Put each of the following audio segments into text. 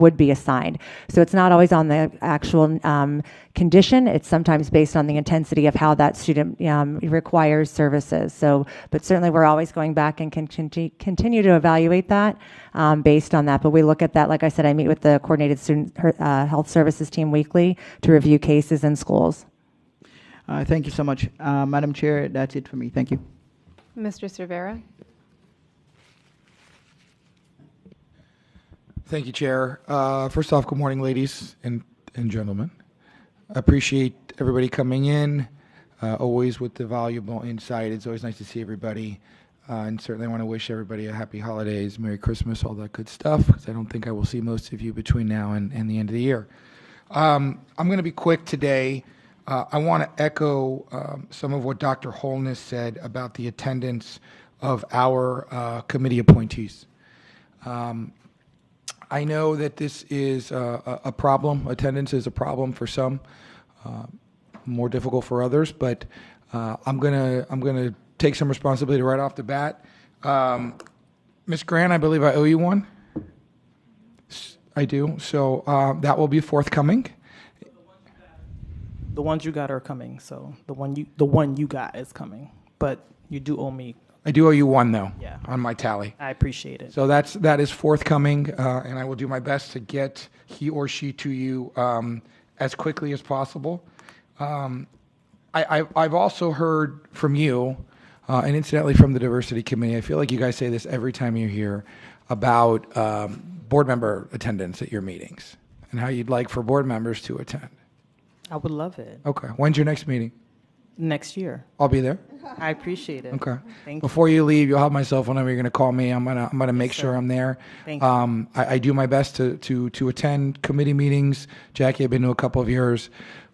would be assigned. So it's not always on the actual condition. It's sometimes based on the intensity of how that student requires services. So, but certainly we're always going back and continue to evaluate that based on that. But we look at that, like I said, I meet with the coordinated student health services team weekly to review cases in schools. Thank you so much. Madam Chair, that's it for me. Thank you. Mr. Cervera. Thank you, Chair. First off, good morning, ladies and gentlemen. I appreciate everybody coming in, always with the valuable insight. It's always nice to see everybody. And certainly I want to wish everybody a happy holidays, Merry Christmas, all that good stuff, because I don't think I will see most of you between now and the end of the year. I'm going to be quick today. I want to echo some of what Dr. Holness said about the attendance of our committee appointees. I know that this is a problem. Attendance is a problem for some, more difficult for others. But I'm gonna take some responsibility right off the bat. Ms. Grant, I believe I owe you one. I do. So that will be forthcoming. The ones you got are coming. So the one you got is coming. But you do owe me. I do owe you one, though, Yeah. on my tally. I appreciate it. So that is forthcoming, and I will do my best to get he or she to you as quickly as possible. I've also heard from you, and incidentally from the Diversity Committee, I feel like you guys say this every time you're here, about board member attendance at your meetings and how you'd like for board members to attend. I would love it. Okay. When's your next meeting? Next year. I'll be there. I appreciate it. Okay. Thank you. Before you leave, you'll have my cell phone number. You're going to call me. I'm gonna make sure I'm there. Thank you. I do my best to attend committee meetings. Jackie, I've been to a couple of yours.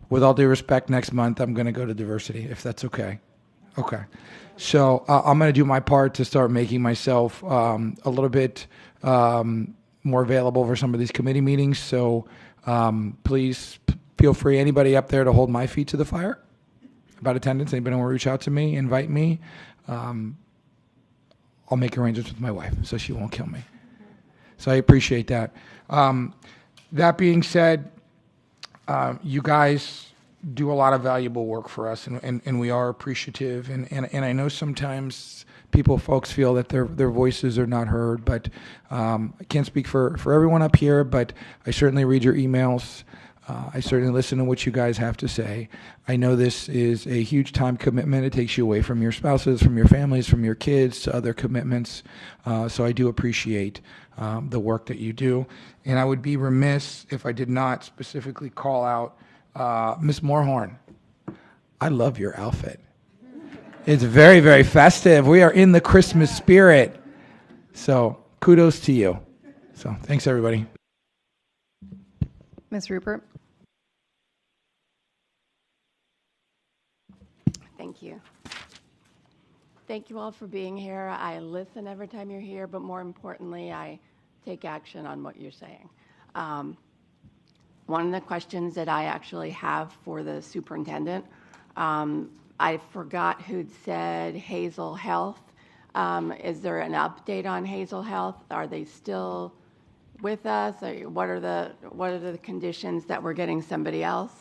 With all due respect, next month I'm going to go to diversity, if that's okay. Okay. So I'm going to do my part to start making myself a little bit more available for some of these committee meetings. So please feel free, anybody up there, to hold my feet to the fire about attendance. Anybody want to reach out to me, invite me, I'll make arrangements with my wife so she won't kill me. So I appreciate that. That being said, you guys do a lot of valuable work for us, and we are appreciative. And I know sometimes folks feel that their voices are not heard, but I can't speak for everyone up here, but I certainly read your emails. I certainly listen to what you guys have to say. I know this is a huge time commitment. It takes you away from your spouses, from your families, from your kids, to other commitments. So I do appreciate the work that you do. And I would be remiss if I did not specifically call out Ms. Moorhorn. I love your outfit. It's very, very festive. We are in the Christmas spirit. So kudos to you. So thanks, everybody. Ms. Rupert. Thank you. Thank you all for being here. I listen every time you're here, but more importantly, I take action on what you're saying. One of the questions that I actually have for the superintendent, I forgot who'd said Hazel Health. Is there an update on Hazel Health? Are they still with us? What are the conditions that we're getting somebody else?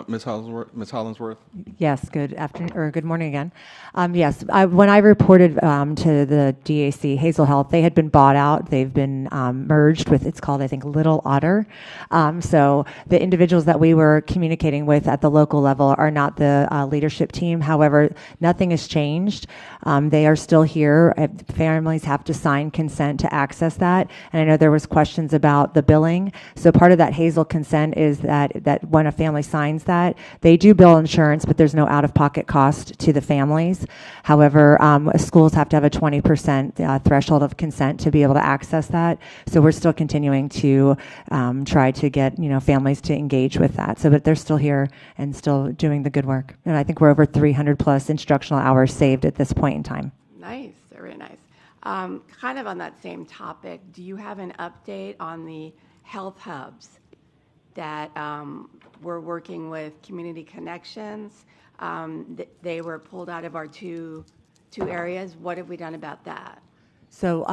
Ms. Hollingsworth. Yes, good afternoon, or good morning again. Yes, when I reported to the DAC, Hazel Health, they had been bought out. They've been merged with, it's called, I think, Little Otter. So the individuals that we were communicating with at the local level are not the leadership team. However, nothing has changed. They are still here. Families have to sign consent to access that. And I know there was questions about the billing. So part of that Hazel consent is that when a family signs that, they do bill insurance, but there's no out-of-pocket cost to the families. However, schools have to have a 20% threshold of consent to be able to access that. So we're still continuing to try to get families to engage with that. So, but they're still here and still doing the good work. And I think we're over 300 plus instructional hours saved at this point in time. Nice, very nice. Kind of on that same topic, do you have an update on the health hubs that we're working with Community Connections? They were pulled out of our two areas. What have we done about that? So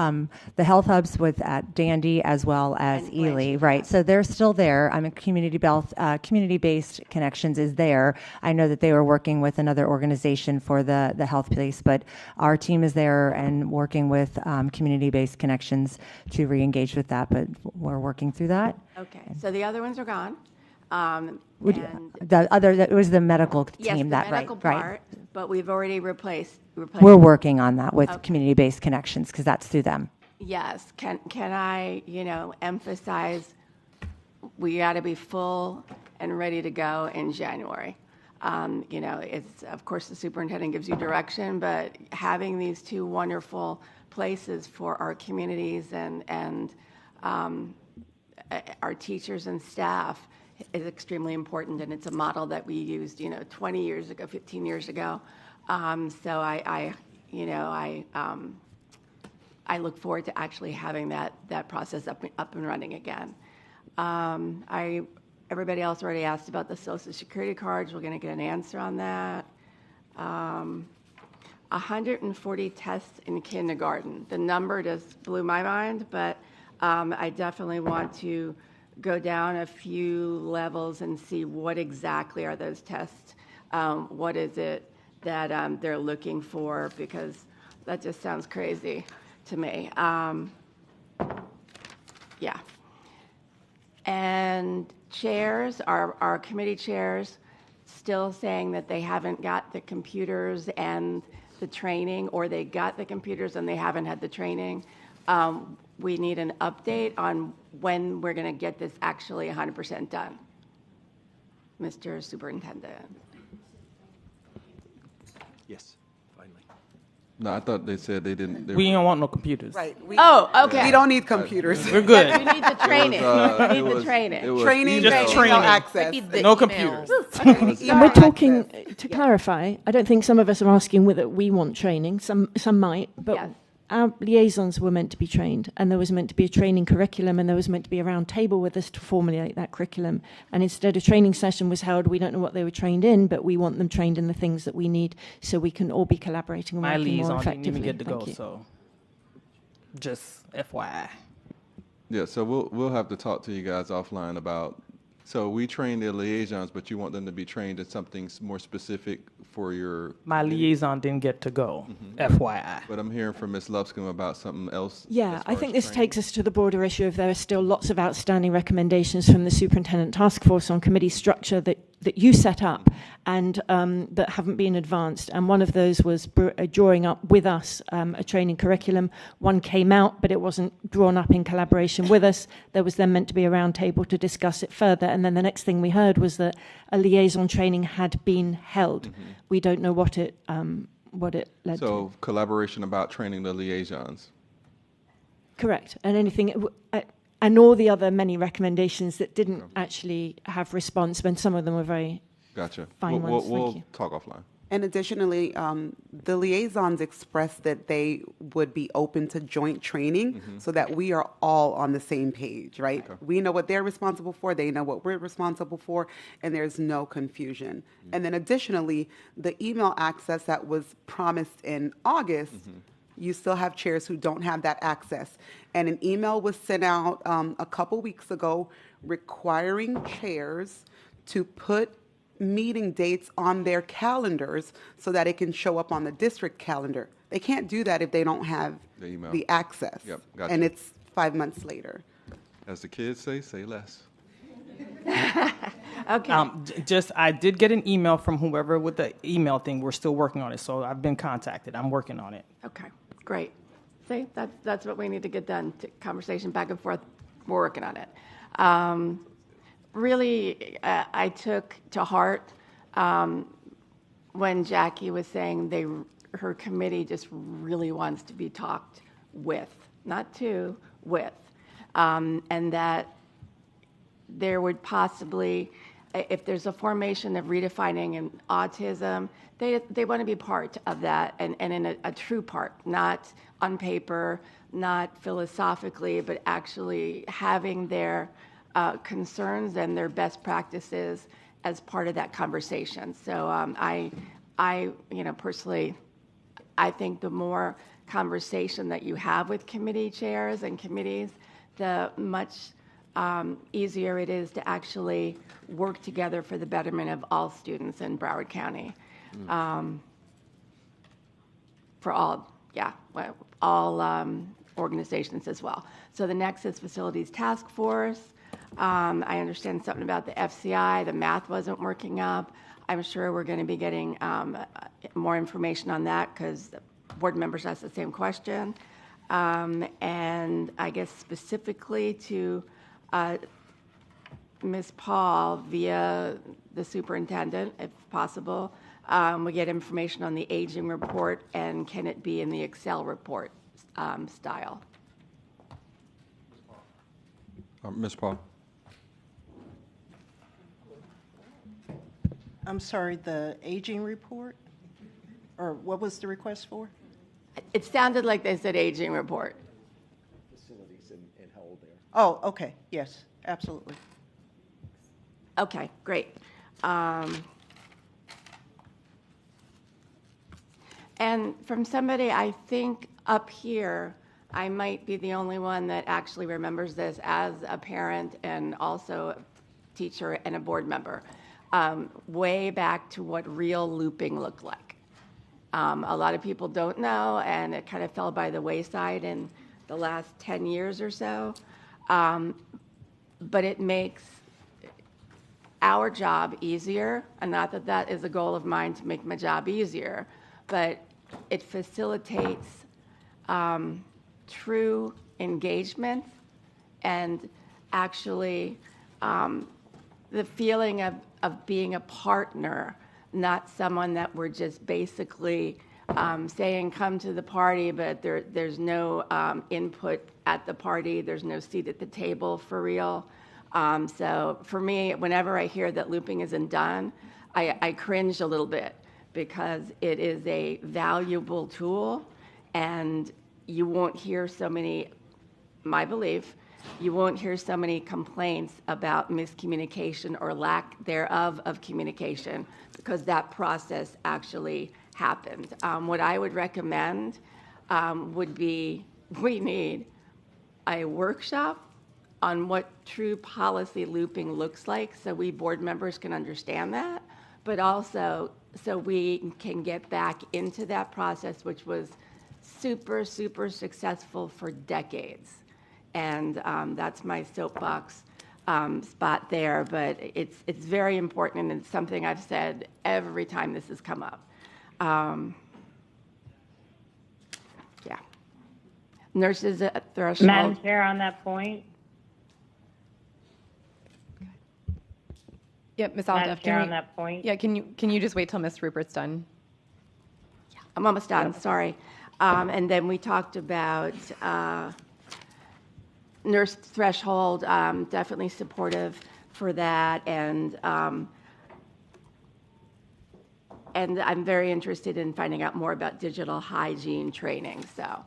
the health hubs with at Dandy as well as And Ely, Blanchard, right? yes. So they're still there. I mean, community-based connections is there. I know that they were working with another organization for the health piece, but our team is there and working with community-based connections to re-engage with that. But we're working through that. Okay, so the other ones are gone. Would- And It was the medical yes, team the that medical right. part, but we've already replaced. We're working on that with Okay. community-based connections because that's through them. Yes, can I, emphasize, we got to be full and ready to go in January. It's, of course, the superintendent gives you direction, but having these two wonderful places for our communities and our teachers and staff is extremely important, and it's a model that we used, 20 years ago, 15 years ago. So I look forward to actually having that process up and running again. Everybody else already asked about the Social Security cards. We're going to get an answer on that. 140 tests in kindergarten. The number just blew my mind, but I definitely want to go down a few levels and see what exactly are those tests. What is it that they're looking for? Because that just sounds crazy to me. Yeah. And chairs, our committee chairs, still saying that they haven't got the computers and the training, or they got the computers and they haven't had the training. We need an update on when we're going to get this actually 100% done. Mr. Superintendent. Yes, finally. No, I thought they said they didn't. They We were- don't want no computers. Right. Okay. We don't need computers. We're good. You need the training. You need the training. it was Training, Just email. training. no access. No computers. And we're talking, to clarify, I don't think some of us are asking whether we want training. Some might, but Yes. our liaisons were meant to be trained, and there was meant to be a training curriculum, and there was meant to be a round table with us to formulate that curriculum. And instead, a training session was held. We don't know what they were trained in, but we want them trained in the things that we need so we can all be collaborating and My working more liaison didn't effectively. even get to go, Thank you. so just FYI. Yeah, so we'll have to talk to you guys offline about. So we train their liaisons, but you want them to be trained in something more specific for your. My liaison didn't get to go, FYI. But I'm hearing from Ms. Lupscomb about something else. Yeah, as I far think as this training. takes us to the broader issue of there are still lots of outstanding recommendations from the Superintendent Task Force on committee structure that you set up and that haven't been advanced. And one of those was drawing up with us a training curriculum. One came out, but it wasn't drawn up in collaboration with us. There was then meant to be a round table to discuss it further. And then the next thing we heard was that a liaison training had been held. We don't know what it led to. So collaboration about training the liaisons. Correct. And anything, and all the other many recommendations that didn't actually have response, but some of them were very Gotcha. fine ones. Thank We'll you. talk offline. And additionally, the liaisons expressed that they would be open to joint training so that we are all on the same page, right? We know what they're responsible for, they know what we're responsible for, and there's no confusion. And then additionally, the email access that was promised in August, you still have chairs who don't have that access. And an email was sent out a couple weeks ago requiring chairs to put meeting dates on their calendars so that it can show up on the district calendar. They can't do that if they don't have The email. the access. Yep, gotcha. And it's 5 months later. As the kids say less. Okay. I did get an email from whoever with the email thing. We're still working on it, so I've been contacted. I'm working on it. Okay, great. See, that's what we need to get done, conversation back and forth. We're working on it. Really, I took to heart when Jackie was saying her committee just really wants to be talked with, not to, with, and that there would possibly, if there's a formation of redefining and autism, they want to be part of that and in a true part, not on paper, not philosophically, but actually having their concerns and their best practices as part of that conversation. So I personally, I think the more conversation that you have with committee chairs and committees, the much easier it is to actually work together for the betterment of all students in Broward County. For all, all organizations as well. So the next is Facilities Task Force. I understand something about the FCI. The math wasn't working up. I'm sure we're going to be getting more information on that because board members asked the same question. And I guess specifically to Ms. Paul via the superintendent, if possible, we get information on the aging report, and can it be in the Excel report style? Ms. Paul. I'm sorry, the aging report? Or what was the request for? It sounded like they said aging report. Facilities and how old they are. Oh, okay, yes, absolutely. Okay, great. And from somebody, I think up here, I might be the only one that actually remembers this as a parent and also a teacher and a board member. Way back to what real looping looked like. A lot of people don't know, and it kind of fell by the wayside in the last 10 years or so. But it makes our job easier, and not that that is a goal of mine to make my job easier, but it facilitates true engagement and actually the feeling of being a partner, not someone that we're just basically saying come to the party, but there's no input at the party, there's no seat at the table for real. So for me, whenever I hear that looping isn't done, I cringe a little bit because it is a valuable tool, and you won't hear so many, my belief, you won't hear so many complaints about miscommunication or lack thereof of communication because that process actually happened. What I would recommend would be, we need a workshop on what true policy looping looks like so we board members can understand that, but also so we can get back into that process, which was super, super successful for decades. And that's my soapbox spot there, but it's very important, and it's something I've said every time this has come up. Yeah. Nurses at threshold. Madam Chair, on that point. Yep, Ms. Madam Alduff. Chair, on that point. Yeah, can you just wait till Ms. Rupert's done? I'm almost done, sorry. And then we talked about nurse threshold, definitely supportive for that, and I'm very interested in finding out more about digital hygiene training, so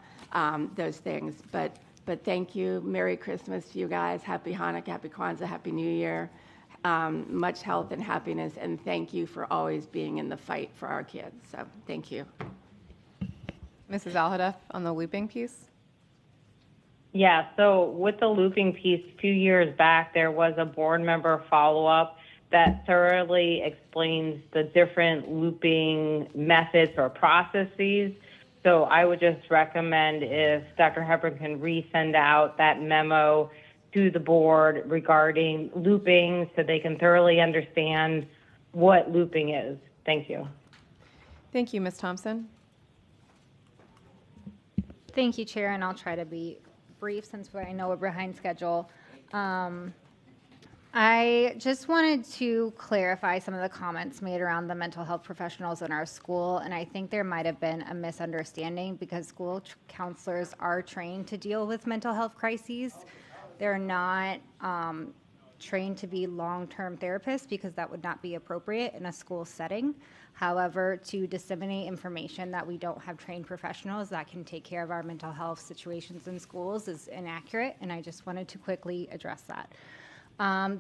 those things. But thank you. Merry Christmas to you guys. Happy Hanukkah, Happy Kwanzaa, Happy New Year. Much health and happiness, and thank you for always being in the fight for our kids. So thank you. Mrs. Alhadeff, on the looping piece? Yeah, so with the looping piece, a few years back, there was a board member follow-up that thoroughly explains the different looping methods or processes. So I would just recommend if Dr. Hepburn can resend out that memo to the board regarding looping so they can thoroughly understand what looping is. Thank you. Thank you, Ms. Thompson. Thank you, Chair, and I'll try to be brief since I know we're behind schedule. I just wanted to clarify some of the comments made around the mental health professionals in our school, and I think there might have been a misunderstanding because school counselors are trained to deal with mental health crises. They're not trained to be long-term therapists because that would not be appropriate in a school setting. However, to disseminate information that we don't have trained professionals that can take care of our mental health situations in schools is inaccurate, and I just wanted to quickly address that.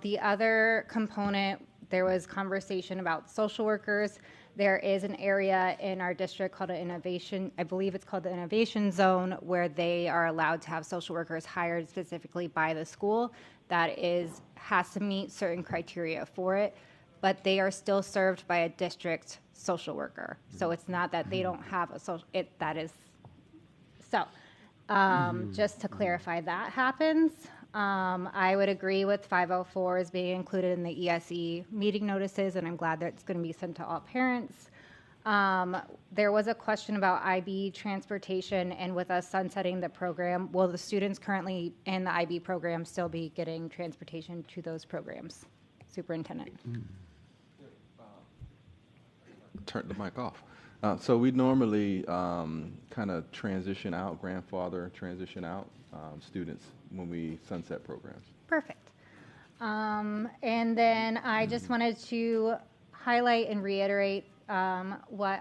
The other component, there was conversation about social workers. There is an area in our district called an innovation, I believe it's called the innovation zone, where they are allowed to have social workers hired specifically by the school that has to meet certain criteria for it, but they are still served by a district social worker. So it's not that they don't have a social, just to clarify, that happens. I would agree with 504 being included in the ESE meeting notices, and I'm glad that it's going to be sent to all parents. There was a question about IB transportation, and with us sunsetting the program, will the students currently in the IB program still be getting transportation to those programs? Superintendent. Turn the mic off. So we normally kind of transition out students when we sunset programs. Perfect. And then I just wanted to highlight and reiterate what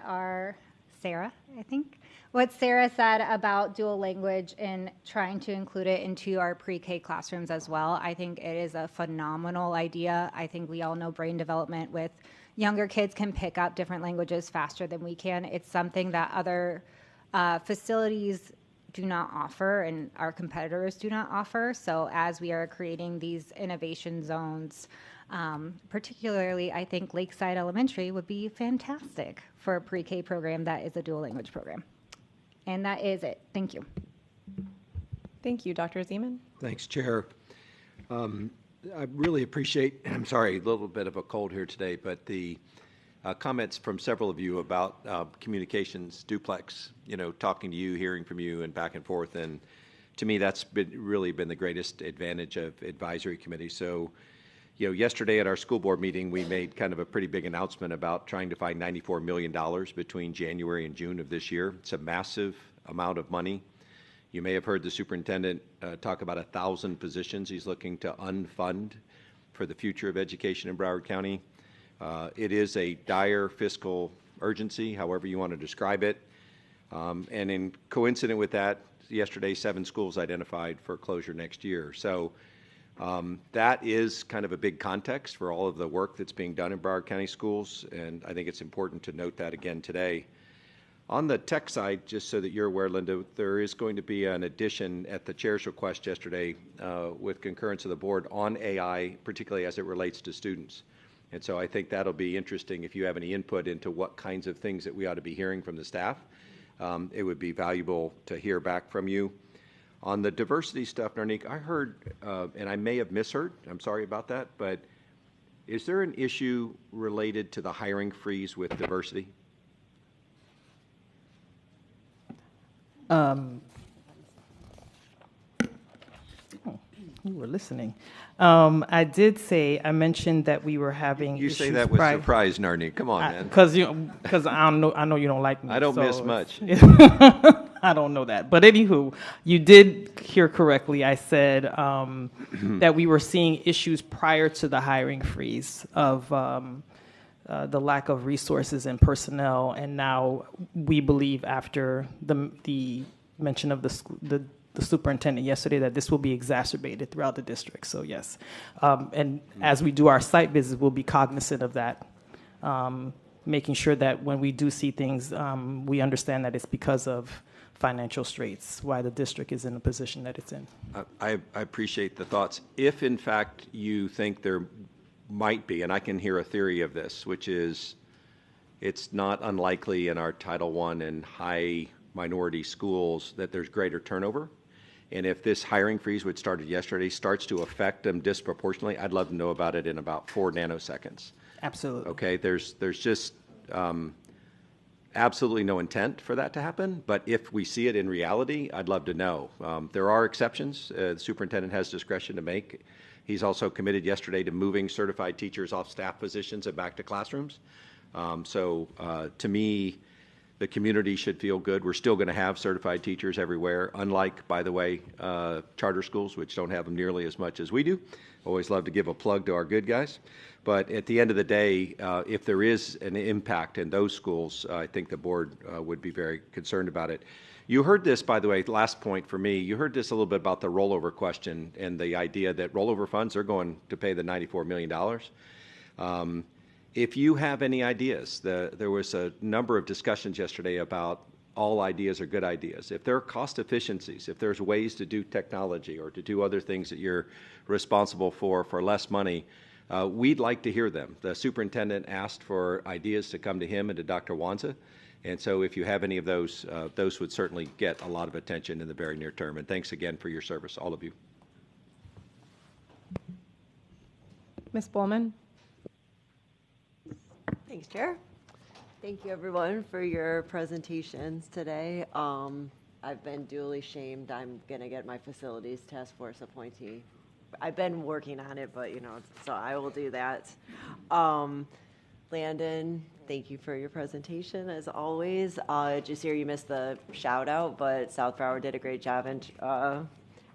Sarah said about dual language and trying to include it into our pre-K classrooms as well. I think it is a phenomenal idea. I think we all know brain development with younger kids can pick up different languages faster than we can. It's something that other facilities do not offer and our competitors do not offer. So as we are creating these innovation zones, particularly I think Lakeside Elementary would be fantastic for a pre-K program that is a dual language program. And that is it. Thank you. Thank you, Dr. Zeman. Thanks, Chair. I really appreciate, I'm sorry, a little bit of a cold here today, but the comments from several of you about communications duplex, talking to you, hearing from you, and back and forth. And to me, that's really been the greatest advantage of advisory committee. So, yesterday at our school board meeting, we made kind of a pretty big announcement about trying to find $94 million between January and June of this year. It's a massive amount of money. You may have heard the superintendent talk about 1,000 positions he's looking to unfund for the future of education in Broward County. It is a dire fiscal urgency, however you want to describe it. And in coincident with that, yesterday 7 schools identified for closure next year. So that is kind of a big context for all of the work that's being done in Broward County schools, and I think it's important to note that again today. On the tech side, just so that you're aware, Linda, there is going to be an addition at the chair's request yesterday with concurrence of the board on AI, particularly as it relates to students. And so I think that'll be interesting if you have any input into what kinds of things that we ought to be hearing from the staff. It would be valuable to hear back from you. On the diversity stuff, Narnik, I heard, and I may have misheard, I'm sorry about that, but is there an issue related to the hiring freeze with diversity? You were listening. I mentioned that we were having You issues say that with surprise, Narnik. Come on, man. Because I know you don't like me. I don't miss much. I don't know that. But anywho, you did hear correctly. I said that we were seeing issues prior to the hiring freeze of the lack of resources and personnel, and now we believe after the mention of the superintendent yesterday that this will be exacerbated throughout the district. So yes, and as we do our site visits, we'll be cognizant of that, making sure that when we do see things, we understand that it's because of financial straits why the district is in the position that it's in. I appreciate the thoughts. If in fact you think there might be, and I can hear a theory of this, which is it's not unlikely in our Title I and high minority schools that there's greater turnover. And if this hiring freeze, which started yesterday, starts to affect them disproportionately, I'd love to know about it in about 4 nanoseconds. Absolutely. Okay, there's just absolutely no intent for that to happen, but if we see it in reality, I'd love to know. There are exceptions. The superintendent has discretion to make. He's also committed yesterday to moving certified teachers off staff positions and back to classrooms. So to me, the community should feel good. We're still going to have certified teachers everywhere, unlike, by the way, charter schools, which don't have them nearly as much as we do. Always love to give a plug to our good guys. But at the end of the day, if there is an impact in those schools, I think the board would be very concerned about it. You heard this, by the way, last point for me, you heard this a little bit about the rollover question and the idea that rollover funds are going to pay the $94 million. If you have any ideas, there was a number of discussions yesterday about all ideas are good ideas. If there are cost efficiencies, if there's ways to do technology or to do other things that you're responsible for less money, we'd like to hear them. The superintendent asked for ideas to come to him and to Dr. Wanza. And so if you have any of those would certainly get a lot of attention in the very near term. And thanks again for your service, all of you. Ms. Bowman? Thanks, Chair. Thank you, everyone, for your presentations today. I've been duly shamed. I'm going to get my facilities task force appointee. I've been working on it, but, so I will do that. Landon, thank you for your presentation, as always. Just here, you missed the shout out, but South Broward did a great job in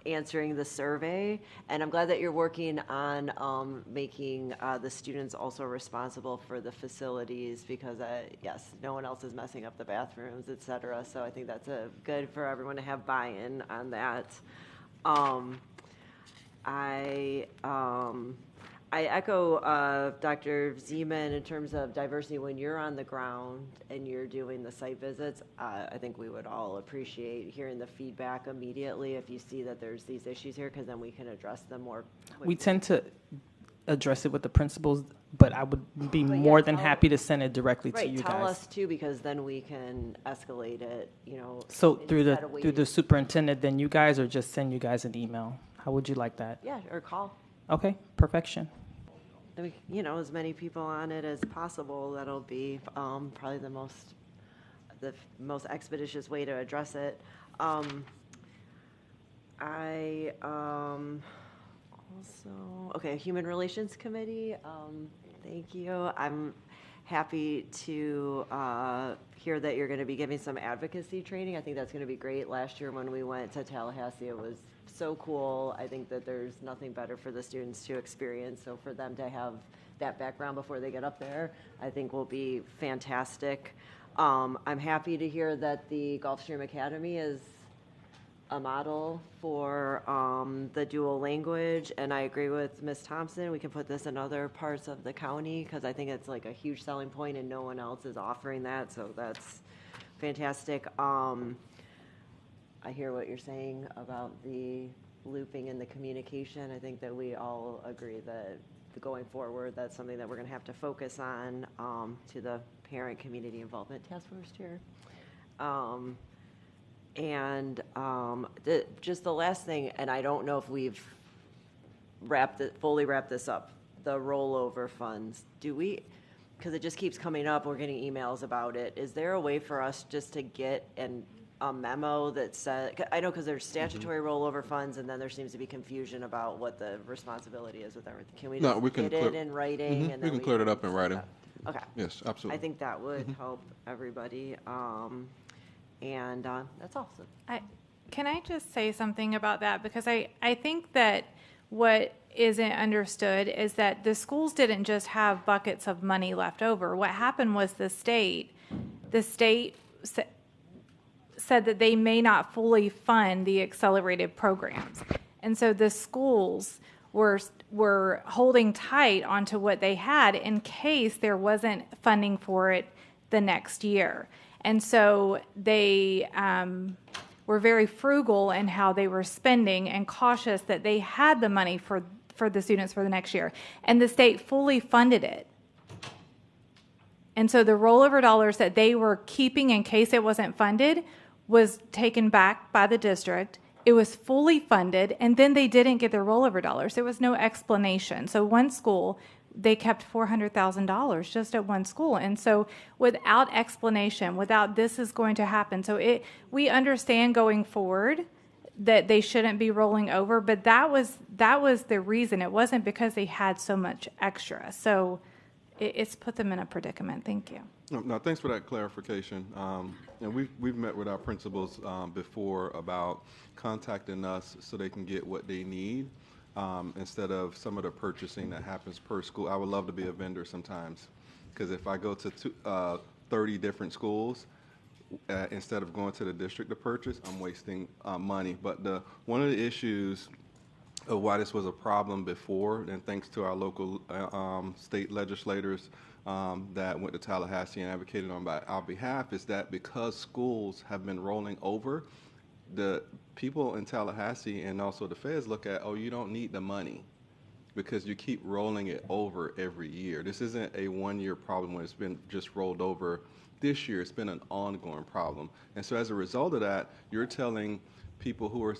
answering the survey. And I'm glad that you're working on making the students also responsible for the facilities because, yes, no one else is messing up the bathrooms, et cetera. So I think that's good for everyone to have buy-in on that. I echo Dr. Zeman in terms of diversity. When you're on the ground and you're doing the site visits, I think we would all appreciate hearing the feedback immediately if you see that there's these issues here, because then we can address them more quickly. We tend to address it with the principals, but I would be more than happy to send it directly to you guys. Tell us too, because then we can escalate it, So through the superintendent, then you guys, or just send you guys an email? How would you like that? Yeah, or call. Okay, perfection. As many people on it as possible. That'll be probably the most expeditious way to address it. Human Relations Committee. Thank you. I'm happy to hear that you're going to be giving some advocacy training. I think that's going to be great. Last year when we went to Tallahassee, it was so cool. I think that there's nothing better for the students to experience. So for them to have that background before they get up there, I think will be fantastic. I'm happy to hear that the Gulfstream Academy is a model for the dual language, and I agree with Ms. Thompson. We can put this in other parts of the county because I think it's like a huge selling point and no one else is offering that, so that's fantastic. I hear what you're saying about the looping and the communication. I think that we all agree that going forward, that's something that we're going to have to focus on to the Parent Community Involvement Task Force Chair. Just the last thing, and I don't know if we've fully wrapped this up, the rollover funds. Do we, because it just keeps coming up, we're getting emails about it. Is there a way for us just to get a memo that says, I know because there's statutory rollover funds and then there seems to be confusion about what the responsibility is with everything. Can we just get it in writing? And then we can clear it up in writing. Okay. Yes, absolutely. I think that would help everybody. That's awesome. Can I just say something about that? Because I think that what isn't understood is that the schools didn't just have buckets of money left over. What happened was the state said that they may not fully fund the accelerated programs. And so the schools were holding tight onto what they had in case there wasn't funding for it the next year. And so they were very frugal in how they were spending and cautious that they had the money for the students for the next year. And the state fully funded it. And so the rollover dollars that they were keeping in case it wasn't funded was taken back by the district. It was fully funded, and then they didn't get their rollover dollars. There was no explanation. So one school, they kept $400,000 just at one school. And so without explanation, without this is going to happen. So we understand going forward that they shouldn't be rolling over, but that was the reason. It wasn't because they had so much extra. So it's put them in a predicament. Thank you. No, thanks for that clarification. We've met with our principals before about contacting us so they can get what they need instead of some of the purchasing that happens per school. I would love to be a vendor sometimes because if I go to 30 different schools instead of going to the district to purchase, I'm wasting money. But one of the issues of why this was a problem before, and thanks to our local state legislators that went to Tallahassee and advocated on our behalf, is that because schools have been rolling over, the people in Tallahassee and also the feds look at, oh, you don't need the money because you keep rolling it over every year. This isn't a one-year problem when it's been just rolled over this year. It's been an ongoing problem. And so as a result of that, you're telling people who are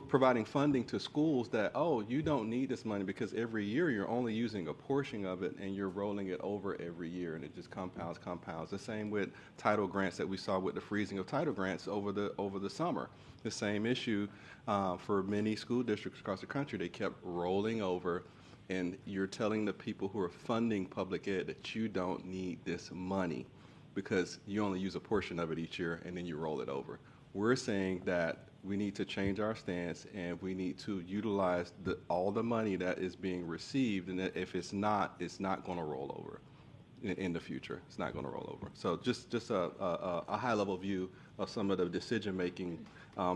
providing funding to schools that, oh, you don't need this money because every year you're only using a portion of it and you're rolling it over every year, and it just compounds. The same with title grants that we saw with the freezing of title grants over the summer. The same issue for many school districts across the country. They kept rolling over, and you're telling the people who are funding public ed that you don't need this money because you only use a portion of it each year and then you roll it over. We're saying that we need to change our stance and we need to utilize all the money that is being received, and that if it's not going to roll over in the future. It's not going to roll over. So just a high-level view of some of the decision-making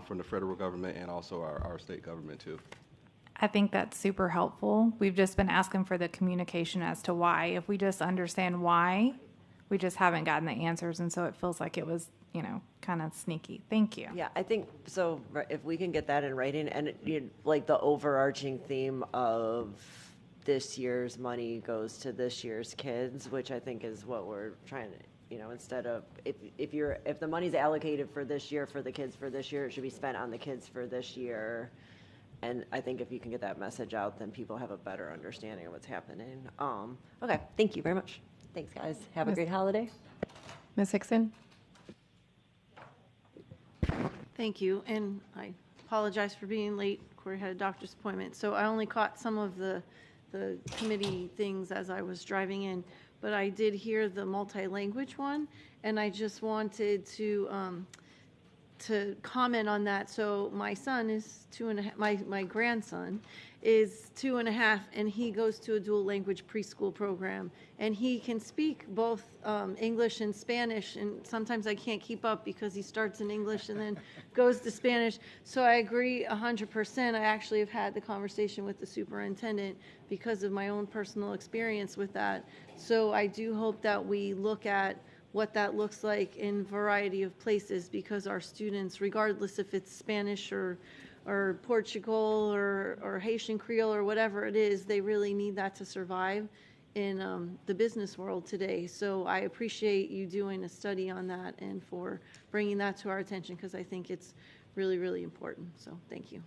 from the federal government and also our state government, too. I think that's super helpful. We've just been asking for the communication as to why. If we just understand why, we just haven't gotten the answers, and so it feels like it was, kind of sneaky. Thank you. Yeah, I think so. If we can get that in writing, and like the overarching theme of this year's money goes to this year's kids, which I think is what we're trying to, instead of if the money's allocated for this year for the kids for this year, it should be spent on the kids for this year. And I think if you can get that message out, then people have a better understanding of what's happening. Okay, thank you very much. Thanks, guys. Have a great holiday. Ms. Hickson? Thank you, and I apologize for being late. Corey had a doctor's appointment, so I only caught some of the committee things as I was driving in, but I did hear the multi-language one, and I just wanted to comment on that. So my son is 2.5. My grandson is 2.5, and he goes to a dual language preschool program, and he can speak both English and Spanish, and sometimes I can't keep up because he starts in English and then goes to Spanish. So I agree 100%. I actually have had the conversation with the superintendent because of my own personal experience with that. So I do hope that we look at what that looks like in a variety of places, because our students, regardless if it's Spanish or Portugal or Haitian Creole or whatever it is, they really need that to survive in the business world today. So I appreciate you doing a study on that and for bringing that to our attention, because I think it's really, really important. So thank you.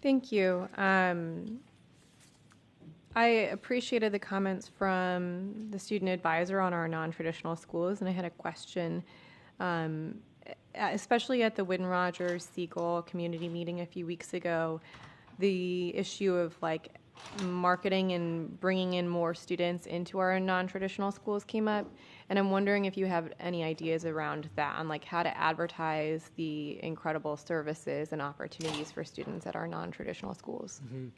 Thank you. I appreciated the comments from the student advisor on our non-traditional schools, and I had a question, especially at the Witten Rogers Siegel community meeting a few weeks ago. The issue of marketing and bringing in more students into our non-traditional schools came up, and I'm wondering if you have any ideas around that, on how to advertise the incredible services and opportunities for students at our non-traditional schools. Mm-hmm.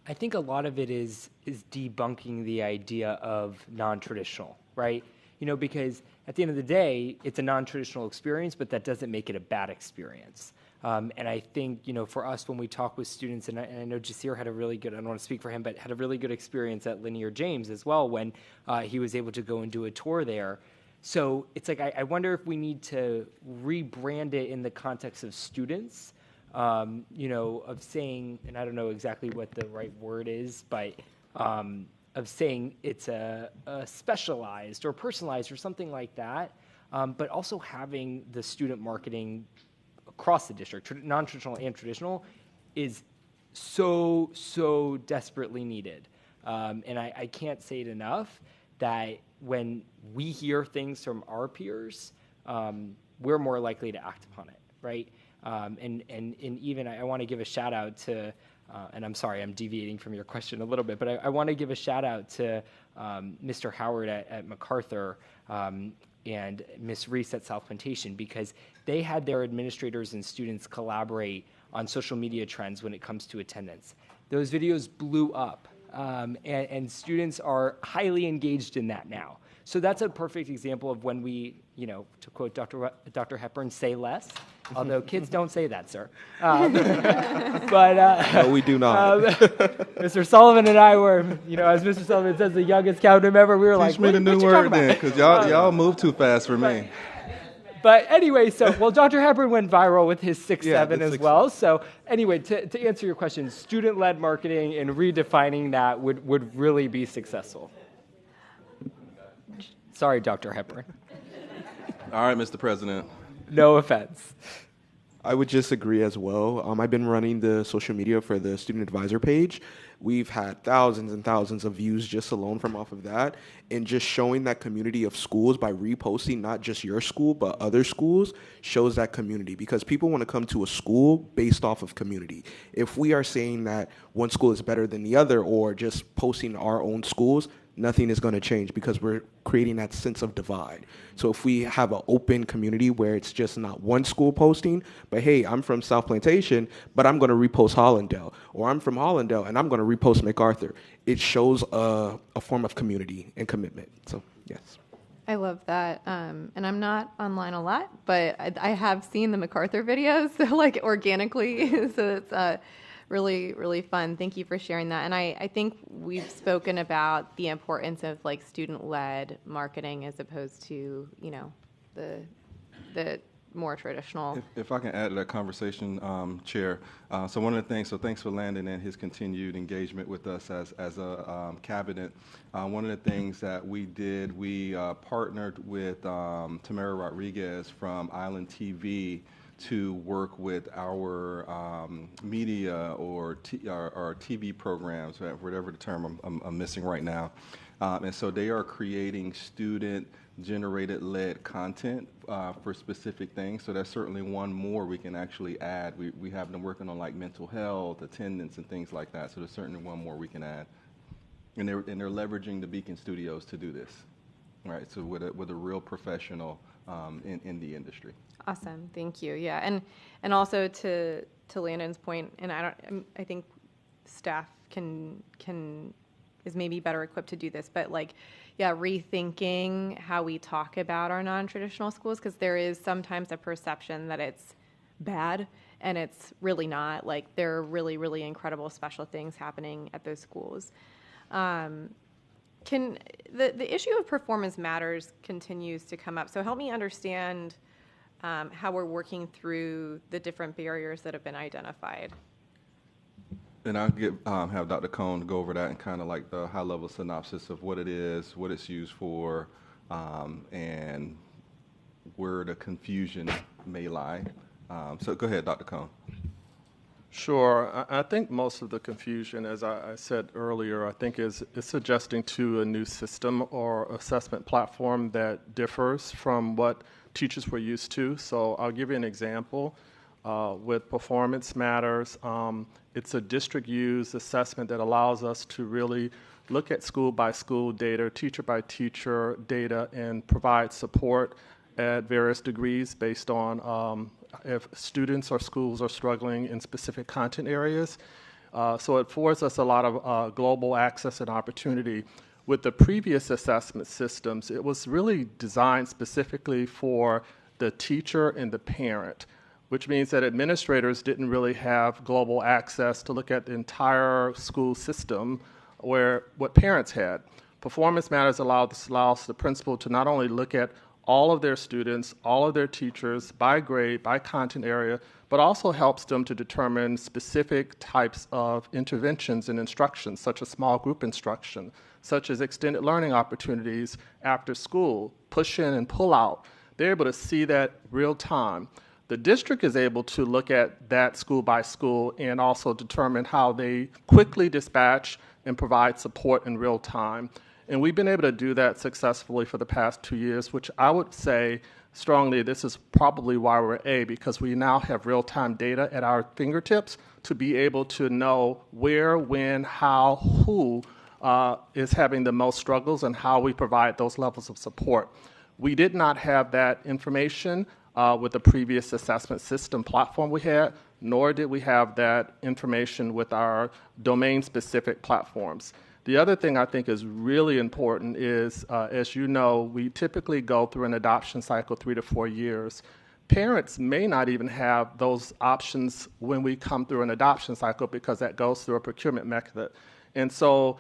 I think a lot of it is debunking the idea of non-traditional, right? Because at the end of the day, it's a non-traditional experience, but that doesn't make it a bad experience. And I think, for us, when we talk with students, and I know Jasir had a really good, I don't want to speak for him, but had a really good experience at Linear James as well when he was able to go and do a tour there. So it's I wonder if we need to rebrand it in the context of students, of saying, and I don't know exactly what the right word is, but of saying it's a specialized or personalized or something like that, but also having the student marketing across the district, non-traditional and traditional, is so desperately needed. And I can't say it enough that when we hear things from our peers, we're more likely to act upon it, right? And even I want to give a shout out to, and I'm sorry, I'm deviating from your question a little bit, but I want to give a shout out to Mr. Howard at MacArthur and Ms. Reese at South Plantation, because they had their administrators and students collaborate on social media trends when it comes to attendance. Those videos blew up, and students are highly engaged in that now. So that's a perfect example of when we, to quote Dr. Hepburn, say less. Although kids don't say that, sir. No, we do not. Mr. Sullivan and I were, as Mr. Sullivan says, the youngest cabinet member. We were Teach me the new word then, because y'all move too fast for me. But anyway, Dr. Hepburn went viral with his 6-7 as well. So anyway, to answer your question, student-led marketing and redefining that would really be successful. Sorry, Dr. Hepburn. All right, Mr. President. No offense. I would just agree as well. I've been running the social media for the student advisor page. We've had thousands and thousands of views just alone from off of that. And just showing that community of schools by reposting not just your school, but other schools shows that community, because people want to come to a school based off of community. If we are saying that one school is better than the other or just posting our own schools, nothing is going to change because we're creating that sense of divide. So if we have an open community where it's just not one school posting, but hey, I'm from South Plantation, but I'm going to repost Hollandale, or I'm from Hollandale and I'm going to repost MacArthur. It shows a form of community and commitment. So yes. I love that. And I'm not online a lot, but I have seen the MacArthur videos, so like organically. So it's really, really fun. Thank you for sharing that. And I think we've spoken about the importance of like student-led marketing as opposed to, the more traditional. If I can add to that conversation, Chair. So one of the things, so thanks for Landon and his continued engagement with us as a cabinet. One of the things that we did, we partnered with Tamara Rodriguez from Island TV to work with our media or our TV programs, whatever the term I'm missing right now. And so they are creating student-generated led content for specific things. So that's certainly one more we can actually add. We have them working on like mental health, attendance, and things like that. So there's certainly one more we can add. And they're leveraging the Beacon Studios to do this, right? So with a real professional in the industry. Awesome, thank you. Yeah, and also to Landon's point, and I think staff is maybe better equipped to do this, but like, yeah, rethinking how we talk about our non-traditional schools, because there is sometimes a perception that it's bad, and it's really not. Like, there are really, really incredible special things happening at those schools. The issue of performance matters continues to come up. So help me understand how we're working through the different barriers that have been identified. And I'll have Dr. Cohn go over that and kind of like the high-level synopsis of what it is, what it's used for, and where the confusion may lie. So go ahead, Dr. Cohn. Sure. I think most of the confusion, as I said earlier, I think is suggesting to a new system or assessment platform that differs from what teachers were used to. So I'll give you an example. With Performance Matters, it's a district-used assessment that allows us to really look at school-by-school data, teacher-by-teacher data, and provide support at various degrees based on if students or schools are struggling in specific content areas. So it affords us a lot of global access and opportunity. With the previous assessment systems, it was really designed specifically for the teacher and the parent, which means that administrators didn't really have global access to look at the entire school system where what parents had. Performance Matters allows the principal to not only look at all of their students, all of their teachers by grade, by content area, but also helps them to determine specific types of interventions and instruction, such as small group instruction, such as extended learning opportunities after school, push in and pull out. They're able to see that real time. The district is able to look at that school by school and also determine how they quickly dispatch and provide support in real time. And we've been able to do that successfully for the past 2 years, which I would say strongly this is probably why we're A, because we now have real-time data at our fingertips to be able to know where, when, how, who is having the most struggles and how we provide those levels of support. We did not have that information with the previous assessment system platform we had, nor did we have that information with our domain-specific platforms. The other thing I think is really important is, as you know, we typically go through an adoption cycle 3 to 4 years. Parents may not even have those options when we come through an adoption cycle because that goes through a procurement method. And so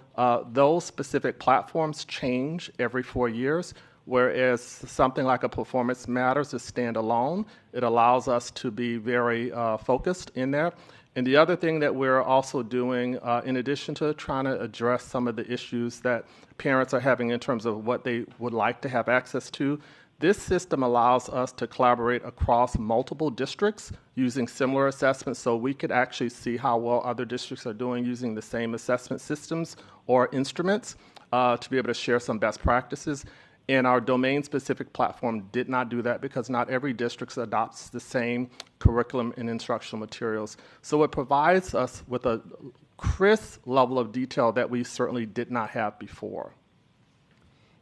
those specific platforms change every 4 years, whereas something like a Performance Matters is standalone. It allows us to be very focused in there. And the other thing that we're also doing, in addition to trying to address some of the issues that parents are having in terms of what they would like to have access to, this system allows us to collaborate across multiple districts using similar assessments, so we could actually see how well other districts are doing using the same assessment systems or instruments to be able to share some best practices. And our domain-specific platform did not do that because not every district adopts the same curriculum and instructional materials. So it provides us with a crisp level of detail that we certainly did not have before.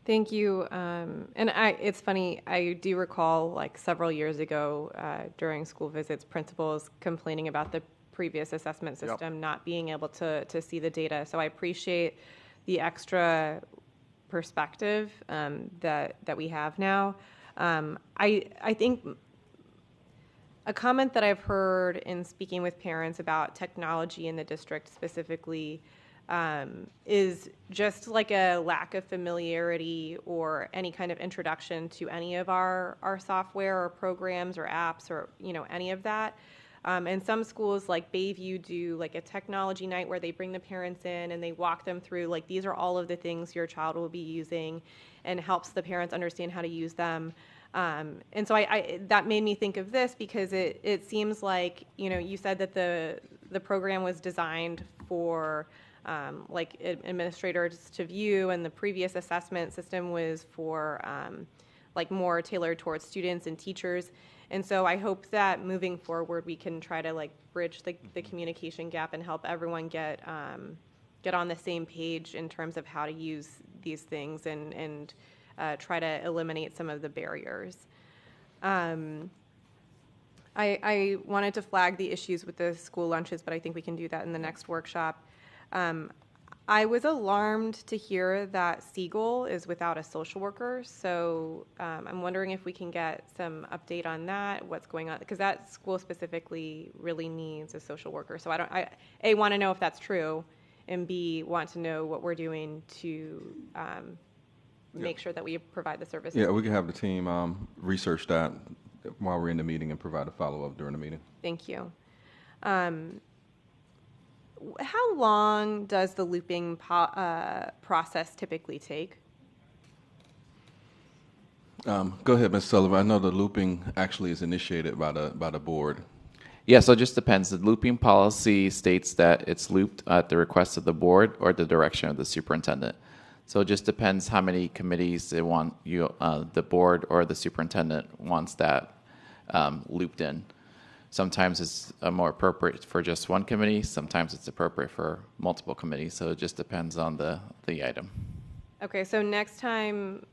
Thank you. It's funny, I do recall like several years ago during school visits, principals complaining about the previous assessment system not being able to see the data. So I appreciate the extra perspective that we have now. I think a comment that I've heard in speaking with parents about technology in the district specifically is just like a lack of familiarity or any kind of introduction to any of our software or programs or apps or any of that. And some schools like Bayview do like a technology night where they bring the parents in and they walk them through like these are all of the things your child will be using and helps the parents understand how to use them. And so that made me think of this because it seems like, you said that the program was designed for like administrators to view, and the previous assessment system was for like more tailored towards students and teachers. And so I hope that moving forward we can try to like bridge the communication gap and help everyone get on the same page in terms of how to use these things and try to eliminate some of the barriers. I wanted to flag the issues with the school lunches, but I think we can do that in the next workshop. I was alarmed to hear that Siegel is without a social worker, so I'm wondering if we can get some update on that, what's going on, because that school specifically really needs a social worker. So I want to know if that's true, and B, want to know what we're doing to make sure that we provide the services. Yeah, we can have the team research that while we're in the meeting and provide a follow-up during the meeting. Thank you. How long does the looping process typically take? Go ahead, Ms. Sullivan. I know the looping actually is initiated by the board. Yeah, so it just depends. The looping policy states that it's looped at the request of the board or the direction of the superintendent. So it just depends how many committees they want the board or the superintendent wants that looped in. Sometimes it's more appropriate for just one committee. Sometimes it's appropriate for multiple committees. So it just depends on the item. Okay, so next time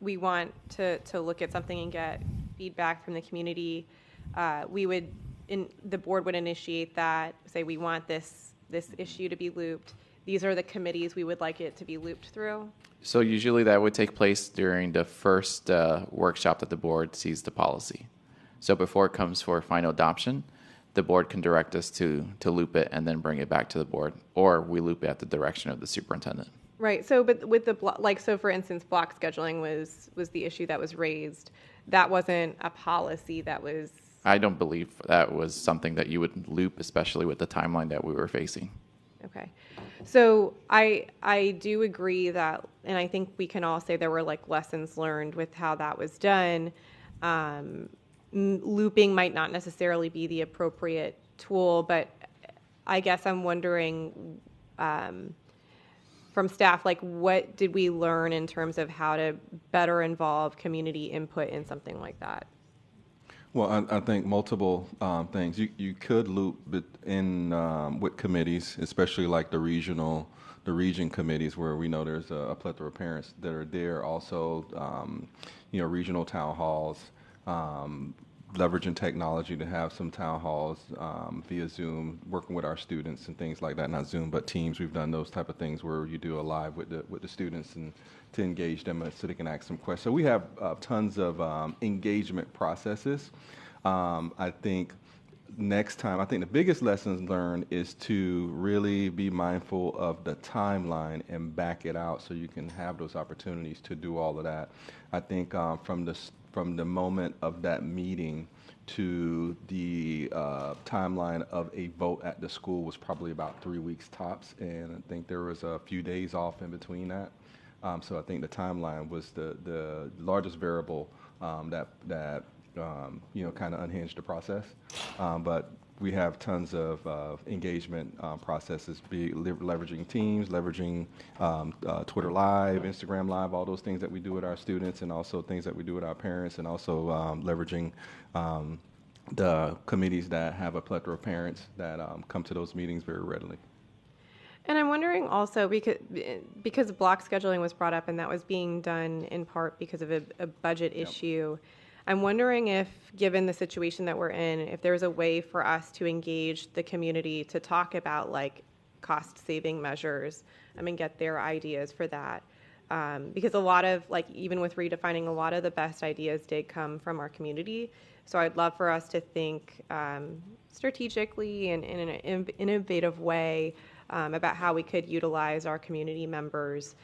we want to look at something and get feedback from the community, the board would initiate that, say we want this issue to be looped. These are the committees we would like it to be looped through. So usually that would take place during the first workshop that the board sees the policy. So before it comes for final adoption, the board can direct us to loop it and then bring it back to the board, or we loop it at the direction of the superintendent. Right. So, but with so for instance, block scheduling was the issue that was raised. That wasn't a policy that was. I don't believe that was something that you would loop, especially with the timeline that we were facing. Okay. So I do agree that, and I think we can all say there were like lessons learned with how that was done. Looping might not necessarily be the appropriate tool, but I guess I'm wondering from staff, like what did we learn in terms of how to better involve community input in something like that? Well, I think multiple things. You could loop in with committees, especially like the region committees where we know there's a plethora of parents that are there. Also, regional town halls. leveraging technology to have some town halls via Zoom, working with our students and things like that. Not Zoom, but Teams. We've done those type of things where you do a live with the students and to engage them so they can ask some questions. So we have tons of engagement processes. I think next time, I think the biggest lessons learned is to really be mindful of the timeline and back it out so you can have those opportunities to do all of that. I think from the moment of that meeting to the timeline of a vote at the school was probably about 3 weeks tops, and I think there was a few days off in between that. So I think the timeline was the largest variable that kind of unhinged the process. But we have tons of engagement processes, leveraging Teams, leveraging Twitter Live, Instagram Live, all those things that we do with our students, and also things that we do with our parents, and also leveraging the committees that have a plethora of parents that come to those meetings very readily. And I'm wondering also, because block scheduling was brought up and that was being done in part because of a budget issue, I'm wondering if, given the situation that we're in, if there's a way for us to engage the community to talk about like cost-saving measures and get their ideas for that. Because a lot of, like, even with redefining, a lot of the best ideas did come from our community. So I'd love for us to think strategically and in an innovative way about how we could utilize our community members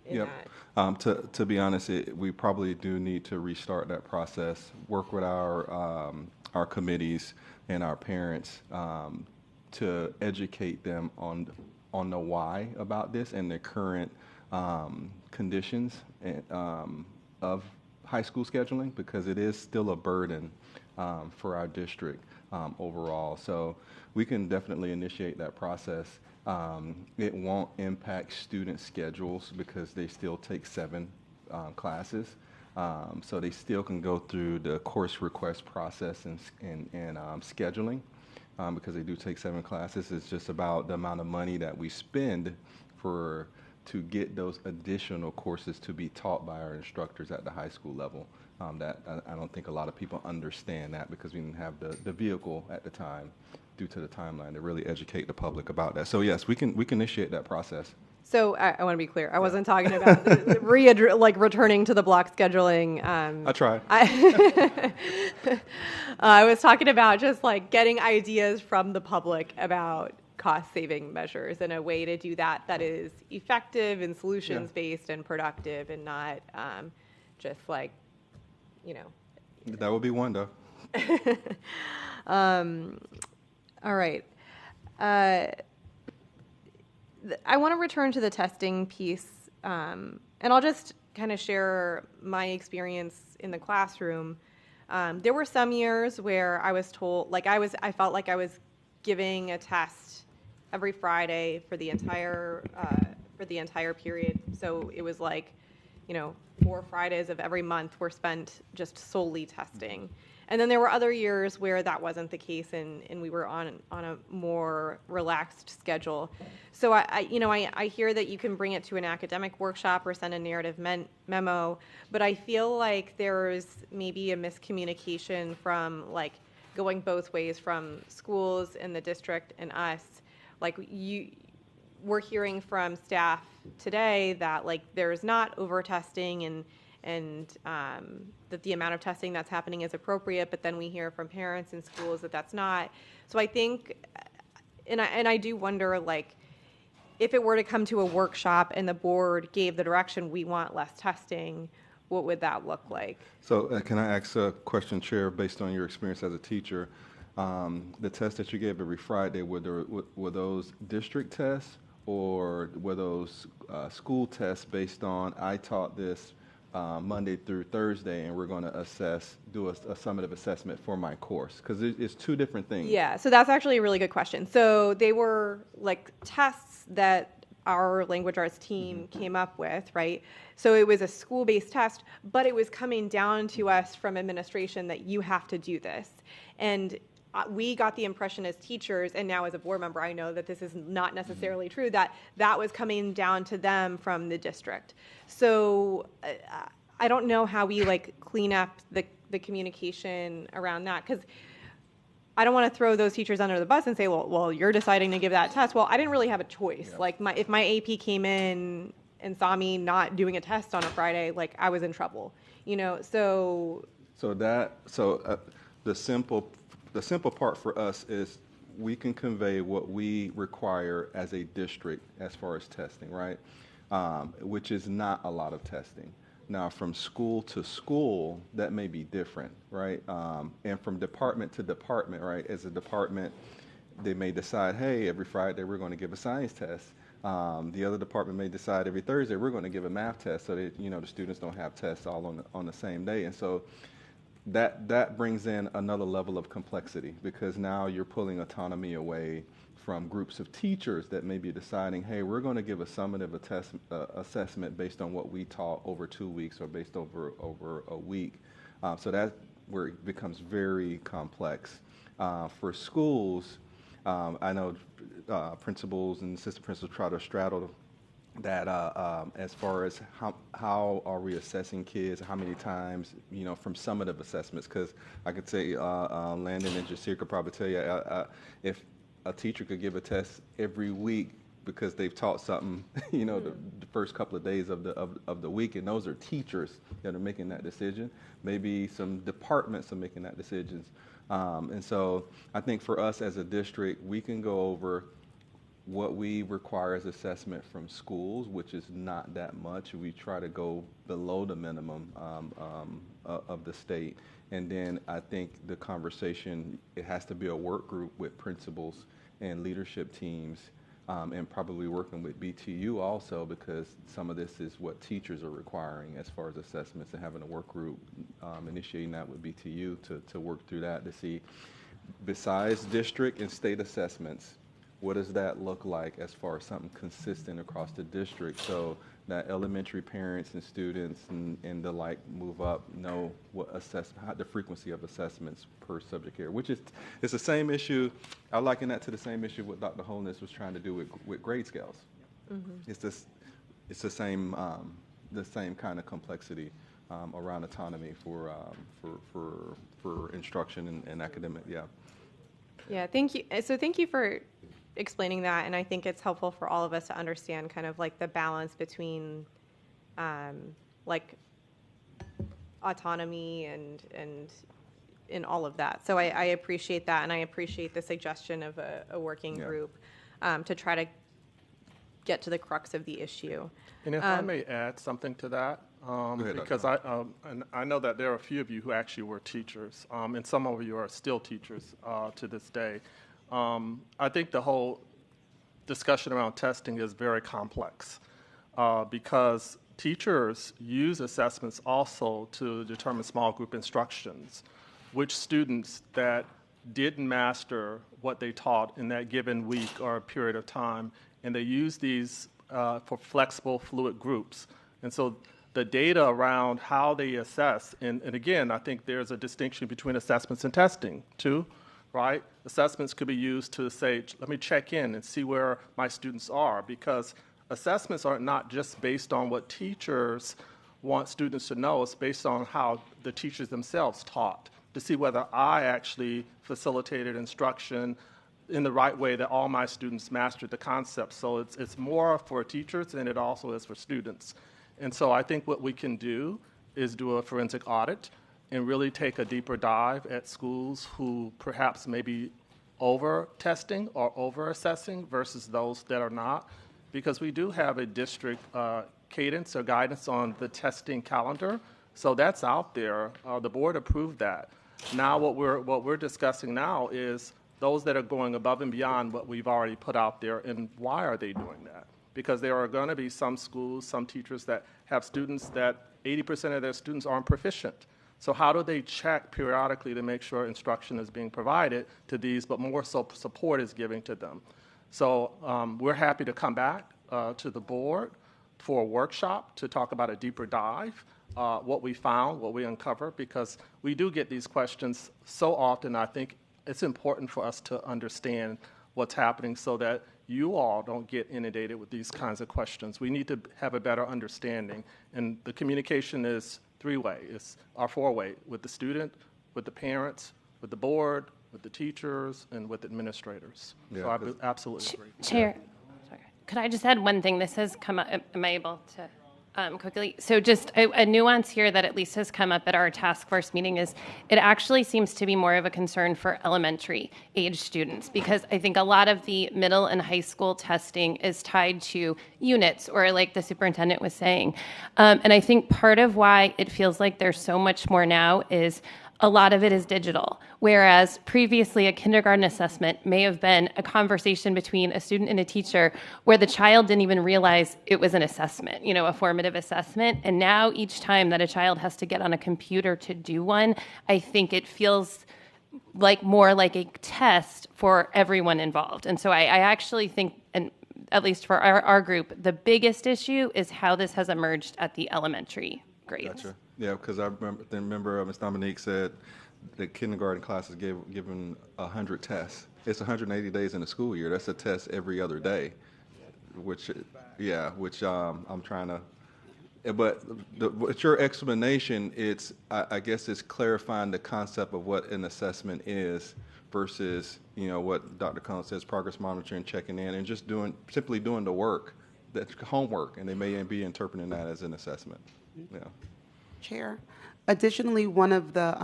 in that. To be honest, we probably do need to restart that process, work with our committees and our parents to educate them on the why about this and the current conditions of high school scheduling, because it is still a burden for our district overall. So we can definitely initiate that process. It won't impact student schedules because they still take 7 classes. So they still can go through the course request process and scheduling because they do take 7 classes. It's just about the amount of money that we spend to get those additional courses to be taught by our instructors at the high school level. That I don't think a lot of people understand that because we didn't have the vehicle at the time due to the timeline to really educate the public about that. So yes, we can initiate that process. So I want to be clear. I wasn't talking about returning to the block scheduling. I tried. I was talking about just like getting ideas from the public about cost-saving measures and a way to do that is effective and solutions-based and productive and not just like, That would be one, though. All right. I want to return to the testing piece, and I'll just kind of share my experience in the classroom. There were some years where I was told, I felt like I was giving a test every Friday for the entire period. So it was like, 4 Fridays of every month were spent just solely testing. And then there were other years where that wasn't the case, and we were on a more relaxed schedule. So I hear that you can bring it to an academic workshop or send a narrative memo, but I feel like there's maybe a miscommunication from like going both ways from schools and the district and us. Like we're hearing from staff today that like there's not over testing and that the amount of testing that's happening is appropriate, but then we hear from parents and schools that that's not. So I think, and I do wonder, like, if it were to come to a workshop and the board gave the direction we want less testing, what would that look like? So can I ask a question, Chair, based on your experience as a teacher? The tests that you gave every Friday, were those district tests or were those school tests based on I taught this Monday through Thursday, and we're going to do a summative assessment for my course? Because it's 2 different things. Yeah, so that's actually a really good question. So they were like tests that our language arts team came up with, right? So it was a school-based test, but it was coming down to us from administration that you have to do this. And we got the impression as teachers, and now as a board member, I know that this is not necessarily true, that was coming down to them from the district. So I don't know how we like clean up the communication around that, because I don't want to throw those teachers under the bus and say, well, you're deciding to give that test. Well, I didn't really have a choice. Yeah. Like if my AP came in and saw me not doing a test on a Friday, like I was in trouble, so. The simple part for us is we can convey what we require as a district as far as testing, right? Which is not a lot of testing. Now, from school to school, that may be different, right? And from department to department, right? As a department, they may decide, hey, every Friday we're going to give a science test. The other department may decide every Thursday we're going to give a math test, so that the students don't have tests all on the same day. And so that brings in another level of complexity, because now you're pulling autonomy away from groups of teachers that may be deciding, hey, we're going to give a summative assessment based on what we taught over 2 weeks or based over a week. So that's where it becomes very complex. For schools, I know principals and assistant principals try to straddle that as far as how are we assessing kids, how many times, from summative assessments, because I could say Landon and Jasir could probably tell you if a teacher could give a test every week because they've taught something, the first couple of days of the week, and those are teachers that are making that decision. Maybe some departments are making that decisions. And so I think for us as a district, we can go over what we require as assessment from schools, which is not that much. We try to go below the minimum of the state. And then I think the conversation, it has to be a work group with principals and leadership teams, and probably working with BTU also, because some of this is what teachers are requiring as far as assessments, and having a work group, initiating that with BTU to work through that to see, besides district and state assessments, what does that look like as far as something consistent across the district, so that elementary parents and students and the like move up, know what the frequency of assessments per subject area, which it's the same issue. I liken that to the same issue what Dr. Holness was trying to do with grade scales. Mm-hmm. It's the same kind of complexity around autonomy for instruction and academic. Yeah. Yeah. Thank you. So thank you for explaining that, and I think it's helpful for all of us to understand kind of like the balance between like autonomy and all of that. So I appreciate that, and I appreciate the suggestion of a working group to try to get to the crux of the issue. And if I may add something to that, because I know that there are a few of you who actually were teachers, and some of you are still teachers to this day. I think the whole discussion around testing is very complex because teachers use assessments also to determine small group instructions, which students that didn't master what they taught in that given week or a period of time, and they use these for flexible, fluid groups. And so the data around how they assess, and again, I think there's a distinction between assessments and testing too. Right? Assessments could be used to say, let me check in and see where my students are, because assessments are not just based on what teachers want students to know, it's based on how the teachers themselves taught, to see whether I actually facilitated instruction in the right way that all my students mastered the concept. So it's more for teachers than it also is for students. And so I think what we can do is do a forensic audit and really take a deeper dive at schools who perhaps may be over-testing or over-assessing versus those that are not, because we do have a district cadence or guidance on the testing calendar, so that's out there. The board approved that. Now what we're discussing now is those that are going above and beyond what we've already put out there, and why are they doing that? Because there are going to be some schools, some teachers that have students that 80% of their students aren't proficient. So how do they check periodically to make sure instruction is being provided to these, but more so support is given to them? So we're happy to come back to the board for a workshop to talk about a deeper dive, what we found, what we uncovered, because we do get these questions so often. I think it's important for us to understand what's happening so that you all don't get inundated with these kinds of questions. We need to have a better understanding, and the communication is three-way. It's our four-way with the student, with the parents, with the board, with the teachers, and with administrators. Yeah, So I absolutely agree. Chair, sorry. Could I just add one thing? This has come up. Am I able to quickly? So just a nuance here that at least has come up at our task force meeting is it actually seems to be more of a concern for elementary age students, because I think a lot of the middle and high school testing is tied to units, or like the superintendent was saying. And I think part of why it feels like there's so much more now is a lot of it is digital, whereas previously a kindergarten assessment may have been a conversation between a student and a teacher where the child didn't even realize it was an assessment, you know, a formative assessment. And now each time that a child has to get on a computer to do one, I think it feels like more like a test for everyone involved. And so I actually think, and at least for our group, the biggest issue is how this has emerged at the elementary grades. Gotcha. Yeah, because I remember Ms. Dominique said the kindergarten class is given 100 tests. It's 180 days in the school year. That's a test every other day, which I'm trying to. But with your explanation, I guess it's clarifying the concept of what an assessment is versus, you know, what Dr. Cohn says, progress monitoring, checking in, and just simply doing the work, that's homework, and they may be interpreting that as an assessment. Yeah. Chair. Additionally, one of the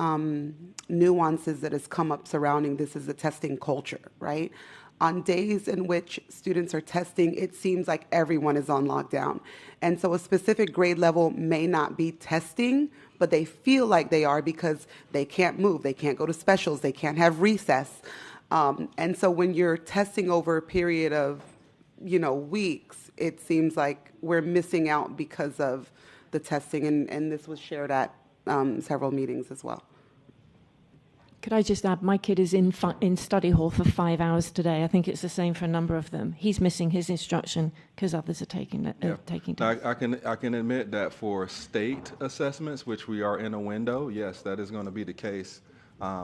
nuances that has come up surrounding this is the testing culture, right? On days in which students are testing, it seems like everyone is on lockdown. And so a specific grade level may not be testing, but they feel like they are because they can't move, they can't go to specials, they can't have recess. And so when you're testing over a period of, you know, weeks, it seems like we're missing out because of the testing, and this was shared at several meetings as well. Could I just add, my kid is in study hall for 5 hours today. I think it's the same for a number of them. He's missing his instruction because others are taking tests. I can admit that for state assessments, which we are in a window, yes, that is going to be the case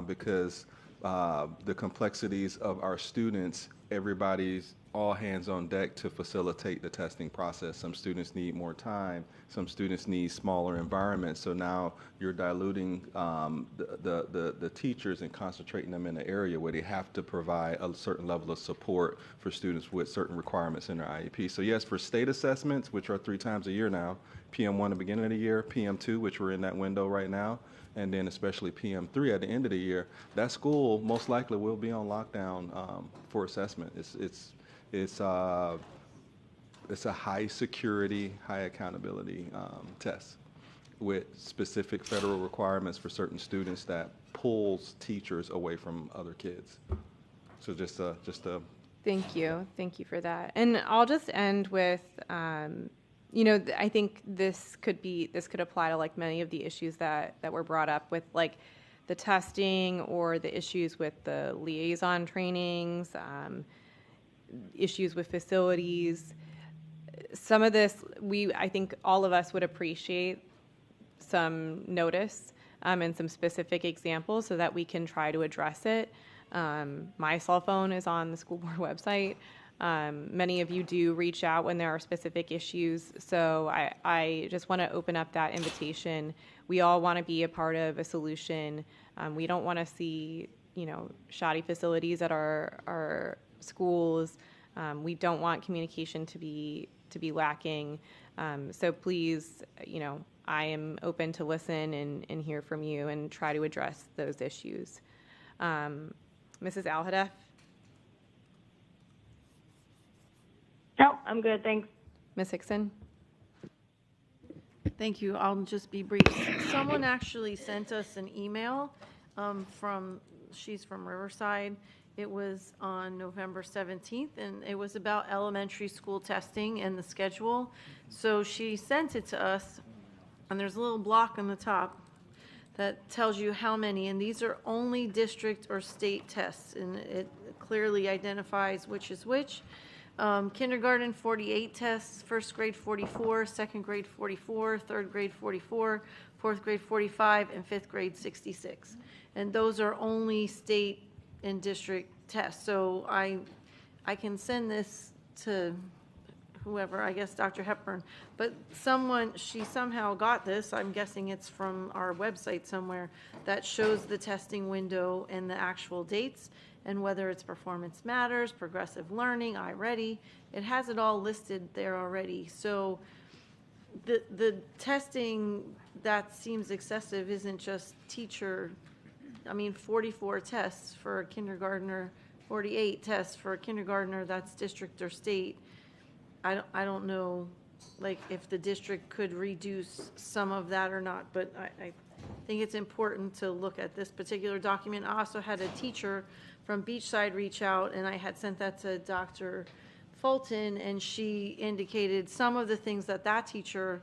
because the complexities of our students, everybody's all hands on deck to facilitate the testing process. Some students need more time. Some students need smaller environments. So now you're diluting the teachers and concentrating them in an area where they have to provide a certain level of support for students with certain requirements in their IEP. So yes, for state assessments, which are 3 times a year now, PM1 at the beginning of the year, PM2, which we're in that window right now, and then especially PM3 at the end of the year, that school most likely will be on lockdown for assessment. It's a high security, high accountability test with specific federal requirements for certain students that pulls teachers away from other kids. So just a. Thank you for that. And I'll just end with, you know, I think this could apply to like many of the issues that were brought up with like the testing or the issues with the liaison trainings. Issues with facilities. Some of this, I think all of us would appreciate some notice and some specific examples so that we can try to address it. My cell phone is on the school board website. Many of you do reach out when there are specific issues, so I just want to open up that invitation. We all want to be a part of a solution. We don't want to see, you know, shoddy facilities at our schools. We don't want communication to be lacking. So please, you know, I am open to listen and hear from you and try to address those issues. Mrs. Al-Hadaf? No, I'm good, thanks. Ms. Hickson? Thank you. I'll just be brief. Someone actually sent us an email she's from Riverside. It was on November 17th, and it was about elementary school testing and the schedule. So she sent it to us, and there's a little block on the top that tells you how many, and these are only district or state tests, and it clearly identifies which is which. Kindergarten, 48 tests, first grade, 44, second grade, 44, third grade, 44, fourth grade, 45, and fifth grade, 66. And those are only state and district tests. So I can send this to whoever, I guess Dr. Hepburn, but she somehow got this, I'm guessing it's from our website somewhere, that shows the testing window and the actual dates and whether it's Performance Matters, Progressive Learning, iReady. It has it all listed there already. So the testing that seems excessive isn't just teacher, 44 tests for a kindergartner, 48 tests for a kindergartner, that's district or state. I don't know, like, if the district could reduce some of that or not, but I think it's important to look at this particular document. I also had a teacher from Beachside reach out, and I had sent that to Dr. Fulton, and she indicated some of the things that teacher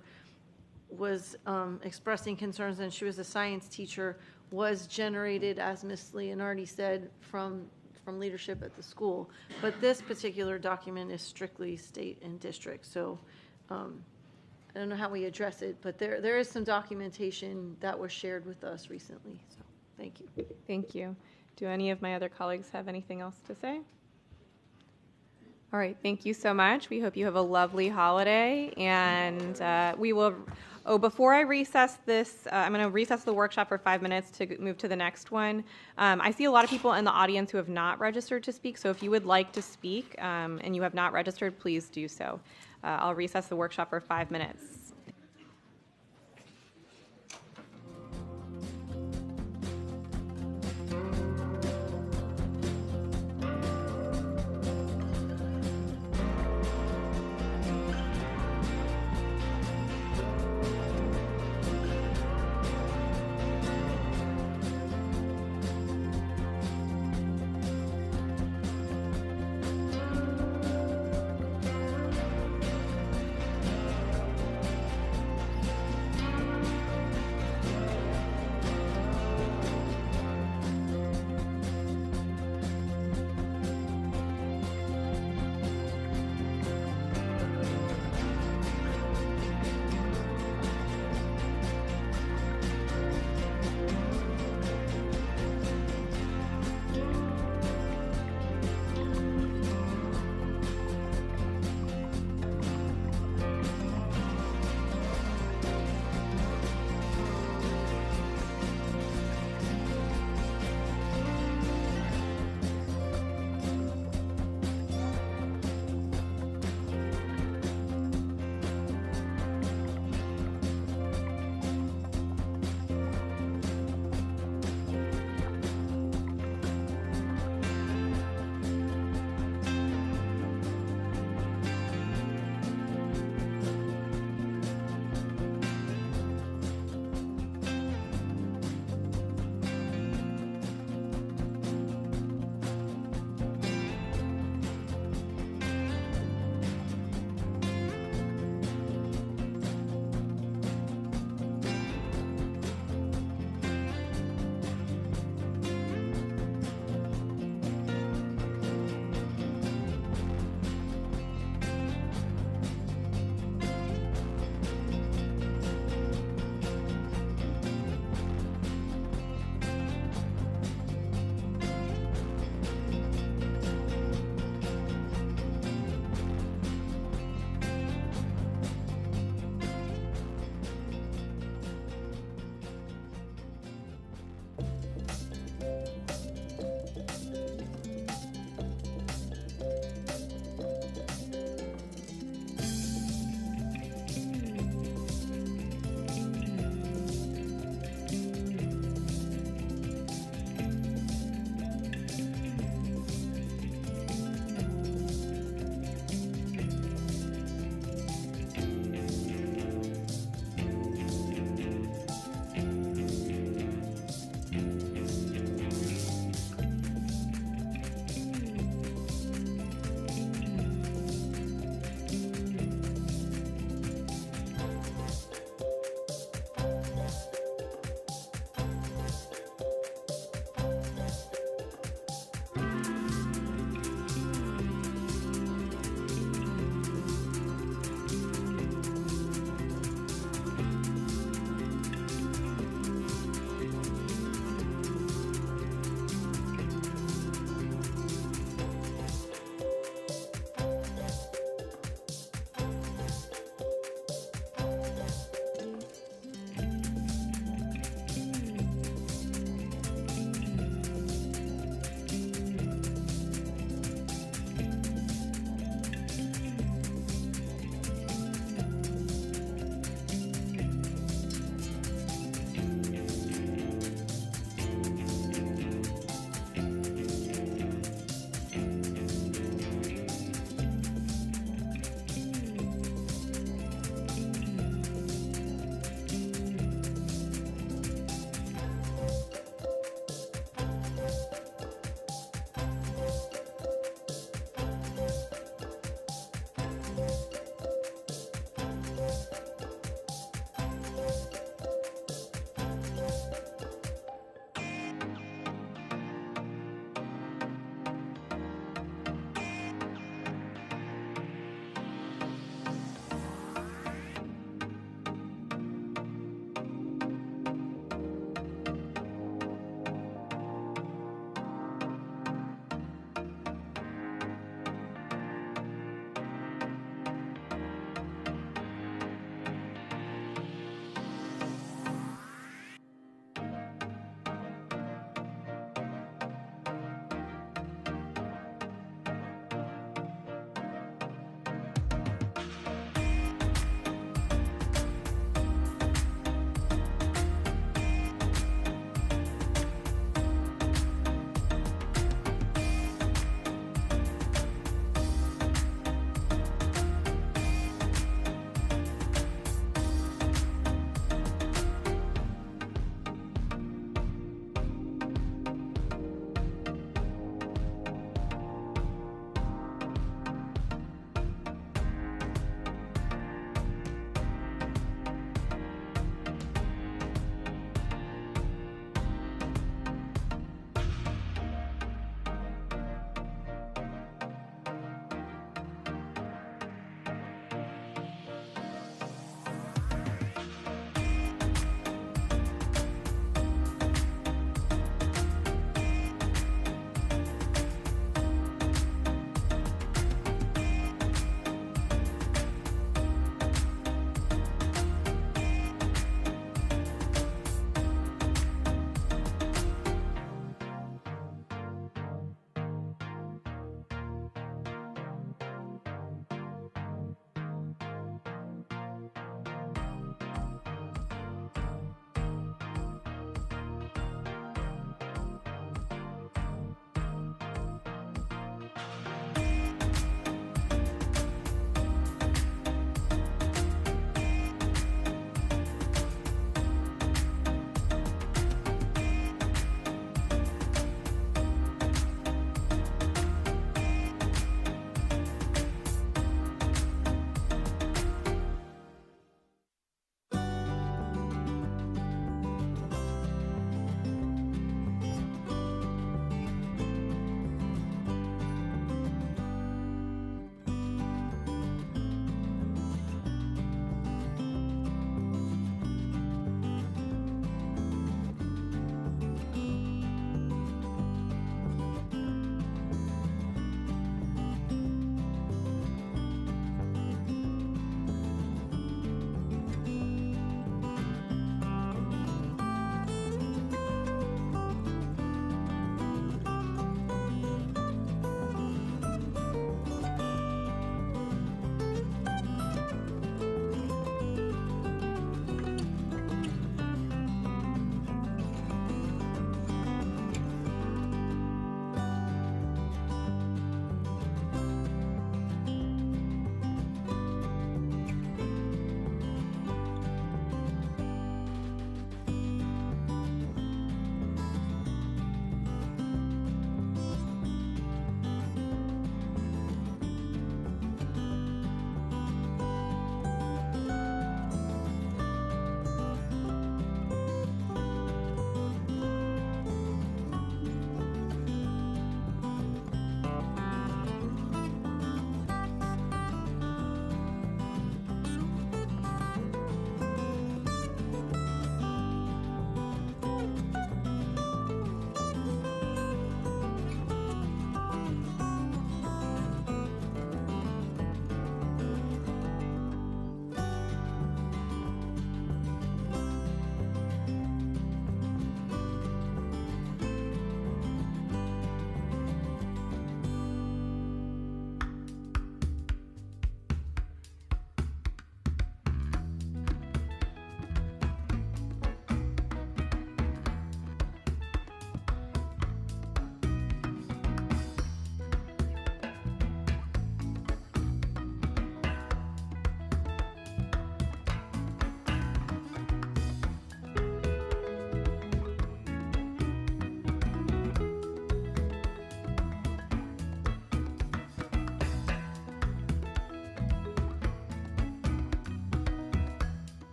was expressing concerns, and she was a science teacher, was generated, as Ms. Leonardi said, from leadership at the school. But this particular document is strictly state and district. So I don't know how we address it, but there is some documentation that was shared with us recently. So thank you. Thank you. Do any of my other colleagues have anything else to say? All right, thank you so much. We hope you have a lovely holiday, and we will. Oh, before I recess this, I'm going to recess the workshop for 5 minutes to move to the next one. I see a lot of people in the audience who have not registered to speak, so if you would like to speak and you have not registered, please do so. I'll recess the workshop for 5 minutes.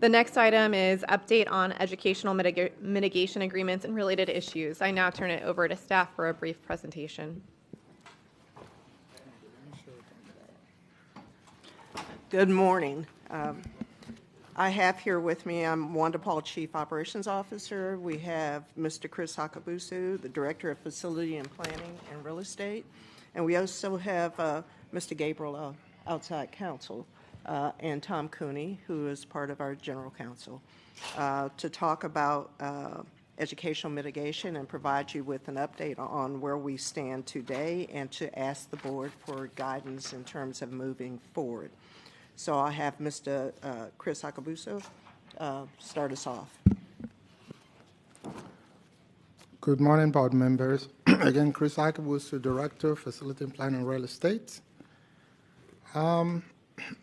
The next item is update on educational mitigation agreements and related issues. I now turn it over to staff for a brief presentation. Good morning. I have here with me, I'm Wanda Paul, Chief Operations Officer. We have Mr. Chris Hakabusu, the Director of Facility and Planning and Real Estate. And we also have Mr. Gabriel, outside counsel, and Tom Cooney, who is part of our general counsel, to talk about educational mitigation and provide you with an update on where we stand today and to ask the board for guidance in terms of moving forward. So I have Mr. Chris Hakabusu start us off. Good morning, board members. Again, Chris Hakabusu, Director, Facility and Planning and Real Estate.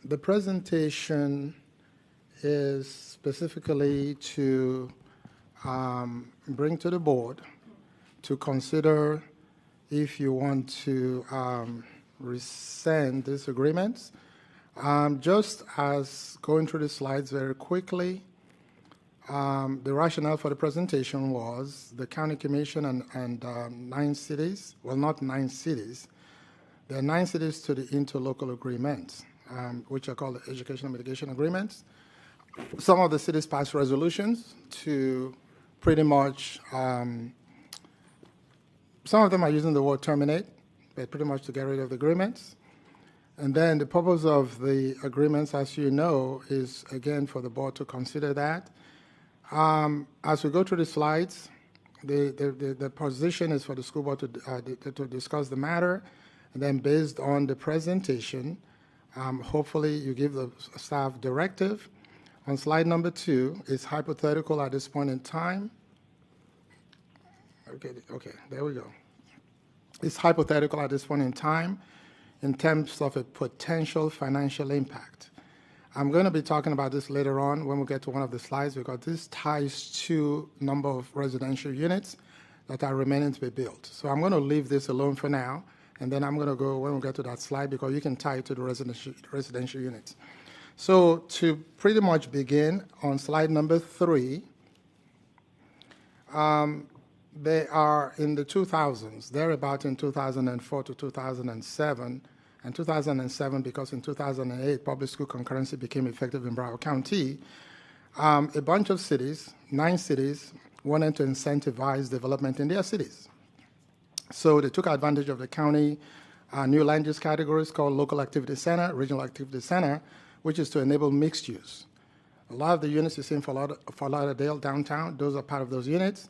The presentation is specifically to bring to the board to consider if you want to rescind these agreements. Just as going through the slides very quickly, the rationale for the presentation was the county commission and 9 cities, well, not 9 cities, there are 9 cities to the interlocal agreements, which are called the educational mitigation agreements. Some of the cities passed resolutions to pretty much, some of them are using the word terminate, but pretty much to get rid of the agreements. And then the purpose of the agreements, as you know, is, again, for the board to consider that. As we go through the slides, the position is for the school board to discuss the matter, and then based on the presentation, hopefully you give the staff directive. On slide number 2, it's hypothetical at this point in time. Okay, there we go. It's hypothetical at this point in time in terms of a potential financial impact. I'm going to be talking about this later on when we get to one of the slides, because this ties to number of residential units that are remaining to be built. So I'm going to leave this alone for now, and then I'm going to go when we get to that slide, because you can tie it to the residential units. So to pretty much begin on slide number 3, they are in the 2000s. They're about in 2004 to 2007. And 2007, because in 2008, public school concurrency became effective in Broward County, a bunch of cities, 9 cities, wanted to incentivize development in their cities. So they took advantage of the county new land use categories called local activity center, regional activity center, which is to enable mixed use. A lot of the units you see in Fort Lauderdale downtown, those are part of those units,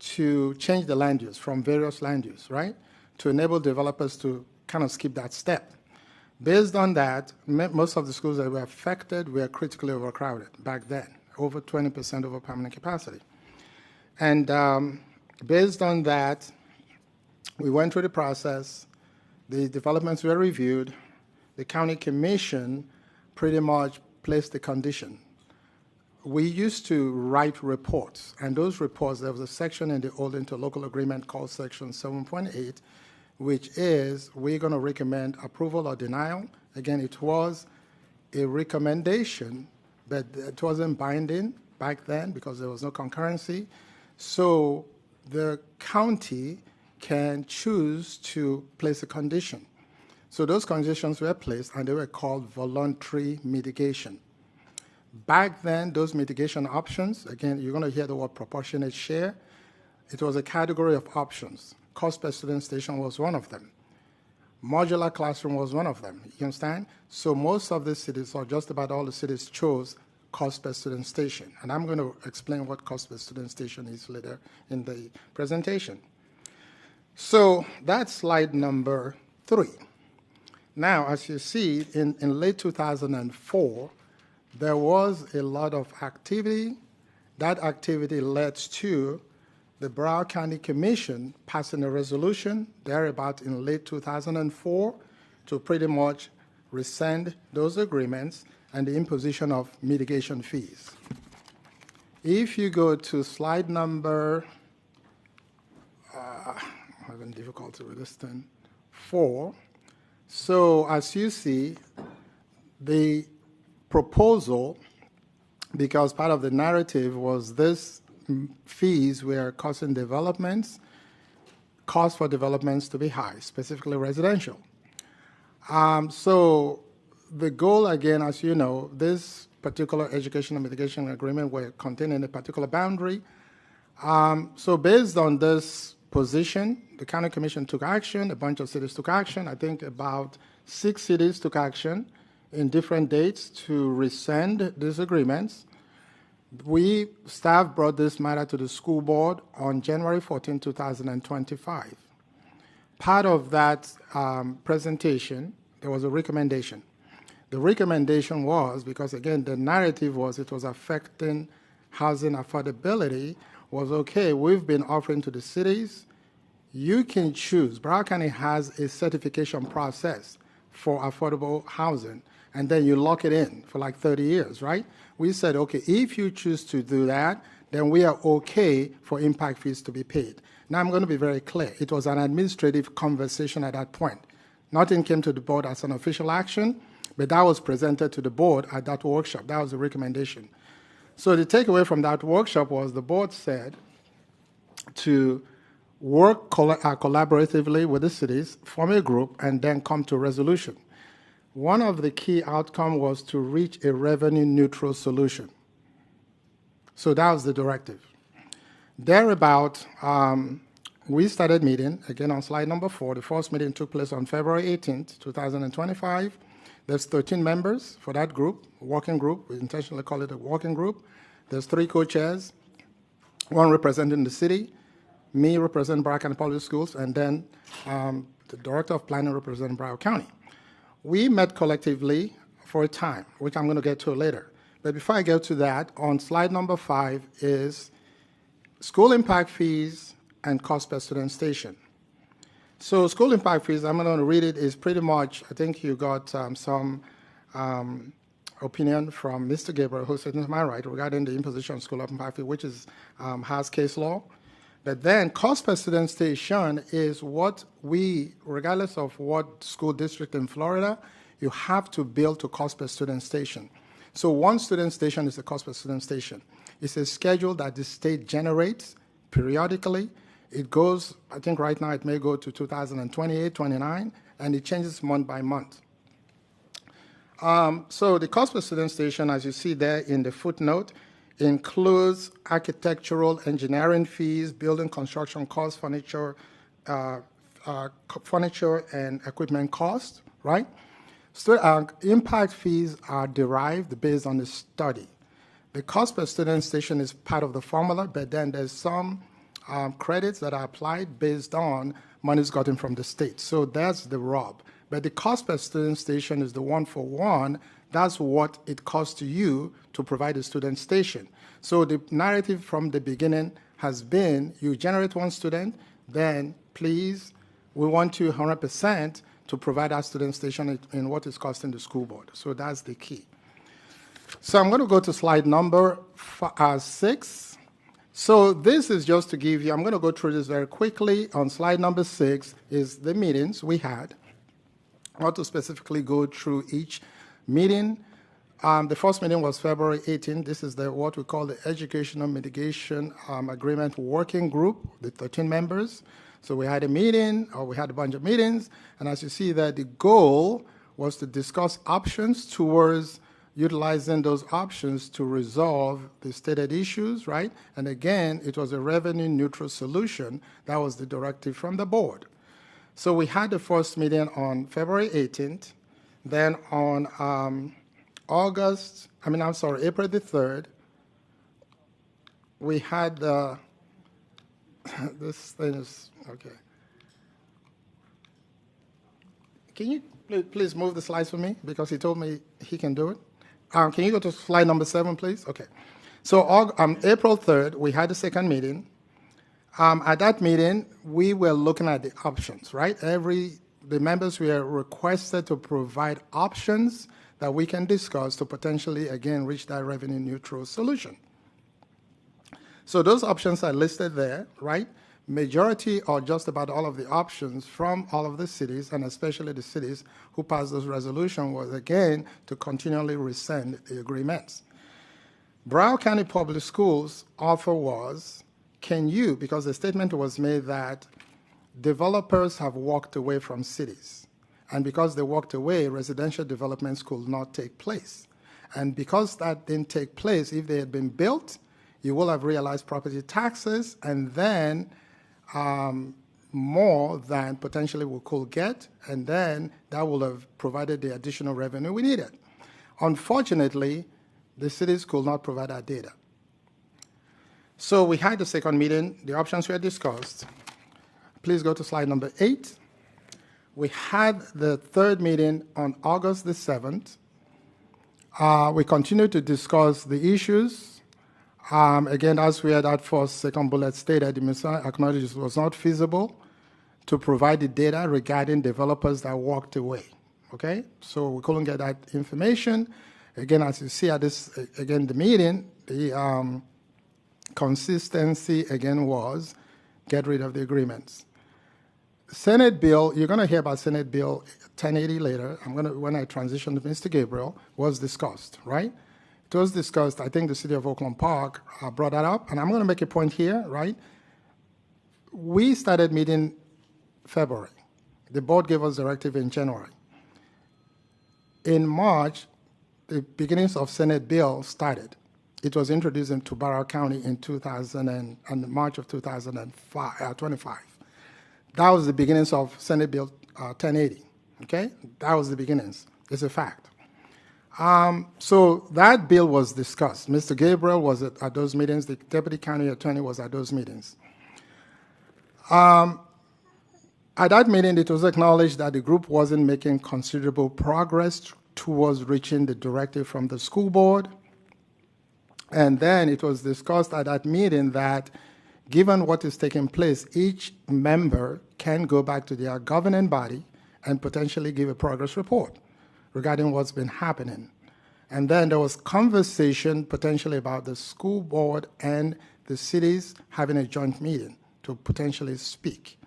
to change the land use from various land use, right? To enable developers to kind of skip that step. Based on that, most of the schools that were affected were critically overcrowded back then, over 20% over permanent capacity. And based on that, we went through the process. The developments were reviewed. The county commission pretty much placed the condition. We used to write reports, and those reports, there was a section in the old interlocal agreement called Section 7.8, which is we're going to recommend approval or denial. Again, it was a recommendation, but it wasn't binding back then because there was no concurrency. So the county can choose to place a condition. So those conditions were placed, and they were called voluntary mitigation. Back then, those mitigation options, again, you're going to hear the word proportionate share. It was a category of options. Cost per student station was one of them. Modular classroom was one of them. You understand? So most of the cities, or just about all the cities, chose cost per student station. And I'm going to explain what cost per student station is later in the presentation. So that's slide number 3. Now, as you see, in late 2004, there was a lot of activity. That activity led to the Broward County Commission passing a resolution thereabout in late 2004 to pretty much rescind those agreements and the imposition of mitigation fees. If you go to slide number, I'm having difficulty with this thing, 4. So as you see, the proposal because part of the narrative was this fees were causing cost for developments to be high, specifically residential. So the goal, again, as you know, this particular educational mitigation agreement were contained in a particular boundary. So based on this position, the county commission took action, a bunch of cities took action. I think about 6 cities took action in different dates to rescind these agreements. Staff brought this matter to the school board on January 14, 2025. Part of that presentation, there was a recommendation. The recommendation was, because again, the narrative was it was affecting housing affordability, was okay, we've been offering to the cities, you can choose. Broward County has a certification process for affordable housing, and then you lock it in for like 30 years, right? We said, okay, if you choose to do that, then we are okay for impact fees to be paid. Now I'm going to be very clear. It was an administrative conversation at that point. Nothing came to the board as an official action, but that was presented to the board at that workshop. That was the recommendation. So the takeaway from that workshop was the board said to work collaboratively with the cities, form a group, and then come to a resolution. One of the key outcomes was to reach a revenue-neutral solution. So that was the directive. Thereabout, we started meeting, again on slide number 4. The first meeting took place on February 18th, 2025. There's 13 members for that group, working group. We intentionally call it a working group. There's 3 co-chairs, 1 representing the city, me representing Broward County Public Schools, and then the Director of Planning representing Broward County. We met collectively for a time, which I'm going to get to later. But before I get to that, on slide number 5 is school impact fees and cost per student station. So school impact fees, I'm going to read it, is pretty much, I think you got some opinion from Mr. Gabriel, who's sitting to my right, regarding the imposition of school impact fee, which is, has case law. But then cost per student station is what we, regardless of what school district in Florida, you have to build to cost per student station. So one student station is a cost per student station. It's a schedule that the state generates periodically. It goes, I think right now it may go to 2028, 29, and it changes month by month. So the cost per student station, as you see there in the footnote, includes architectural engineering fees, building construction costs, furniture and equipment costs, right? So impact fees are derived based on the study. The cost per student station is part of the formula, but then there's some credits that are applied based on monies gotten from the state. So that's the rub. But the cost per student station is the one-for-one. That's what it costs to you to provide a student station. So the narrative from the beginning has been, you generate 1 student, then please, we want you 100% to provide our student station in what is costing the school board. So that's the key. So I'm going to go to slide number 6. So this is just to give you, I'm going to go through this very quickly. On slide number 6 is the meetings we had. I want to specifically go through each meeting. The first meeting was February 18. This is what we call the Educational Mitigation Agreement Working Group, the 13 members. So we had a meeting, or we had a bunch of meetings, and as you see there, the goal was to discuss options towards utilizing those options to resolve the stated issues, right? And again, it was a revenue-neutral solution. That was the directive from the board. So we had the first meeting on February 18th. Then on April the 3rd, we had this thing is, okay. Can you please move the slides for me? Because he told me he can do it. Can you go to slide number 7, please? Okay. So April 3rd, we had the second meeting. At that meeting, we were looking at the options, right? The members were requested to provide options that we can discuss to potentially, again, reach that revenue-neutral solution. So those options are listed there, right? Majority or just about all of the options from all of the cities, and especially the cities who passed this resolution, was, again, to continually rescind the agreements. Broward County Public Schools' offer was, can you, because the statement was made that developers have walked away from cities. And because they walked away, residential developments could not take place. And because that didn't take place, if they had been built, you will have realized property taxes and then more than potentially we could get, and then that will have provided the additional revenue we needed. Unfortunately, the cities could not provide that data. So we had the second meeting, the options were discussed. Please go to slide number 8. We had the third meeting on August the 7th. We continued to discuss the issues. Again, as we had that first second bullet stated, the minister acknowledged it was not feasible to provide the data regarding developers that walked away. Okay, so we couldn't get that information. Again, as you see at this, again, the meeting, the consistency again was get rid of the agreements. Senate bill, you're going to hear about Senate bill 1080 later. When I transition to Mr. Gabriel, was discussed, right? It was discussed. I think the city of Oakland Park brought that up, and I'm going to make a point here, right? We started meeting February. The board gave us directive in January. In March, the beginnings of Senate bill started. It was introduced into Broward County in March of 2025. That was the beginnings of Senate Bill 1080, okay? That was the beginnings. It's a fact. So that bill was discussed. Mr. Gabriel was at those meetings. The deputy county attorney was at those meetings. At that meeting, it was acknowledged that the group wasn't making considerable progress towards reaching the directive from the school board. And then it was discussed at that meeting that given what is taking place, each member can go back to their governing body and potentially give a progress report regarding what's been happening. And then there was conversation potentially about the school board and the cities having a joint meeting to potentially speak.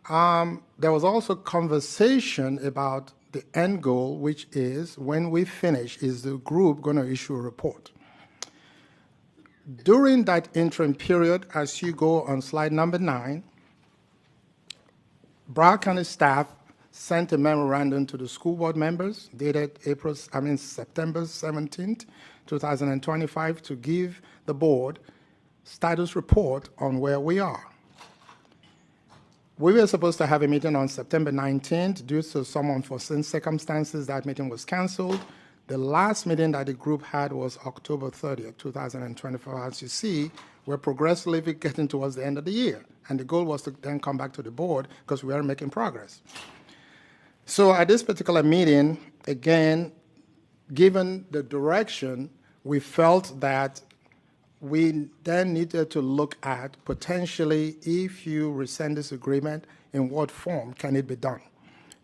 There was also conversation about the end goal, which is when we finish, is the group going to issue a report? During that interim period, as you go on slide number 9, Broward County staff sent a memorandum to the school board members dated September 17th, 2025 to give the board status report on where we are. We were supposed to have a meeting on September 19th. Due to some unforeseen circumstances, that meeting was canceled. The last meeting that the group had was October 30th, 2024. As you see, we're progressively getting towards the end of the year. And the goal was to then come back to the board because we are making progress. So at this particular meeting, again, given the direction, we felt that we then needed to look at potentially, if you rescind this agreement, in what form can it be done?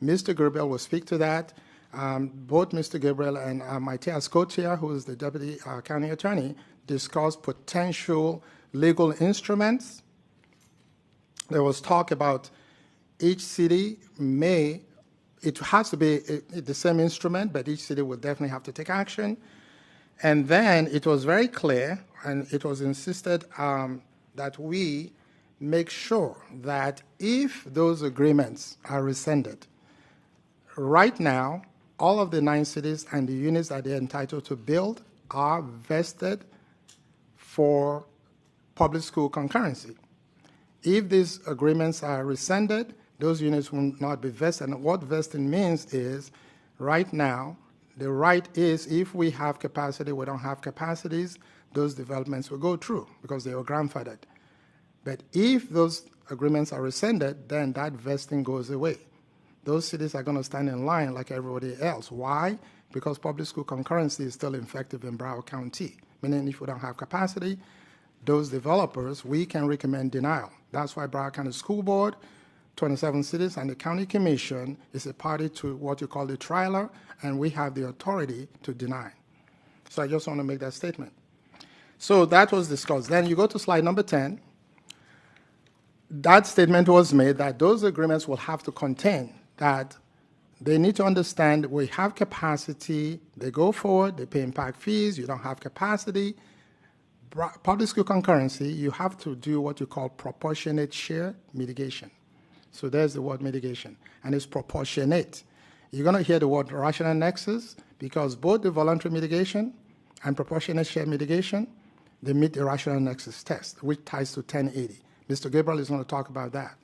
Mr. Gabriel will speak to that. Both Mr. Gabriel and Matthias Cotier, who is the deputy county attorney, discussed potential legal instruments. There was talk about each city it has to be the same instrument, but each city will definitely have to take action. And then it was very clear, and it was insisted that we make sure that if those agreements are rescinded, right now, all of the 9 cities and the units that they're entitled to build are vested for public school concurrency. If these agreements are rescinded, those units will not be vested. And what vesting means is, right now, the right is if we have capacity, we don't have capacities, those developments will go through because they were grandfathered. But if those agreements are rescinded, then that vesting goes away. Those cities are going to stand in line like everybody else. Why? Because public school concurrency is still effective in Broward County, meaning if we don't have capacity, those developers, we can recommend denial. That's why Broward County School Board, 27 cities, and the County Commission is a party to what you call the trialer, and we have the authority to deny. So I just want to make that statement. So that was discussed. Then you go to slide number 10. That statement was made that those agreements will have to contain that They need to understand we have capacity. They go forward, they pay impact fees. You don't have capacity. Public school concurrency, you have to do what you call proportionate share mitigation. So there's the word mitigation, and it's proportionate. You're going to hear the word rational nexus because both the voluntary mitigation and proportionate share mitigation, they meet the rational nexus test, which ties to 1080. Mr. Gabriel is going to talk about that.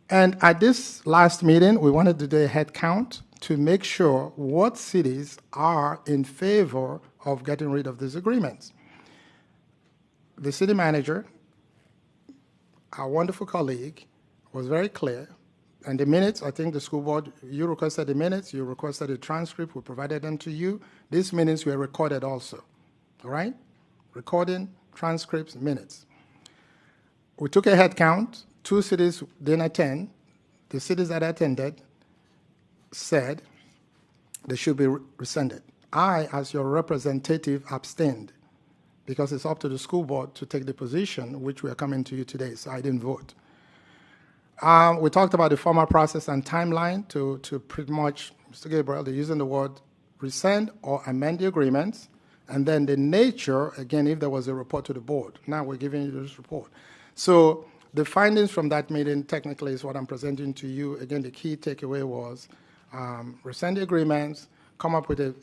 And at this last meeting, we wanted to do a head count to make sure what cities are in favor of getting rid of these agreements. The city manager, our wonderful colleague, was very clear. And the minutes, I think the school board, you requested the minutes, you requested the transcript, we provided them to you. These minutes were recorded also, all right? Recording, transcripts, minutes. We took a head count. 2 cities didn't attend. The cities that attended said they should be rescinded. I, as your representative, abstained because it's up to the school board to take the position, which we are coming to you today, so I didn't vote. We talked about the formal process and timeline to pretty much, Mr. Gabriel, they're using the word rescind or amend the agreements, and then the nature, again, if there was a report to the board. Now we're giving you this report. So the findings from that meeting technically is what I'm presenting to you. Again, the key takeaway was rescind the agreements, come up with a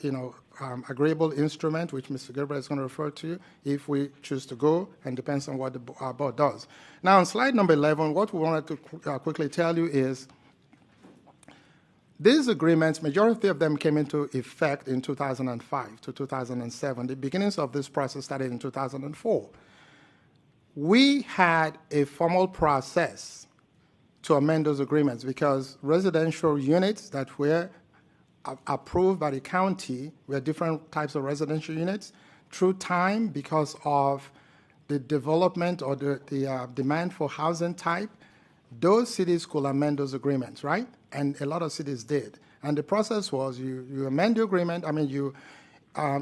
agreeable instrument, which Mr. Gabriel is going to refer to if we choose to go, and depends on what our board does. Now, on slide number 11, what we wanted to quickly tell you is these agreements, majority of them came into effect in 2005 to 2007. The beginnings of this process started in 2004. We had a formal process to amend those agreements because residential units that were approved by the county were different types of residential units. Through time, because of the development or the demand for housing type, those cities could amend those agreements, right? And a lot of cities did. And the process was you amend the agreement, you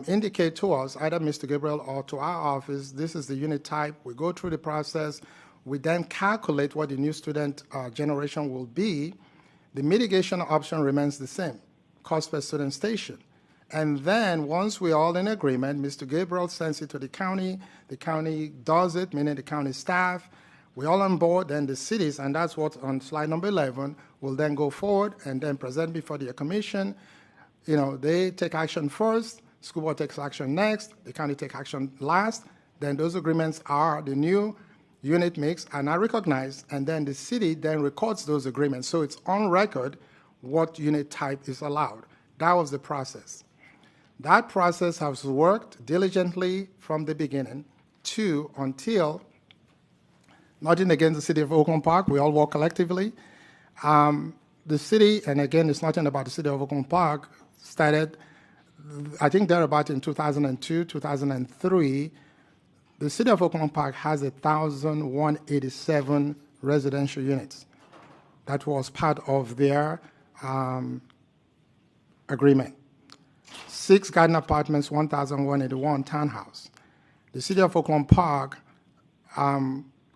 indicate to us, either Mr. Gabriel or to our office, this is the unit type. We go through the process. We then calculate what the new student generation will be. The mitigation option remains the same, cost per student station. And then once we're all in agreement, Mr. Gabriel sends it to the county does it, meaning the county staff. We're all on board, then the cities, and that's what on slide number 11, will then go forward and then present before the commission. They take action first. School board takes action next, the county takes action last, then those agreements are the new unit mix and are recognized, and then the city then records those agreements. So it's on record what unit type is allowed. That was the process. That process has worked diligently from the beginning until, nothing against the city of Oakland Park, we all work collectively. The city, and again, it's nothing about the city of Oakland Park, started I think thereabout in 2002, 2003, the city of Oakland Park has 1,187 residential units. That was part of their agreement. 6 garden apartments, 1,181 townhouse. The city of Oakland Park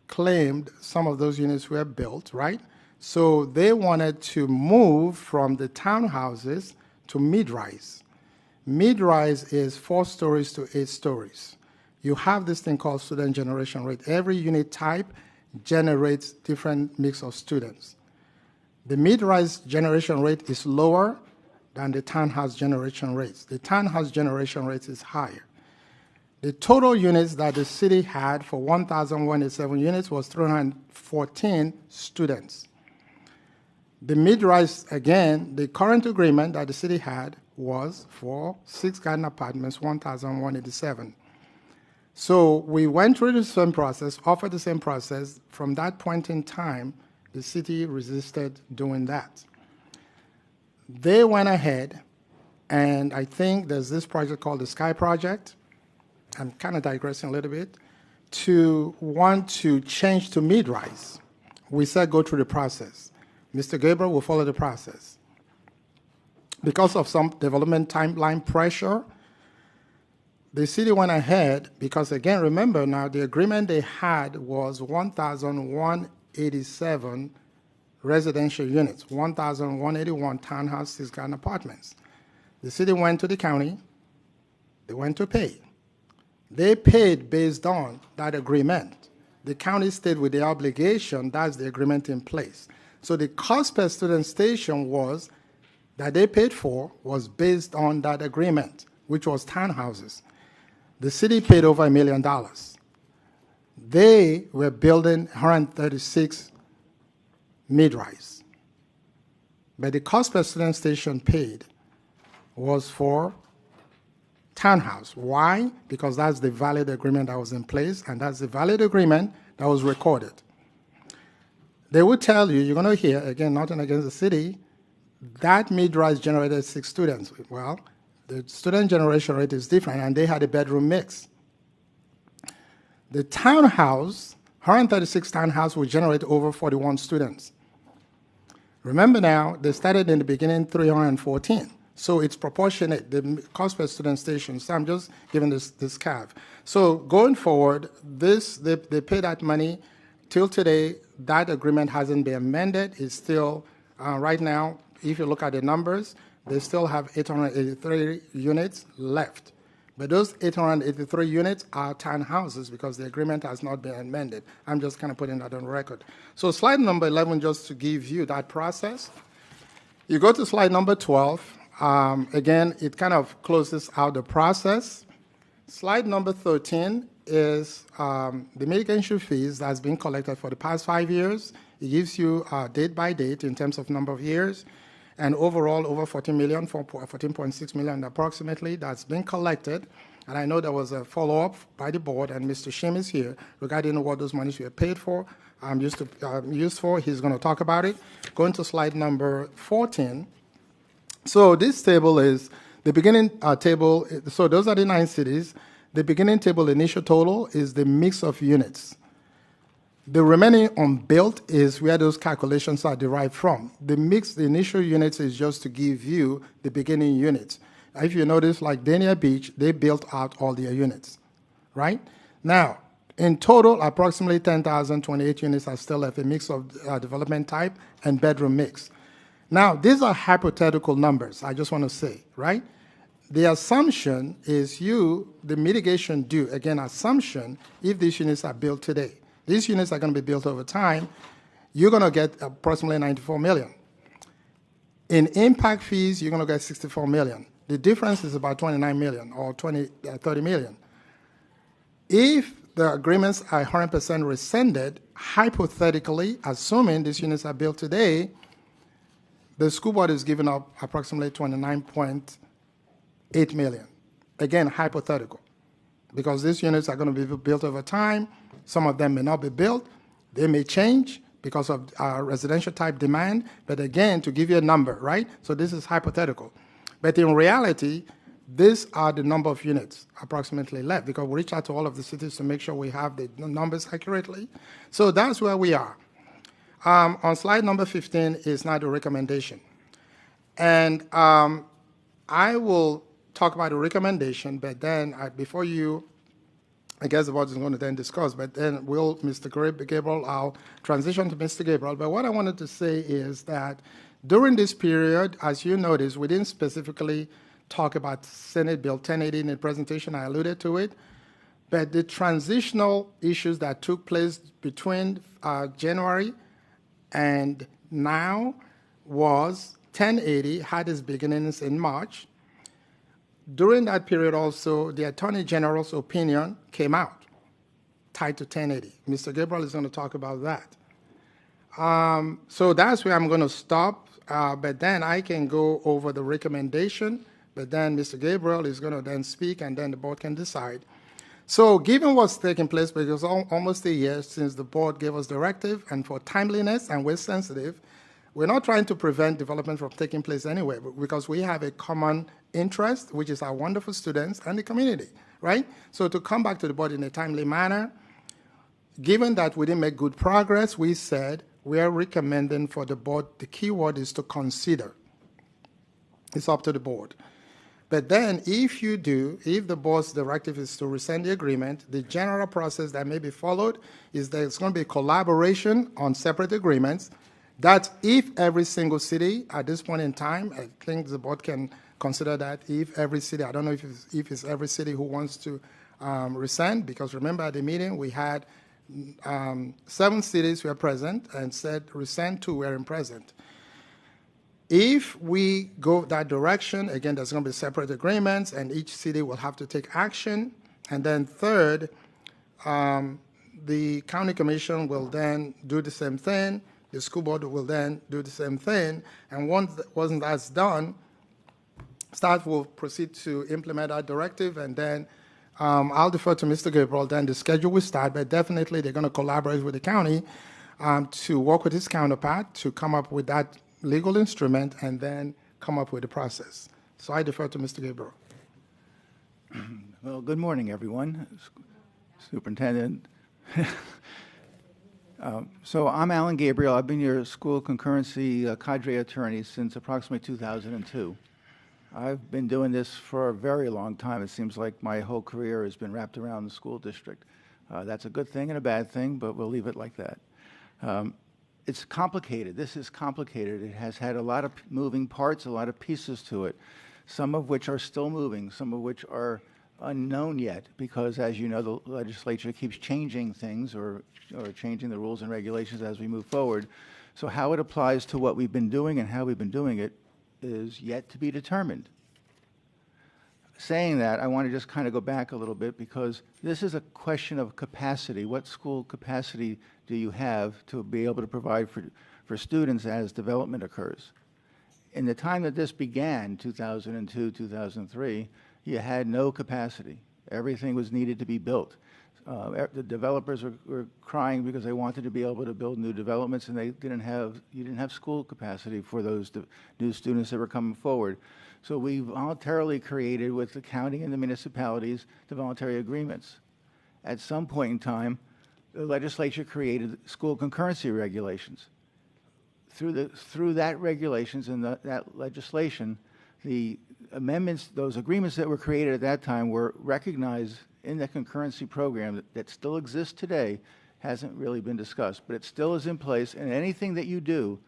claimed some of those units were built, right? So they wanted to move from the townhouses to mid-rise. Mid-rise is 4 stories to 8 stories. You have this thing called student generation rate. Every unit type generates different mix of students. The mid-rise generation rate is lower than the townhouse generation rates. The townhouse generation rate is higher. The total units that the city had for 1,187 units was 314 students. The mid-rise, again, the current agreement that the city had was for 6 garden apartments, 1,187. So we went through the same process, offered the same process. From that point in time, the city resisted doing that. They went ahead, and I think there's this project called the Sky Project. I'm kind of digressing a little bit, to want to change to mid-rise. We said go through the process. Mr. Gabriel will follow the process. Because of some development timeline pressure, the city went ahead, because again, remember now, the agreement they had was 1,187 residential units, 1,181 townhouse, 6-garden apartments. The city went to the county, they went to pay. They paid based on that agreement. The county stayed with the obligation, that's the agreement in place. So the cost per student station that they paid for was based on that agreement, which was townhouses. The city paid over $1 million. They were building 136 mid-rise. But the cost per student station paid was for townhouse. Why? Because that's the valid agreement that was in place, and that's the valid agreement that was recorded. They would tell you, you're going to hear, again, nothing against the city, that mid-rise generated 6 students. Well, the student generation rate is different, and they had a bedroom mix. The townhouse, 136 townhouse, will generate over 41 students. Remember now, they started in the beginning 314. So it's proportionate, the cost per student station. So I'm just giving this cav. So going forward, they pay that money. Till today, that agreement hasn't been amended. It's still, right now, if you look at the numbers, they still have 883 units left. But those 883 units are townhouses because the agreement has not been amended. I'm just kind of putting that on record. So slide number 11, just to give you that process. You go to slide number 12. Again, it kind of closes out the process. Slide number 13 is the medication fees that's been collected for the past 5 years. It gives you date by date in terms of number of years, and overall over 14 million, 14.6 million approximately, that's been collected. And I know there was a follow-up by the board, and Mr. Shim is here regarding what those monies were paid for, used for. He's going to talk about it. Going to slide number 14. So this table is the beginning table. So those are the 9 cities. The beginning table, initial total, is the mix of units. The remaining unbuilt is where those calculations are derived from. The mix, the initial units, is just to give you the beginning units. If you notice, like Dania Beach, they built out all their units, right? Now, in total, approximately 10,028 units are still left, a mix of development type and bedroom mix. Now, these are hypothetical numbers, I just want to say, right? The assumption is the mitigation due, again, assumption, if these units are built today. These units are going to be built over time. You're going to get approximately 94 million. In impact fees, you're going to get 64 million. The difference is about 29 million or 30 million. If the agreements are 100% rescinded, hypothetically, assuming these units are built today, the school board is giving up approximately 29.8 million. Again, hypothetical, because these units are going to be built over time. Some of them may not be built. They may change because of residential type demand. But again, to give you a number, right? So this is hypothetical. But in reality, these are the number of units approximately left, because we reach out to all of the cities to make sure we have the numbers accurately. So that's where we are. On slide number 15 is now the recommendation. And I will talk about the recommendation, but then before I guess the board is going to then discuss, but then Mr. Gabriel, I'll transition to Mr. Gabriel. But what I wanted to say is that during this period, as you notice, we didn't specifically talk about Senate Bill 1080 in the presentation. I alluded to it. But the transitional issues that took place between January and now was 1080 had its beginnings in March. During that period also, the Attorney General's opinion came out, tied to 1080. Mr. Gabriel is going to talk about that. So that's where I'm going to stop, but then I can go over the recommendation, but then Mr. Gabriel is going to then speak, and then the board can decide. So given what's taking place, because almost a year since the board gave us directive, and for timeliness, and we're sensitive, we're not trying to prevent development from taking place anyway, because we have a common interest, which is our wonderful students and the community, right? So to come back to the board in a timely manner, given that we didn't make good progress, we said we are recommending for the board, the key word is to consider. It's up to the board. But then if the board's directive is to rescind the agreement, the general process that may be followed is that it's going to be collaboration on separate agreements. That's if every single city at this point in time, I think the board can consider that if every city, I don't know if it's every city who wants to rescind, because remember at the meeting we had 7 cities were present and said rescind 2 weren't present. If we go that direction, again, there's going to be separate agreements, and each city will have to take action. And then third, the county commission will then do the same thing. The school board will then do the same thing. And once that's done, staff will proceed to implement that directive, and then I'll defer to Mr. Gabriel. Then the schedule will start, but definitely they're going to collaborate with the county to work with his counterpart to come up with that legal instrument and then come up with the process. So I defer to Mr. Gabriel. Well, good morning, everyone. Superintendent. So I'm Alan Gabriel. I've been your school concurrency cadre attorney since approximately 2002. I've been doing this for a very long time. It seems like my whole career has been wrapped around the school district. That's a good thing and a bad thing, but we'll leave it like that. It's complicated. This is complicated. It has had a lot of moving parts, a lot of pieces to it, some of which are still moving, some of which are unknown yet, because as you know, the legislature keeps changing things or changing the rules and regulations as we move forward. So how it applies to what we've been doing and how we've been doing it is yet to be determined. Saying that, I want to just kind of go back a little bit, because this is a question of capacity. What school capacity do you have to be able to provide for students as development occurs? In the time that this began, 2002, 2003, you had no capacity. Everything was needed to be built. The developers were crying because they wanted to be able to build new developments, and you didn't have school capacity for those new students that were coming forward. So we voluntarily created, with the county and the municipalities, the voluntary agreements. At some point in time, the legislature created school concurrency regulations. Through that regulations and that legislation, the amendments, those agreements that were created at that time were recognized in the concurrency program that still exists today. Hasn't really been discussed, but it still is in place, and anything that you do,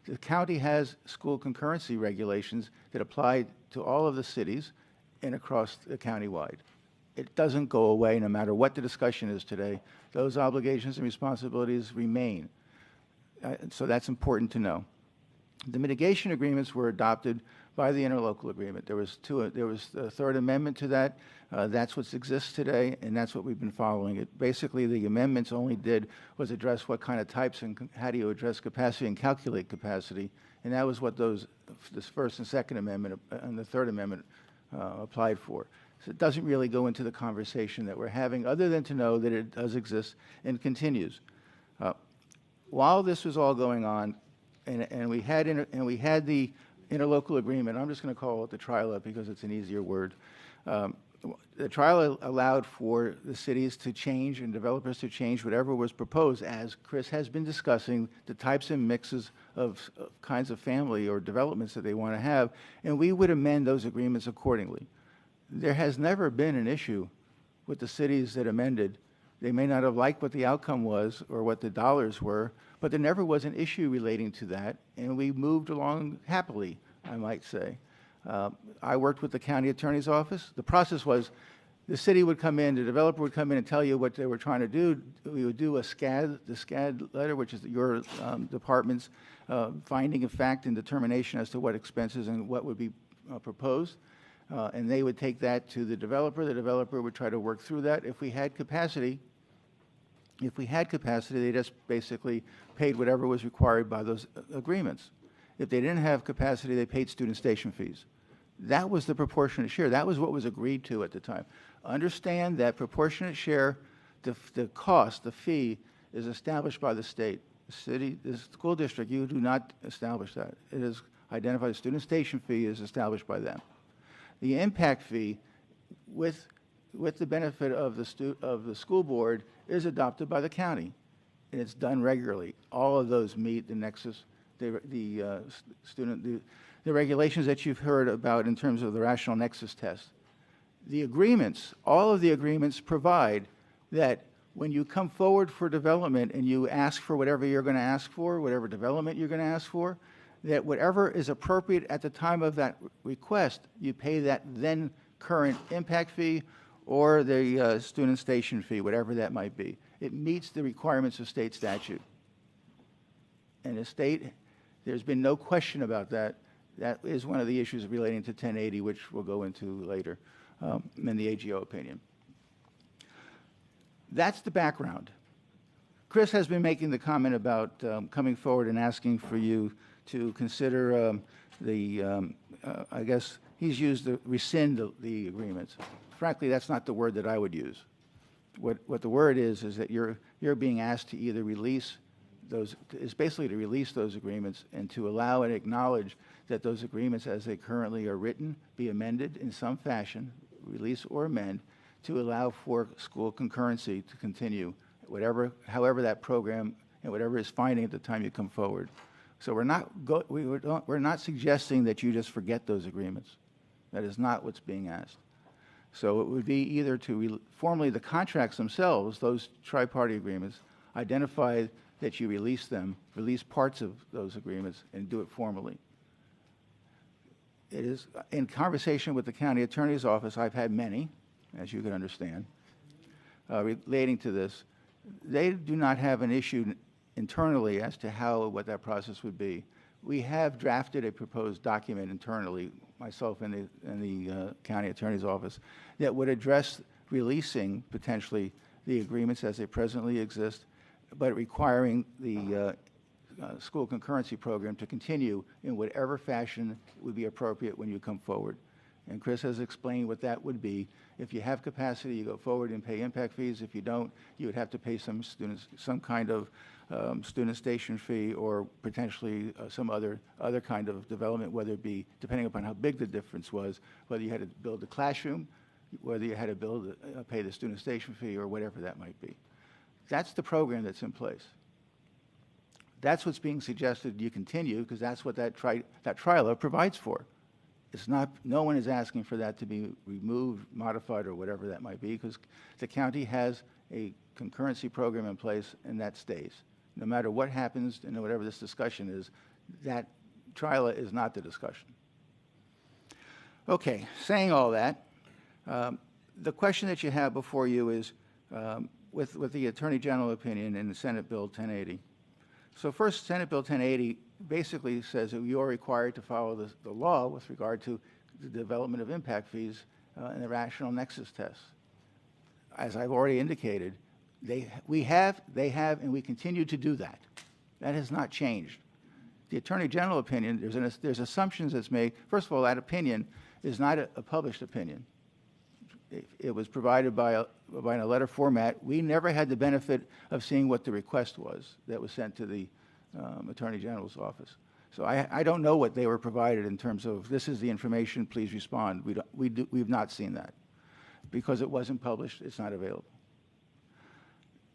the county has school concurrency regulations that apply to all of the cities and across the county-wide. It doesn't go away no matter what the discussion is today. Those obligations and responsibilities remain. So that's important to know. The mitigation agreements were adopted by the interlocal agreement. There was a third amendment to that. That's what exists today, and that's what we've been following. It basically, the amendments only did was address what kind of types and how do you address capacity and calculate capacity, and that was what this first and second amendment and the third amendment applied for. So it doesn't really go into the conversation that we're having, other than to know that it does exist and continues. While this was all going on, and we had the interlocal agreement, I'm just going to call it the TRILA because it's an easier word. The TRILA allowed for the cities to change and developers to change whatever was proposed, as Chris has been discussing, the types and mixes of kinds of family or developments that they want to have, and we would amend those agreements accordingly. There has never been an issue with the cities that amended. They may not have liked what the outcome was or what the dollars were, but there never was an issue relating to that, and we moved along happily, I might say. I worked with the county attorney's office. The process was the city would come in, the developer would come in and tell you what they were trying to do. We would do the SCAD letter, which is your department's finding of fact and determination as to what expenses and what would be proposed. And they would take that to the developer. The developer would try to work through that. If we had capacity, they just basically paid whatever was required by those agreements. If they didn't have capacity, they paid student station fees. That was the proportionate share. That was what was agreed to at the time. Understand that proportionate share, the cost, the fee, is established by the state. The city, the school district, you do not establish that. It is identified. The student station fee is established by them. The impact fee, with the benefit of the school board, is adopted by the county, and it's done regularly. All of those meet the nexus, the regulations that you've heard about in terms of the rational nexus test. The agreements, all of the agreements provide that when you come forward for development and you ask for whatever you're going to ask for, whatever development you're going to ask for, that whatever is appropriate at the time of that request, you pay that then current impact fee or the student station fee, whatever that might be. It meets the requirements of state statute. And the state, there's been no question about that. That is one of the issues relating to 1080, which we'll go into later in the AGO opinion. That's the background. Chris has been making the comment about coming forward and asking for you to consider I guess he's used the rescind the agreements. Frankly, that's not the word that I would use. What the word is that you're being asked to either release those, is basically to release those agreements and to allow and acknowledge that those agreements as they currently are written be amended in some fashion, release or amend, to allow for school concurrency to continue, however that program and whatever is finding at the time you come forward. So we're not suggesting that you just forget those agreements. That is not what's being asked. So it would be either to formally the contracts themselves, those tri-party agreements, identify that you release them, release parts of those agreements, and do it formally. It is in conversation with the county attorney's office. I've had many, as you can understand, relating to this. They do not have an issue internally as to what that process would be. We have drafted a proposed document internally, myself and the county attorney's office, that would address releasing potentially the agreements as they presently exist, but requiring the school concurrency program to continue in whatever fashion would be appropriate when you come forward. And Chris has explained what that would be. If you have capacity, you go forward and pay impact fees. If you don't, you would have to pay some kind of student station fee or potentially some other kind of development, whether it be, depending upon how big the difference was, whether you had to build a classroom, whether you had to pay the student station fee or whatever that might be. That's the program that's in place. That's what's being suggested you continue, because that's what that TRILA provides for. It's not, no one is asking for that to be removed, modified, or whatever that might be, because the county has a concurrency program in place, and that stays. No matter what happens and whatever this discussion is, that TRILA is not the discussion. Okay, saying all that, the question that you have before you is with the Attorney General opinion in the Senate Bill 1080. So first, Senate Bill 1080 basically says that you are required to follow the law with regard to the development of impact fees and the rational nexus test. As I've already indicated, they have, and we continue to do that. That has not changed. The Attorney General opinion, there's assumptions that's made. First of all, that opinion is not a published opinion. It was provided by a letter format. We never had the benefit of seeing what the request was that was sent to the Attorney General's office. So I don't know what they were provided in terms of, this is the information, please respond. We've not seen that. Because it wasn't published, it's not available.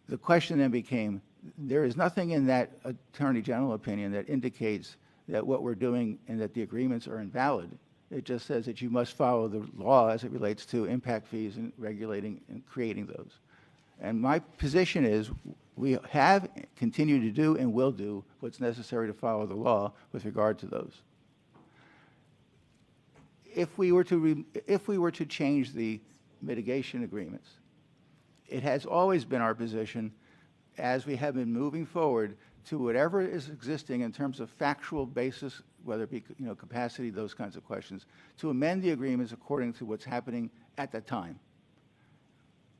The question then became, there is nothing in that Attorney General opinion that indicates that what we're doing and that the agreements are invalid. It just says that you must follow the law as it relates to impact fees and regulating and creating those. And my position is we have continued to do and will do what's necessary to follow the law with regard to those. If we were to change the mitigation agreements, it has always been our position, as we have been moving forward, to whatever is existing in terms of factual basis, whether it be capacity, those kinds of questions, to amend the agreements according to what's happening at the time.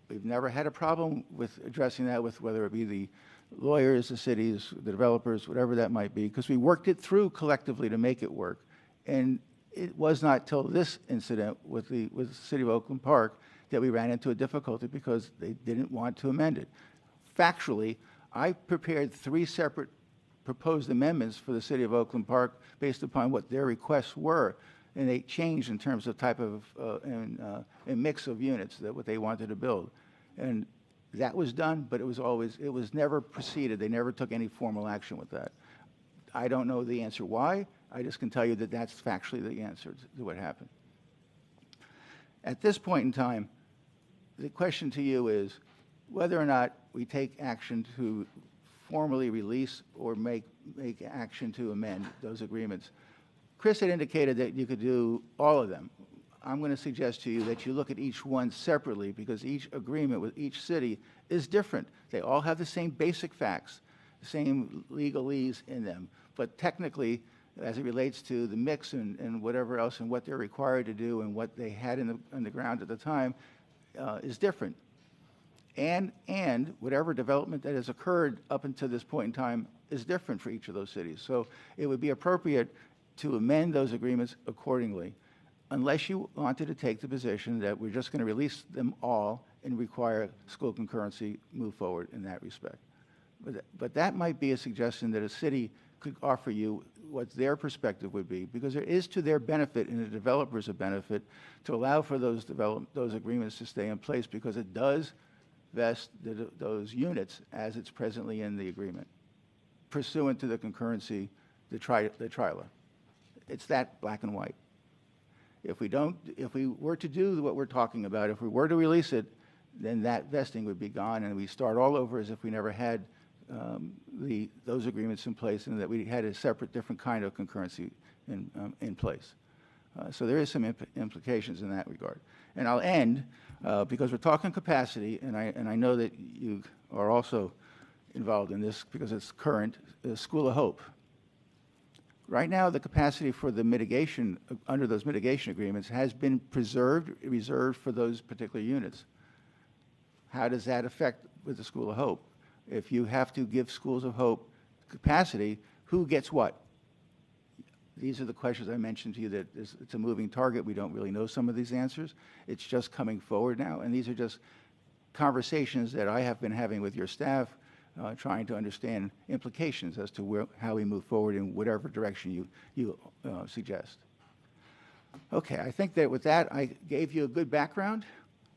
We've never had a problem with addressing that with whether it be the lawyers, the cities, the developers, whatever that might be, because we worked it through collectively to make it work. And it was not till this incident with the City of Oakland Park that we ran into a difficulty because they didn't want to amend it. Factually, I prepared 3 separate proposed amendments for the City of Oakland Park based upon what their requests were, and they changed in terms of type of and mix of units that what they wanted to build. And that was done, but it was never proceeded. They never took any formal action with that. I don't know the answer why. I just can tell you that that's factually the answer to what happened. At this point in time, the question to you is whether or not we take action to formally release or make action to amend those agreements. Chris had indicated that you could do all of them. I'm going to suggest to you that you look at each one separately because each agreement with each city is different. They all have the same basic facts, the same legalese in them, but technically, as it relates to the mix and whatever else and what they're required to do and what they had in the ground at the time is different. And whatever development that has occurred up until this point in time is different for each of those cities. So it would be appropriate to amend those agreements accordingly, unless you wanted to take the position that we're just going to release them all and require school concurrency move forward in that respect. But that might be a suggestion that a city could offer you what their perspective would be, because it is to their benefit and the developers a benefit to allow for those agreements to stay in place, because it does vest those units as it's presently in the agreement, pursuant to the concurrency, the triler. It's that black and white. If we were to do what we're talking about, if we were to release it, then that vesting would be gone, and we start all over as if we never had those agreements in place, and that we had a separate, different kind of concurrency in place. So there is some implications in that regard. And I'll end because we're talking capacity, and I know that you are also involved in this because it's current. The School of Hope. Right now, the capacity for the mitigation under those mitigation agreements has been reserved for those particular units. How does that affect with the School of Hope? If you have to give Schools of Hope capacity, who gets what? These are the questions I mentioned to you that it's a moving target. We don't really know some of these answers. It's just coming forward now, and these are just conversations that I have been having with your staff, trying to understand implications as to how we move forward in whatever direction you suggest. Okay, I think that with that, I gave you a good background.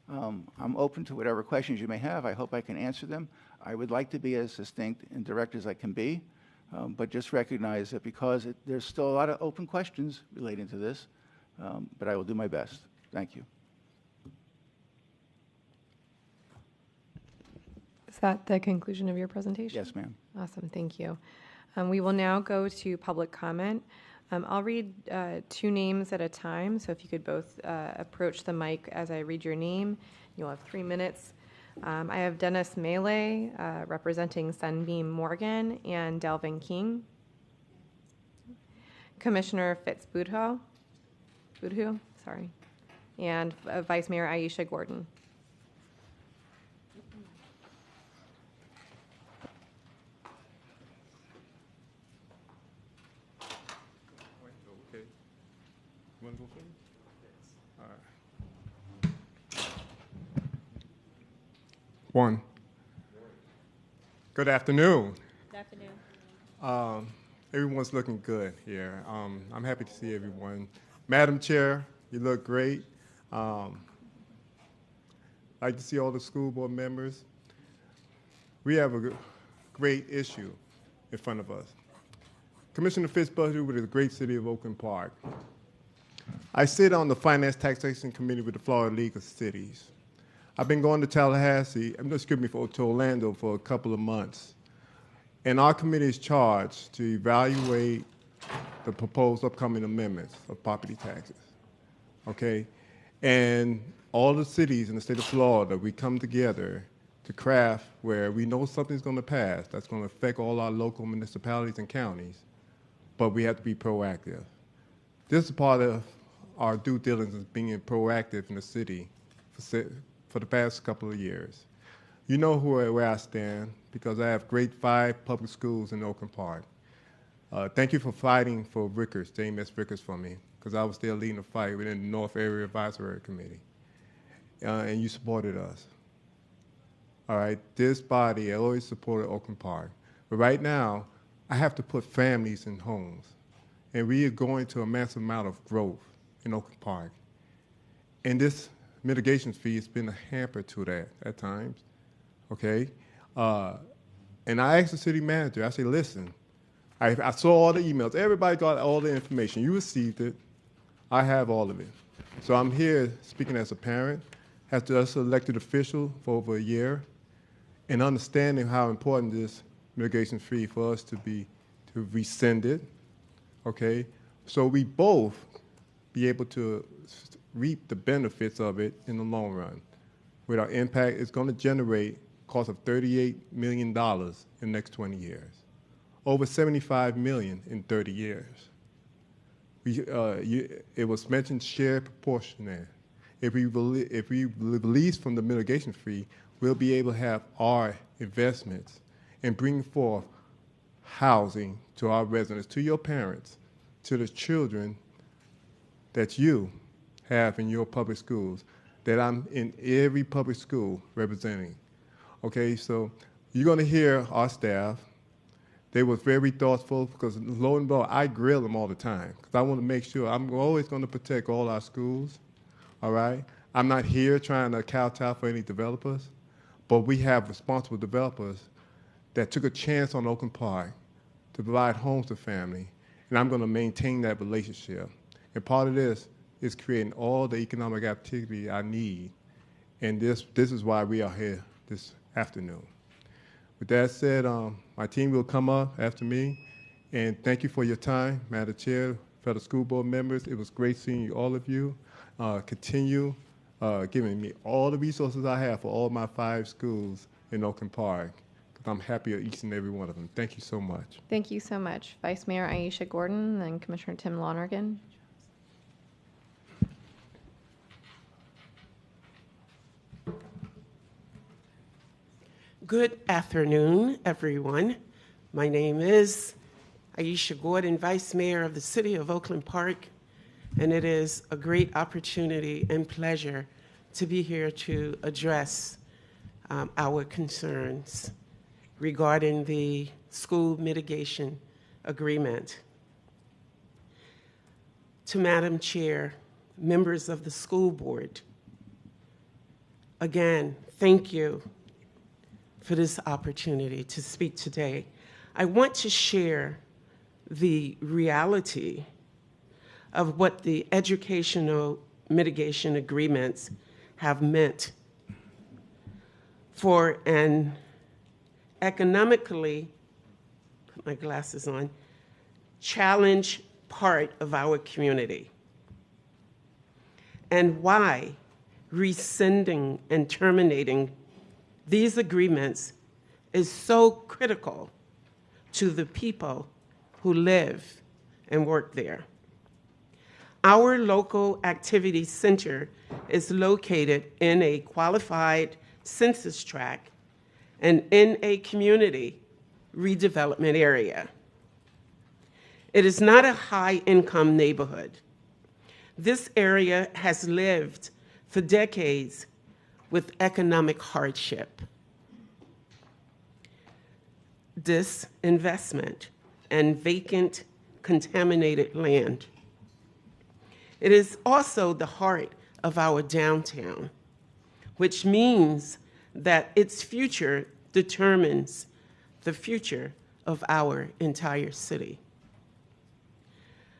I'm open to whatever questions you may have. I hope I can answer them. I would like to be as succinct and direct as I can be, but just recognize that because there's still a lot of open questions relating to this, but I will do my best. Thank you. Is that the conclusion of your presentation? Yes, ma'am. Awesome, thank you. We will now go to public comment. I'll read 2 names at a time, so if you could both approach the mic as I read your name, you'll have 3 minutes. I have Dennis Melee, representing Sunbeam Morgan, and Delvin King. Commissioner Fitzbudhu, and Vice Mayor Aisha Gordon. You want to go first? All right. One. Good afternoon. Good afternoon. Everyone's looking good here. I'm happy to see everyone. Madam Chair, you look great. Like to see all the school board members. We have a great issue in front of us. Commissioner Fitzbudhu with the great city of Oakland Park. I sit on the Finance Taxation Committee with the Florida League of Cities. I've been going to to Orlando for a couple of months. And our committee is charged to evaluate the proposed upcoming amendments of property taxes, okay? And all the cities in the state of Florida, we come together to craft where we know something's gonna pass that's gonna affect all our local municipalities and counties, but we have to be proactive. This is part of our due diligence, being proactive in the city for the past couple of years. You know where I stand, because I have grade 5 public schools in Oakland Park. Thank you for fighting for Rickers, James S. Rickers, for me, because I was there leading the fight within the North Area Advisory Committee, and you supported us. All right, this body always supported Oakland Park, but right now, I have to put families in homes, and we are going to a massive amount of growth in Oakland Park, and this mitigation fee has been a hamper to that at times, okay? And I asked the city manager, I said, listen, I saw all the emails. Everybody got all the information. You received it. I have all of it. So I'm here speaking as a parent, as just an elected official for over a year, and understanding how important this mitigation fee for us to rescind it, okay? So we both be able to reap the benefits of it in the long run. With our impact, it's going to generate a cost of $38 million in the next 20 years, over $75 million in 30 years. It was mentioned share proportion there. If we release from the mitigation fee, we'll be able to have our investments and bring forth housing to our residents, to your parents, to the children that you have in your public schools, that I'm in every public school representing. Okay, so you're going to hear our staff. They were very thoughtful because, lo and behold, I grill them all the time because I want to make sure I'm always going to protect all our schools, all right? I'm not here trying to kowtow for any developers, but we have responsible developers that took a chance on Oakland Park to provide homes to family, and I'm going to maintain that relationship. And part of this is creating all the economic activity I need, and this is why we are here this afternoon. With that said, my team will come up after me, and thank you for your time, Madam Chair, fellow school board members. It was great seeing all of you. Continue giving me all the resources I have for all my 5 schools in Oakland Park, because I'm happy with each and every one of them. Thank you so much. Thank you so much. Vice Mayor Aisha Gordon, then Commissioner Tim Lonergan. Good afternoon, everyone. My name is Aisha Gordon, Vice Mayor of the City of Oakland Park, and it is a great opportunity and pleasure to be here to address our concerns regarding the school mitigation agreement. To Madam Chair, members of the school board, again, thank you for this opportunity to speak today. I want to share the reality of what the educational mitigation agreements have meant for an economically, put my glasses on, challenged part of our community, and why rescinding and terminating these agreements is so critical to the people who live and work there. Our local activity center is located in a qualified census tract and in a community redevelopment area. It is not a high-income neighborhood. This area has lived for decades with economic hardship, disinvestment, and vacant, contaminated land. It is also the heart of our downtown, which means that its future determines the future of our entire city.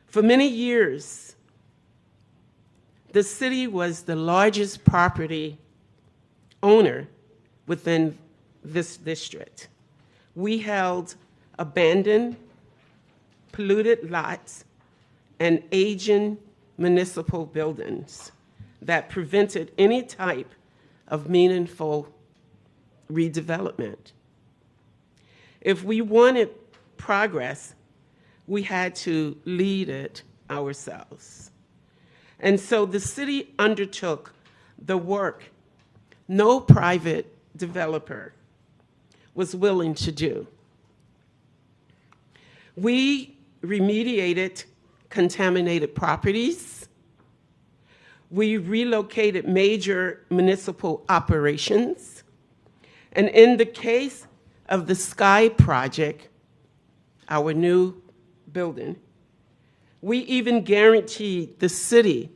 For many years, the city was the largest property owner within this district. We held abandoned, polluted lots and aging municipal buildings that prevented any type of meaningful redevelopment. If we wanted progress, we had to lead it ourselves. And so the city undertook the work no private developer was willing to do. We remediated contaminated properties. We relocated major municipal operations. And in the case of the Sky Project, our new building, we even guaranteed the city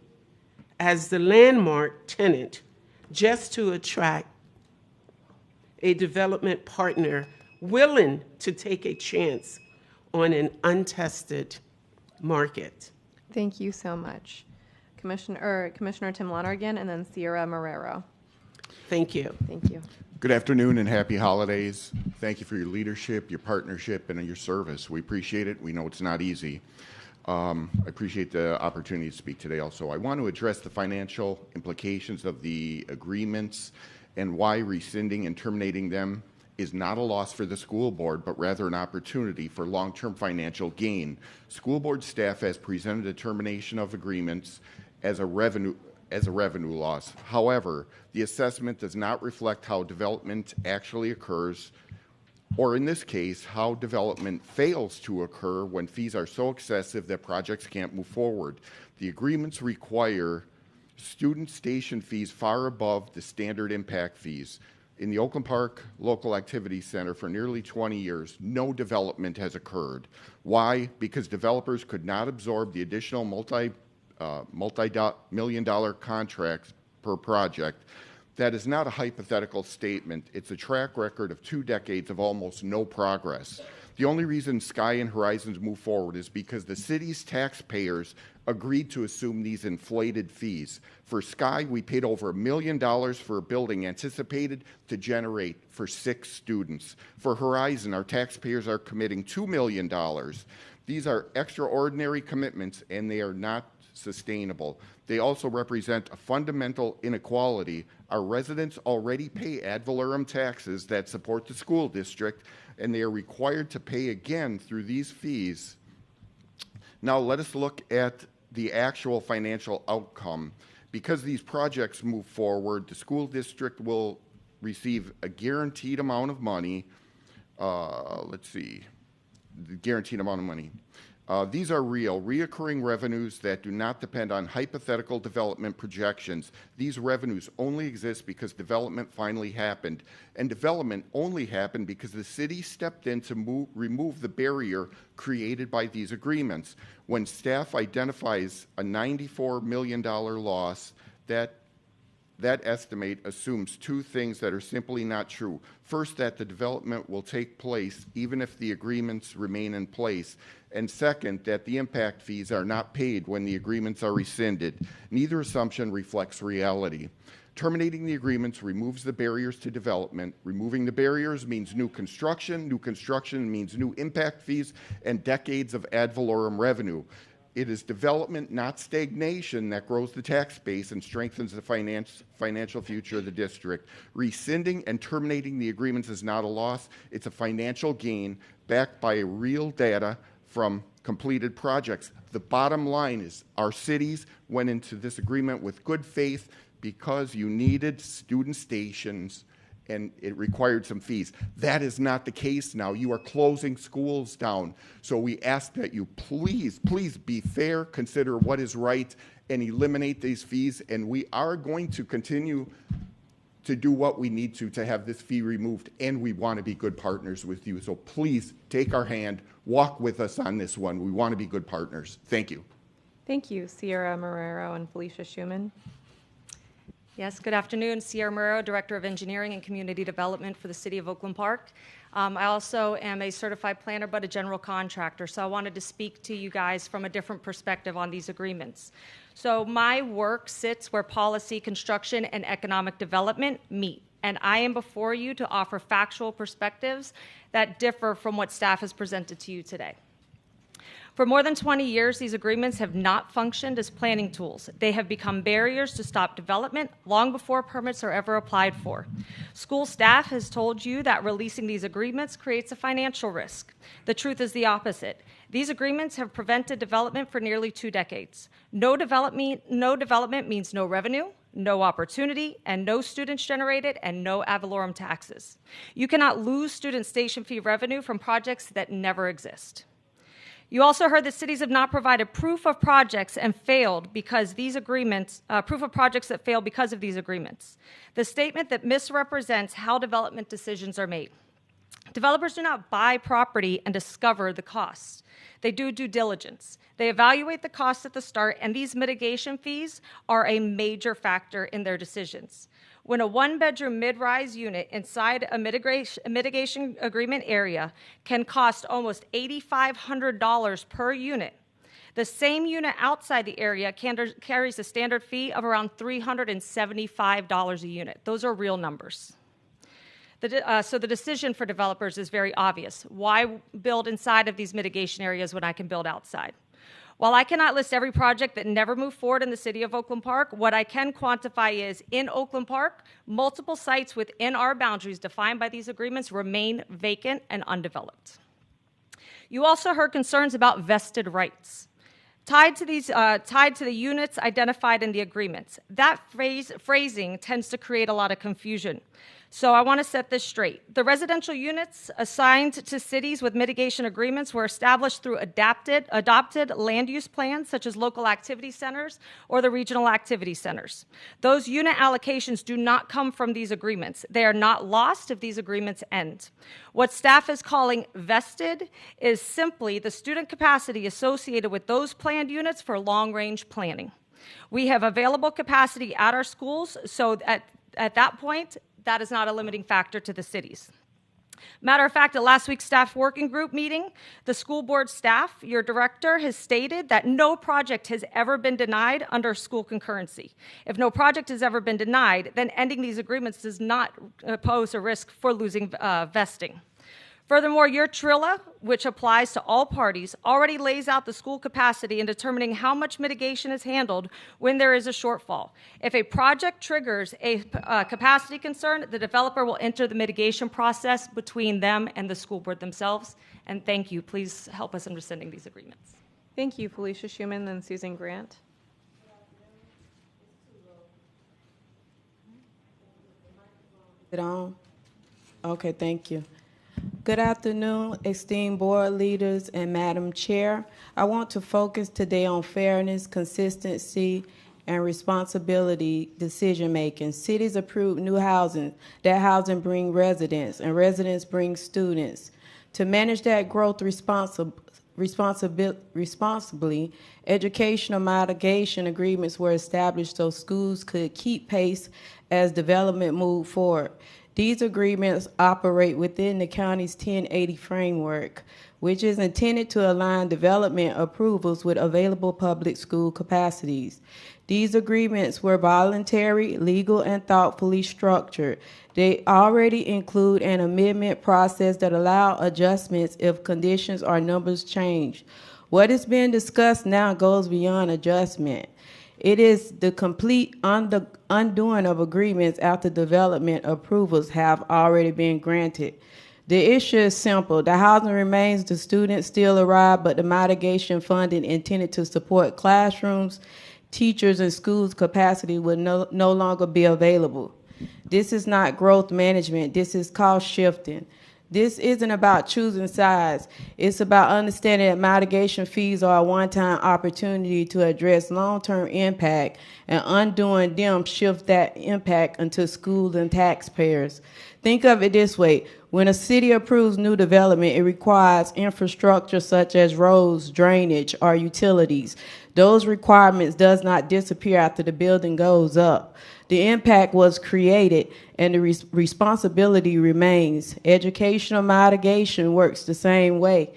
as the landmark tenant just to attract a development partner willing to take a chance on an untested market. Thank you so much. Commissioner Tim Lonergan and then Sierra Marrero. Thank you. Thank you. Good afternoon and happy holidays. Thank you for your leadership, your partnership, and your service. We appreciate it. We know it's not easy. I appreciate the opportunity to speak today also. I want to address the financial implications of the agreements and why rescinding and terminating them is not a loss for the school board, but rather an opportunity for long-term financial gain. School board staff has presented a termination of agreements as a revenue loss. However, the assessment does not reflect how development actually occurs, or in this case, how development fails to occur when fees are so excessive that projects can't move forward. The agreements require student station fees far above the standard impact fees. In the Oakland Park Local Activity Center for nearly 20 years, no development has occurred. Why? Because developers could not absorb the additional multi-million-dollar contracts per project. That is not a hypothetical statement. It's a track record of 2 decades of almost no progress. The only reason Sky and Horizons move forward is because the city's taxpayers agreed to assume these inflated fees. For Sky, we paid over $1 million for a building anticipated to generate for 6 students. For Horizon, our taxpayers are committing $2 million. These are extraordinary commitments, and they are not sustainable. They also represent a fundamental inequality. Our residents already pay ad valorem taxes that support the school district, and they are required to pay again through these fees. Now let us look at the actual financial outcome. Because these projects move forward, the school district will receive a guaranteed amount of money. The guaranteed amount of money. These are real, reoccurring revenues that do not depend on hypothetical development projections. These revenues only exist because development finally happened. And development only happened because the city stepped in to remove the barrier created by these agreements. When staff identifies a $94 million loss, that estimate assumes 2 things that are simply not true. First, that the development will take place even if the agreements remain in place. And second, that the impact fees are not paid when the agreements are rescinded. Neither assumption reflects reality. Terminating the agreements removes the barriers to development. Removing the barriers means new construction. New construction means new impact fees and decades of ad valorem revenue. It is development, not stagnation, that grows the tax base and strengthens the financial future of the district. Rescinding and terminating the agreements is not a loss. It's a financial gain backed by real data from completed projects. The bottom line is our cities went into this agreement with good faith because you needed student stations and it required some fees. That is not the case now. You are closing schools down. So we ask that you please be fair, consider what is right, and eliminate these fees. And we are going to continue to do what we need to have this fee removed, and we want to be good partners with you. So please take our hand, walk with us on this one. We want to be good partners. Thank you. Thank you, Sierra Marrero and Felicia Schumann. Yes, good afternoon. Sierra Marrero, Director of Engineering and Community Development for the City of Oakland Park. I also am a certified planner, but a general contractor, so I wanted to speak to you guys from a different perspective on these agreements. So my work sits where policy, construction, and economic development meet, and I am before you to offer factual perspectives that differ from what staff has presented to you today. For more than 20 years, these agreements have not functioned as planning tools. They have become barriers to stop development long before permits are ever applied for. School staff has told you that releasing these agreements creates a financial risk. The truth is the opposite. These agreements have prevented development for nearly 2 decades. No development means no revenue, no opportunity, and no students generated, and no ad valorem taxes. You cannot lose student station fee revenue from projects that never exist. You also heard that cities have not provided proof of projects and failed because these agreements, proof of projects that fail because of these agreements. The statement that misrepresents how development decisions are made. Developers do not buy property and discover the costs. They do due diligence. They evaluate the costs at the start, and these mitigation fees are a major factor in their decisions. When a 1-bedroom mid-rise unit inside a mitigation agreement area can cost almost $8,500 per unit, The same unit outside the area carries a standard fee of around $375 a unit. Those are real numbers. So the decision for developers is very obvious. Why build inside of these mitigation areas when I can build outside? While I cannot list every project that never moved forward in the city of Oakland Park, what I can quantify is, in Oakland Park, multiple sites within our boundaries defined by these agreements remain vacant and undeveloped. You also heard concerns about vested rights. Tied to the units identified in the agreements. That phrasing tends to create a lot of confusion. So I want to set this straight. The residential units assigned to cities with mitigation agreements were established through adopted land use plans, such as local activity centers or the regional activity centers. Those unit allocations do not come from these agreements. They are not lost if these agreements end. What staff is calling vested is simply the student capacity associated with those planned units for long-range planning. We have available capacity at our schools, so at that point, that is not a limiting factor to the cities. Matter of fact, at last week's staff working group meeting, the school board staff, your director, has stated that no project has ever been denied under school concurrency. If no project has ever been denied, then ending these agreements does not pose a risk for losing vesting. Furthermore, your TRILA, which applies to all parties, already lays out the school capacity in determining how much mitigation is handled when there is a shortfall. If a project triggers a capacity concern, the developer will enter the mitigation process between them and the school board themselves. And thank you. Please help us in rescinding these agreements. Thank you, Felicia Schuman, then Susan Grant. Is it on? Okay, thank you. Good afternoon, esteemed board leaders and Madam Chair. I want to focus today on fairness, consistency, and responsibility decision-making. Cities approve new housing. That housing brings residents, and residents bring students. To manage that growth responsibly, educational mitigation agreements were established so schools could keep pace as development moved forward. These agreements operate within the county's 1080 framework, which is intended to align development approvals with available public school capacities. These agreements were voluntary, legal, and thoughtfully structured. They already include an amendment process that allows adjustments if conditions or numbers change. What is being discussed now goes beyond adjustment. It is the complete undoing of agreements after development approvals have already been granted. The issue is simple. The housing remains, the students still arrive, but the mitigation funding intended to support classrooms, teachers, and schools' capacity will no longer be available. This is not growth management. This is cost shifting. This isn't about choosing sides. It's about understanding that mitigation fees are a one-time opportunity to address long-term impact, and undoing them shift that impact into schools and taxpayers. Think of it this way. When a city approves new development, it requires infrastructure such as roads, drainage, or utilities. Those requirements does not disappear after the building goes up. The impact was created, and the responsibility remains. Educational mitigation works the same way.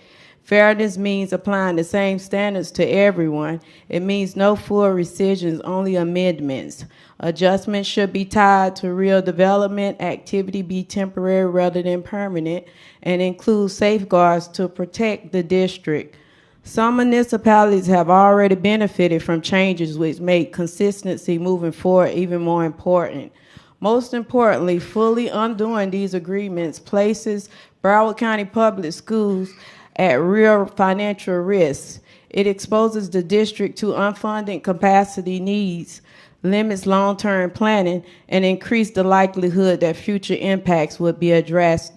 Fairness means applying the same standards to everyone. It means no full rescissions, only amendments. Adjustments should be tied to real development, activity be temporary rather than permanent, and include safeguards to protect the district. Some municipalities have already benefited from changes which make consistency moving forward even more important. Most importantly, fully undoing these agreements places Broward County Public Schools at real financial risk. It exposes the district to unfunded capacity needs, limits long-term planning, and increase the likelihood that future impacts would be addressed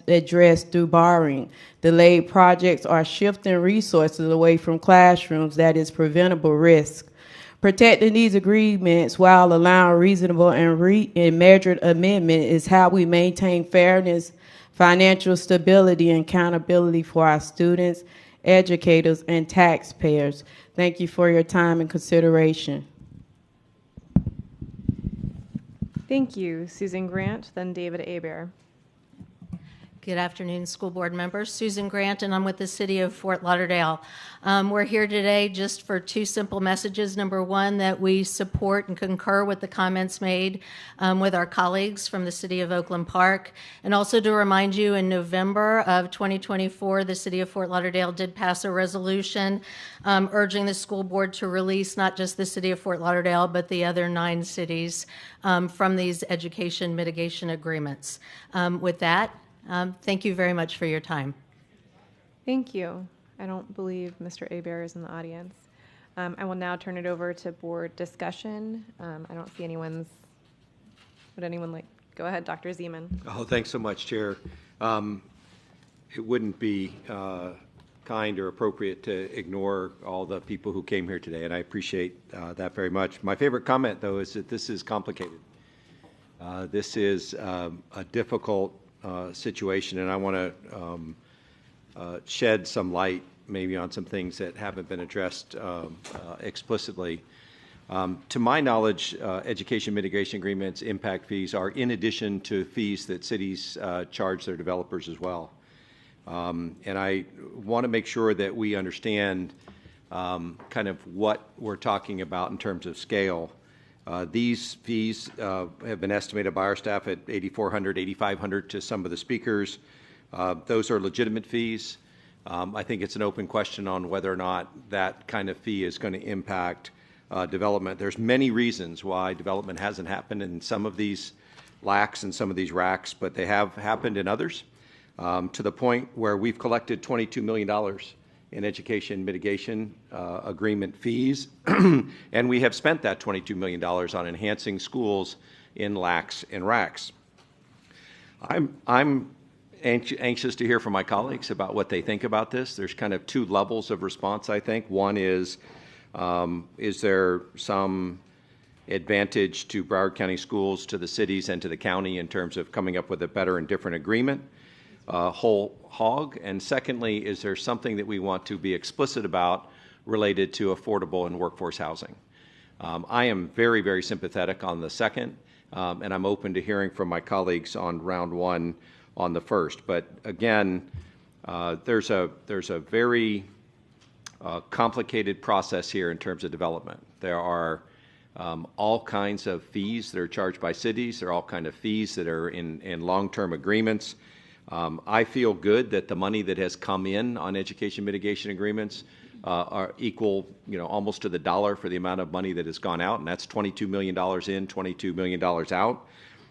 through borrowing. Delayed projects are shifting resources away from classrooms. That is preventable risk. Protecting these agreements while allowing reasonable and measured amendment is how we maintain fairness, financial stability, and accountability for our students, educators, and taxpayers. Thank you for your time and consideration. Thank you, Susan Grant, then David Hebert. Good afternoon, school board members. Susan Grant, and I'm with the City of Fort Lauderdale. We're here today just for two simple messages. Number one, that we support and concur with the comments made with our colleagues from the City of Oakland Park. And also to remind you, in November of 2024, the City of Fort Lauderdale did pass a resolution urging the school board to release not just the City of Fort Lauderdale, but the other 9 cities from these education mitigation agreements. With that, thank you very much for your time. Thank you. I don't believe Mr. Hebert is in the audience. I will now turn it over to board discussion. I don't see anyone's. Would anyone like? Go ahead, Dr. Zeman. Oh, thanks so much, Chair. It wouldn't be kind or appropriate to ignore all the people who came here today, and I appreciate that very much. My favorite comment, though, is that this is complicated. This is a difficult situation, and I want to shed some light maybe on some things that haven't been addressed explicitly. To my knowledge, education mitigation agreements, impact fees are in addition to fees that cities charge their developers as well. And I want to make sure that we understand kind of what we're talking about in terms of scale. These fees have been estimated by our staff at $8,400, $8,500 to some of the speakers. Those are legitimate fees. I think it's an open question on whether or not that kind of fee is going to impact development. There's many reasons why development hasn't happened in some of these LACs and some of these RACs, but they have happened in others, to the point where we've collected $22 million in education mitigation agreement fees, and we have spent that $22 million on enhancing schools in LACs and RACs. I'm anxious to hear from my colleagues about what they think about this. There's kind of 2 levels of response, I think. One is there some advantage to Broward County schools, to the cities, and to the county in terms of coming up with a better and different agreement? Whole hog? And secondly, is there something that we want to be explicit about related to affordable and workforce housing? I am very, very sympathetic on the second, and I'm open to hearing from my colleagues on round 1 on the first. But again, there's a very complicated process here in terms of development. There are all kinds of fees that are charged by cities. There are all kinds of fees that are in long-term agreements. I feel good that the money that has come in on education mitigation agreements are equal, almost to the dollar for the amount of money that has gone out, and that's $22 million in, $22 million out.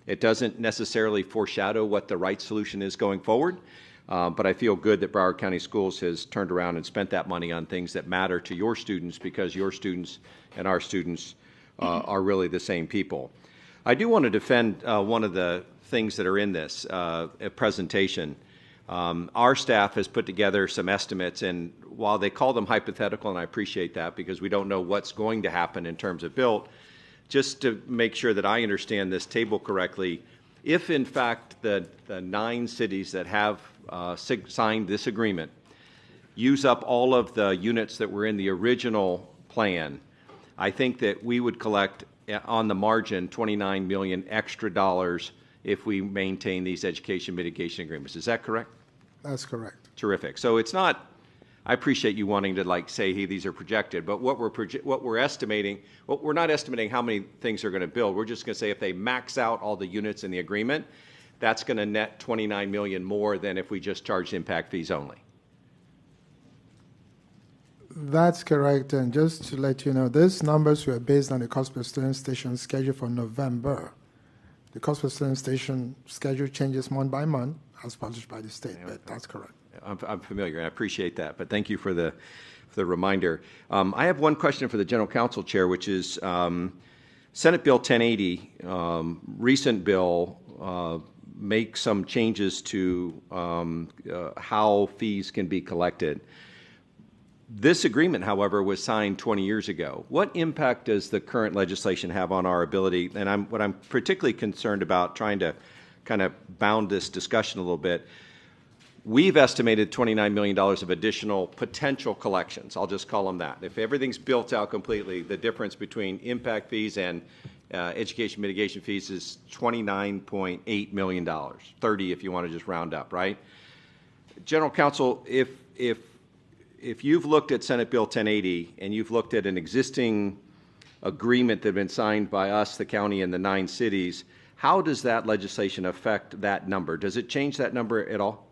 It doesn't necessarily foreshadow what the right solution is going forward, but I feel good that Broward County Schools has turned around and spent that money on things that matter to your students, because your students and our students are really the same people. I do want to defend one of the things that are in this presentation. Our staff has put together some estimates, and while they call them hypothetical, and I appreciate that because we don't know what's going to happen in terms of built, just to make sure that I understand this table correctly, if in fact the 9 cities that have signed this agreement use up all of the units that were in the original plan, I think that we would collect on the margin $29 million extra dollars if we maintain these education mitigation agreements. Is that correct? That's correct. Terrific. So it's not, I appreciate you wanting to say, hey, these are projected, but what we're estimating, we're not estimating how many things they're going to build. We're just going to say if they max out all the units in the agreement, that's going to net $29 million more than if we just charged impact fees only. That's correct. And just to let you know, these numbers were based on the cost per student station schedule for November. The cost per student station schedule changes month by month as published by the state, but that's correct. I'm familiar, and I appreciate that, but thank you for the reminder. I have one question for the General Counsel Chair, which is Senate Bill 1080, recent bill, makes some changes to how fees can be collected. This agreement, however, was signed 20 years ago. What impact does the current legislation have on our ability? And what I'm particularly concerned about, trying to kind of bound this discussion a little bit, we've estimated $29 million of additional potential collections. I'll just call them that. If everything's built out completely, the difference between impact fees and education mitigation fees is $29.8 million, 30 if you want to just round up, right? General Counsel, if you've looked at Senate Bill 1080 and you've looked at an existing agreement that had been signed by us, the county, and the 9 cities, how does that legislation affect that number? Does it change that number at all?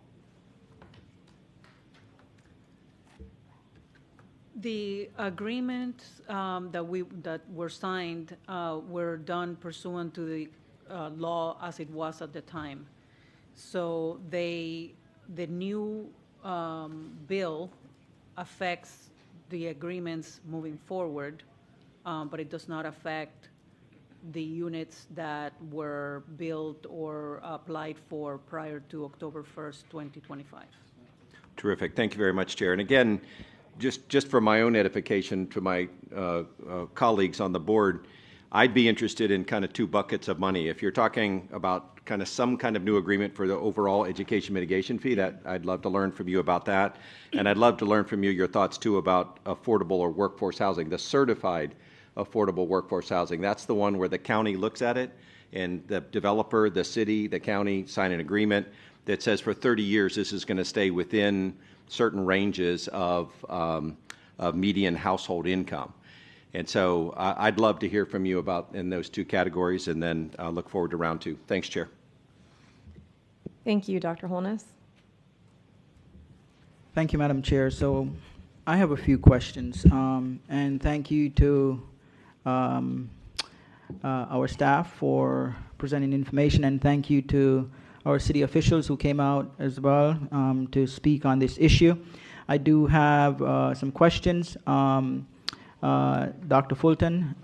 The agreements that were signed were done pursuant to the law as it was at the time. So the new bill affects the agreements moving forward, but it does not affect the units that were built or applied for prior to October 1st, 2025. Terrific. Thank you very much, Chair. And again, just for my own edification to my colleagues on the board, I'd be interested in kind of 2 buckets of money. If you're talking about kind of some kind of new agreement for the overall education mitigation fee, that I'd love to learn from you about that. And I'd love to learn from you your thoughts too about affordable or workforce housing, the certified affordable workforce housing. That's the one where the county looks at it and the developer, the city, the county sign an agreement that says for 30 years this is going to stay within certain ranges of median household income. And so I'd love to hear from you about in those 2 categories, and then look forward to round 2. Thanks, Chair. Thank you, Dr. Holness. Thank you, Madam Chair. So I have a few questions, and thank you to our staff for presenting information, and thank you to our city officials who came out as well to speak on this issue. I do have some questions. Dr. Fulton,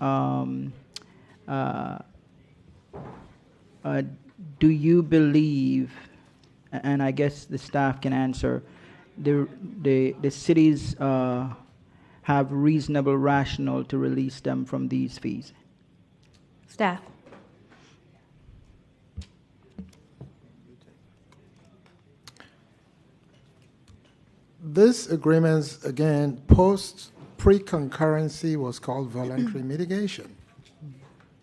do you believe, and I guess the staff can answer, the cities have reasonable rationale to release them from these fees? Staff. This agreement, again, pre-concurrency was called voluntary mitigation.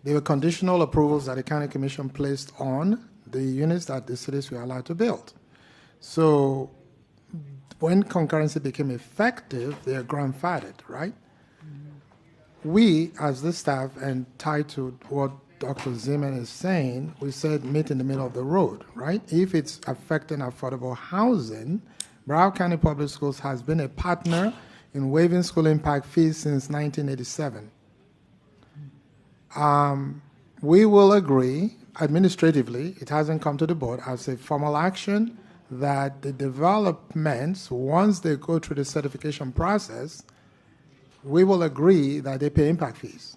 They were conditional approvals that the county commission placed on the units that the cities were allowed to build. So when concurrency became effective, they are grandfathered, right? We, as the staff, and tied to what Dr. Zeman is saying, we said meet in the middle of the road, right? If it's affecting affordable housing, Broward County Public Schools has been a partner in waiving school impact fees since 1987. We will agree administratively, it hasn't come to the board as a formal action, that the developments, once they go through the certification process, we will agree that they pay impact fees.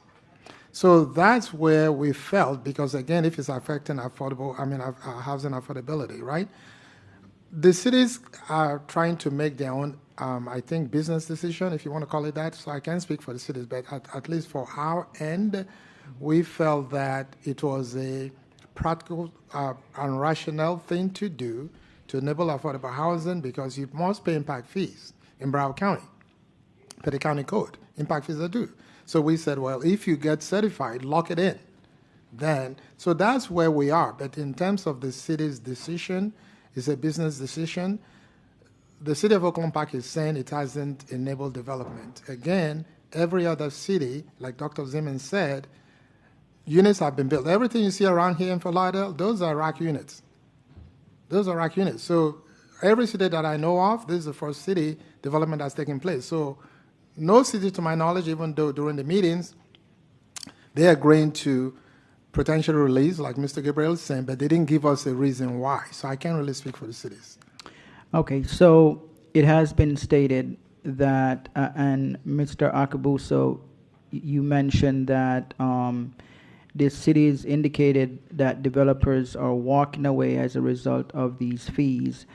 So that's where we felt, because again, if it's affecting housing affordability, right? The cities are trying to make their own, I think, business decision, if you want to call it that. So I can't speak for the cities, but at least for our end, we felt that it was a practical and rational thing to do to enable affordable housing, because you must pay impact fees in Broward County, per the county code. Impact fees are due. So we said, well, if you get certified, lock it in. Then, so that's where we are. But in terms of the city's decision, it's a business decision. The city of Oakland Park is saying it hasn't enabled development. Again, every other city, like Dr. Zeman said, units have been built. Everything you see around here in Fort Lauderdale, those are rack units. Those are rack units. So every city that I know of, this is the first city development that's taking place. So no city, to my knowledge, even though during the meetings, they are agreeing to potential release, like Mr. Gabriel is saying, but they didn't give us a reason why. So I can't really speak for the cities. Okay, so it has been stated that, and Mr. Akabuso, you mentioned that the cities indicated that developers are walking away as a result of these fees,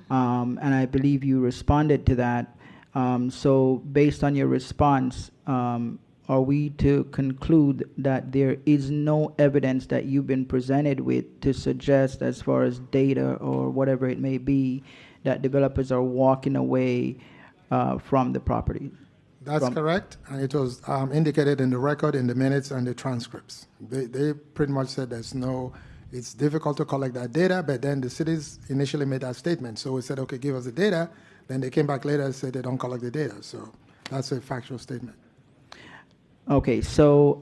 and I believe you responded to that. So based on your response, are we to conclude that there is no evidence that you've been presented with to suggest, as far as data or whatever it may be, that developers are walking away from the property? That's correct, and it was indicated in the record, in the minutes, and the transcripts. They pretty much said it's difficult to collect that data, but then the cities initially made that statement. So we said, okay, give us the data. Then they came back later and said they don't collect the data. So that's a factual statement. Okay, so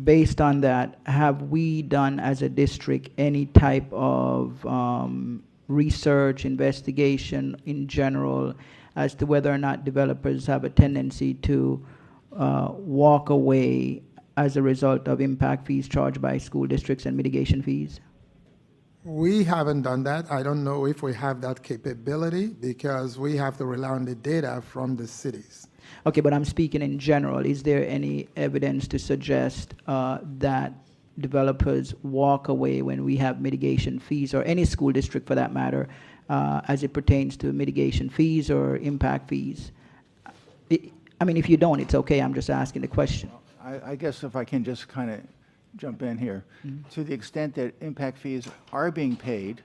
based on that, have we done as a district any type of research, investigation in general as to whether or not developers have a tendency to walk away as a result of impact fees charged by school districts and mitigation fees? We haven't done that. I don't know if we have that capability because we have to rely on the data from the cities. Okay, but I'm speaking in general. Is there any evidence to suggest that developers walk away when we have mitigation fees, or any school district for that matter, as it pertains to mitigation fees or impact fees? I mean, if you don't, it's okay. I'm just asking the question. I guess if I can just kind of jump in here. To the extent that impact fees are being paid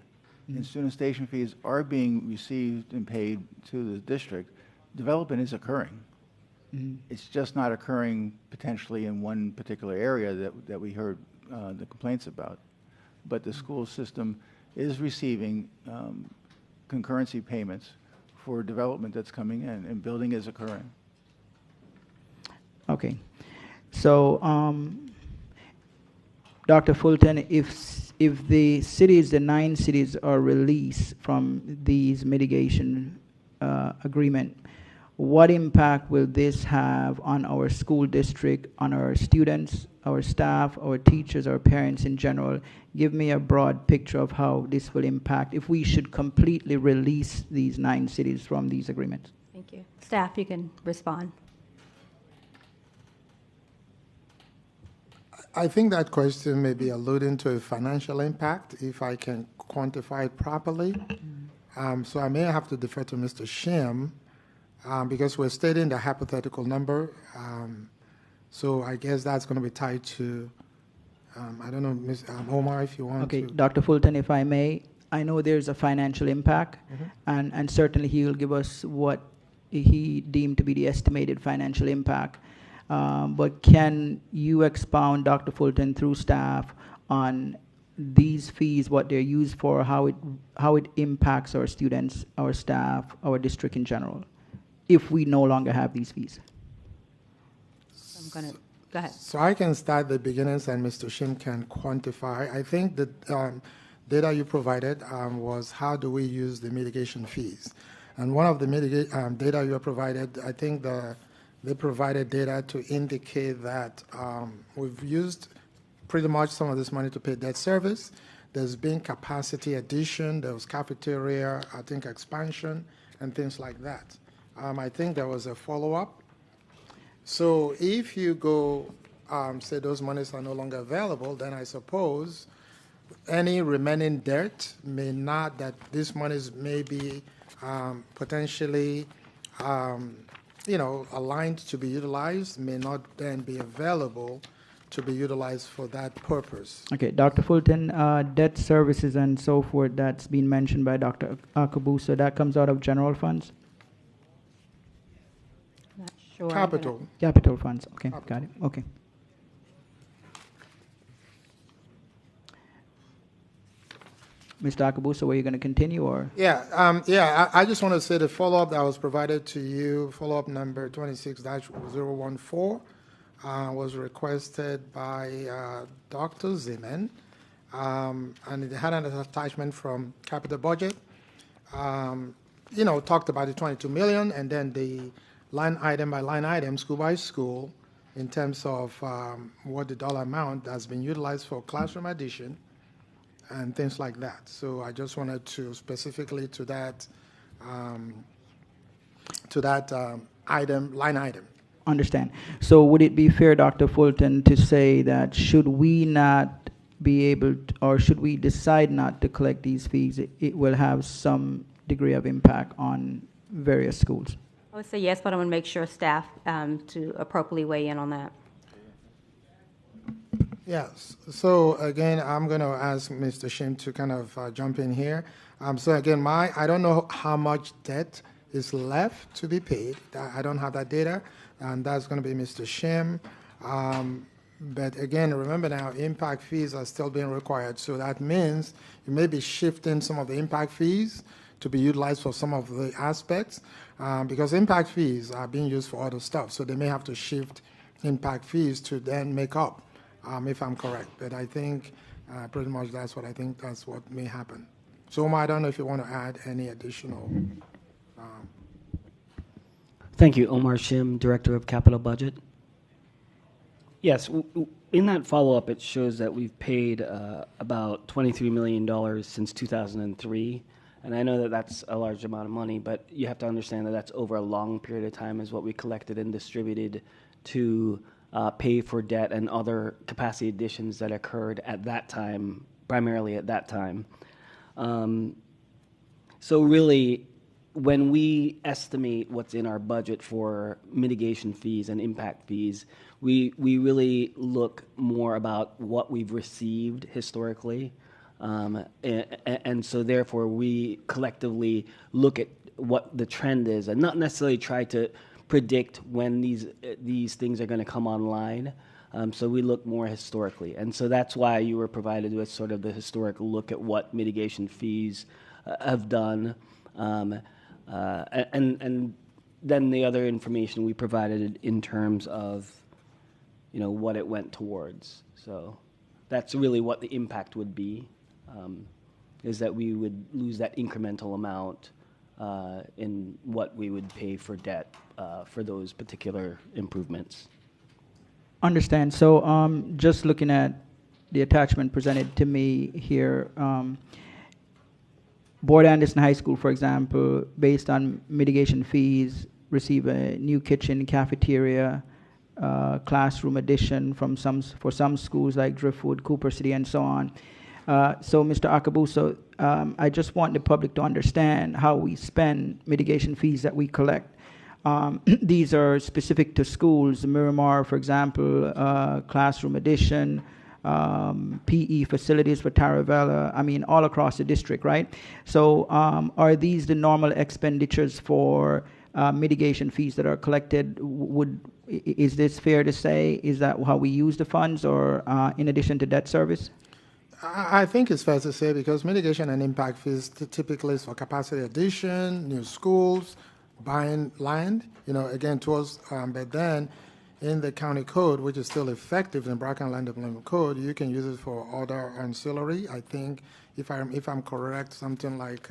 and student station fees are being received and paid to the district, development is occurring. It's just not occurring potentially in one particular area that we heard the complaints about. But the school system is receiving concurrency payments for development that's coming in, and building is occurring. Okay. So, Dr. Fulton, if the cities, the 9 cities are released from these mitigation agreement, what impact will this have on our school district, on our students, our staff, our teachers, our parents in general? Give me a broad picture of how this will impact if we should completely release these 9 cities from these agreements. Thank you. Staff, you can respond. I think that question may be alluding to a financial impact, if I can quantify it properly. So I may have to defer to Mr. Shim, because we're stating the hypothetical number. So I guess that's going to be tied to, I don't know, Ms. Omar, if you want to. Okay, Dr. Fulton, if I may, I know there's a financial impact, and certainly he will give us what he deemed to be the estimated financial impact. But can you expound, Dr. Fulton, through staff, on these fees, what they're used for, how it impacts our students, our staff, our district in general, if we no longer have these fees? I'm going to go ahead. So I can start the beginnings, and Mr. Shim can quantify. I think the data you provided was how do we use the mitigation fees. And one of the data you provided, I think they provided data to indicate that we've used pretty much some of this money to pay debt service. There's been capacity addition, there was cafeteria, I think expansion, and things like that. I think there was a follow-up. So if you go, say those monies are no longer available, then I suppose any remaining debt may not, that these monies may be potentially aligned to be utilized, may not then be available to be utilized for that purpose. Okay, Dr. Fulton, debt services and so forth that's been mentioned by Dr. Akabuso, that comes out of general funds? Not sure. Capital. Capital funds, okay, got it, okay. Mr. Akabuso, were you going to continue, or? I just want to say the follow-up that was provided to you, follow-up number 26-014, was requested by Dr. Zeman, and it had an attachment from capital budget. Talked about the 22 million, and then the line item by line item, school by school, in terms of what the dollar amount has been utilized for classroom addition and things like that. So I just wanted to specifically to that item, line item. Understand. So would it be fair, Dr. Fulton, to say that should we not be able to, or should we decide not to collect these fees, it will have some degree of impact on various schools? I would say yes, but I'm going to make sure staff to appropriately weigh in on that. Yes. So again, I'm going to ask Mr. Shim to kind of jump in here. So again, I don't know how much debt is left to be paid. I don't have that data. and that's going to be Mr. Shim. But again, remember now, impact fees are still being required. So that means you may be shifting some of the impact fees to be utilized for some of the aspects, because impact fees are being used for other stuff. So they may have to shift impact fees to then make up, if I'm correct. But I think pretty much that's what may happen. So Omar, I don't know if you want to add any additional. Thank you. Omar Shim, Director of Capital Budget. Yes, in that follow-up, it shows that we've paid about $23 million since 2003. And I know that that's a large amount of money, but you have to understand that that's over a long period of time is what we collected and distributed to pay for debt and other capacity additions that occurred at that time, primarily at that time. So really, when we estimate what's in our budget for mitigation fees and impact fees, we really look more about what we've received historically. And so therefore we collectively look at what the trend is and not necessarily try to predict when these things are going to come online. So we look more historically. And so that's why you were provided with sort of the historical look at what mitigation fees have done. And then the other information we provided in terms of, what it went towards. So that's really what the impact would be, is that we would lose that incremental amount in what we would pay for debt for those particular improvements. Understand. So just looking at the attachment presented to me here, Board Anderson High School, for example, based on mitigation fees, receive a new kitchen, cafeteria, classroom addition for some schools like Driftwood, Cooper City, and so on. So, Mr. Akabuso, I just want the public to understand how we spend mitigation fees that we collect. These are specific to schools. Miramar, for example, classroom addition, PE facilities for Taravella, all across the district, right? So are these the normal expenditures for mitigation fees that are collected? Is this fair to say? Is that how we use the funds, or in addition to debt service? I think it's fair to say, because mitigation and impact fees typically is for capacity addition, new schools, buying land, again, towards, but then in the county code, which is still effective in Broward County Land Development Code, you can use it for other ancillary. I think, if I'm correct, something like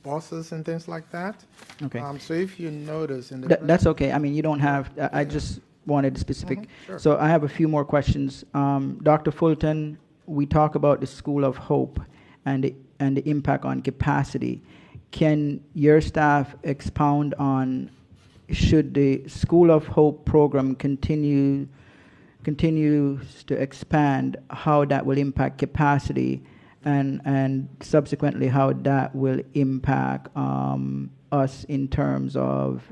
buses and things like that. Okay. So if you notice in the... That's okay. You don't have... I just wanted specific. Sure. So I have a few more questions. Dr. Fulton, we talk about the School of Hope and the impact on capacity. Can your staff expound on, should the School of Hope program continues to expand, how that will impact capacity, and subsequently how that will impact us in terms of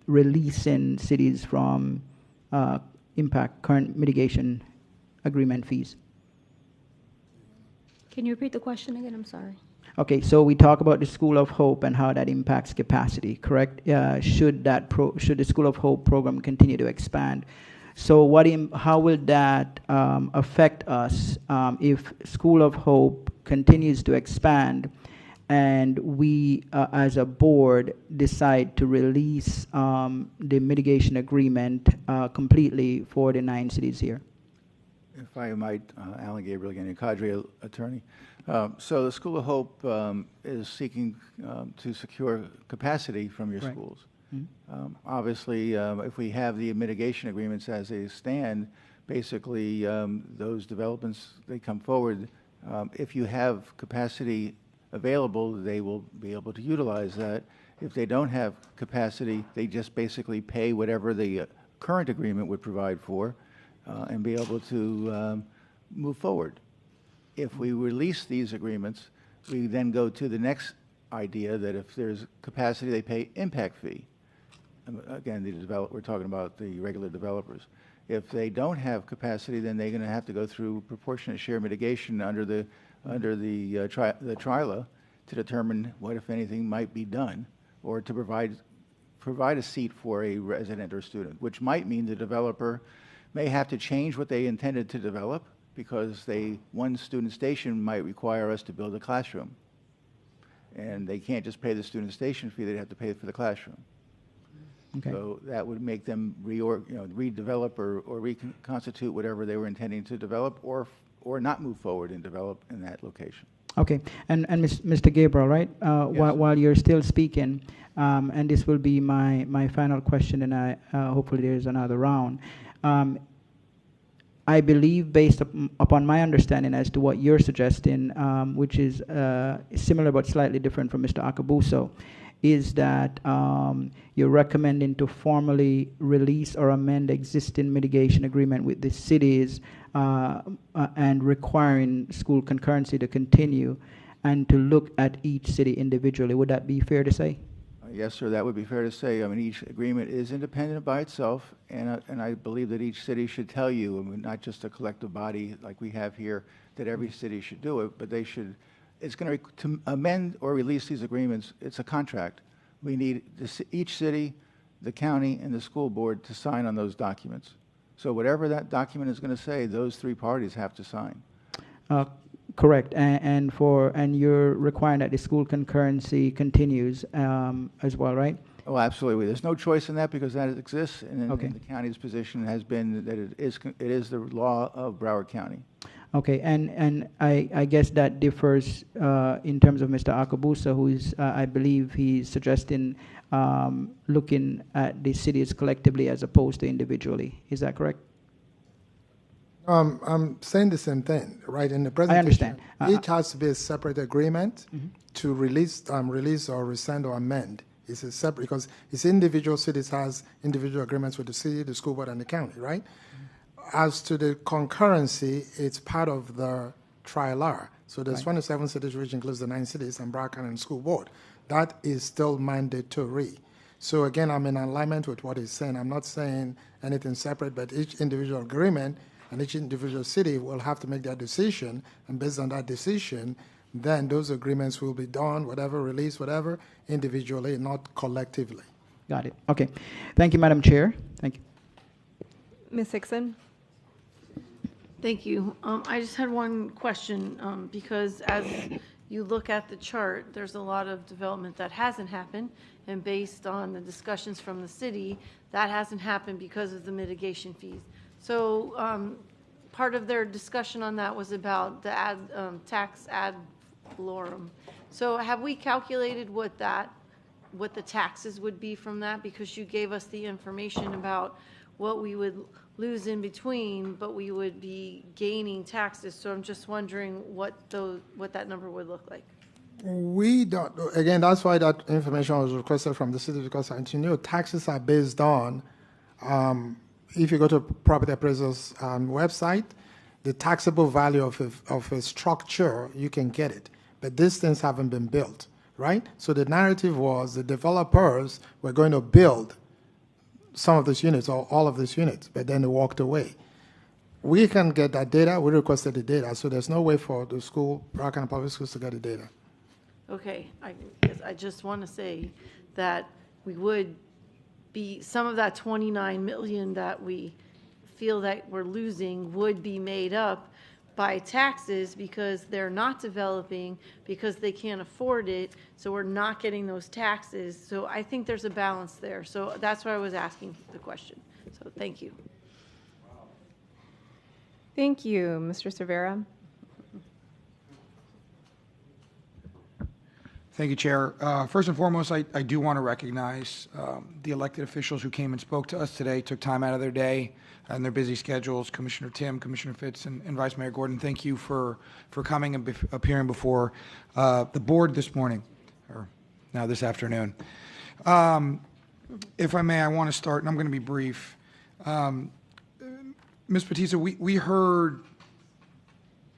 releasing cities from current mitigation agreement fees? Can you repeat the question again? I'm sorry. Okay, so we talk about the School of Hope and how that impacts capacity, correct? Should the School of Hope program continue to expand? So how will that affect us if School of Hope continues to expand and we, as a board, decide to release the mitigation agreement completely for the 9 cities here? If I might, Alan Gabriel again, your cadre attorney. So the School of Hope is seeking to secure capacity from your Right. schools. Mm-hmm. Obviously, if we have the mitigation agreements as they stand, basically those developments, they come forward. If you have capacity available, they will be able to utilize that. If they don't have capacity, they just basically pay whatever the current agreement would provide for and be able to move forward. If we release these agreements, we then go to the next idea that if there's capacity, they pay impact fee. Again, we're talking about the regular developers. If they don't have capacity, then they're going to have to go through proportionate share mitigation under the TRILA to determine what, if anything, might be done, or to provide provide a seat for a resident or student, which might mean the developer may have to change what they intended to develop because one student station might require us to build a classroom. And they can't just pay the student station fee, they'd have to pay for the classroom. Okay. So that would make them redevelop or reconstitute whatever they were intending to develop or not move forward and develop in that location. Okay, and Mr. Gabriel, right? While you're still speaking, and this will be my final question, and hopefully there's another round. I believe, based upon my understanding as to what you're suggesting, which is similar but slightly different from Mr. Akabuso, is that you're recommending to formally release or amend existing mitigation agreement with the cities and requiring school concurrency to continue and to look at each city individually. Would that be fair to say? Yes, sir, that would be fair to say. I mean, each agreement is independent by itself, and I believe that each city should tell you, I mean, not just a collective body like we have here, that every city should do it, but they should. It's going to amend or release these agreements. It's a contract. We need each city, the county, and the school board to sign on those documents. So whatever that document is going to say, those three parties have to sign. Correct, and you're requiring that the school concurrency continues as well, right? Oh, absolutely. There's no choice in that because that exists, and Okay. the county's position has been that it is the law of Broward County. Okay, and I guess that differs in terms of Mr. Akabusa, who is, I believe he's suggesting looking at the cities collectively as opposed to individually. Is that correct? I'm saying the same thing, right? In the presentation, I understand. Each has to be a separate agreement to release or rescind or amend. It's a separate because it's individual cities has individual agreements with the city, the school board, and the county, right? As to the concurrency, it's part of the trial. So there's 27 cities, which includes the 9 cities and Broward County and School Board. That is still mandatory. So again, I'm in alignment with what he's saying. I'm not saying anything separate, but each individual agreement and each individual city will have to make their decision, and based on that decision, then those agreements will be done, whatever, released, whatever, individually, not collectively. Got it. Okay. Thank you, Madam Chair. Thank you. Ms. Hickson? Thank you. I just had one question because as you look at the chart, there's a lot of development that hasn't happened, and based on the discussions from the city, that hasn't happened because of the mitigation fees. So part of their discussion on that was about the tax ad valorem. So have we calculated what the taxes would be from that? Because you gave us the information about what we would lose in between, but we would be gaining taxes. So I'm just wondering what that number would look like. We don't, again, that's why that information was requested from the city, because as you know, taxes are based on, if you go to property appraiser's website, the taxable value of a structure, you can get it. But these things haven't been built, right? So the narrative was the developers were going to build some of these units or all of these units, but then they walked away. We can get that data. We requested the data, so there's no way for the school, Broward County Public Schools, to get the data. Okay, I just want to say that we would be, some of that 29 million that we feel that we're losing would be made up by taxes because they're not developing, because they can't afford it, so we're not getting those taxes. So I think there's a balance there. So that's why I was asking the question. So thank you. Thank you. Mr. Cervera? Thank you, Chair. First and foremost, I do want to recognize the elected officials who came and spoke to us today, took time out of their day and their busy schedules. Commissioner Tim, Commissioner Fitz, and Vice Mayor Gordon, thank you for coming and appearing before the board this morning, or now this afternoon. If I may, I want to start, and I'm going to be brief. Ms. Batista, we heard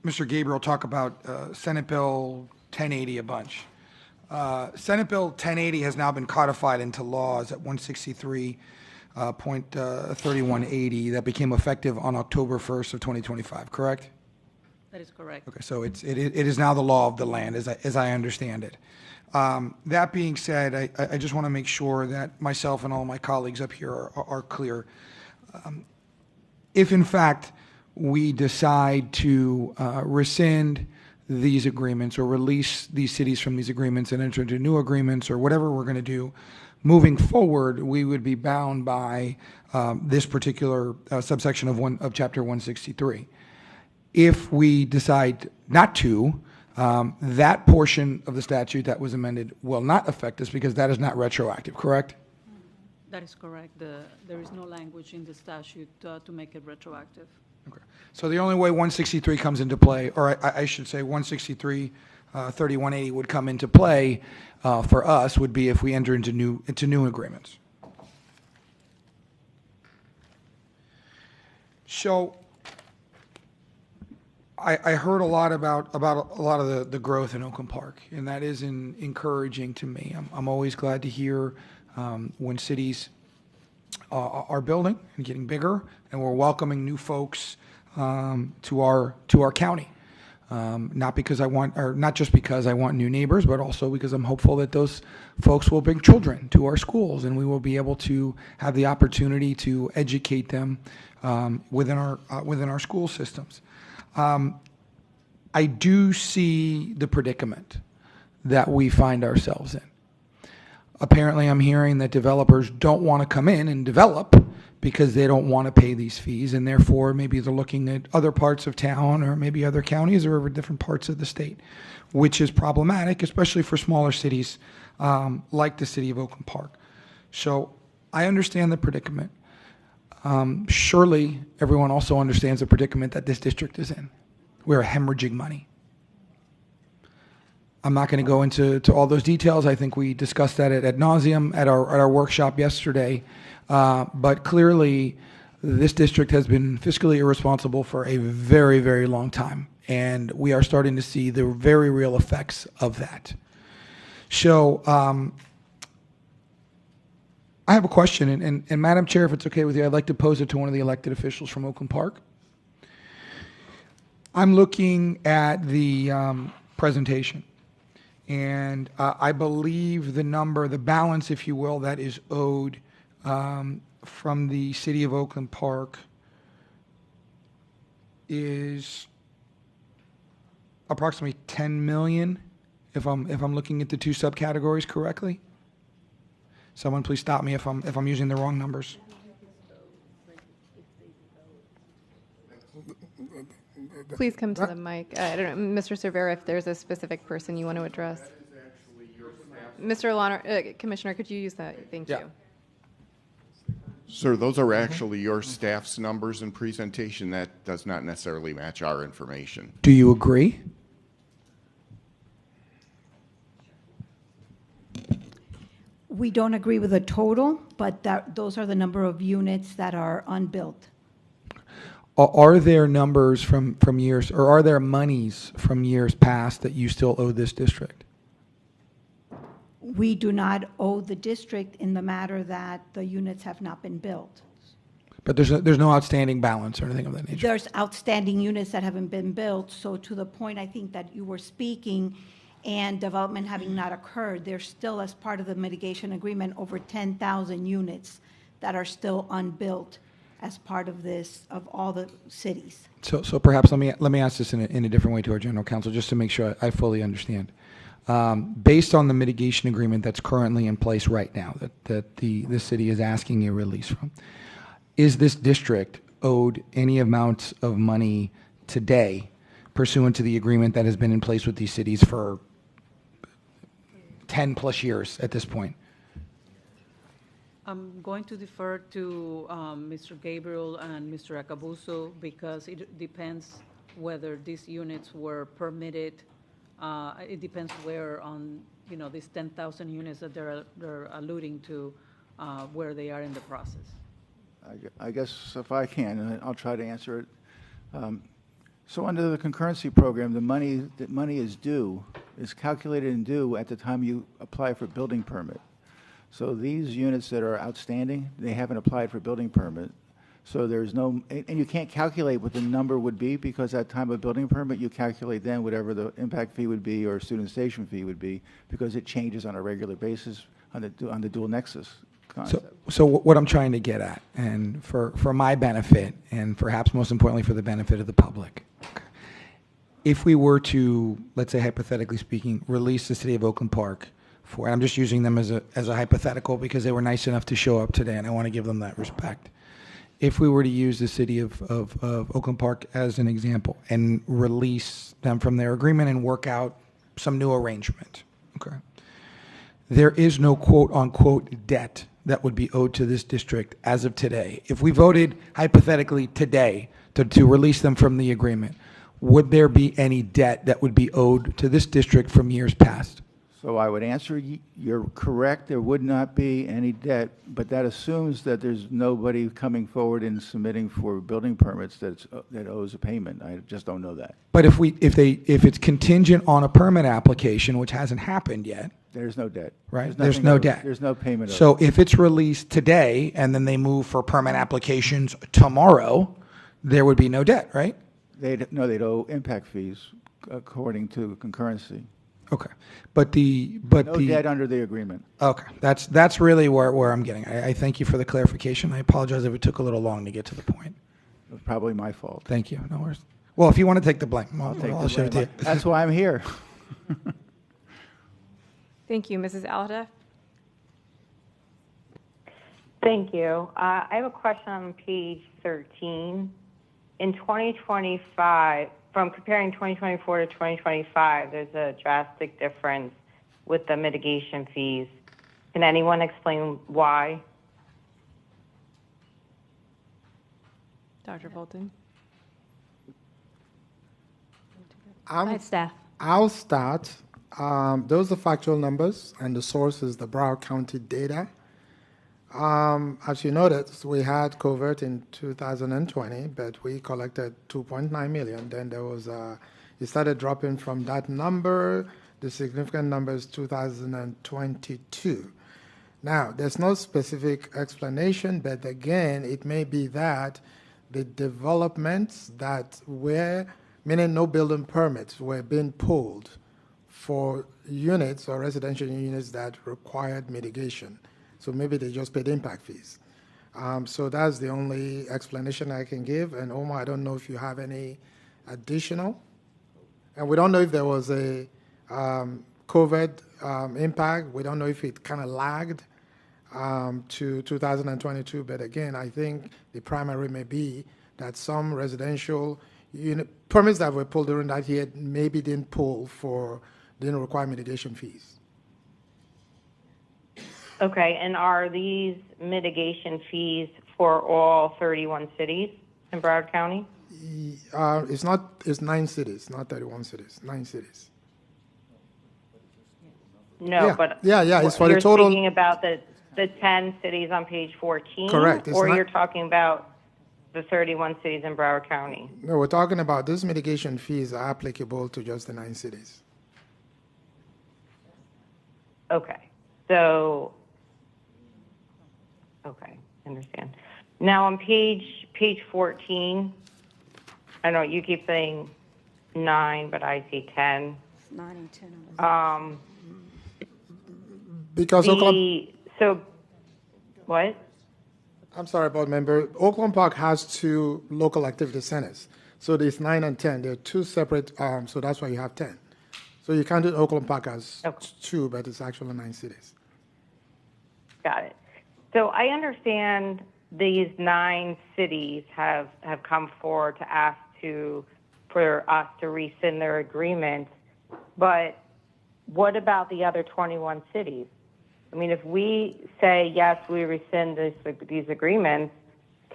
Mr. Gabriel talk about Senate Bill 1080 a bunch. Senate Bill 1080 has now been codified into laws at 163.3180 that became effective on October 1st of 2025, correct? That is correct. Okay, so it is now the law of the land, as I understand it. That being said, I just want to make sure that myself and all my colleagues up here are clear. If in fact we decide to rescind these agreements or release these cities from these agreements and enter into new agreements or whatever we're going to do, moving forward, we would be bound by this particular subsection of Chapter 163. If we decide not to, that portion of the statute that was amended will not affect us because that is not retroactive, correct? That is correct. There is no language in the statute to make it retroactive. Okay. So the only way 163 comes into play, or I should say 163, 3180 would come into play for us would be if we enter into new agreements. So I heard a lot about a lot of the growth in Oakland Park, and that is encouraging to me. I'm always glad to hear when cities are building and getting bigger, and we're welcoming new folks to our county. Not just because I want new neighbors, but also because I'm hopeful that those folks will bring children to our schools, and we will be able to have the opportunity to educate them within our school systems. I do see the predicament that we find ourselves in. Apparently, I'm hearing that developers don't want to come in and develop because they don't want to pay these fees, and therefore maybe they're looking at other parts of town or maybe other counties or different parts of the state, which is problematic, especially for smaller cities like the city of Oakland Park. So I understand the predicament. Surely everyone also understands the predicament that this district is in. We're hemorrhaging money. I'm not going to go into all those details. I think we discussed that ad nauseum at our workshop yesterday. But clearly, this district has been fiscally irresponsible for a very, very long time. And we are starting to see the very real effects of that. So I have a question. And Madam Chair, if it's okay with you, I'd like to pose it to one of the elected officials from Oakland Park. I'm looking at the presentation. And I believe the balance, if you will, that is owed from the city of Oakland Park is approximately $10 million, if I'm looking at the two subcategories correctly. Someone please stop me if I'm using the wrong numbers. Please come to the mic. I don't know, Mr. Cervera, if there's a specific person you want to address. Mr. Alano, Commissioner, could you use that? Thank you. Sir, those are actually your staff's numbers and presentation. That does not necessarily match our information. Do you agree? We don't agree with the total, but those are the number of units that are unbuilt. Are there numbers from years, or are there monies from years past that you still owe this district? We do not owe the district in the matter that the units have not been built. But there's no outstanding balance or anything of that nature? There's outstanding units that haven't been built, so to the point I think that you were speaking, and development having not occurred, there's still, as part of the mitigation agreement, over 10,000 units that are still unbuilt as part of this, of all the cities. So perhaps let me ask this in a different way to our general counsel, just to make sure I fully understand. Based on the mitigation agreement that's currently in place right now, that the city is asking a release from, is this district owed any amount of money today pursuant to the agreement that has been in place with these cities for 10 plus years at this point? I'm going to defer to Mr. Gabriel and Mr. Acabuso because it depends whether these units were permitted. It depends where on, these 10,000 units that they're alluding to, where they are in the process. I guess if I can, and I'll try to answer it. So under the concurrency program, the money is due, is calculated and due at the time you apply for building permit. So these units that are outstanding, they haven't applied for building permit. So there's no, and you can't calculate what the number would be because at time of building permit, you calculate then whatever the impact fee would be or student station fee would be because it changes on a regular basis on the dual nexus concept. So what I'm trying to get at, and for my benefit, and perhaps most importantly for the benefit of the public, if we were to, let's say hypothetically speaking, release the city of Oakland Park for, and I'm just using them as a hypothetical because they were nice enough to show up today, and I want to give them that respect. If we were to use the city of Oakland Park as an example and release them from their agreement and work out some new arrangement, okay? There is no quote-unquote debt that would be owed to this district as of today. If we voted hypothetically today to release them from the agreement, would there be any debt that would be owed to this district from years past? So I would answer, you're correct, there would not be any debt, but that assumes that there's nobody coming forward and submitting for building permits that owes a payment. I just don't know that. But if it's contingent on a permit application, which hasn't happened yet, There's no debt. right? There's no debt. There's no payment. So if it's released today and then they move for permit applications tomorrow, there would be no debt, right? They'd owe impact fees according to concurrency. Okay, but No debt under the agreement. Okay, that's really where I'm getting. I thank you for the clarification. I apologize if it took a little long to get to the point. It was probably my fault. Thank you. No worries. Well, if you want to take the blame, I'll take I'll the shift blame. it. That's why I'm here. Thank you, Mrs. Alda. Thank you. I have a question on page 13. In 2025, from comparing 2024 to 2025, there's a drastic difference with the mitigation fees. Can anyone explain why? Dr. Fulton. Go ahead, staff. I'll start. Those are factual numbers, and the source is the Broward County data. As you noticed, we had covert in 2020, but we collected 2.9 million. Then there was it started dropping from that number. The significant number is 2022. Now, there's no specific explanation, but again, it may be that the developments that were, meaning no building permits, were being pulled for units or residential units that required mitigation. So maybe they just paid impact fees. So that's the only explanation I can give. And Omar, I don't know if you have any additional. And we don't know if there was a COVID impact. We don't know if it kind of lagged to 2022. But again, I think the primary may be that some residential unit permits that were pulled during that year maybe didn't require mitigation fees. Okay, and are these mitigation fees for all 31 cities in Broward County? It's 9 cities, not 31 cities, 9 cities. No, Yeah. but Yeah, it's for the you're total- speaking about the 10 cities on page 14? Correct, it's Or not- you're talking about the 31 cities in Broward County? No, we're talking about these mitigation fees are applicable to just the 9 cities. Okay, so, okay, understand. Now on page 14, I know you keep saying 9, but I see 10. 9 and 10. Because Oakland, So, what? I'm sorry, board member, Oakland Park has 2 local activity centers. So there's 9 and 10. They're 2 separate, so that's why you have 10. So you can't do Oakland Park as 2, but it's actually 9 cities. Got it. So I understand these 9 cities have come forward to ask for us to rescind their agreement, but what about the other 21 cities? I mean, if we say, yes, we rescind these agreements,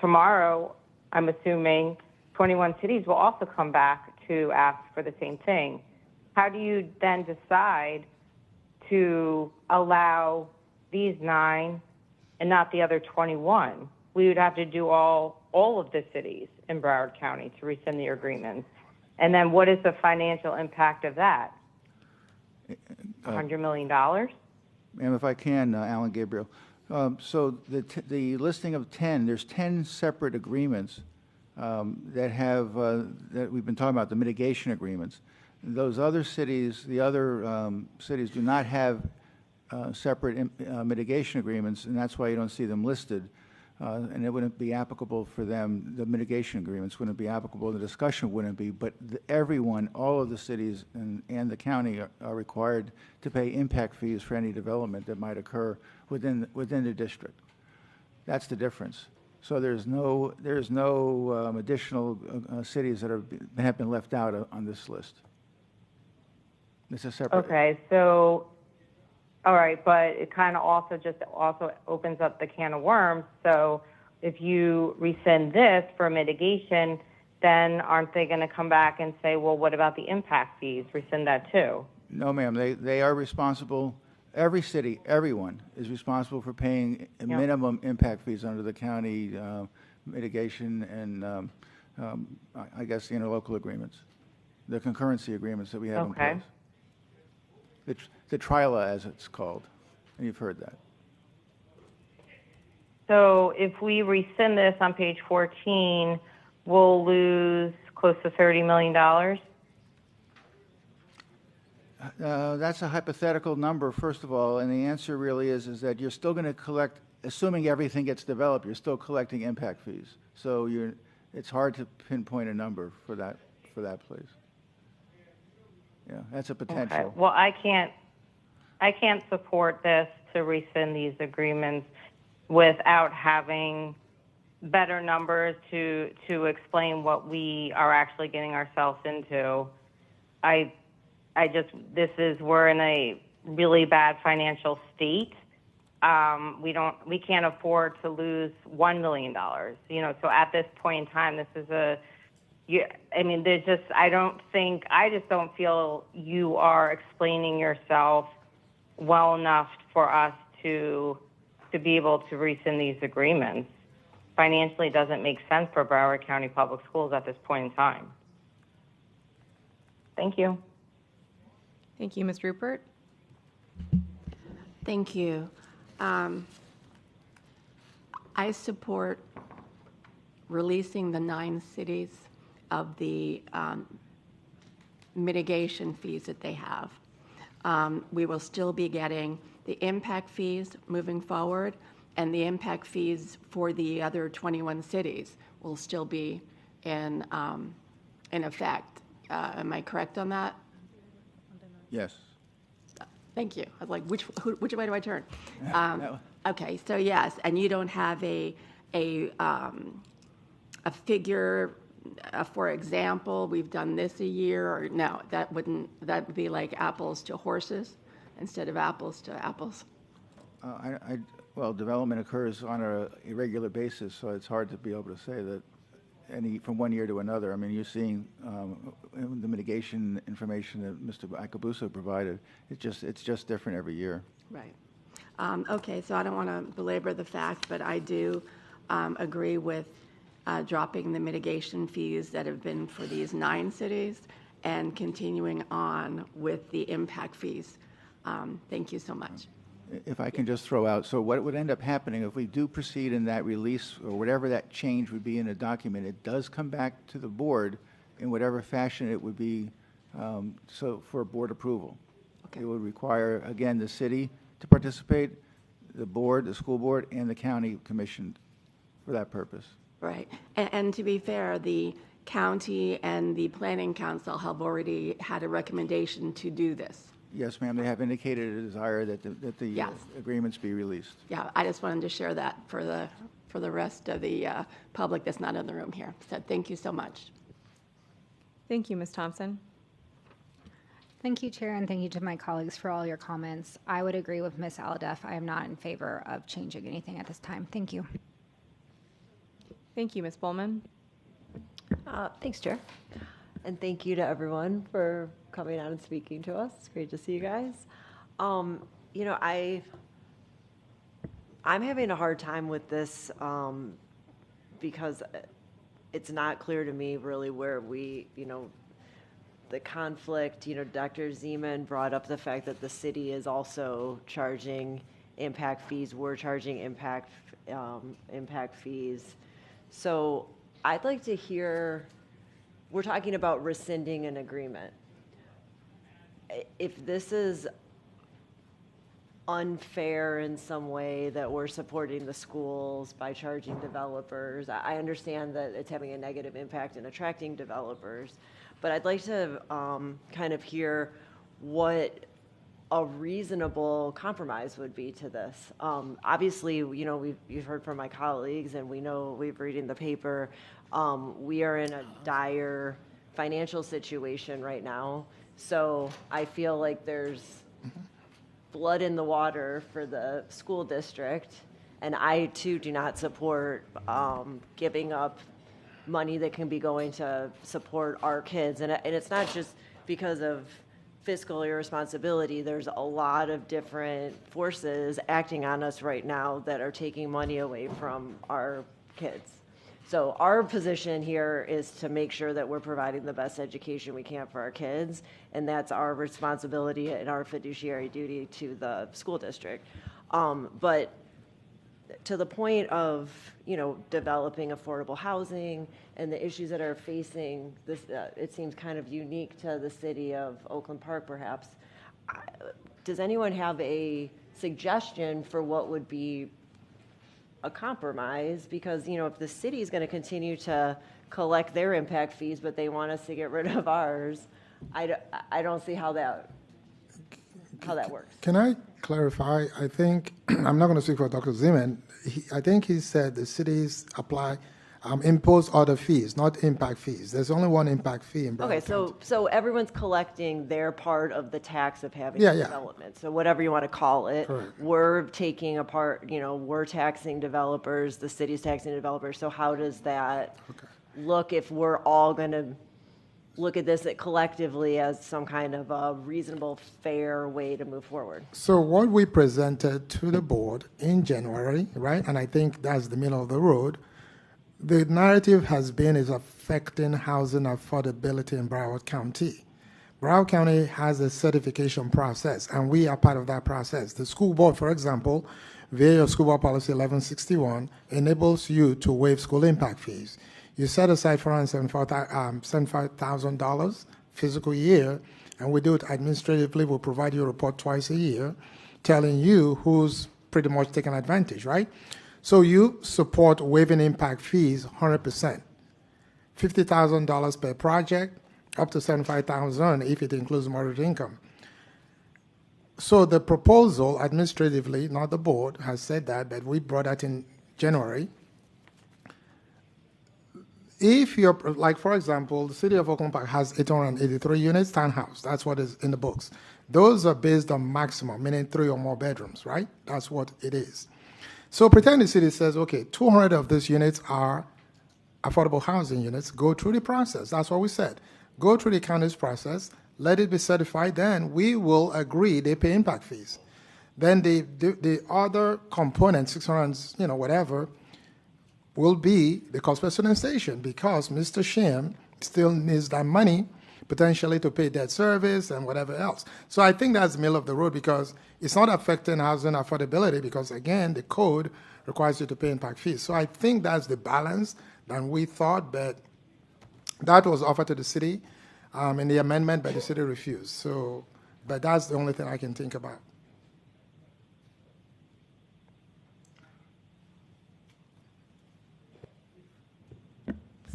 tomorrow, I'm assuming 21 cities will also come back to ask for the same thing. How do you then decide to allow these 9 and not the other 21? We would have to do all of the cities in Broward County to rescind the agreements. And then what is the financial impact of that? $100 million? Ma'am, if I can, Alan Gabriel, So the listing of 10, there's 10 separate agreements that have, that we've been talking about, the mitigation agreements. Those other cities, the other cities do not have separate mitigation agreements, and that's why you don't see them listed. And it wouldn't be applicable for them, the mitigation agreements wouldn't be applicable, the discussion wouldn't be, but everyone, all of the cities and the county are required to pay impact fees for any development that might occur within the district. That's the difference. So there's no additional cities that have been left out on this list. It's a separate. Okay, so, all right, but it kind of also opens up the can of worms. So if you rescind this for mitigation, then aren't they going to come back and say, well, what about the impact fees? Rescind that too. No, ma'am. They are responsible. Every city, everyone is responsible for paying minimum impact fees under the county mitigation and I guess the interlocal agreements, the concurrency agreements that we have in place. The TRILA, as it's called, and you've heard that. So if we rescind this on page 14, we'll lose close to $30 million? That's a hypothetical number, first of all, and the answer really is that you're still going to collect, assuming everything gets developed, you're still collecting impact fees. So it's hard to pinpoint a number for that place. Yeah, that's a potential. Okay. Well, I can't support this to rescind these agreements without having better numbers to explain what we are actually getting ourselves into. We're in a really bad financial state. We can't afford to lose $1 million. So at this point in time, this is I just don't feel you are explaining yourself well enough for us to be able to rescind these agreements. Financially, it doesn't make sense for Broward County Public Schools at this point in time. Thank you. Thank you, Ms. Rupert. Thank you. I support releasing the 9 cities of the mitigation fees that they have. We will still be getting the impact fees moving forward, and the impact fees for the other 21 cities will still be in effect. Am I correct on that? Yes. Thank you. I was like, which way do I turn? Okay, so yes, and you don't have a figure. For example, we've done this a year, or no, that would be like apples to horses instead of apples to apples. Well, development occurs on an irregular basis, so it's hard to be able to say that from one year to another. I mean, you're seeing the mitigation information that Mr. Akabuso provided. It's just different every year. Right. Okay, so I don't want to belabor the fact, but I do agree with dropping the mitigation fees that have been for these 9 cities and continuing on with the impact fees. Thank you so much. If I can just throw out, so what would end up happening if we do proceed in that release or whatever that change would be in a document, it does come back to the board in whatever fashion it would be so for board approval. Okay. It would require, again, the city to participate, the board, the school board, and the county commission for that purpose. Right. And to be fair, the county and the planning council have already had a recommendation to do this. Yes, ma'am. They have indicated a desire that the Yes. Agreements be released. Yeah, I just wanted to share that for the rest of the public that's not in the room here. So thank you so much. Thank you, Ms. Thompson. Thank you, Chair, and thank you to my colleagues for all your comments. I would agree with Ms. Aladef. I am not in favor of changing anything at this time. Thank you. Thank you, Ms. Bowman. Thanks, Chair. And thank you to everyone for coming out and speaking to us. It's great to see you guys. I'm having a hard time with this because it's not clear to me really where the conflict. Dr. Zeman brought up the fact that the city is also charging impact fees. We're charging impact fees. So I'd like to hear, we're talking about rescinding an agreement. If this is unfair in some way that we're supporting the schools by charging developers, I understand that it's having a negative impact in attracting developers, but I'd like to kind of hear what a reasonable compromise would be to this. Obviously, you know, you've heard from my colleagues, and we know, we've reading the paper, we are in a dire financial situation right now. So I feel like there's blood in the water for the school district, and I too do not support giving up money that can be going to support our kids. And it's not just because of fiscal irresponsibility. There's a lot of different forces acting on us right now that are taking money away from our kids. So our position here is to make sure that we're providing the best education we can for our kids, and that's our responsibility and our fiduciary duty to the school district. But to the point of, you know, developing affordable housing and the issues that are facing this, it seems kind of unique to the city of Oakland Park, perhaps. Does anyone have a suggestion for what would be a compromise? Because, you know, if the city is going to continue to collect their impact fees, but they want us to get rid of ours, I don't see how that works. Can I clarify? I think, I'm not going to speak for Dr. Zeman. I think he said the cities impose other fees, not impact fees. There's only one impact fee in Broward County. So everyone's collecting their part of the tax of having Yeah. development. So whatever you want to call it, Correct. we're taking a part, you know, we're taxing developers, the city's taxing developers. So how does that look if we're all going to look at this collectively as some kind of a reasonable, fair way to move forward? So what we presented to the board in January, right, and I think that's the middle of the road, the narrative has been is affecting housing affordability in Broward County. Broward County has a certification process, and we are part of that process. The school board, for example, via your school board policy 1161, enables you to waive school impact fees. You set aside $475,000 physical year, and we do it administratively. We'll provide you a report twice a year telling you who's pretty much taking advantage, right? So you support waiving impact fees 100%. $50,000 per project, up to $75,000 if it includes moderate income. So the proposal administratively, not the board, has said that, but we brought that in January. If you're, like, for example, the city of Oakland Park has 883 units, townhouse. That's what is in the books. Those are based on maximum, meaning 3 or more bedrooms, right? That's what it is. So pretend the city says, okay, 200 of these units are affordable housing units. Go through the process. That's what we said. Go through the county's process. Let it be certified. Then we will agree they pay impact fees. Then the other component, 600, you know, whatever, will be the cost per student station, because Mr. Shim still needs that money potentially to pay debt service and whatever else. So I think that's the middle of the road, because it's not affecting housing affordability, because again, the code requires you to pay impact fees. So I think that's the balance that we thought, but that was offered to the city in the amendment, but the city refused. So, but that's the only thing I can think about.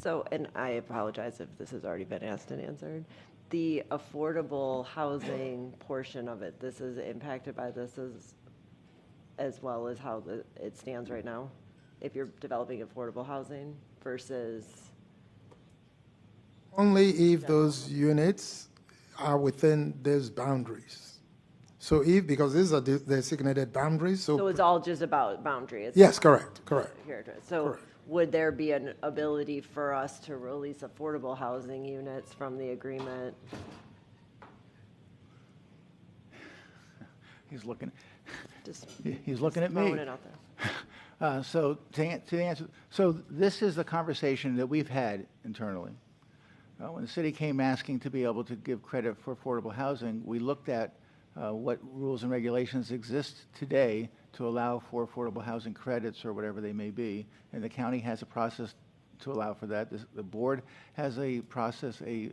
So, and I apologize if this has already been asked and answered. The affordable housing portion of it, this is impacted by this as well as how it stands right now? If you're developing affordable housing versus? Only if those units are within these boundaries. So if, because these are the designated boundaries. So it's all just about boundary? It's Yes, not correct. So Correct. would there be an ability for us to release affordable housing units from the agreement? He's looking. Just He's looking at me. throwing it out there. So to answer, so this is the conversation that we've had internally. When the city came asking to be able to give credit for affordable housing, we looked at what rules and regulations exist today to allow for affordable housing credits or whatever they may be. And the county has a process to allow for that. The board has a process, a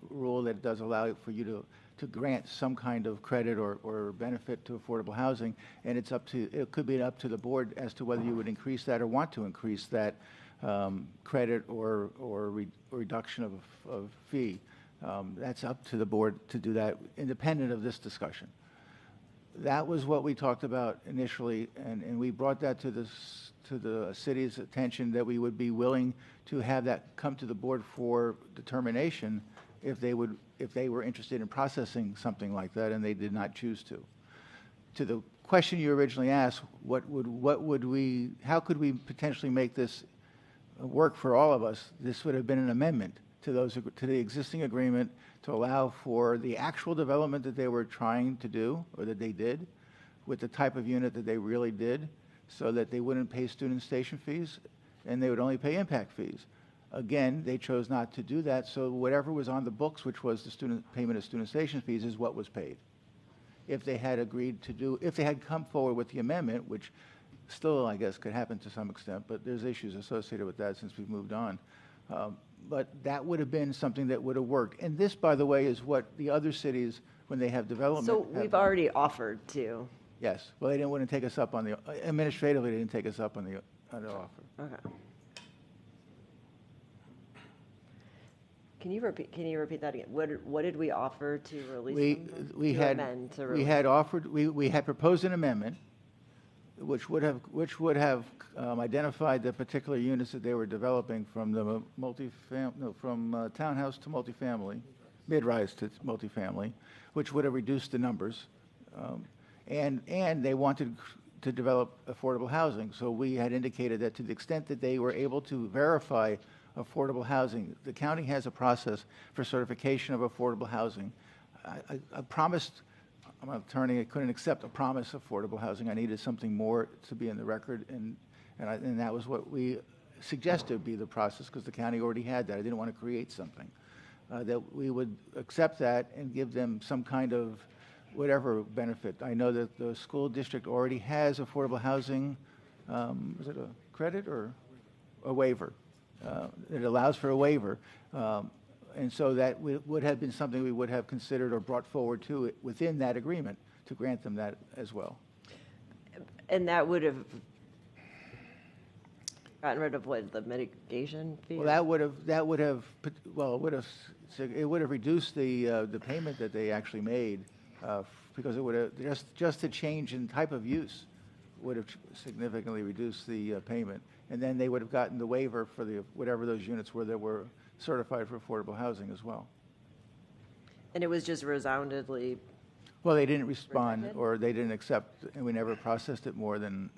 rule that does allow for you to grant some kind of credit or benefit to affordable housing. And it could be up to the board as to whether you would increase that or want to increase that credit or reduction of fee. That's up to the board to do that, independent of this discussion. That was what we talked about initially, and we brought that to the city's attention, that we would be willing to have that come to the board for determination if they were interested in processing something like that, and they did not choose to. To the question you originally asked, how could we potentially make this work for all of us? This would have been an amendment to the existing agreement to allow for the actual development that they were trying to do, or that they did, with the type of unit that they really did, so that they wouldn't pay student station fees and they would only pay impact fees. Again, they chose not to do that, so whatever was on the books, which was the payment of student station fees, is what was paid. If they had if they had come forward with the amendment, which still, I guess, could happen to some extent, but there's issues associated with that since we've moved on. But that would have been something that would have worked. And this, by the way, is what the other cities, when they have development. So we've already offered to. Yes. Well, they wouldn't take us up on administratively, they didn't take us up on the offer. Okay. Can you repeat that again? What did we offer to release them? We had proposed an amendment which would have identified the particular units that they were developing from the from townhouse to multifamily, mid-rise to multifamily, which would have reduced the numbers, and they wanted to develop affordable housing. So we had indicated that to the extent that they were able to verify affordable housing, the county has a process for certification of affordable housing. I promised. I'm an attorney. I couldn't accept a promise of affordable housing. I needed something more to be in the record, and that was what we suggested be the process, because the county already had that. I didn't want to create something. That we would accept that and give them some kind of whatever benefit. I know that the school district already has affordable housing. Is it a credit or a waiver? It allows for a waiver. And so that would have been something we would have considered or brought forward to it within that agreement to grant them that as well. And that would have gotten rid of the mitigation fee? Well, it would have reduced the payment that they actually made, because it would have just the change in type of use would have significantly reduced the payment, and then they would have gotten the waiver for whatever those units were that were certified for affordable housing as well. And it was just resoundingly. Well, they didn't respond, rejected? Or they didn't accept, and we never processed it more than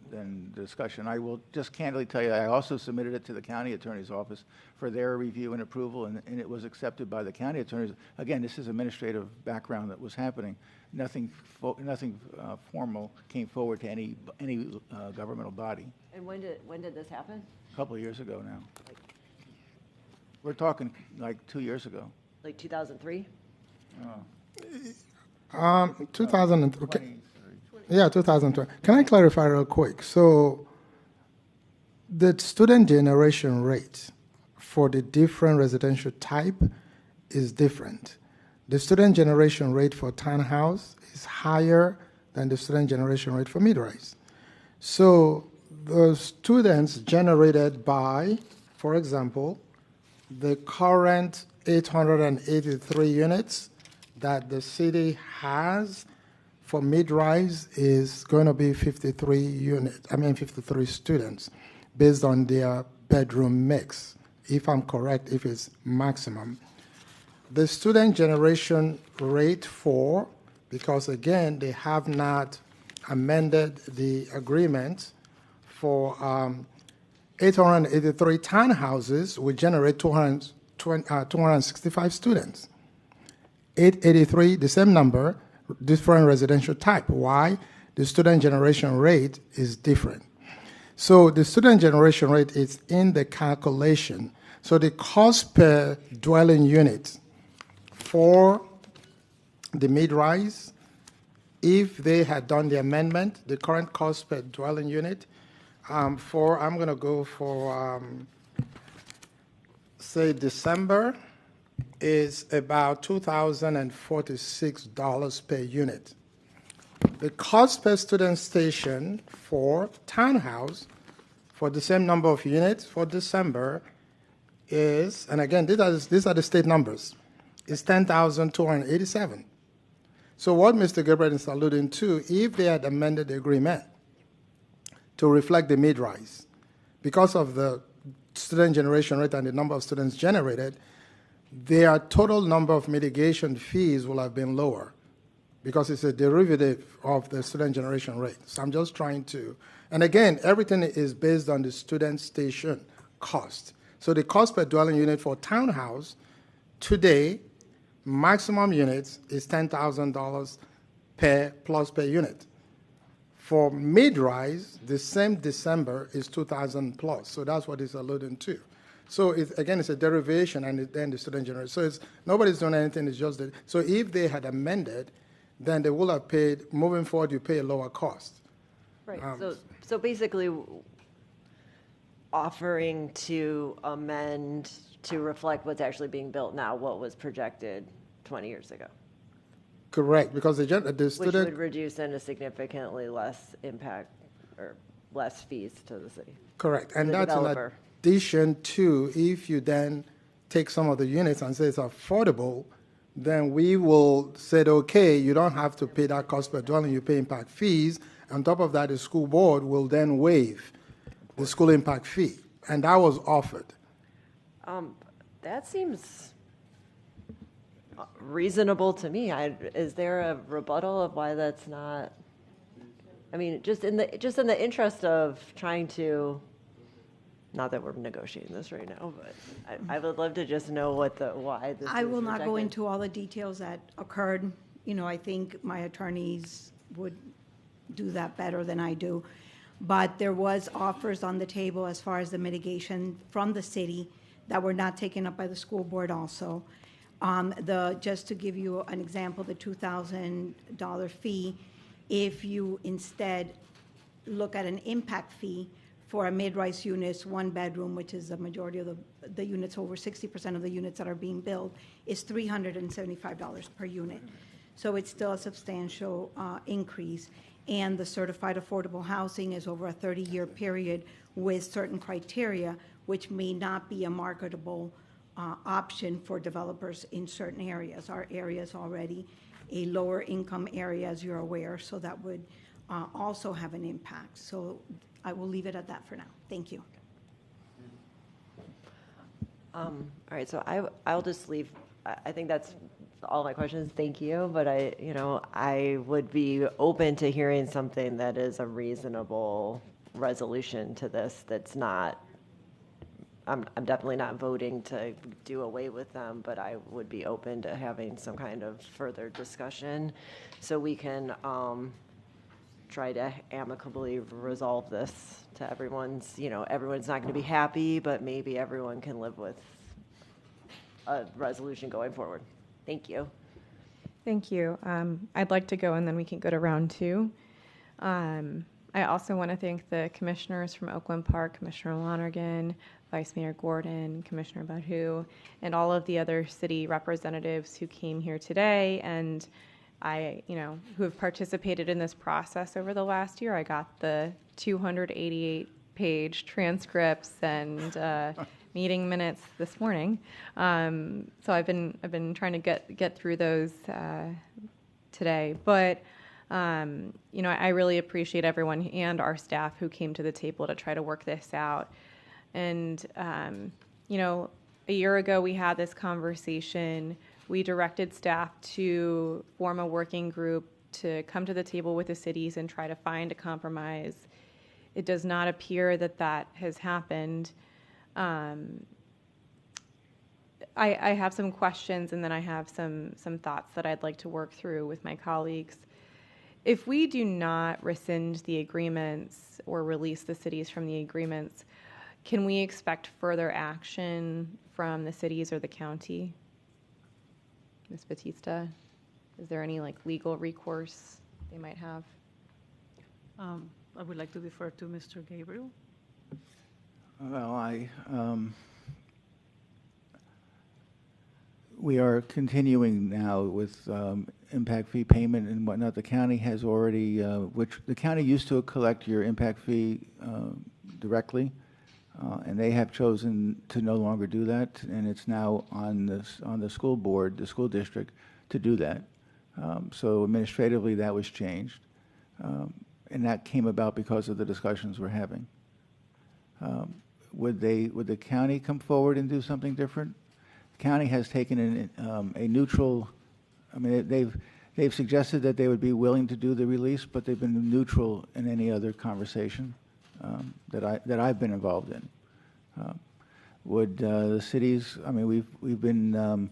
discussion. I will just candidly tell you, I also submitted it to the county attorney's office for their review and approval, and it was accepted by the county attorneys. Again, this is administrative background that was happening. Nothing formal came forward to any governmental body. And when did this happen? A couple of years ago now. We're talking like 2 years ago. Like 2003? 2003. Yeah, 2003. Can I clarify real quick? So the student generation rate for the different residential type is different. The student generation rate for townhouse is higher than the student generation rate for mid-rise. So the students generated by, for example, the current 883 units that the city has for mid-rise is going to be 53 students based on their bedroom mix, if I'm correct, if it's maximum. The student generation rate because again, they have not amended the agreement for 883 townhouses will generate 265 students. 883, the same number, different residential type. Why? The student generation rate is different. So the student generation rate is in the calculation. So the cost per dwelling unit for the mid-rise if they had done the amendment, the current cost per dwelling unit, I'm going to go for, say, December, is about $2,046 per unit. The cost per student station for townhouse, for the same number of units for December, is, and again, these are the state numbers, is $10,287. So what Mr. Gabriel is alluding to, if they had amended the agreement to reflect the mid-rise, because of the student generation rate and the number of students generated, their total number of mitigation fees will have been lower because it's a derivative of the student generation rate. So I'm just trying to, and again, everything is based on the student station cost. So the cost per dwelling unit for townhouse today, maximum units is $10,000 per unit. For mid-rise, the same December is $2,000 plus. So that's what it's alluding to. So again, it's a derivation, and then the student generation. So nobody's doing anything. It's just that. So if they had amended, then they will have paid. Moving forward, you pay a lower cost. Right. So basically, offering to amend to reflect what's actually being built now, what was projected 20 years ago. Correct, because the student... Which would reduce in a significantly less impact or less fees to the city. Correct, and the that's developer. in addition to, if you then take some of the units and say it's affordable, then we will say, okay, you don't have to pay that cost per dwelling, you pay impact fees. On top of that, the school board will then waive the school impact fee, and that was offered. That seems reasonable to me. Is there a rebuttal of why that's not? I mean, just in the interest of trying to, not that we're negotiating this right now, but I would love to just know why this. I is will not go rejected. into all the details that occurred. You know, I think my attorneys would do that better than I do. But there was offers on the table as far as the mitigation from the city that were not taken up by the school board also. Just to give you an example, the $2,000 fee, if you instead look at an impact fee for a mid-rise units, one bedroom, which is the majority of the units, over 60% of the units that are being built, is $375 per unit. So it's still a substantial increase. And the certified affordable housing is over a 30-year period with certain criteria, which may not be a marketable option for developers in certain areas. Our area is already a lower income area, as you're aware, so that would also have an impact. So I will leave it at that for now. Thank you. All right, so I'll just leave. I think that's all my questions. Thank you, but I would be open to hearing something that is a reasonable resolution to this. That's not. I'm definitely not voting to do away with them, but I would be open to having some kind of further discussion, so we can try to amicably resolve this to everyone's. Everyone's not going to be happy, but maybe everyone can live with a resolution going forward. Thank you. Thank you. I'd like to go, and then we can go to round two. I also want to thank the commissioners from Oakland Park, Commissioner Lonergan, Vice Mayor Gordon, Commissioner Badu, and all of the other city representatives who came here today and who have participated in this process over the last year. I got the 288-page transcripts and meeting minutes this morning. So I've been trying to get through those today. But I really appreciate everyone and our staff who came to the table to try to work this out. And a year ago we had this conversation. We directed staff to form a working group to come to the table with the cities and try to find a compromise. It does not appear that has happened. I have some questions, and then I have some thoughts that I'd like to work through with my colleagues. If we do not rescind the agreements or release the cities from the agreements, can we expect further action from the cities or the county? Ms. Batista, is there any legal recourse? they might have. I would like to defer to Mr. Gabriel. Well, we are continuing now with impact fee payment and whatnot. The county has already, which the county used to collect your impact fee directly, and they have chosen to no longer do that, and it's now on the school board, the school district, to do that. So administratively, that was changed, and that came about because of the discussions we're having. Would the county come forward and do something different? The county has taken a neutral. I mean, they've suggested that they would be willing to do the release, but they've been neutral in any other conversation that I've been involved in. Would the cities? I mean, we've been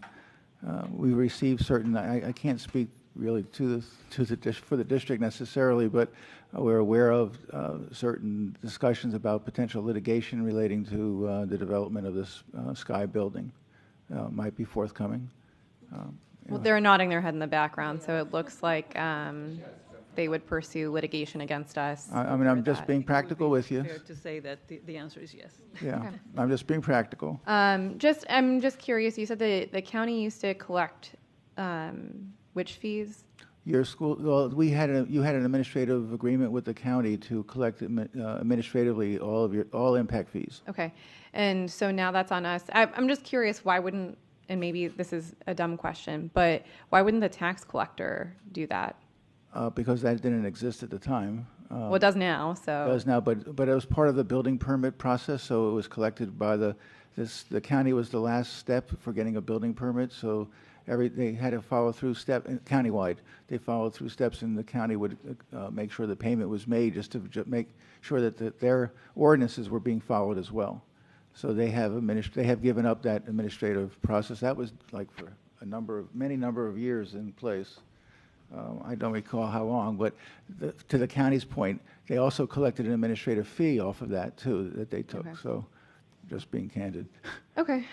we received certain. I can't speak really for the district necessarily, but we're aware of certain discussions about potential litigation relating to the development of this Sky building. Might be forthcoming. Well, they're nodding their head in the background, so it looks like they would pursue litigation against us. I mean, I'm just being practical with you. Fair to say that the answer is yes. Yeah, Okay. I'm just being practical. I'm just curious. You said the county used to collect which fees? Your school, well, you had an administrative agreement with the county to collect administratively all impact fees. Okay, and so now that's on us. I'm just curious, why wouldn't, and maybe this is a dumb question, but why wouldn't the tax collector do that? Because that didn't exist at the time. Well, it does now, so. It does now, but it was part of the building permit process, so it was collected by the county was the last step for getting a building permit, so they had to follow through countywide. They followed through steps, and the county would make sure the payment was made just to make sure that their ordinances were being followed as well. So they have given up that administrative process. That was like for many number of years in place. I don't recall how long, but to the county's point, they also collected an administrative fee off of that too that they took. Okay. So, just being candid. Okay.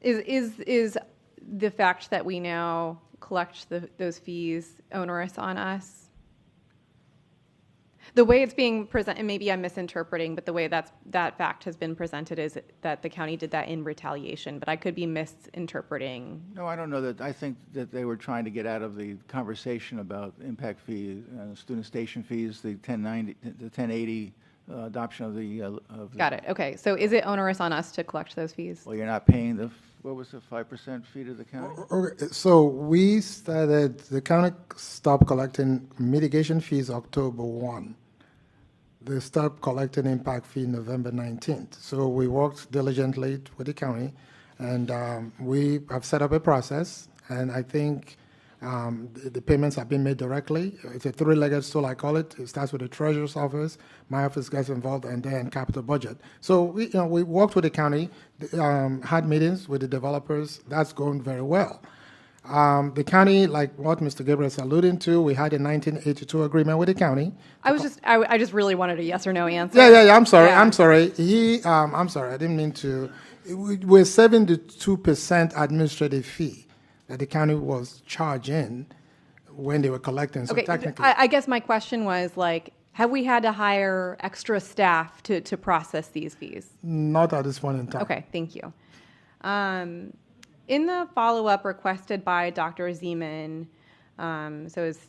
Is the fact that we now collect those fees onerous on us? The way it's being presented, and maybe I'm misinterpreting, but the way that fact has been presented is that the county did that in retaliation, but I could be misinterpreting. No, I don't know that. I think that they were trying to get out of the conversation about impact fees, student station fees, the 1080 adoption of the. Got it. Okay. So is it onerous on us to collect those fees? Well, you're not paying what was the 5% fee to the county? Okay, so the county stopped collecting mitigation fees October 1. They stopped collecting impact fee November 19th. So we worked diligently with the county, and we have set up a process, and I think the payments have been made directly. It's a three-legged stool, I call it. It starts with the treasurer's office, my office gets involved, and then capital budget. So we worked with the county, had meetings with the developers. That's going very well. The county, like what Mr. Gabriel is alluding to, we had a 1982 agreement with the county. I just really wanted a yes or no answer. Yeah. I'm sorry. Yeah. I'm sorry. I'm sorry. I didn't mean to. We're 72% administrative fee that the county was charging when they were collecting. So Okay, technically, I guess my question was have we had to hire extra staff to process these fees? not at this point in time. Okay, thank you. In the follow-up requested by Dr. Zeman, so it's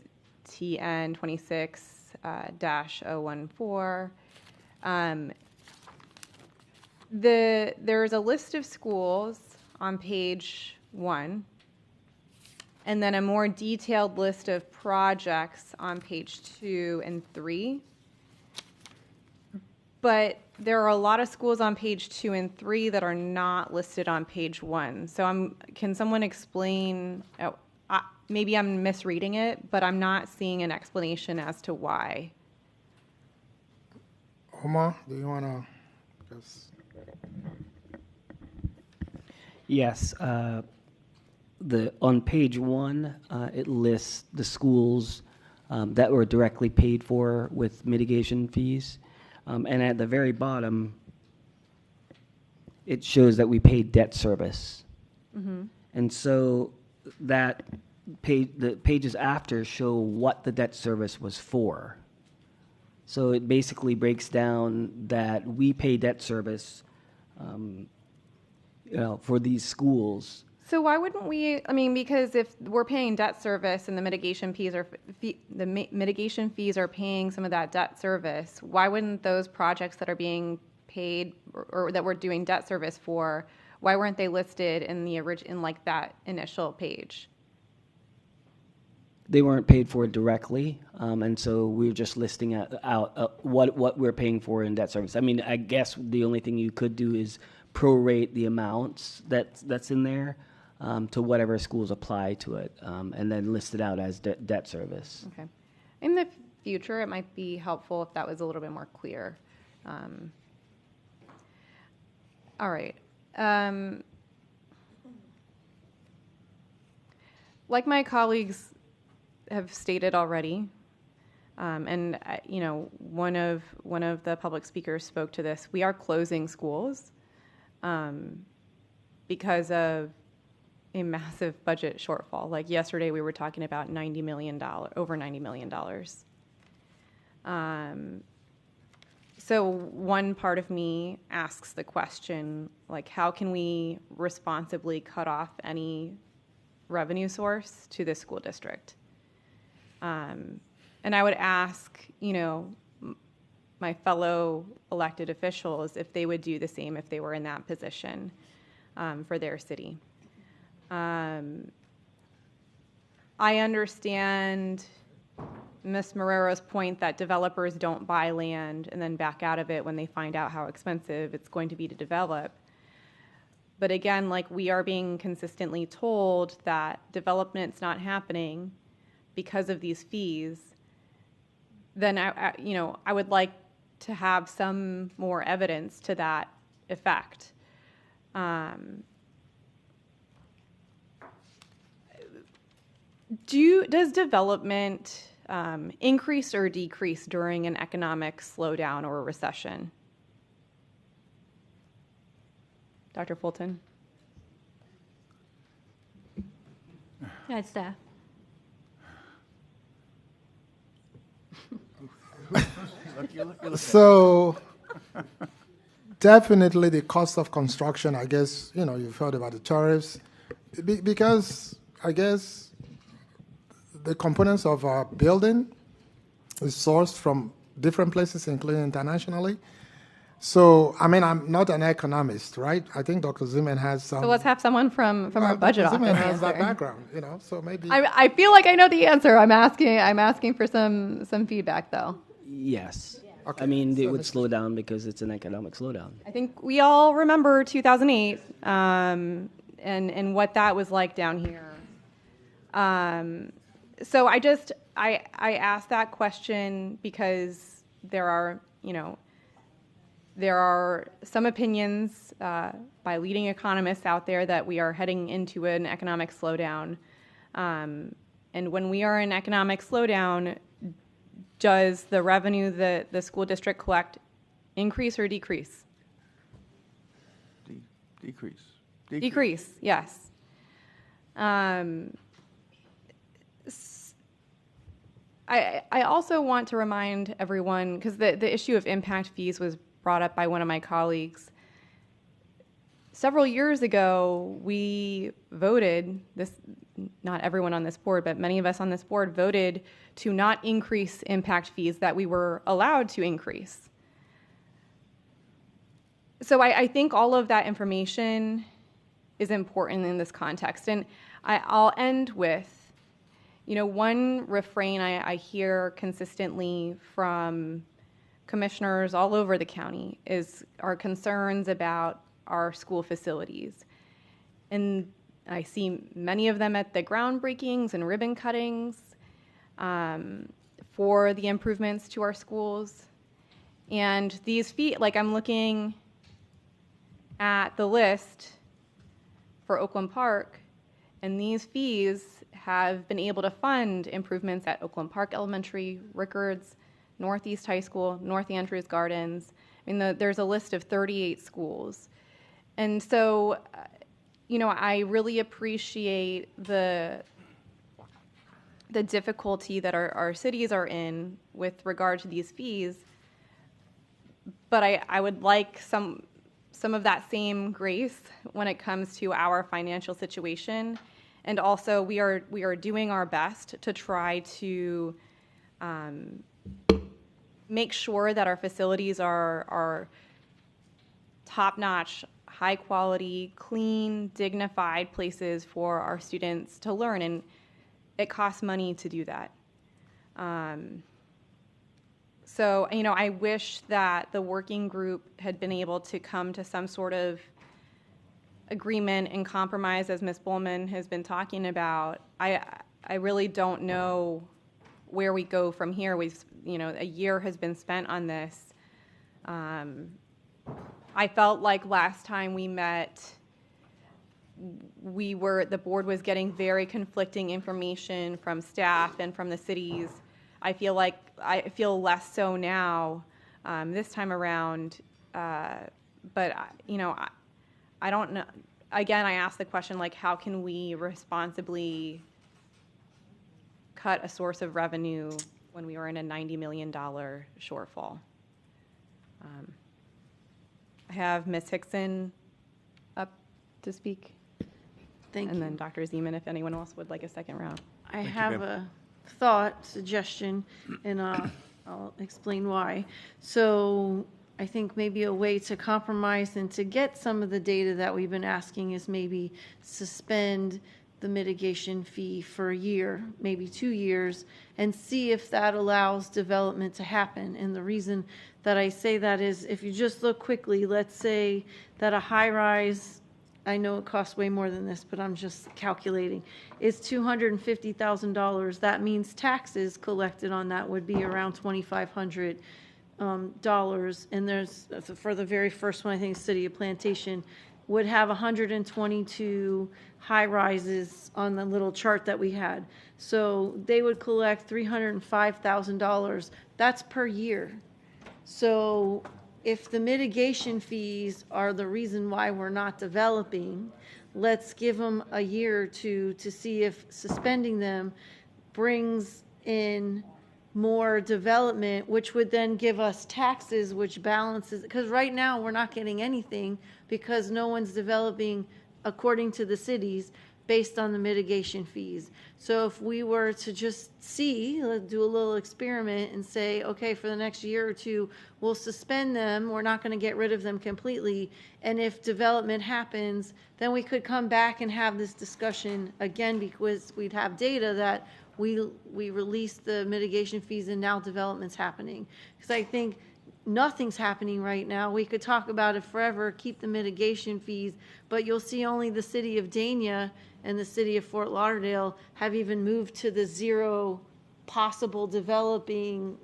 TN 26-014, there's a list of schools on page 1, and then a more detailed list of projects on page 2 and 3. But there are a lot of schools on page 2 and 3 that are not listed on page 1. So can someone explain, maybe I'm misreading it, but I'm not seeing an explanation as to why. Omar, do you want to just... Yes. On page 1, it lists the schools that were directly paid for with mitigation fees. And at the very bottom, it shows that we paid debt service. Mm-hmm. And so that the pages after show what the debt service was for. So it basically breaks down that we pay debt service, for these schools. So why wouldn't we, I mean, because if we're paying debt service and the mitigation fees are, mitigation fees are paying some of that debt service, why wouldn't those projects that are being paid or that we're doing debt service for, why weren't they listed in the in like that initial page? They weren't paid for directly, and so we're just listing out what we're paying for in debt service. I mean, I guess the only thing you could do is prorate the amounts that's in there to whatever schools apply to it, and then list it out as debt service. Okay. In the future, it might be helpful if that was a little bit more clear. All right. Like my colleagues have stated already, and one of the public speakers spoke to this. We are closing schools because of a massive budget shortfall. Like yesterday, we were talking about over $90 million. So one part of me asks the question, like, how can we responsibly cut off any revenue source to this school district? And I would ask, my fellow elected officials if they would do the same if they were in that position for their city. I understand Ms. Marrero's point that developers don't buy land and then back out of it when they find out how expensive it's going to be to develop. But again, like we are being consistently told that development's not happening because of these fees, then I would like to have some more evidence to that effect. Does development increase or decrease during an economic slowdown or a recession? Dr. Fulton? Hi, staff. So definitely the cost of construction, I guess, you've heard about the tariffs, because I guess the components of our building is sourced from different places, including internationally. So, I mean, I'm not an economist, right? I think Dr. Zeman has some. So let's have someone from our budget Dr. office Zeman has that answer. background, so maybe. I feel like I know the answer. I'm asking for some feedback, though. Yes. Okay. I mean, it would slow down because it's an economic slowdown. I think we all remember 2008 and what that was like down here. So I asked that question because there are some opinions by leading economists out there that we are heading into an economic slowdown. And when we are in economic slowdown, does the revenue that the school district collect increase or decrease? Decrease. Decrease, yes. I also want to remind everyone, because the issue of impact fees was brought up by one of my colleagues. Several years ago, we voted, not everyone on this board, but many of us on this board voted to not increase impact fees that we were allowed to increase. So I think all of that information is important in this context. And I'll end with, one refrain I hear consistently from commissioners all over the county are concerns about our school facilities. And I see many of them at the groundbreakings and ribbon cuttings for the improvements to our schools. And these fees, like I'm looking at the list for Oakland Park, and these fees have been able to fund improvements at Oakland Park Elementary, Rickards, Northeast High School, North Andrews Gardens. I mean, there's a list of 38 schools. And so, I really appreciate the the difficulty that our cities are in with regard to these fees, but I would like some of that same grace when it comes to our financial situation. And also, we are doing our best to try to make sure that our facilities are top-notch, high-quality, clean, dignified places for our students to learn, and it costs money to do that. So, I wish that the working group had been able to come to some sort of agreement and compromise, as Ms. Bowman has been talking about. I really don't know where we go from here. A year has been spent on this. I felt like last time we met, the board was getting very conflicting information from staff and from the cities. I feel less so now, this time around. But I don't know. Again, I asked the question, like, how can we responsibly cut a source of revenue when we were in a $90 million shortfall? I have Ms. Hickson up to speak. Thank you. And then Dr. Zeman, if anyone else would like a second round. I have a thought, suggestion, and I'll explain why. So I think maybe a way to compromise and to get some of the data that we've been asking is maybe suspend the mitigation fee for a year, maybe 2 years, and see if that allows development to happen. And the reason that I say that is, if you just look quickly, let's say that a high-rise, I know it costs way more than this, but I'm just calculating, is $250,000. That means taxes collected on that would be around $2,500. And there's, for the very first one, I think City of Plantation would have 122 high rises on the little chart that we had. So they would collect $305,000. That's per year. So if the mitigation fees are the reason why we're not developing, let's give them a year or two to see if suspending them brings in more development, which would then give us taxes, which balances, because right now we're not getting anything because no one's developing according to the cities based on the mitigation fees. So if we were to just do a little experiment and say, okay, for the next year or two, we'll suspend them, we're not going to get rid of them completely, and if development happens, then we could come back and have this discussion again, because we'd have data that we released the mitigation fees and now development's happening. Because I think nothing's happening right now. We could talk about it forever, keep the mitigation fees, but you'll see only the city of Dania and the city of Fort Lauderdale have even moved to the zero possible developing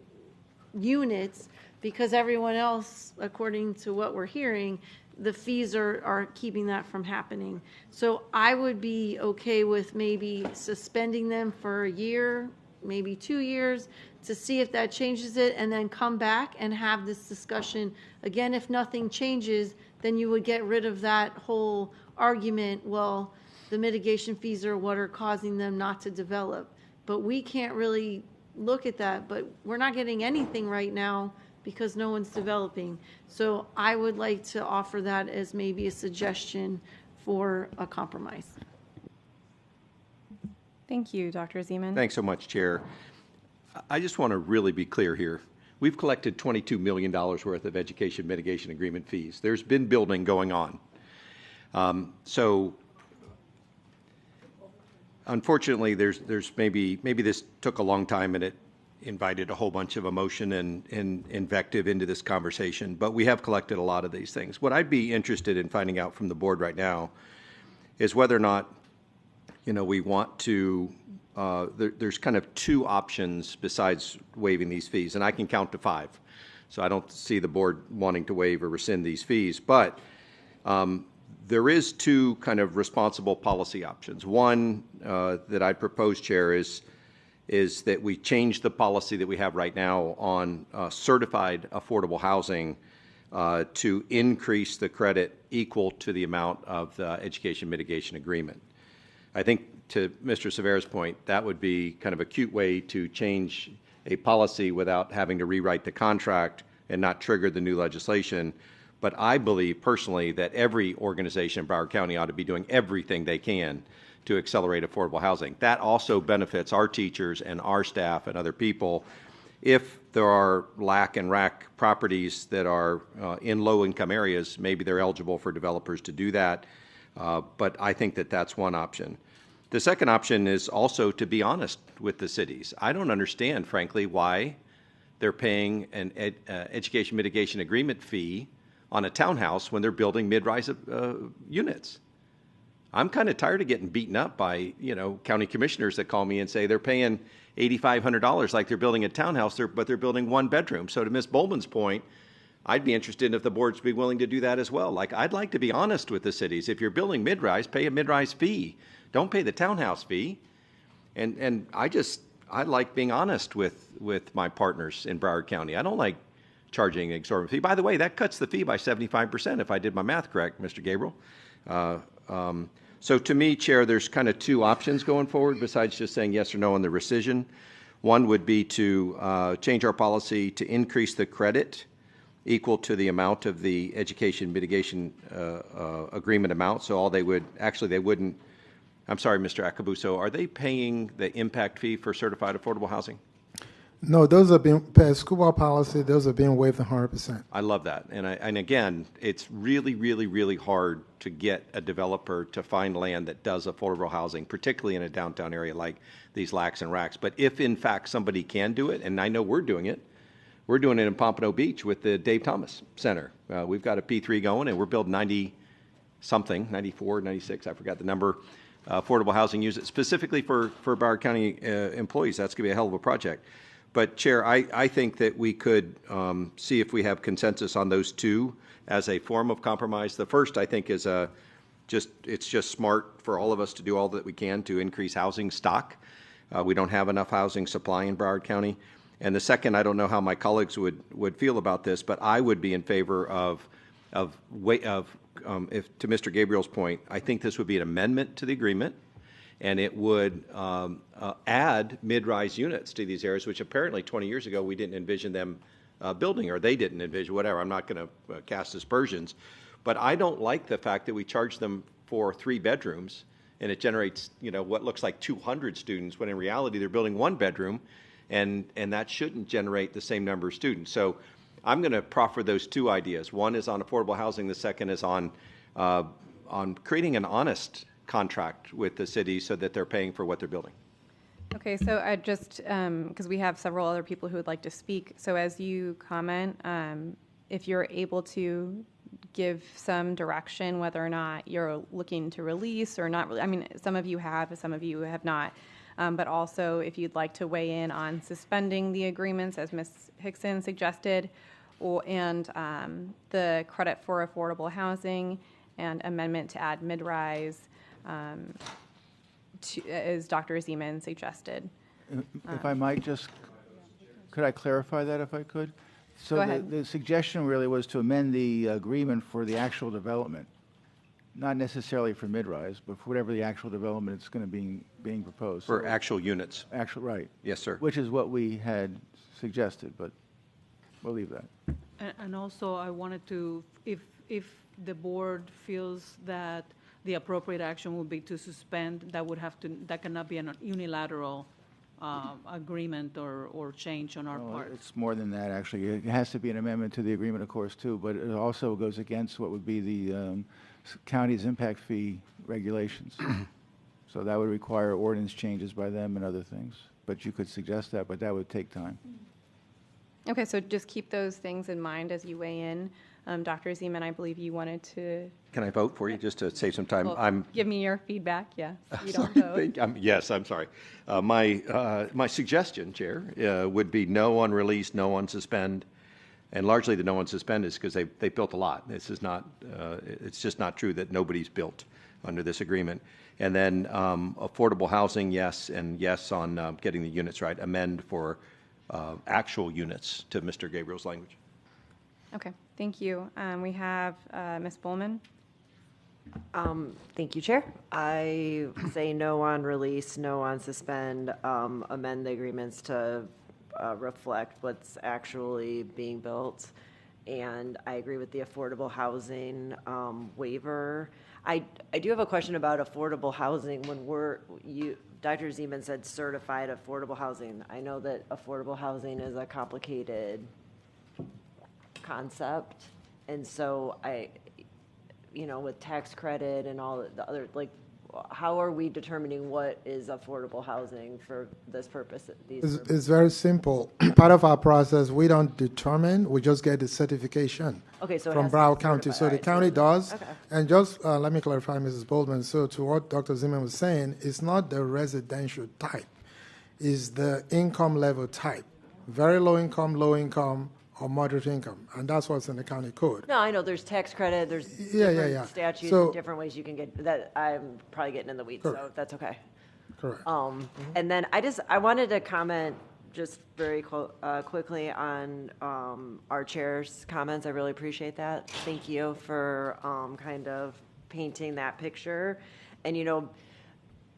units, because everyone else, according to what we're hearing, the fees are keeping that from happening. So I would be okay with maybe suspending them for a year, maybe 2 years, to see if that changes it, and then come back and have this discussion. Again, if nothing changes, then you would get rid of that whole argument, well, the mitigation fees are what are causing them not to develop. But we can't really look at that, but we're not getting anything right now because no one's developing. So I would like to offer that as maybe a suggestion for a compromise. Thank you, Dr. Zeman. Thanks so much, Chair. I just want to really be clear here. We've collected $22 million worth of education mitigation agreement fees. There's been building going on. So unfortunately, there's maybe this took a long time and it invited a whole bunch of emotion and invective into this conversation, but we have collected a lot of these things. What I'd be interested in finding out from the board right now is whether or not, we want to, there's kind of two options besides waiving these fees, and I can count to 5. So I don't see the board wanting to waive or rescind these fees, but there is two kind of responsible policy options. One that I'd propose, Chair, is that we change the policy that we have right now on certified affordable housing to increase the credit equal to the amount of the education mitigation agreement. I think to Mr. Severa's point, that would be kind of a cute way to change a policy without having to rewrite the contract and not trigger the new legislation. But I believe personally that every organization in Broward County ought to be doing everything they can to accelerate affordable housing. That also benefits our teachers and our staff and other people. If there are lack and rack properties that are in low-income areas, maybe they're eligible for developers to do that. But I think that that's one option. The second option is also to be honest with the cities. I don't understand, frankly, why they're paying an education mitigation agreement fee on a townhouse when they're building mid-rise units. I'm kind of tired of getting beaten up by, county commissioners that call me and say they're paying $8,500 like they're building a townhouse, but they're building one bedroom. So to Ms. Bowman's point, I'd be interested if the boards be willing to do that as well. Like, I'd like to be honest with the cities. If you're building mid-rise, pay a mid-rise fee. Don't pay the townhouse fee. And I like being honest with my partners in Broward County. I don't like charging an exorbitant fee. By the way, that cuts the fee by 75% if I did my math correct, Mr. Gabriel. So to me, Chair, there's kind of two options going forward besides just saying yes or no on the rescission. One would be to change our policy to increase the credit equal to the amount of the education mitigation agreement amount. So all they wouldn't, I'm sorry, Mr. Acabuso, are they paying the impact fee for certified affordable housing? No, those are being, per school board policy, those are being waived 100%. I love that. And again, it's really, really, really hard to get a developer to find land that does affordable housing, particularly in a downtown area like these lacks and racks. But if in fact somebody can do it, and I know we're doing it in Pompano Beach with the Dave Thomas Center. We've got a P3 going, and we're building 90-something, 94, 96, I forgot the number, affordable housing units specifically for Broward County employees. That's going to be a hell of a project. But, Chair, I think that we could see if we have consensus on those two as a form of compromise. The first, I think, is it's just smart for all of us to do all that we can to increase housing stock. We don't have enough housing supply in Broward County. And the second, I don't know how my colleagues would feel about this, but I would be in favor of if to Mr. Gabriel's point, I think this would be an amendment to the agreement, and it would add mid-rise units to these areas, which apparently 20 years ago we didn't envision them building, or they didn't envision, whatever. I'm not going to cast aspersions. But I don't like the fact that we charge them for 3 bedrooms, and it generates, what looks like 200 students, when in reality they're building 1 bedroom, and that shouldn't generate the same number of students. So I'm going to proffer those two ideas. One is on affordable housing. The second is on creating an honest contract with the city so that they're paying for what they're building. Okay, so I just, because we have several other people who would like to speak, so as you comment, if you're able to give some direction whether or not you're looking to release or not, I mean, some of you have, some of you have not, but also if you'd like to weigh in on suspending the agreements as Ms. Hickson suggested, and the credit for affordable housing and amendment to add mid-rise, as Dr. Zeman suggested. If I might just, could I clarify that if I could? So Go ahead. The suggestion really was to amend the agreement for the actual development, not necessarily for mid-rise, but for whatever the actual development is going to be being proposed. For actual units. Right. Yes, sir. Which is what we had suggested, but we'll leave that. And also, I wanted to, if the board feels that the appropriate action would be to suspend, that cannot be an unilateral agreement or change on our part. It's more than that, actually. It has to be an amendment to the agreement, of course, too, but it also goes against what would be the county's impact fee regulations. So that would require ordinance changes by them and other things. But you could suggest that, but that would take time. Okay, so just keep those things in mind as you weigh in. Dr. Zeman, I believe you wanted to... Can I vote for you just to save some time? Well, give me your feedback, yes. You don't vote. Yes, I'm sorry. My suggestion, Chair, would be no on release, no on suspend. And largely the no on suspend is because they built a lot. This is not, it's just not true that nobody's built under this agreement. And then affordable housing, yes, and yes on getting the units right. Amend for actual units to Mr. Gabriel's language. Okay, thank you. We have Ms. Bowman. Thank you, Chair. I say no on release, no on suspend, amend the agreements to reflect what's actually being built. And I agree with the affordable housing waiver. I do have a question about affordable housing. When Dr. Zeman said certified affordable housing. I know that affordable housing is a complicated concept. And so with tax credit and all the other, how are we determining what is affordable housing for this purpose? It's very simple. Part of our process, we don't determine, we just get the certification Okay, so it from has to be Broward County. certified. So All the right, county does. Okay. And just let me clarify, Mrs. Boldman. So to what Dr. Zimmerman was saying, it's not the residential type, it's the income level type. Very low income, or moderate income. And that's what's in the county code. No, I know there's tax credit, there's Yeah, different yeah. statutes So- and different ways you can get that. I'm probably getting in the weeds, so Correct. that's okay. Correct. And then I wanted to comment just very quickly on our chair's comments. I really appreciate that. Thank you for kind of painting that picture. And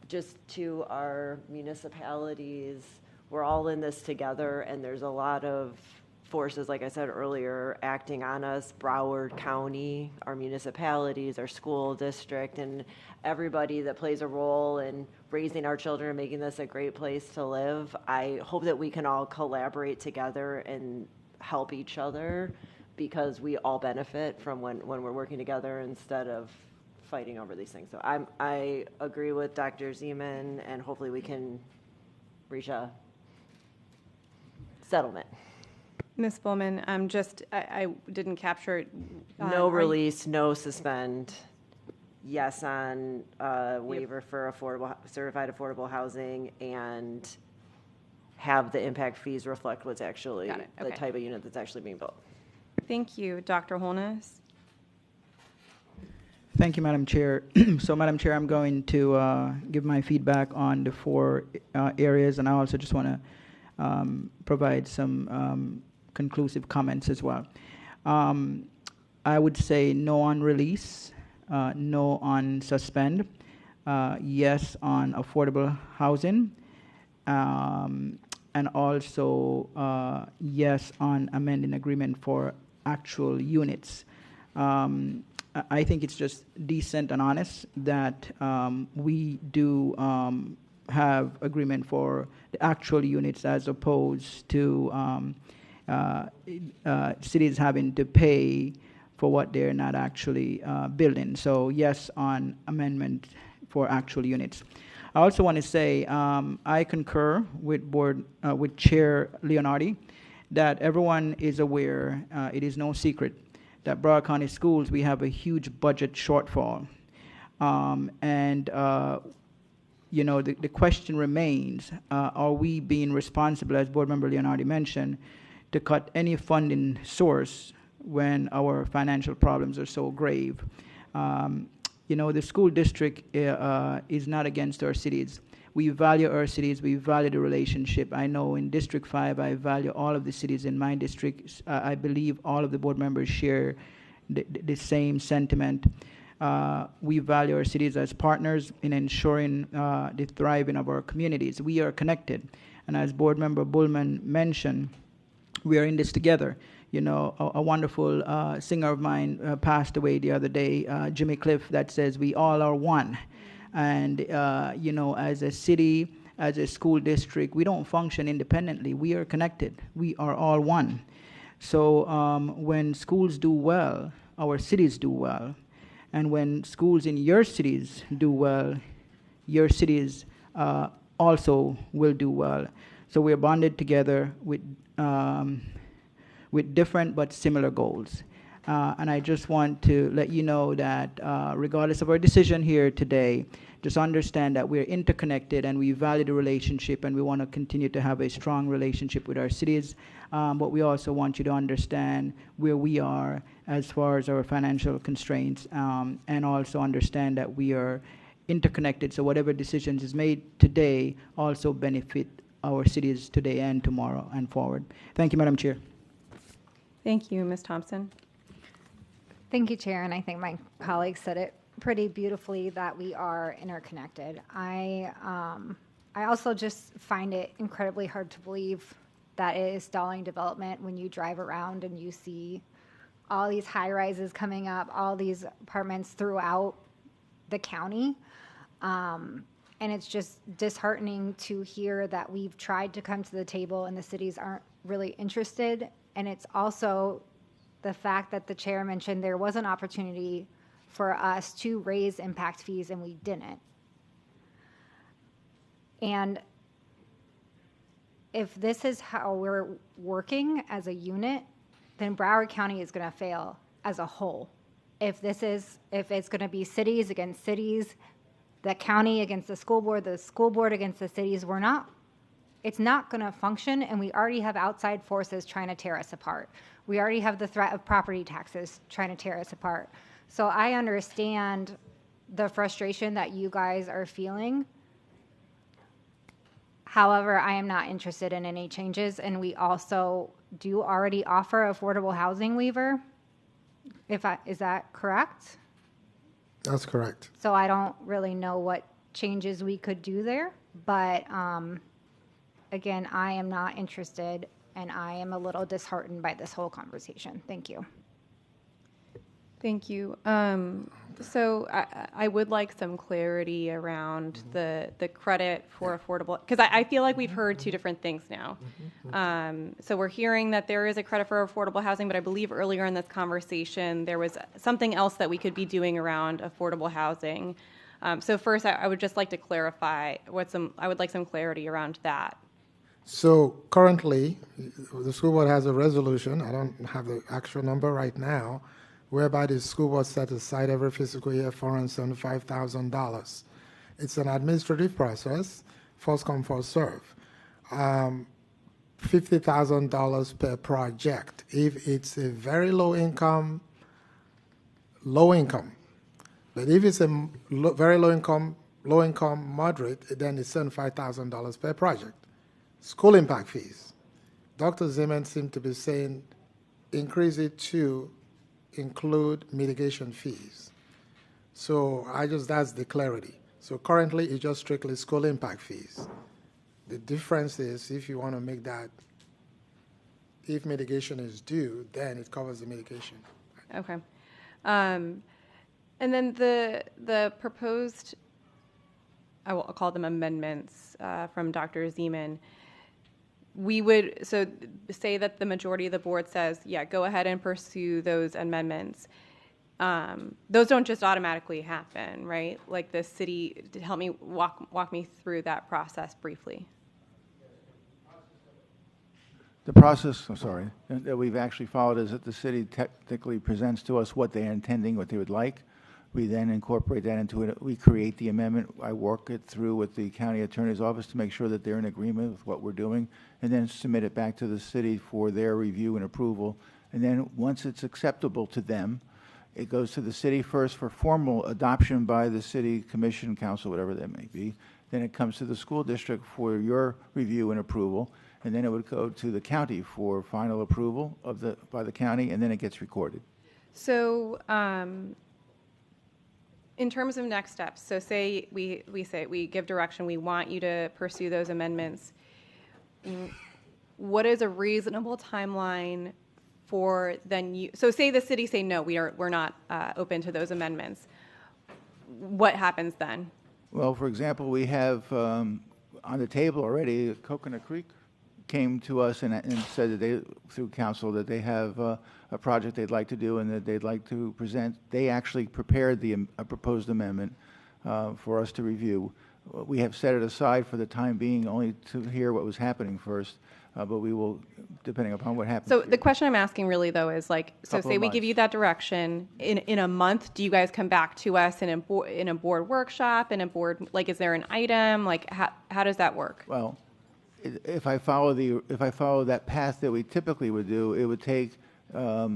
just to our municipalities, we're all in this together, and there's a lot of forces, like I said earlier, acting on us. Broward County, our municipalities, our school district, and everybody that plays a role in raising our children and making this a great place to live. I hope that we can all collaborate together and help each other, because we all benefit from when we're working together instead of fighting over these things. So I agree with Dr. Zeman, and hopefully we can reach a settlement. Ms. Bowman, I didn't capture it. No release, no suspend. Yes on waiver for certified affordable housing, and have the impact fees reflect what's actually Got it. the Okay. type of unit that's actually being built. Thank you. Dr. Holness? Thank you, Madam Chair. So, Madam Chair, I'm going to give my feedback on the four areas, and I also just want to provide some conclusive comments as well. I would say no on release, no on suspend, yes on affordable housing, and also yes on amending agreement for actual units. I think it's just decent and honest that we do have agreement for the actual units, as opposed to cities having to pay for what they're not actually building. So yes on amendment for actual units. I also want to say I concur with with Chair Leonardi that everyone is aware, it is no secret, that Broward County Schools, we have a huge budget shortfall. The question remains, are we being responsible, as Board Member Leonardi mentioned, to cut any funding source when our financial problems are so grave? The school district is not against our cities. We value our cities. We value the relationship. I know in District 5, I value all of the cities in my district. I believe all of the board members share the same sentiment. We value our cities as partners in ensuring the thriving of our communities. We are connected. And as Board Member Bullman mentioned, we are in this together. A wonderful singer of mine passed away the other day, Jimmy Cliff, that says we all are one. And, as a city, as a school district, we don't function independently. We are connected. We are all one. So when schools do well, our cities do well. And when schools in your cities do well, your cities also will do well. So we're bonded together with different but similar goals. And I just want to let you know that regardless of our decision here today, just understand that we're interconnected and we value the relationship, and we want to continue to have a strong relationship with our cities. But we also want you to understand where we are as far as our financial constraints, and also understand that we are interconnected. So whatever decisions is made today also benefit our cities today and tomorrow and forward. Thank you, Madam Chair. Thank you. Ms. Thompson? Thank you, Chair, and I think my colleague said it pretty beautifully that we are interconnected. I also just find it incredibly hard to believe that it is stalling development when you drive around and you see all these high rises coming up, all these apartments throughout the county. And it's just disheartening to hear that we've tried to come to the table and the cities aren't really interested. And it's also the fact that the chair mentioned there was an opportunity for us to raise impact fees and we didn't. And if this is how we're working as a unit, then Broward County is going to fail as a whole. If it's going to be cities against cities, the county against the school board against the cities, it's not going to function, and we already have outside forces trying to tear us apart. We already have the threat of property taxes trying to tear us apart. So I understand the frustration that you guys are feeling. However, I am not interested in any changes, and we also do already offer affordable housing waiver. Is that correct? That's correct. So I don't really know what changes we could do there, but again, I am not interested, and I am a little disheartened by this whole conversation. Thank you. Thank you. So I would like some clarity around the credit for affordable, because I feel like we've heard two different things now. So we're hearing that there is a credit for affordable housing, but I believe earlier in this conversation there was something else that we could be doing around affordable housing. So first, I would just like to clarify I would like some clarity around that. So currently, the school board has a resolution, I don't have the actual number right now, whereby the school board set aside every fiscal year $475,000. It's an administrative process, first come, first serve. $50,000 per project. If it's a very low income. But if it's a very low income, moderate, then it's $75,000 per project. School impact fees. Dr. Zeman seemed to be saying increase it to include mitigation fees. So that's the clarity. So currently it's just strictly school impact fees. The difference is if you want to make that, if mitigation is due, then it covers the mitigation. Okay. And then the proposed, I'll call them amendments from Dr. Zeman. We would, so say that the majority of the board says, yeah, go ahead and pursue those amendments. Those don't just automatically happen, right? Like the city, help me walk me through that process briefly. The process, that we've actually followed is that the city technically presents to us what they're intending, what they would like. We then incorporate that into it. We create the amendment. I work it through with the county attorney's office to make sure that they're in agreement with what we're doing, and then submit it back to the city for their review and approval. And then once it's acceptable to them, it goes to the city first for formal adoption by the city commission, council, whatever that may be. Then it comes to the school district for your review and approval, and then it would go to the county for final approval by the county, and then it gets recorded. So in terms of next steps, so say we give direction, we want you to pursue those amendments. What is a reasonable timeline for then you? So say the city say no, we're not open to those amendments. What happens then? Well, for example, we have on the table already, Coconut Creek came to us and said that through council, that they have a project they'd like to do and that they'd like to present. They actually prepared a proposed amendment for us to review. We have set it aside for the time being only to hear what was happening first, but we will, depending upon what happens. So the question I'm asking really though is like, so say we give you that direction, in a month, do you guys come back to us in a board workshop, in a board, like is there an item, like how does that work? Well, if I follow that path that we typically would do, it would take a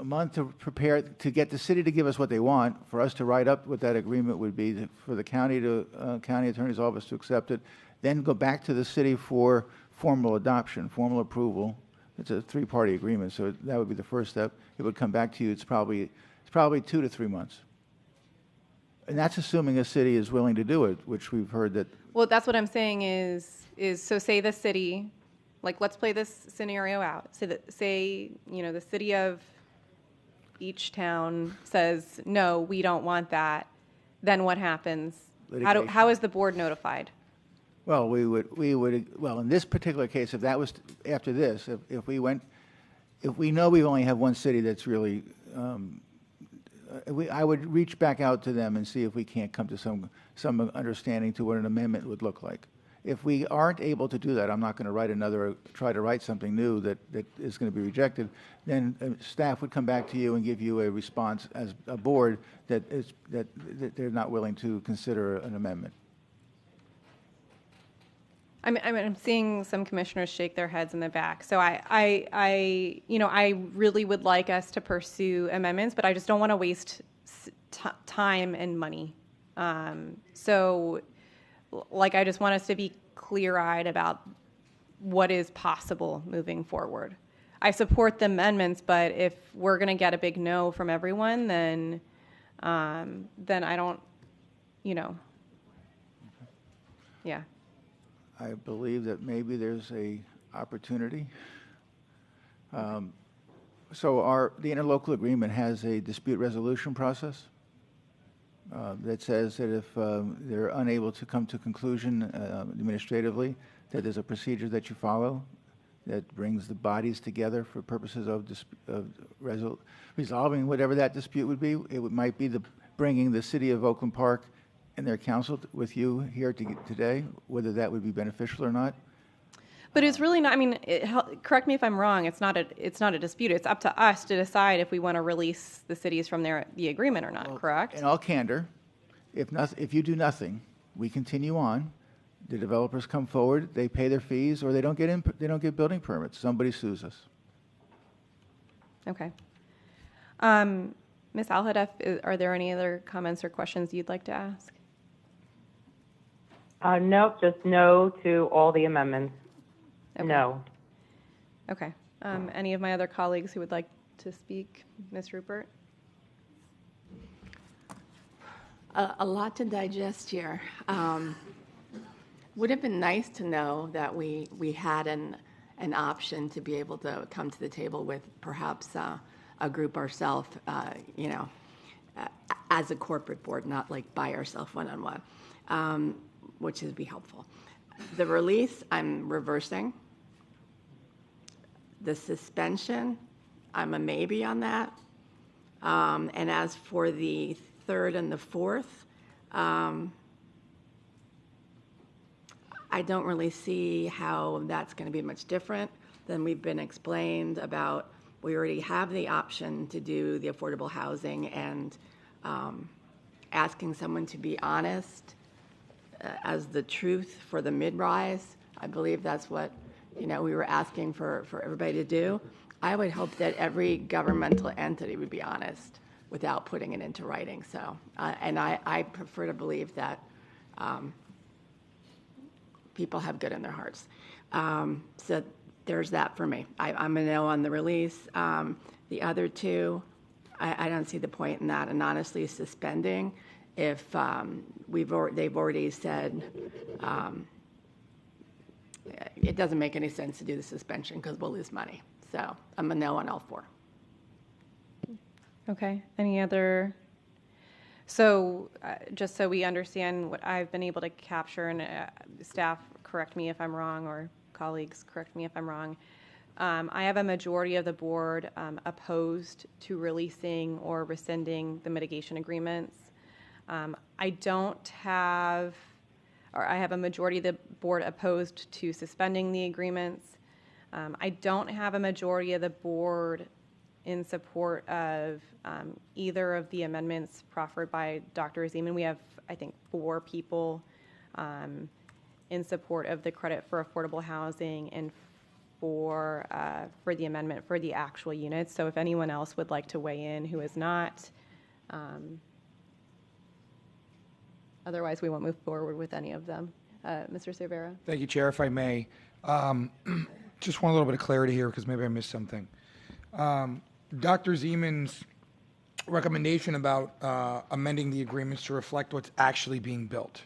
month to prepare, to get the city to give us what they want, for us to write up what that agreement would be, for the county attorney's office to accept it, then go back to the city for formal adoption, formal approval. It's a three-party agreement, so that would be the first step. It would come back to you. It's probably 2 to 3 months. And that's assuming a city is willing to do it, which we've heard that. Well, that's what I'm saying is so say the city, like let's play this scenario out. So that say, the city of each town says, no, we don't want that. Then what happens? Litigation. How is the board notified? Well, well, in this particular case, if that was after this, if we know we only have one city that's really, I would reach back out to them and see if we can't come to some understanding to what an amendment would look like. If we aren't able to do that, I'm not going to try to write something new that is going to be rejected. Then staff would come back to you and give you a response as a board that they're not willing to consider an amendment. I'm seeing some commissioners shake their heads in the back. So I really would like us to pursue amendments, but I just don't want to waste time and money. I just want us to be clear-eyed about what is possible moving forward. I support the amendments, but if we're going to get a big no from everyone, then I don't, yeah. I believe that maybe there's a opportunity. So the interlocal agreement has a dispute resolution process that says that if they're unable to come to conclusion administratively, that there's a procedure that you follow that brings the bodies together for purposes of resolving whatever that dispute would be. Might be bringing the city of Oakland Park and their council with you here today, whether that would be beneficial or not. But it's really not. Correct me if I'm wrong. It's not a dispute. It's up to us to decide if we want to release the cities from the agreement or not. Well, correct? In all candor, if you do nothing, we continue on. The developers come forward, they pay their fees, or they don't get building permits. Somebody sues us. Okay. Ms. Al-Hadaf, are there any other comments or questions you'd like to ask? Nope, just no to all the amendments. Okay. No. Okay. Any of my other colleagues who would like to speak? Ms. Rupert? A lot to digest here. Would have been nice to know that we had an option to be able to come to the table with perhaps a group ourselves, as a corporate board, not like by ourselves one-on-one, which would be helpful. The release, I'm reversing. The suspension, I'm a maybe on that. And as for the third and the fourth, I don't really see how that's going to be much different than we've been explained about. We already have the option to do the affordable housing, and asking someone to be honest as the truth for the mid-rise. I believe that's what we were asking for everybody to do. I would hope that every governmental entity would be honest without putting it into writing. So, and I prefer to believe that people have good in their hearts. So there's that for me. I'm a no on the release. The other two, I don't see the point in that. And honestly, suspending, if they've already said it doesn't make any sense to do the suspension because we'll lose money. So I'm a no on all four. Okay. Any other? So just so we understand what I've been able to capture, and staff correct me if I'm wrong, or colleagues correct me if I'm wrong, I have a majority of the board opposed to releasing or rescinding the mitigation agreements. I have a majority of the board opposed to suspending the agreements. I don't have a majority of the board in support of either of the amendments proffered by Dr. Zeman. We have, I think, 4 people in support of the credit for affordable housing and for the amendment for the actual units. So if anyone else would like to weigh in who is not, otherwise we won't move forward with any of them. Mr. Cervera? Thank you, Chair. If I may, just want a little bit of clarity here because maybe I missed something. Dr. Zeman's recommendation about amending the agreements to reflect what's actually being built.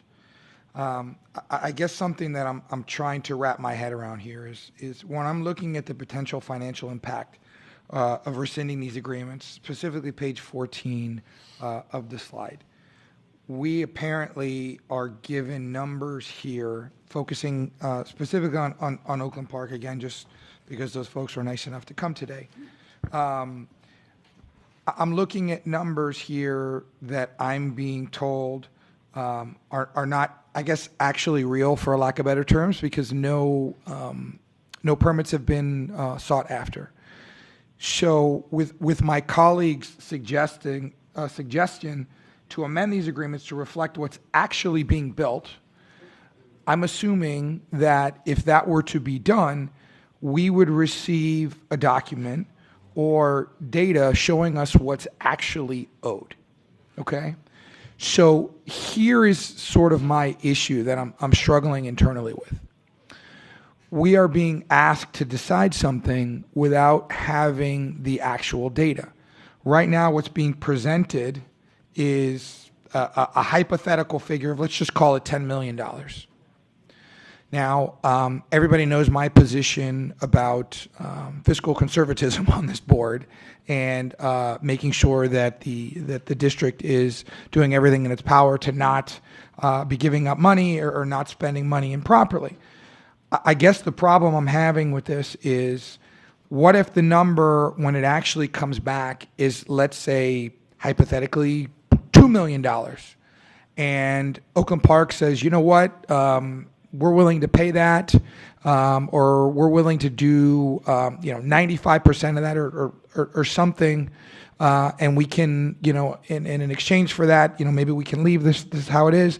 I guess something that I'm trying to wrap my head around here is when I'm looking at the potential financial impact of rescinding these agreements, specifically page 14 of the slide. We apparently are given numbers here focusing specifically on Oakland Park, again, just because those folks were nice enough to come today. I'm looking at numbers here that I'm being told are not, I guess, actually real, for lack of better terms, because no permits have been sought after. So with my colleagues' suggestion to amend these agreements to reflect what's actually being built, I'm assuming that if that were to be done, we would receive a document or data showing us what's actually owed. Okay? So here is sort of my issue that I'm struggling internally with. We are being asked to decide something without having the actual data. Right now, what's being presented is a hypothetical figure of, let's just call it $10 million. Now, everybody knows my position about fiscal conservatism on this board and making sure that the district is doing everything in its power to not be giving up money or not spending money improperly. I guess the problem I'm having with this is, what if the number, when it actually comes back, is, let's say, hypothetically, $2 million, and Oakland Park says, you know what, we're willing to pay that, or we're willing to do 95% of that, or something, and we can, in exchange for that, maybe we can leave this is how it is.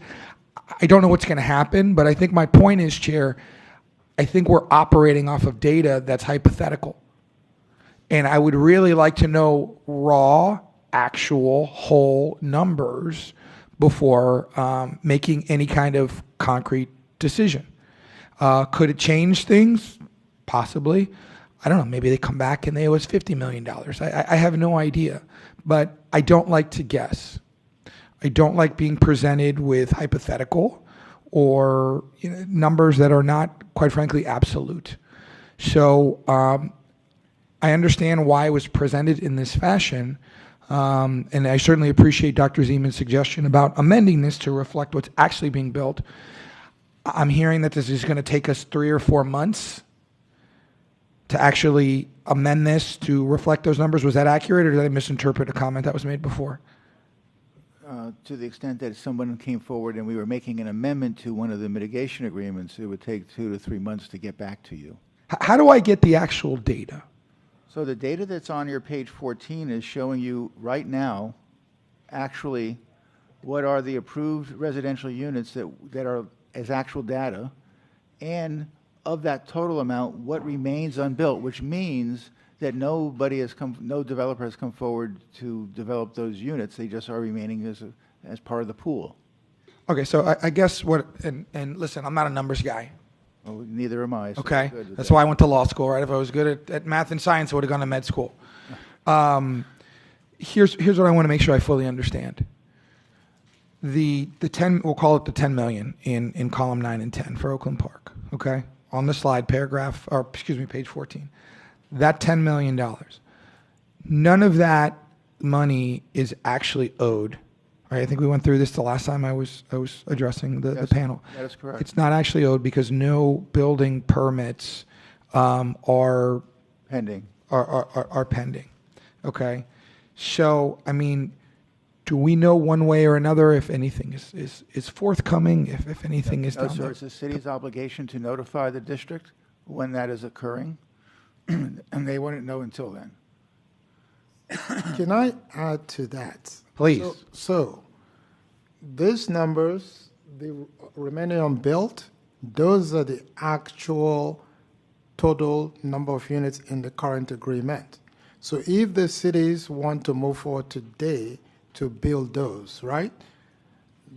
I don't know what's going to happen, but I think my point is, Chair, I think we're operating off of data that's hypothetical. And I would really like to know raw, actual, whole numbers before making any kind of concrete decision. Could it change things? Possibly. I don't know. Maybe they come back and they owe us $50 million. I have no idea. But I don't like to guess. I don't like being presented with hypothetical or numbers that are not, quite frankly, absolute. So I understand why it was presented in this fashion, and I certainly appreciate Dr. Zeman's suggestion about amending this to reflect what's actually being built. I'm hearing that this is going to take us 3 or 4 months to actually amend this to reflect those numbers. Was that accurate, or did I misinterpret a comment that was made before? To the extent that someone came forward and we were making an amendment to one of the mitigation agreements, it would take 2 to 3 months to get back to you. How do I get the actual data? So the data that's on your page 14 is showing you right now, actually, what are the approved residential units that are as actual data, and of that total amount, what remains unbuilt, which means that no developer has come forward to develop those units. They just are remaining as part of the pool. Okay, so I guess and listen, I'm not a numbers guy. Well, neither am I. So okay, that's why I went to law school, right? If I was good at math and science, I would have gone to med school. Here's what I want to make sure I fully understand. The 10, we'll call it the 10 million in column 9 and 10 for Oakland Park. Okay, on the slide, page 14. That $10 million, none of that money is actually owed. Right? I think we went through this the last time I was addressing the panel. That is correct. It's not actually owed because no building permits are pending. Are pending. Okay, so I mean, do we know one way or another if anything is forthcoming? If anything is done? Sir, it's the city's obligation to notify the district when that is occurring. And they wouldn't know until then. Can I add to that? Please. So these numbers, the remaining unbuilt, those are the actual total number of units in the current agreement. So if the cities want to move forward today to build those, right,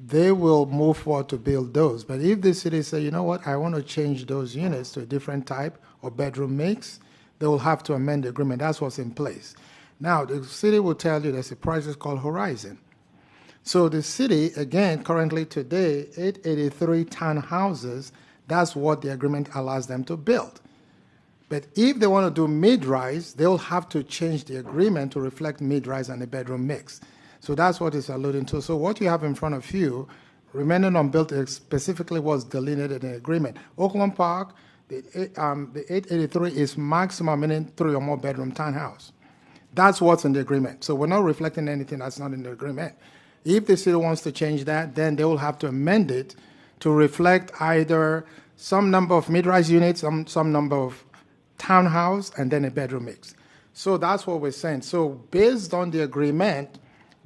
they will move forward to build those. But if the cities say, you know what, I want to change those units to a different type or bedroom mix, they will have to amend the agreement. That's what's in place. Now, the city will tell you there's a project called Horizon. So the city, again, currently today, 883 townhouses, that's what the agreement allows them to build. But if they want to do mid-rise, they'll have to change the agreement to reflect mid-rise and a bedroom mix. So that's what it's alluding to. So what you have in front of you, remaining unbuilt specifically was delineated in the agreement. Oakland Park, the 883 is maximum, meaning 3 or more bedroom townhouse. That's what's in the agreement. So we're not reflecting anything that's not in the agreement. If the city wants to change that, then they will have to amend it to reflect either some number of mid-rise units, some number of townhouse, and then a bedroom mix. So that's what we're saying. So based on the agreement,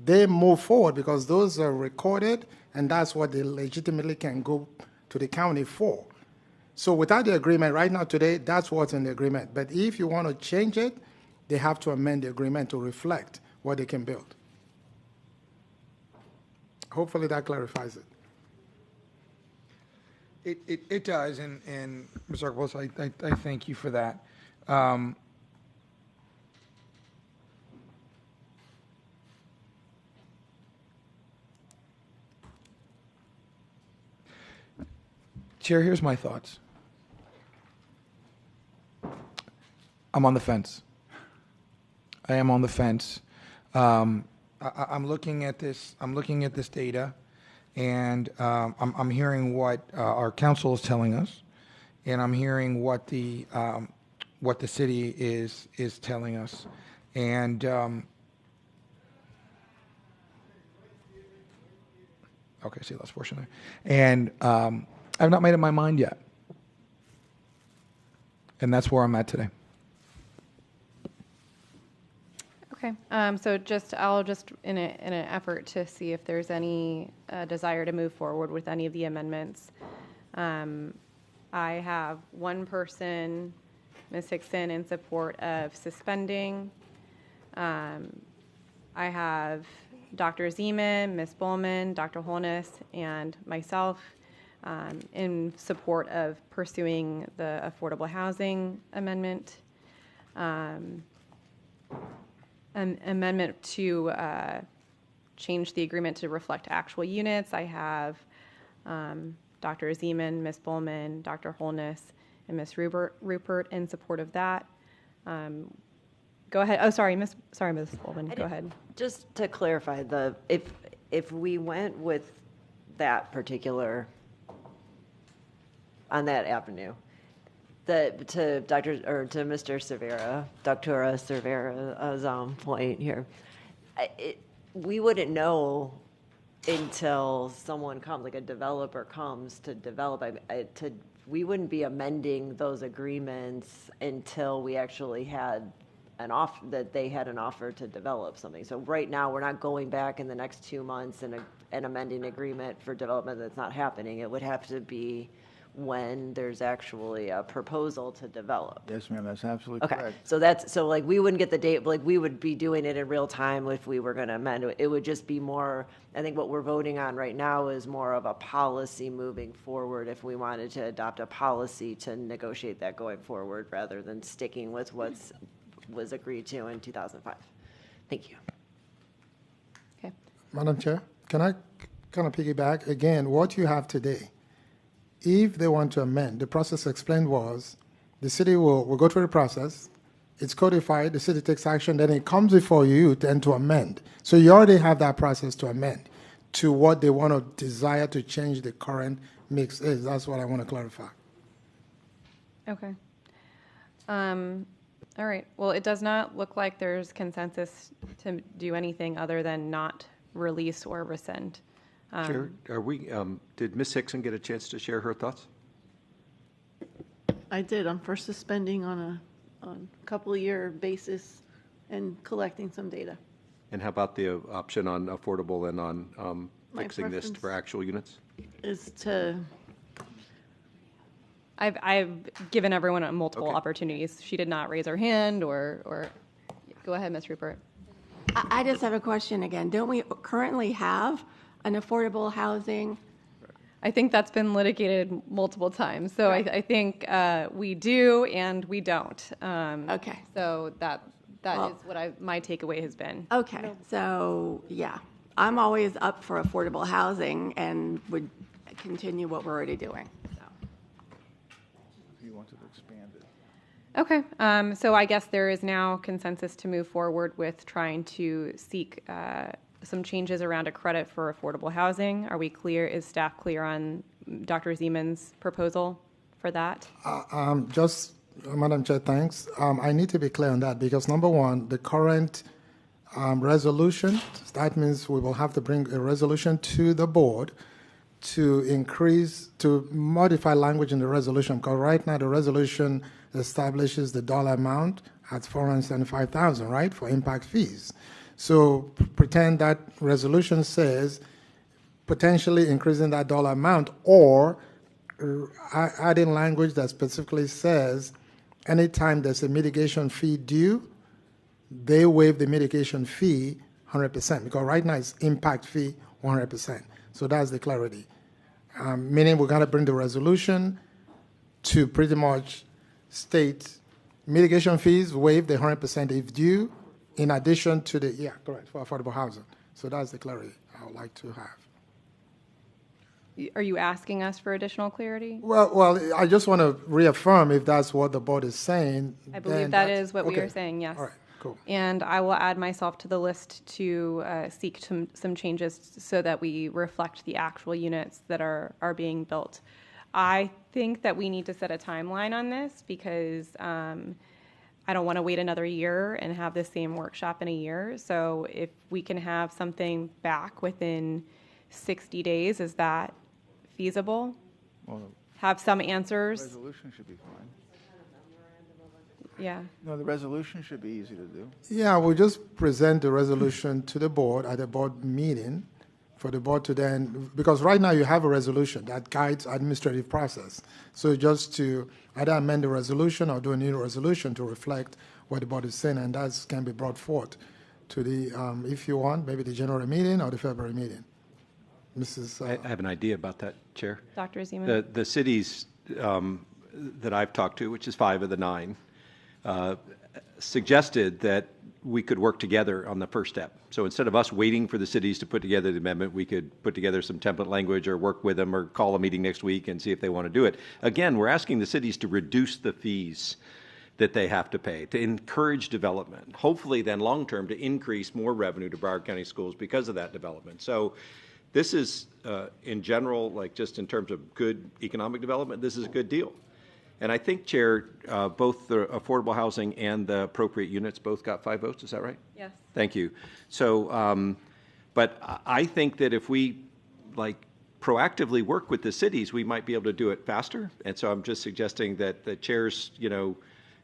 they move forward because those are recorded, and that's what they legitimately can go to the county for. So without the agreement, right now today, that's what's in the agreement. But if you want to change it, they have to amend the agreement to reflect what they can build. Hopefully that clarifies it. It does, and Mr. Archibald, I thank you for that. Chair, here's my thoughts. I'm on the fence. I am on the fence. I'm looking at this. I'm looking at this data, and I'm hearing what our council is telling us, and I'm hearing what the city is telling us, and okay, see last portion there, and I've not made up my mind yet, and that's where I'm at today. Okay, so I'll just in an effort to see if there's any desire to move forward with any of the amendments. I have one person, Ms. Hickson, in support of suspending. I have Dr. Zeman, Ms. Bowman, Dr. Holness, and myself in support of pursuing the affordable housing amendment. An amendment to change the agreement to reflect actual units. I have Dr. Zeman, Ms. Bowman, Dr. Holness, and Ms. Rupert in support of that. Go ahead. Oh, sorry, Ms. Bowman. Go ahead. Just to clarify, if we went with that particular on that avenue, to Mr. Cervera, Doctora Cervera's point here, we wouldn't know until someone comes, like a developer comes to develop. We wouldn't be amending those agreements until we actually had an offer, that they had an offer to develop something. So right now, we're not going back in the next 2 months and amending agreement for development that's not happening. It would have to be when there's actually a proposal to develop. Yes, ma'am, that's absolutely correct. So like we wouldn't get the date, like we would be doing it in real time if we were going to amend it. It would just be more, I think what we're voting on right now is more of a policy moving forward if we wanted to adopt a policy to negotiate that going forward rather than sticking with what was agreed to in 2005. Thank you. Okay. Madam Chair, can I kind of piggyback? Again, what you have today, if they want to amend, the process explained was the city will go through the process, it's codified, the city takes action, then it comes before you then to amend. So you already have that process to amend to what they want to desire to change the current mix is. That's what I want to clarify. Okay. All right. Well, it does not look like there's consensus to do anything other than not release or rescind. Chair, did Ms. Hickson get a chance to share her thoughts? I did. I'm for suspending on a couple-year basis and collecting some data. And how about the option on affordable and on fixing this for actual units? Is to... I've given everyone multiple opportunities. She did not raise her hand or go ahead, Ms. Rupert. I just have a question again. Don't we currently have an affordable housing? I think that's been litigated multiple times. So I think we do and we don't. Okay. So That Well- is what my takeaway has been. Okay, so, yeah, I'm always up for affordable housing and would continue what we're already doing, so. If you wanted to expand it. Okay, so I guess there is now consensus to move forward with trying to seek some changes around a credit for affordable housing. Are we clear? Is staff clear on Dr. Zeman's proposal for that? Madam Chair, thanks. I need to be clear on that because number one, the current resolution, that means we will have to bring a resolution to the board to modify language in the resolution, because right now the resolution establishes the dollar amount at $475,000, right, for impact fees. So pretend that resolution says potentially increasing that dollar amount or adding language that specifically says anytime there's a mitigation fee due, they waive the mitigation fee 100%, because right now it's impact fee 100%. So that's the clarity. Meaning we're going to bring the resolution to pretty much state mitigation fees waive the 100% if due, in addition to the, correct, for affordable housing. So that's the clarity I would like to have. Are you asking us for additional clarity? Well, I just want to reaffirm if that's what the board is saying. I believe then that that's- is what we okay. are saying, yes. All right, cool. And I will add myself to the list to seek some changes so that we reflect the actual units that are being built. I think that we need to set a timeline on this because I don't want to wait another year and have the same workshop in a year. So if we can have something back within 60 days, is that feasible? Well, Have some the answers? resolution should be fine. Yeah. No, the resolution should be easy to do. Yeah, we'll just present the resolution to the board at a board meeting for the board to then, because right now you have a resolution that guides administrative process. So just to either amend the resolution or do a new resolution to reflect what the board is saying, and that can be brought forth to the, if you want, maybe the January meeting or the February meeting. Mrs. I have an idea about that, Chair. Dr. Zeman? The cities that I've talked to, which is 5 of the 9, suggested that we could work together on the first step. So instead of us waiting for the cities to put together the amendment, we could put together some template language or work with them or call a meeting next week and see if they want to do it. Again, we're asking the cities to reduce the fees that they have to pay, to encourage development, hopefully then long-term to increase more revenue to Broward County schools because of that development. So this is, in general, like just in terms of good economic development, this is a good deal. And I think, Chair, both the affordable housing and the appropriate units both got 5 votes. Is that right? Yes. Thank you. So, but I think that if we proactively work with the cities, we might be able to do it faster. And so I'm just suggesting that the chairs,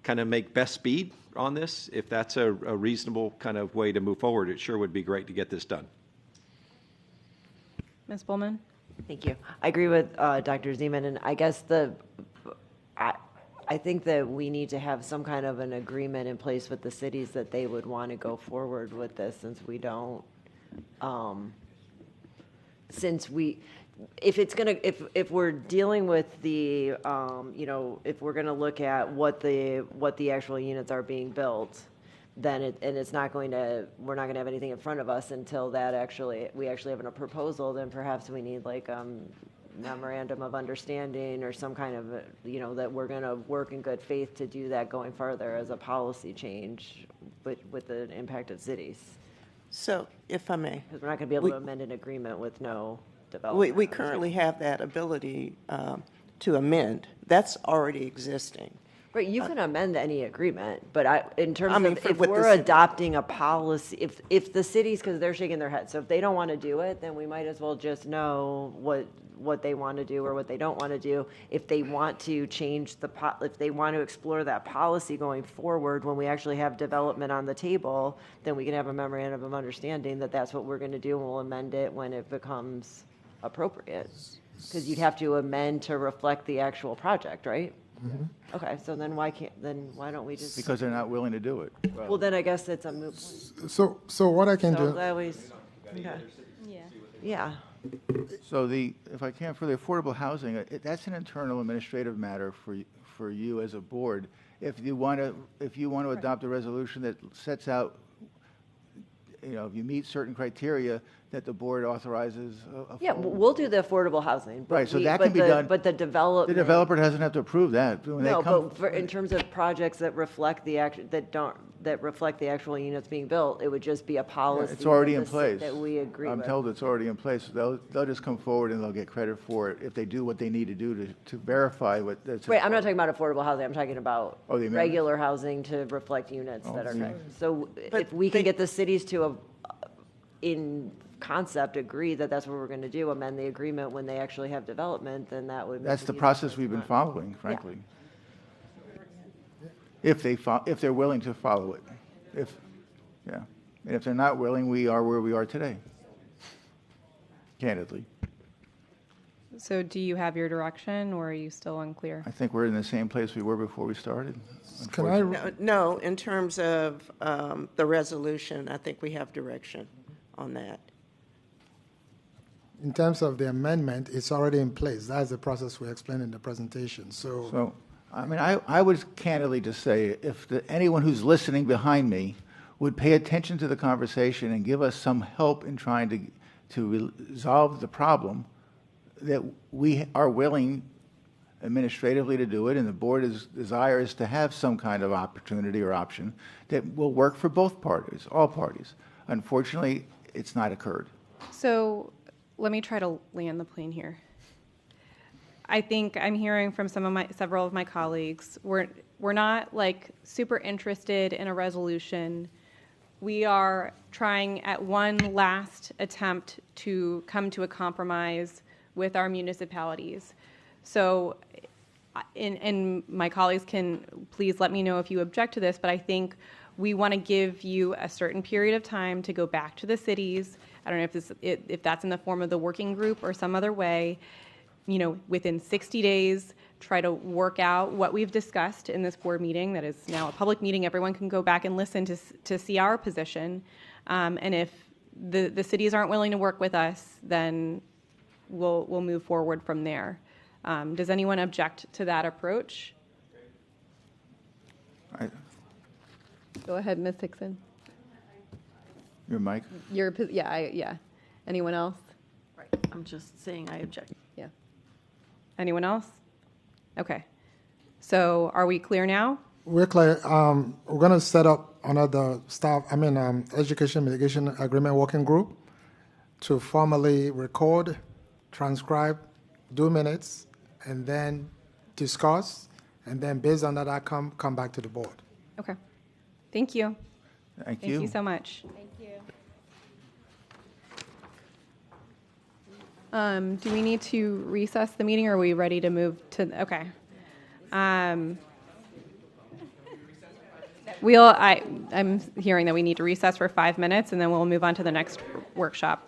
kind of make best speed on this. If that's a reasonable kind of way to move forward, it sure would be great to get this done. Ms. Bullman? Thank you. I agree with Dr. Zeman, and I guess I think that we need to have some kind of an agreement in place with the cities that they would want to go forward with this, since we don't, if we're dealing with the, if we're going to look at what the actual units are being built, then we're not going to have anything in front of us until we actually have a proposal. Then perhaps we need memorandum of understanding or some kind of, that we're going to work in good faith to do that going further as a policy change with the impacted cities. So, if I may. Because we're not going to be able to amend an agreement with no development. We currently have that ability to amend. That's already existing. Right, you can amend any agreement, but in terms of if with we're the city. adopting a policy, if the cities, because they're shaking their heads, so if they don't want to do it, then we might as well just know what they want to do or what they don't want to do. If they want to change if they want to explore that policy going forward, when we actually have development on the table, then we can have a memorandum of understanding that that's what we're going to do, and we'll amend it when it becomes appropriate. Because you'd have to amend to reflect the actual project, right? Mm-hmm. Okay, so then why don't we just? Because they're not willing to do it. Well, then I guess it's a moot point. So what I can do. Okay. Yeah. So if I can, for the affordable housing, that's an internal administrative matter for you as a board. if you want to adopt a resolution that sets out, if you meet certain criteria, that the board authorizes Yeah, we'll do the affordable housing. But right, so that can be done. But the development. The developer doesn't have to approve that. No, but in terms of projects that reflect the reflect the actual units being built, it would just be a policy. It's already in place. That we agree with. I'm told it's already in place. They'll just come forward and they'll get credit for it if they do what they need to do to verify what that's. Wait, I'm not talking about affordable housing. I'm talking about the regular housing to reflect units that are correct. So if we can get the cities to, in concept, agree that that's what we're going to do, amend the agreement when they actually have development, then that would. That's the process we've been following, frankly. Yeah. If they're willing to follow it, and if they're not willing, we are where we are today. Candidly. So do you have your direction, or are you still unclear? I think we're in the same place we were before we started. No, in terms of the resolution, I think we have direction on that. In terms of the amendment, it's already in place. That's the process we explained in the presentation. So I mean, I would candidly just say, if anyone who's listening behind me would pay attention to the conversation and give us some help in trying to resolve the problem, that we are willing administratively to do it, and the board's desire is to have some kind of opportunity or option that will work for both parties, all parties. Unfortunately, it's not occurred. So let me try to land the plane here. I think I'm hearing from several of my colleagues, we're not like super interested in a resolution. We are trying at one last attempt to come to a compromise with our municipalities. So, and my colleagues can please let me know if you object to this, but I think we want to give you a certain period of time to go back to the cities. I don't know if that's in the form of the working group or some other way. Within 60 days, try to work out what we've discussed in this board meeting that is now a public meeting. Everyone can go back and listen to see our position. And if the cities aren't willing to work with us, then we'll move forward from there. Does anyone object to that approach? Go ahead, Ms. Hickson. Your mic? Yeah. Anyone else? Right. I'm just saying I object. Yeah. Anyone else? Okay. So are we clear now? we're clear. We're going to set up another education mitigation agreement working group to formally record, transcribe, do minutes, and then discuss, and then based on that outcome, come back to the board. Okay. Thank you. Thank you. Thank you so much. Thank you. Do we need to recess the meeting, or are we ready to move to? Okay. I'm hearing that we need to recess for 5 minutes, and then we'll move on to the next workshop.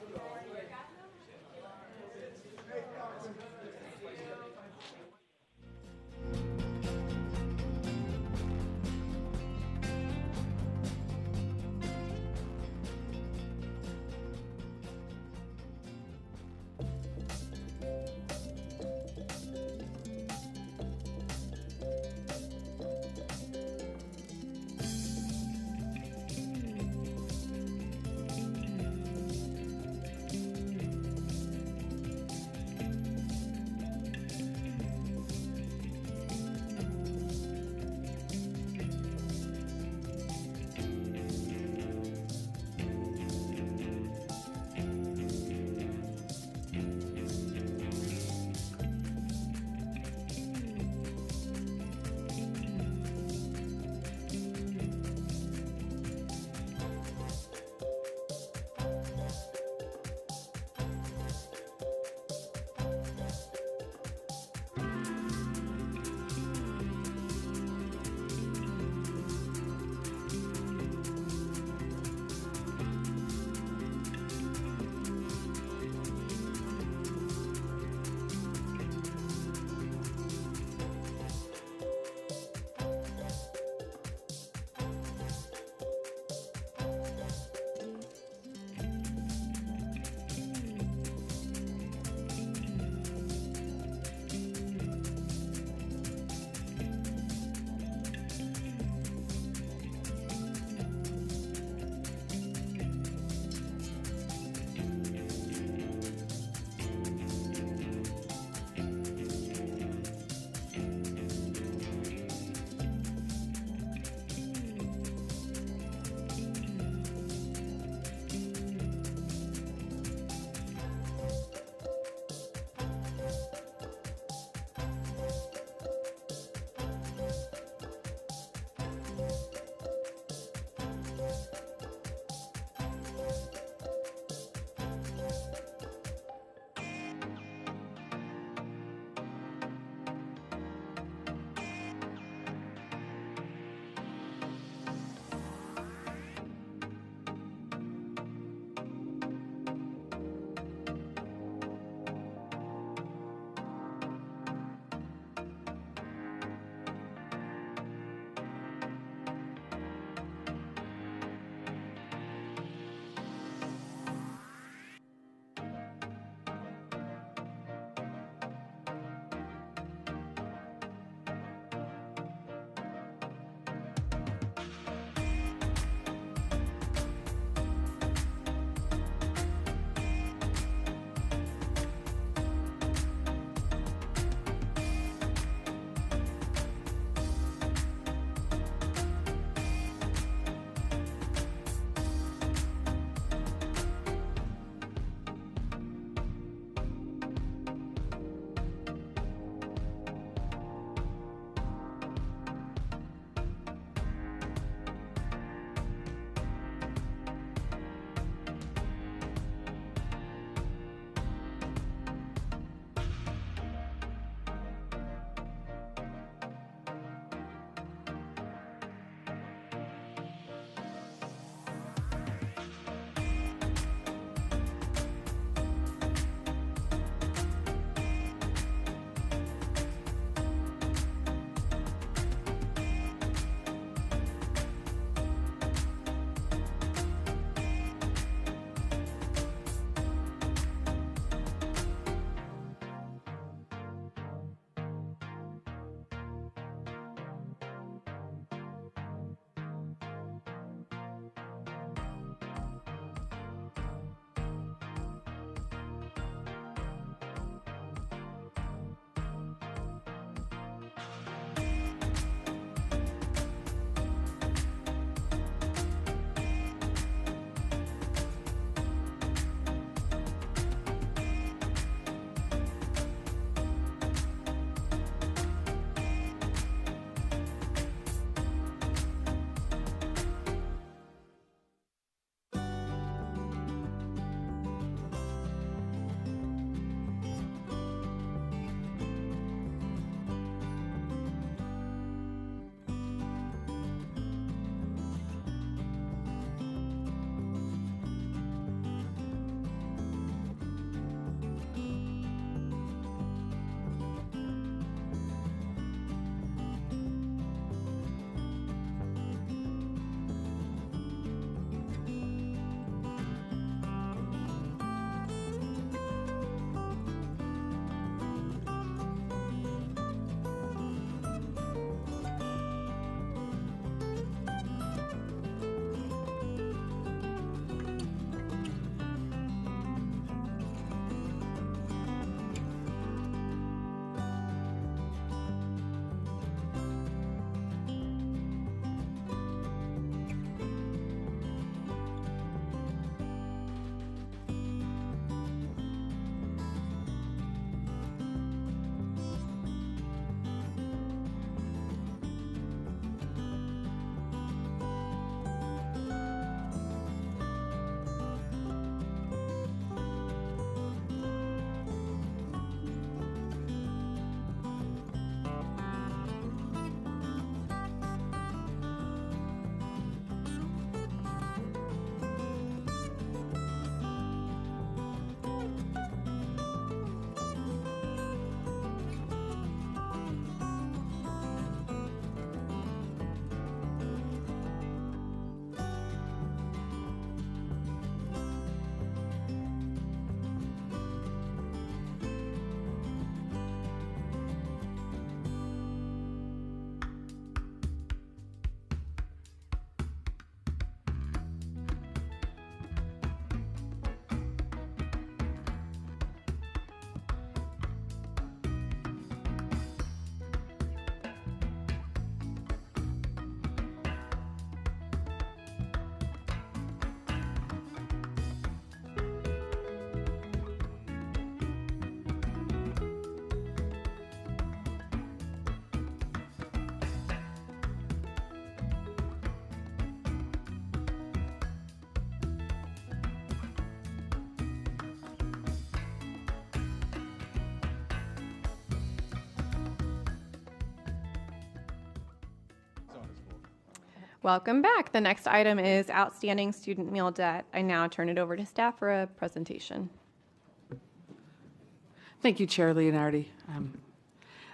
Welcome back. The next item is outstanding student meal debt. I now turn it over to staff for a presentation. Thank you, Chair Leonardi.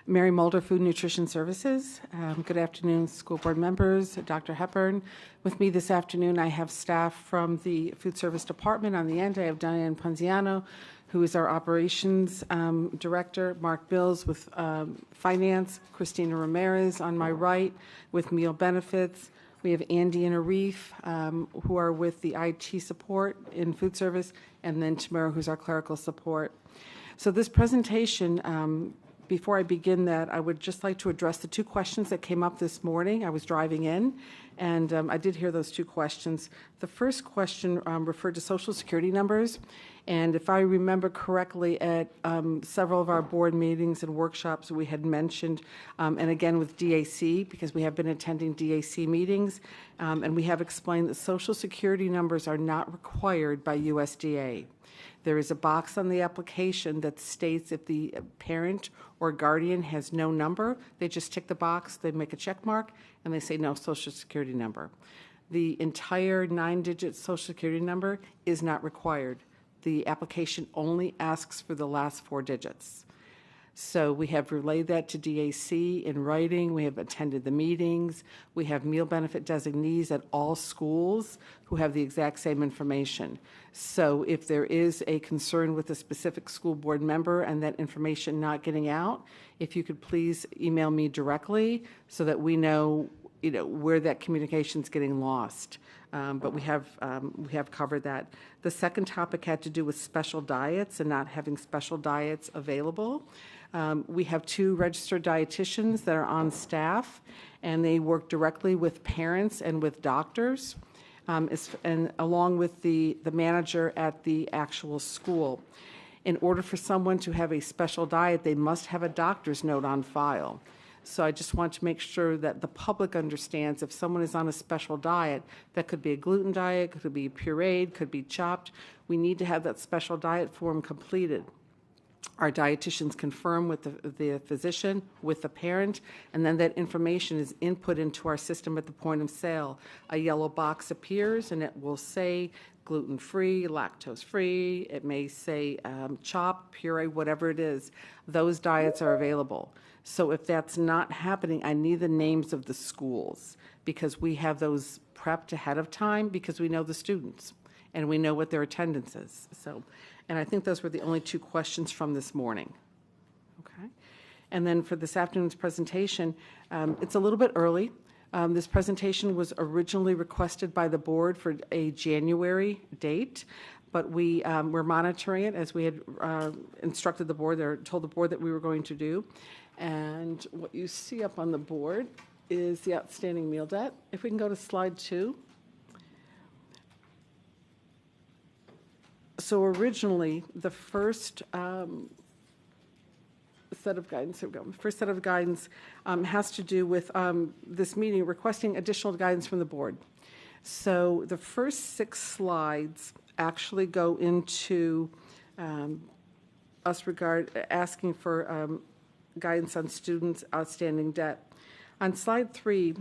Mary Mulder, Food and Nutrition Services. Good afternoon, school board members, Dr. Hepburn. With me this afternoon, I have staff from the Food Service Department. On the end, I have Diane Ponziano, who is our Operations Director, Mark Bills with Finance, Christina Ramirez on my right with Meal Benefits. We have Andy and Arif, who are with the IT support in food service, and then Tamara, who's our clerical support. So this presentation, before I begin that, I would just like to address the two questions that came up this morning. I was driving in, and I did hear those two questions. The first question referred to Social Security numbers, and if I remember correctly, at several of our board meetings and workshops, we had mentioned, and again with DAC, because we have been attending DAC meetings, and we have explained that Social Security numbers are not required by USDA. There is a box on the application that states if the parent or guardian has no number, they just tick the box, they make a check mark, and they say no Social Security number. The entire 9-digit Social Security number is not required. The application only asks for the last 4 digits. So we have relayed that to DAC in writing. We have attended the meetings. We have meal benefit designees at all schools who have the exact same information. So if there is a concern with a specific school board member and that information not getting out, if you could please email me directly so that we know, where that communication is getting lost. But we have covered that. The second topic had to do with special diets and not having special diets available. We have 2 registered dietitians that are on staff, and they work directly with parents and with doctors, and along with the manager at the actual school. In order for someone to have a special diet, they must have a doctor's note on file. So I just want to make sure that the public understands if someone is on a special diet, that could be a gluten diet, could be pureed, could be chopped, we need to have that special diet form completed. Our dietitians confirm with the physician, with the parent, and then that information is input into our system at the point of sale. A yellow box appears, and it will say gluten-free, lactose-free. It may say chopped, puree, whatever it is. Those diets are available. So if that's not happening, I need the names of the schools because we have those prepped ahead of time because we know the students and we know what their attendance is. And I think those were the only 2 questions from this morning. Okay. And then for this afternoon's presentation, it's a little bit early. This presentation was originally requested by the board for a January date, but we're monitoring it as we had instructed the board or told the board that we were going to do. And what you see up on the board is the outstanding meal debt. If we can go to slide 2. So originally, the first set of guidance, here we go. First set of guidance has to do with this meeting requesting additional guidance from the board. So the first 6 slides actually go into us asking for guidance on students' outstanding debt. On slide 3,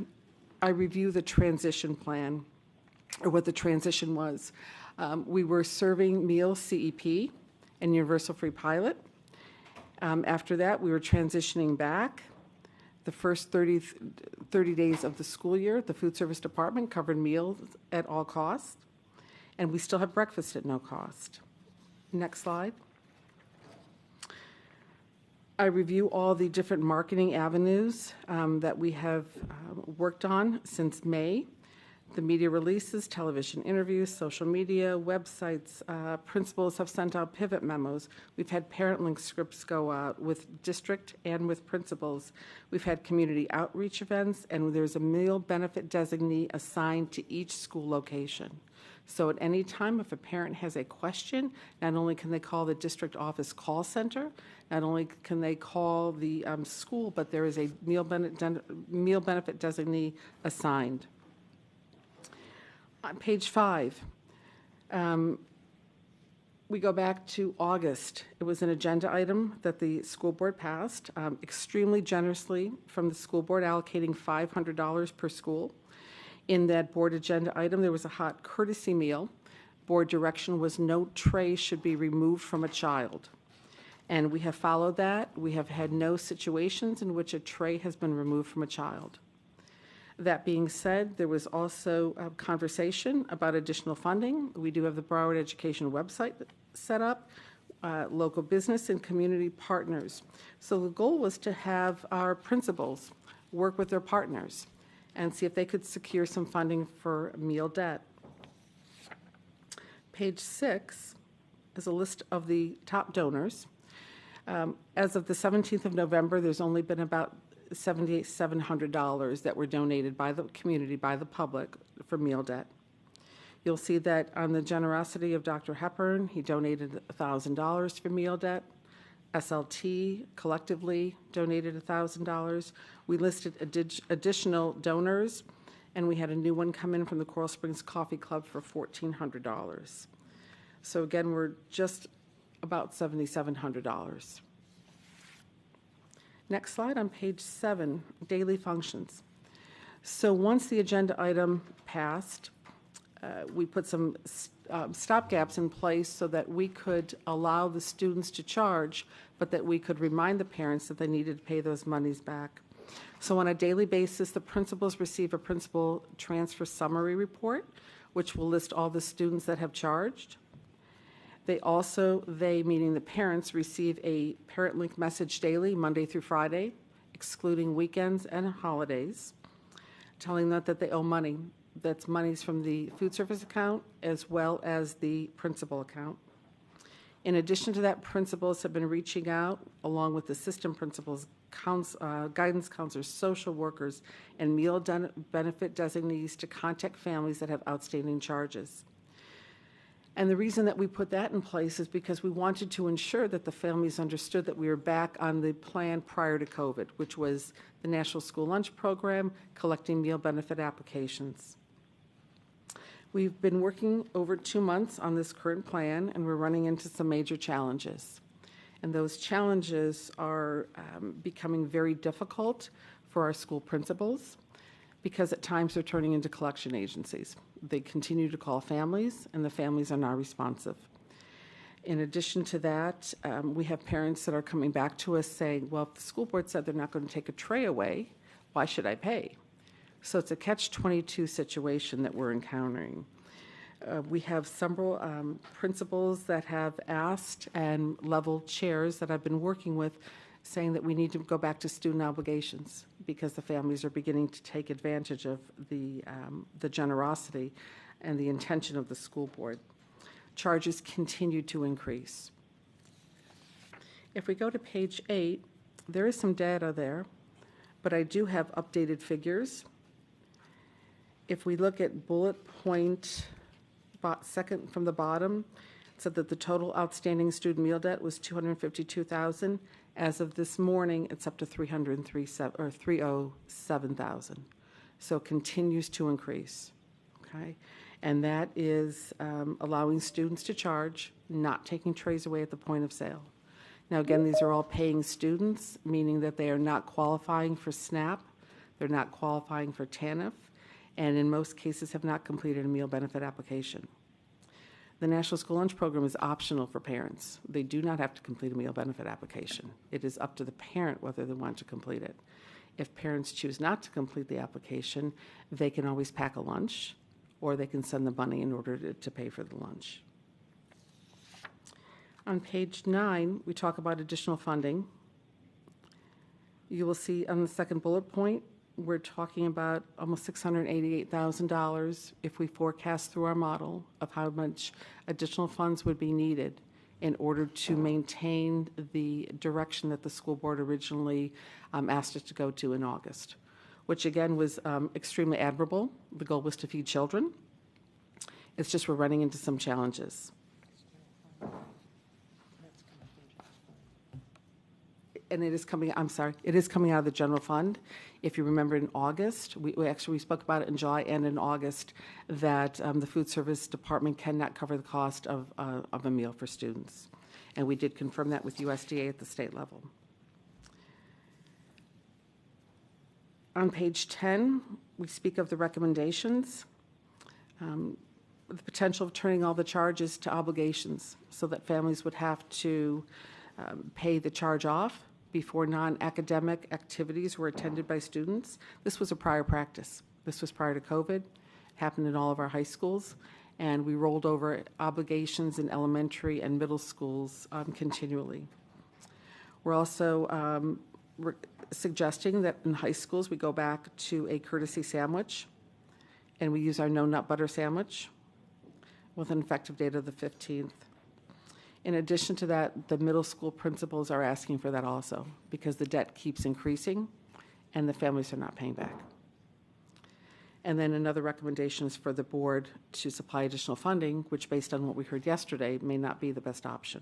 I review the transition plan, or what the transition was. We were serving meal CEP and Universal Free Pilot. After that, we were transitioning back. The first 30 days of the school year, the food service department covered meals at all costs, and we still have breakfast at no cost. Next slide. I review all the different marketing avenues that we have worked on since May. The media releases, television interviews, social media, websites, principals have sent out pivot memos. We've had parent link scripts go out with district and with principals. We've had community outreach events, and there's a meal benefit designee assigned to each school location. So at any time, if a parent has a question, not only can they call the district office call center, not only can they call the school, but there is a meal benefit designee assigned. On page 5, we go back to August. It was an agenda item that the school board passed extremely generously from the school board, allocating $500 per school. In that board agenda item, there was a hot courtesy meal. Board direction was no tray should be removed from a child. And we have followed that. We have had no situations in which a tray has been removed from a child. That being said, there was also a conversation about additional funding. We do have the Broward Education website set up, local business and community partners. So the goal was to have our principals work with their partners and see if they could secure some funding for meal debt. Page 6 is a list of the top donors. As of the 17th of November, there's only been about $7,700 that were donated by the community, by the public, for meal debt. You'll see that on the generosity of Dr. Hepburn, he donated $1,000 for meal debt. SLT collectively donated $1,000. We listed additional donors, and we had a new one come in from the Coral Springs Coffee Club for $1,400. So again, we're just about $7,700. Next slide on page 7, daily functions. So once the agenda item passed, we put some stopgaps in place so that we could allow the students to charge, but that we could remind the parents that they needed to pay those monies back. So on a daily basis, the principals receive a principal transfer summary report, which will list all the students that have charged. They, meaning the parents, receive a parent link message daily, Monday through Friday, excluding weekends and holidays, telling them that they owe money. That's monies from the food service account as well as the principal account. In addition to that, principals have been reaching out, along with assistant principals, guidance counselors, social workers, and meal benefit designees to contact families that have outstanding charges. And the reason that we put that in place is because we wanted to ensure that the families understood that we were back on the plan prior to COVID, which was the National School Lunch Program, collecting meal benefit applications. We've been working over 2 months on this current plan, and we're running into some major challenges. And those challenges are becoming very difficult for our school principals, because at times they're turning into collection agencies. They continue to call families, and the families are not responsive. In addition to that, we have parents that are coming back to us saying, well, if the school board said they're not going to take a tray away, why should I pay? So it's a catch-22 situation that we're encountering. We have several principals that have asked, and level chairs that I've been working with, saying that we need to go back to student obligations because the families are beginning to take advantage of the generosity and the intention of the school board. Charges continue to increase. If we go to page 8, there is some data there, but I do have updated figures. If we look at bullet point second from the bottom, it said that the total outstanding student meal debt was $252,000. As of this morning, it's up to $307,000. So it continues to increase. Okay, and that is allowing students to charge, not taking trays away at the point of sale. Now, again, these are all paying students, meaning that they are not qualifying for SNAP, they're not qualifying for TANF, and in most cases have not completed a meal benefit application. The National School Lunch Program is optional for parents. They do not have to complete a meal benefit application. It is up to the parent whether they want to complete it. If parents choose not to complete the application, they can always pack a lunch, or they can send the money in order to pay for the lunch. On page 9, we talk about additional funding. You will see on the second bullet point, we're talking about almost $688,000 if we forecast through our model of how much additional funds would be needed in order to maintain the direction that the school board originally asked us to go to in August, which again was extremely admirable. The goal was to feed children. It's just we're running into some challenges. And it is coming, I'm sorry, it is coming out of the general fund. If you remember in August, we spoke about it in July and in August, that the food service department cannot cover the cost of a meal for students. And we did confirm that with USDA at the state level. On page 10, we speak of the recommendations, the potential of turning all the charges to obligations so that families would have to pay the charge off before non-academic activities were attended by students. This was a prior practice. This was prior to COVID, happened in all of our high schools, and we rolled over obligations in elementary and middle schools continually. We're also suggesting that in high schools we go back to a courtesy sandwich, and we use our no nut butter sandwich with an effective date of the 15th. In addition to that, the middle school principals are asking for that also because the debt keeps increasing and the families are not paying back. And then another recommendation is for the board to supply additional funding, which based on what we heard yesterday may not be the best option.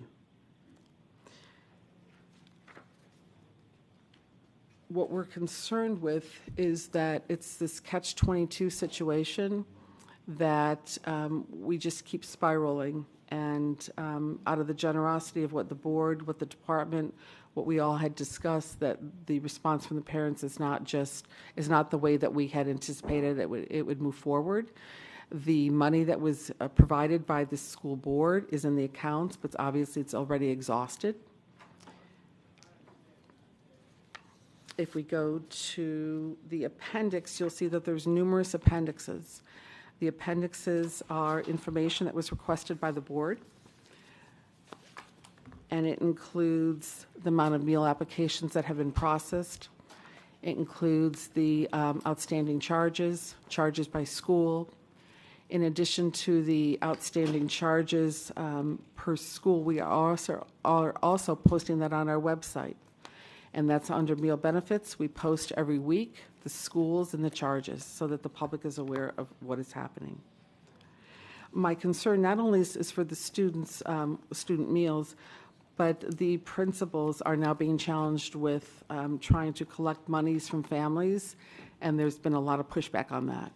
What we're concerned with is that it's this catch-22 situation that we just keep spiraling, and out of the generosity of what the board, what the department, what we all had discussed, that the response from the parents is not the way that we had anticipated it would move forward. The money that was provided by the school board is in the accounts, but obviously it's already exhausted. If we go to the appendix, you'll see that there's numerous appendixes. The appendixes are information that was requested by the board, and it includes the amount of meal applications that have been processed. It includes the outstanding charges by school. In addition to the outstanding charges per school, we are also posting that on our website, and that's under meal benefits. We post every week the schools and the charges so that the public is aware of what is happening. My concern not only is for the students, student meals, but the principals are now being challenged with trying to collect monies from families, and there's been a lot of pushback on that.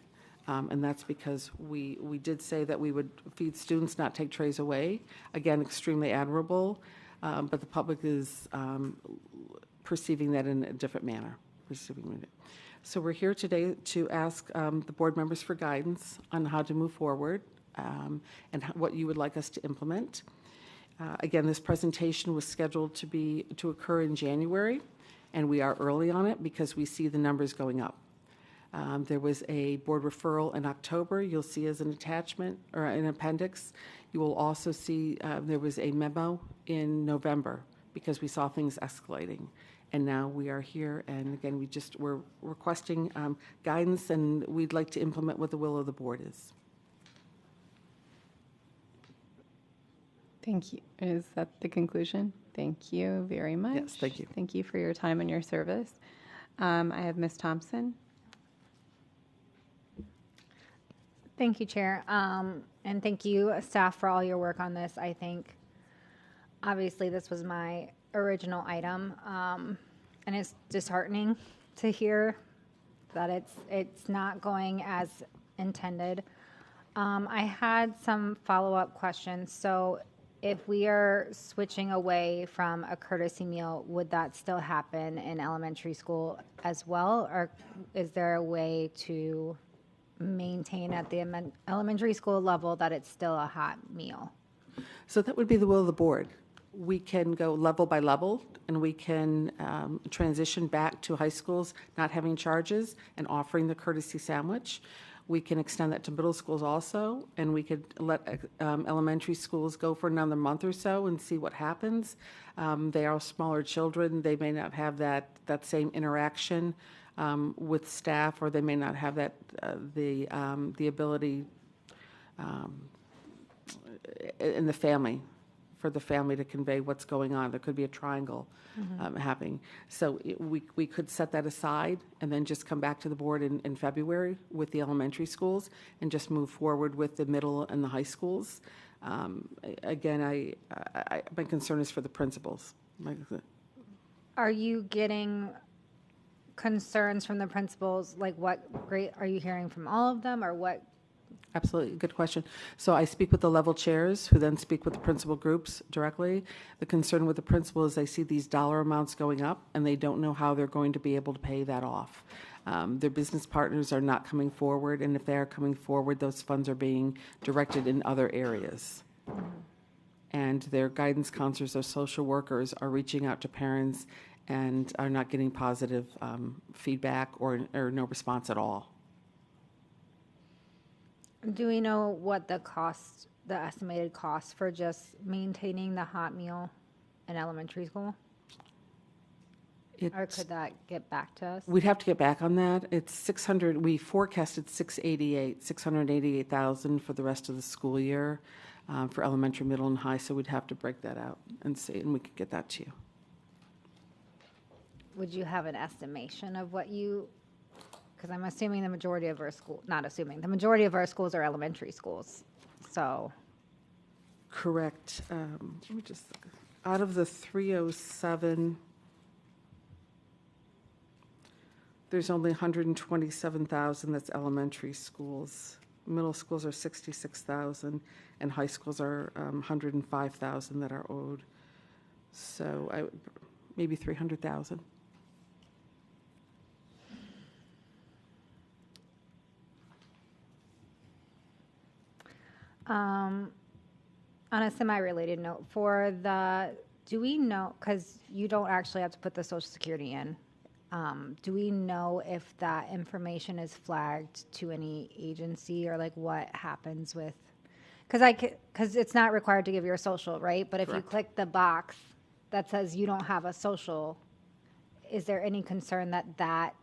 And that's because we did say that we would feed students, not take trays away. Again, extremely admirable, but the public is perceiving that in a different manner. So we're here today to ask the board members for guidance on how to move forward and what you would like us to implement. Again, this presentation was scheduled to occur in January, and we are early on it because we see the numbers going up. There was a board referral in October. You'll see as an attachment or an appendix. You will also see there was a memo in November because we saw things escalating. And now we are here, and again, we're requesting guidance, and we'd like to implement what the will of the board is. Thank you. Is that the conclusion? Thank you very much. Yes, thank you. Thank you for your time and your service. I have Ms. Thompson. Thank you, Chair. And thank you, staff, for all your work on this. I think, obviously, this was my original item, and it's disheartening to hear that it's not going as intended. I had some follow-up questions. So if we are switching away from a courtesy meal, would that still happen in elementary school as well? Or is there a way to maintain at the elementary school level that it's still a hot meal? So that would be the will of the board. We can go level by level, and we can transition back to high schools not having charges and offering the courtesy sandwich. We can extend that to middle schools also, and we could let elementary schools go for another month or so and see what happens. They are smaller children. They may not have that same interaction with staff, or they may not have that the ability in the family, for the family to convey what's going on. There could be a triangle happening. So we could set that aside and then just come back to the board in February with the elementary schools and just move forward with the middle and the high schools. Again, my concern is for the principals. Are you getting concerns from the principals? Like, what grade are you hearing from all of them, or what Absolutely, good question. So I speak with the level chairs, who then speak with the principal groups directly. The concern with the principal is they see these dollar amounts going up, and they don't know how they're going to be able to pay that off. Their business partners are not coming forward, and if they are coming forward, those funds are being directed in other areas. And their guidance counselors or social workers are reaching out to parents and are not getting positive feedback or no response at all. Do we know what the estimated cost for just maintaining the hot meal in elementary school? Or could that get back to us? We'd have to get back on that. It's 600, we forecasted 688,000 for the rest of the school year for elementary, middle, and high, so we'd have to break that out and see, and we could get that to you. Would you have an estimation of what you, because I'm assuming the majority of our school, not assuming, the majority of our schools are elementary schools, so. Correct. Let me just, out of the 307, there's only 127,000 that's elementary schools. Middle schools are 66,000, and high schools are 105,000 that are owed. So maybe 300,000. On a semi-related note, do we know, because you don't actually have to put the Social Security in, do we know if that information is flagged to any agency, or like what happens with, because it's not required to give your social, right? But if you click the box that says you don't have a social, is there any concern that that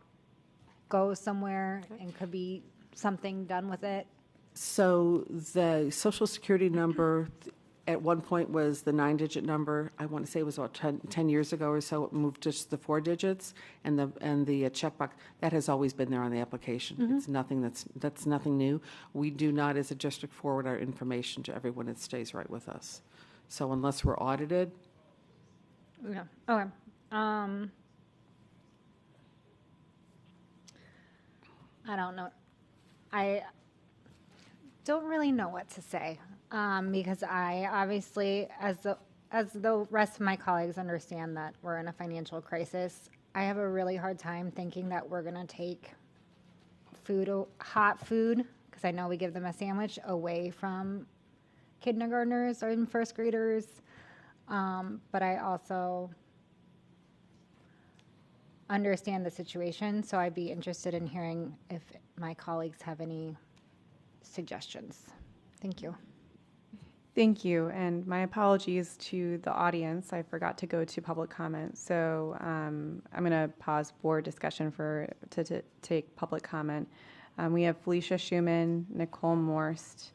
goes somewhere and could be something done with it? So the Social Security number at one point was the 9-digit number. I want to say it was about 10 years ago or so. It moved just the 4 digits, and the checkbox that has always been there on the application. Mm-hmm. It's nothing that's nothing new. We do not, as a district, forward our information to everyone. It stays right with us. So unless we're audited. Yeah. Okay. I don't know. I don't really know what to say because I obviously, as the rest of my colleagues understand that we're in a financial crisis, I have a really hard time thinking that we're going to take hot food, because I know we give them a sandwich, away from kindergartners or first graders. But I also understand the situation, so I'd be interested in hearing if my colleagues have any suggestions. Thank you. Thank you, and my apologies to the audience. I forgot to go to public comment, so I'm going to pause board discussion to take public comment. We have Felicia Schumann, Nicole Morst,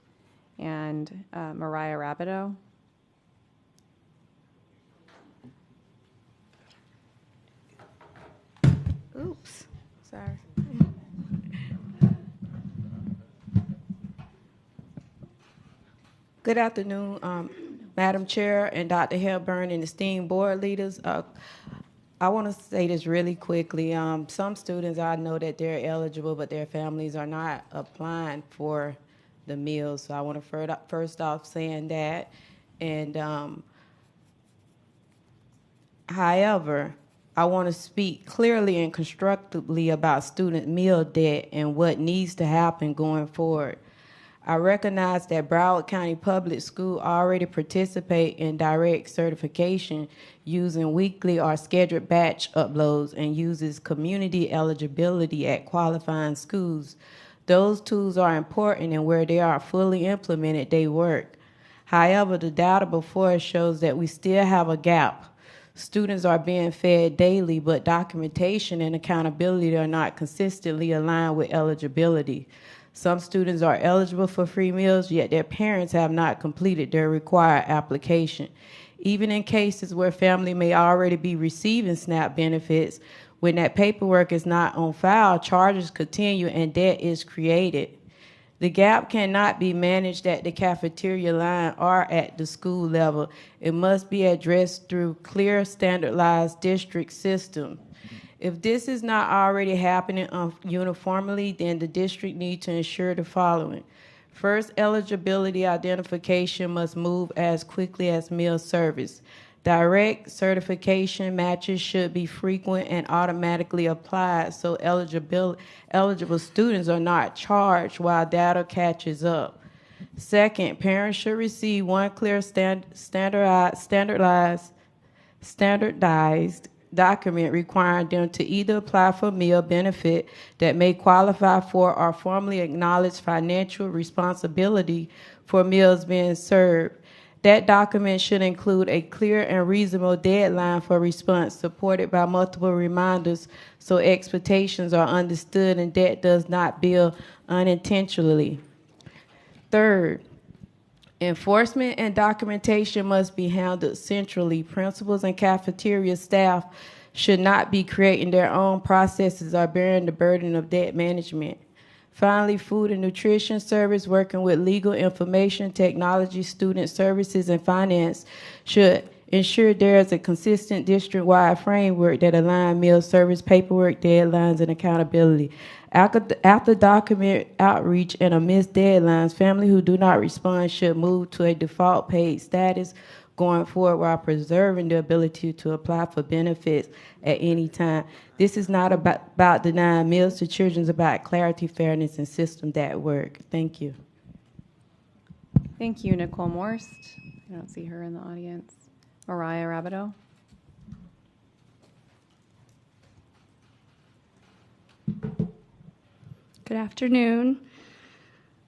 and Mariah Rabideau. Oops, sorry. Good afternoon, Madam Chair and Dr. Hepburn and esteemed board leaders. I want to say this really quickly. Some students, I know that they're eligible, but their families are not applying for the meals. So I want to first off saying that. And however, I want to speak clearly and constructively about student meal debt and what needs to happen going forward. I recognize that Broward County Public School already participate in direct certification using weekly or scheduled batch uploads and uses community eligibility at qualifying schools. Those tools are important, and where they are fully implemented, they work. However, the data before us shows that we still have a gap. Students are being fed daily, but documentation and accountability are not consistently aligned with eligibility. Some students are eligible for free meals, yet their parents have not completed their required application. Even in cases where family may already be receiving SNAP benefits, when that paperwork is not on file, charges continue and debt is created. The gap cannot be managed at the cafeteria line or at the school level. It must be addressed through clear, standardized district system. If this is not already happening uniformly, then the district needs to ensure the following. First, eligibility identification must move as quickly as meal service. Direct certification matches should be frequent and automatically applied so eligible students are not charged while data catches up. Second, parents should receive one clear standardized document requiring them to either apply for meal benefit that may qualify for or formally acknowledge financial responsibility for meals being served. That document should include a clear and reasonable deadline for response, supported by multiple reminders so expectations are understood and debt does not build unintentionally. Third, enforcement and documentation must be handled centrally. Principals and cafeteria staff should not be creating their own processes or bearing the burden of debt management. Finally, food and nutrition service, working with legal information, technology, student services, and finance, should ensure there is a consistent district-wide framework that aligns meal service paperwork, deadlines, and accountability. After document outreach and missed deadlines, families who do not respond should move to a default paid status going forward while preserving the ability to apply for benefits at any time. This is not about denying meals to children. It's about clarity, fairness, and systems that work. Thank you. Thank you, Nicole Morst. I don't see her in the audience. Mariah Rabideau. Good afternoon.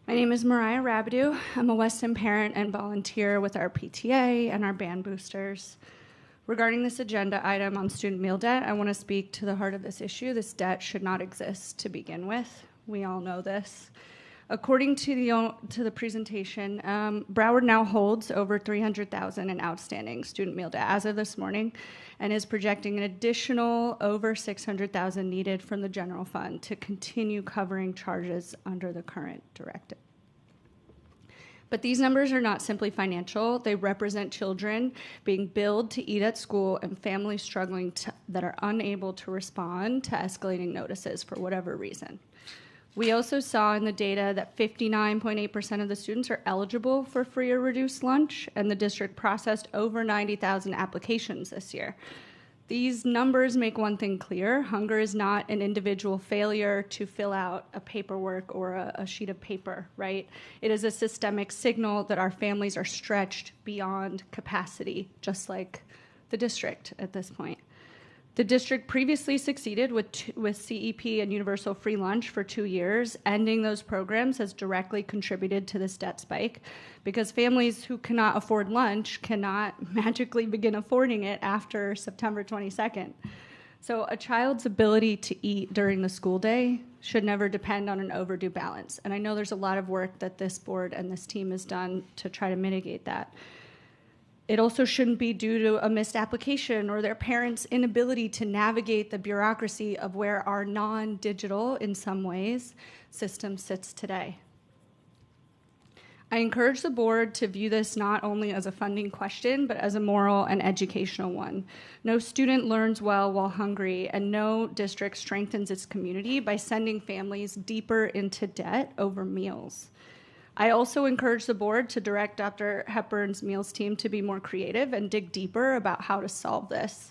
My name is Mariah Rabideau. I'm a Weston parent and volunteer with our PTA and our band boosters. Regarding this agenda item on student meal debt, I want to speak to the heart of this issue. This debt should not exist to begin with. We all know this. According to the presentation, Broward now holds over $300,000 in outstanding student meal debt as of this morning, and is projecting an additional over $600,000 needed from the general fund to continue covering charges under the current directive. But these numbers are not simply financial. They represent children being billed to eat at school and families struggling that are unable to respond to escalating notices for whatever reason. We also saw in the data that 59.8% of the students are eligible for free or reduced lunch, and the district processed over 90,000 applications this year. These numbers make one thing clear: hunger is not an individual failure to fill out a paperwork or a sheet of paper, right? It is a systemic signal that our families are stretched beyond capacity, just like the district at this point. The district previously succeeded with CEP and universal free lunch for 2 years. Ending those programs has directly contributed to this debt spike, because families who cannot afford lunch cannot magically begin affording it after September 22nd. So a child's ability to eat during the school day should never depend on an overdue balance. And I know there's a lot of work that this board and this team has done to try to mitigate that. It also shouldn't be due to a missed application or their parents' inability to navigate the bureaucracy of where our non-digital, in some ways, system sits today. I encourage the board to view this not only as a funding question, but as a moral and educational one. No student learns well while hungry, and no district strengthens its community by sending families deeper into debt over meals. I also encourage the board to direct Dr. Hepburn's meals team to be more creative and dig deeper about how to solve this.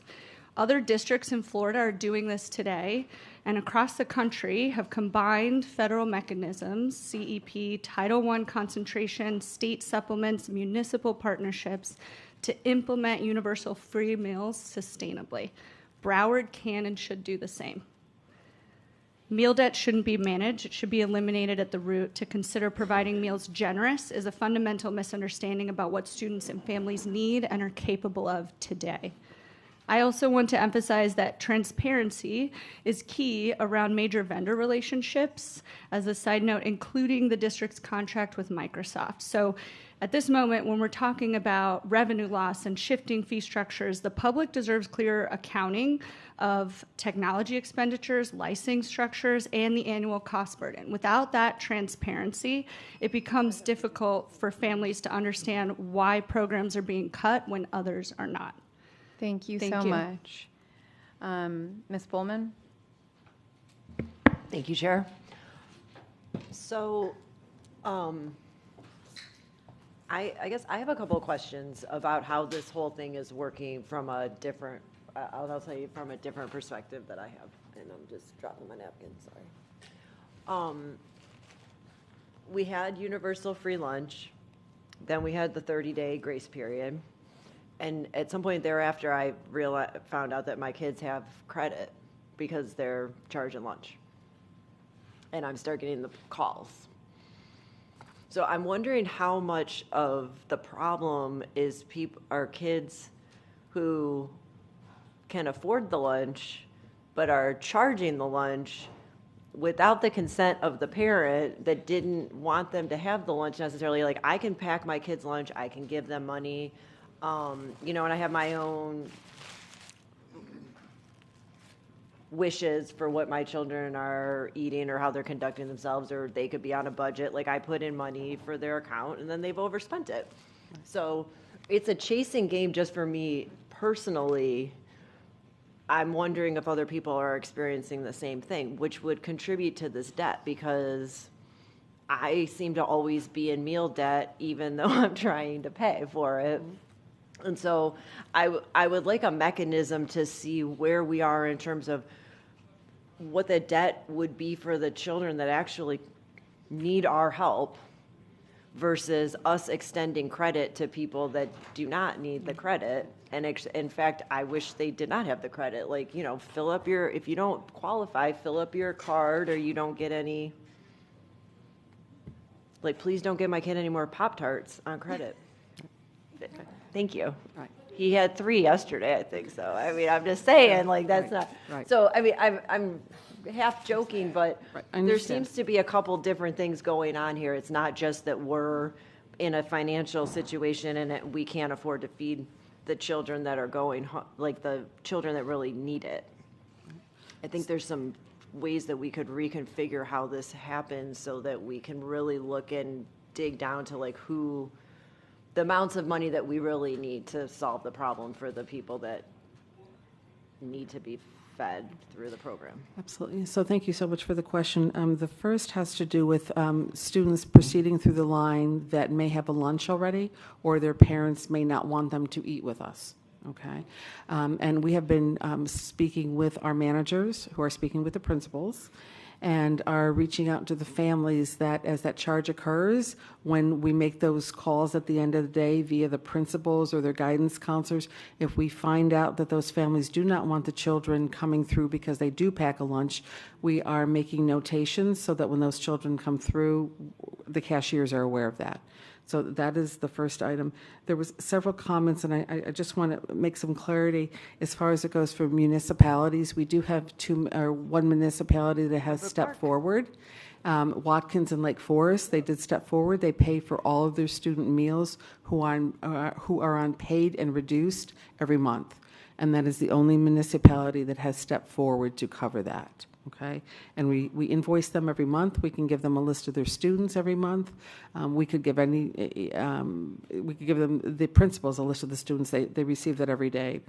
Other districts in Florida are doing this today, and across the country have combined federal mechanisms, CEP, Title I concentration, state supplements, municipal partnerships, to implement universal free meals sustainably. Broward can and should do the same. Meal debt shouldn't be managed. It should be eliminated at the root. To consider providing meals generous is a fundamental misunderstanding about what students and families need and are capable of today. I also want to emphasize that transparency is key around major vendor relationships, as a side note, including the district's contract with Microsoft. So at this moment, when we're talking about revenue loss and shifting fee structures, the public deserves clear accounting of technology expenditures, licensing structures, and the annual cost burden. Without that transparency, it becomes difficult for families to understand why programs are being cut when others are not. Thank you so much. Ms. Bullman? Thank you, Chair. So I guess I have a couple of questions about how this whole thing is working from a different, I'll tell you from a different perspective that I have, and I'm just dropping my napkin, sorry. We had universal free lunch, then we had the 30-day grace period, and at some point thereafter, I found out that my kids have credit because they're charging lunch, and I'm start getting the calls. So I'm wondering how much of the problem is are kids who can afford the lunch but are charging the lunch without the consent of the parent that didn't want them to have the lunch necessarily. Like, I can pack my kids' lunch, I can give them money, and I have my own wishes for what my children are eating or how they're conducting themselves, or they could be on a budget. Like, I put in money for their account and then they've overspent it. So it's a chasing game just for me personally. I'm wondering if other people are experiencing the same thing, which would contribute to this debt, because I seem to always be in meal debt even though I'm trying to pay for it. And so I would like a mechanism to see where we are in terms of what the debt would be for the children that actually need our help versus us extending credit to people that do not need the credit. And in fact, I wish they did not have the credit. Like, fill up if you don't qualify, fill up your card, or you don't get any, like, please don't give my kid any more Pop-Tarts on credit. Thank you. Right. He had 3 yesterday, I think. So, I mean, I'm just saying, like, that's not. Right. So, I mean, I'm half joking, but Right. I there understand. seems to be a couple different things going on here. It's not just that we're in a financial situation and we can't afford to feed the children that are like the children that really need it. I think there's some ways that we could reconfigure how this happens so that we can really look and dig down to, like, the amounts of money that we really need to solve the problem for the people that need to be fed through the program. Absolutely. So thank you so much for the question. The first has to do with students proceeding through the line that may have a lunch already, or their parents may not want them to eat with us. Okay. And we have been speaking with our managers, who are speaking with the principals, and are reaching out to the families that, as that charge occurs, when we make those calls at the end of the day via the principals or their guidance counselors, if we find out that those families do not want the children coming through because they do pack a lunch, we are making notations so that when those children come through, the cashiers are aware of that. So that is the first item. There was several comments, and I just want to make some clarity as far as it goes for municipalities. We do have one municipality that has stepped forward. Watkins and Lake Forest, they did step forward. They pay for all of their student meals who are on paid and reduced every month. And that is the only municipality that has stepped forward to cover that. Okay, and we invoice them every month. We can give them a list of their students every month. We could give them, the principals, a list of the students. They receive that every day.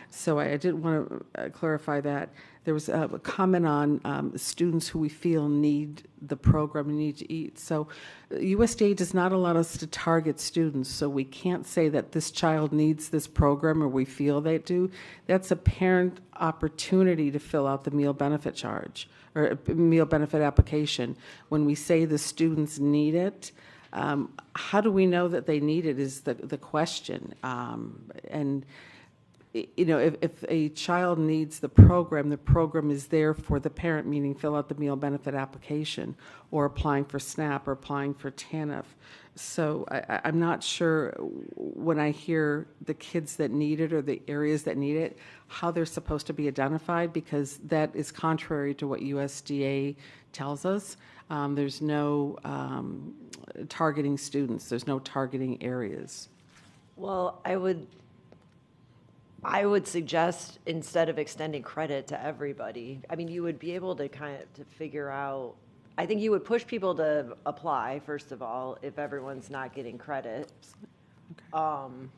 So I did want to clarify that. There was a comment on students who we feel need the program and need to eat. So USDA does not allow us to target students, so we can't say that this child needs this program or we feel they do. That's a parent opportunity to fill out the meal benefit charge or meal benefit application. When we say the students need it, how do we know that they need it is the question. And if a child needs the program is there for the parent, meaning fill out the meal benefit application or applying for SNAP or applying for TANF. So I'm not sure when I hear the kids that need it or the areas that need it, how they're supposed to be identified, because that is contrary to what USDA tells us. There's no targeting students. There's no targeting areas. Well, I would suggest, instead of extending credit to everybody, I mean, you would be able to to figure out, I think you would push people to apply, first of all, if everyone's not getting credit. Okay.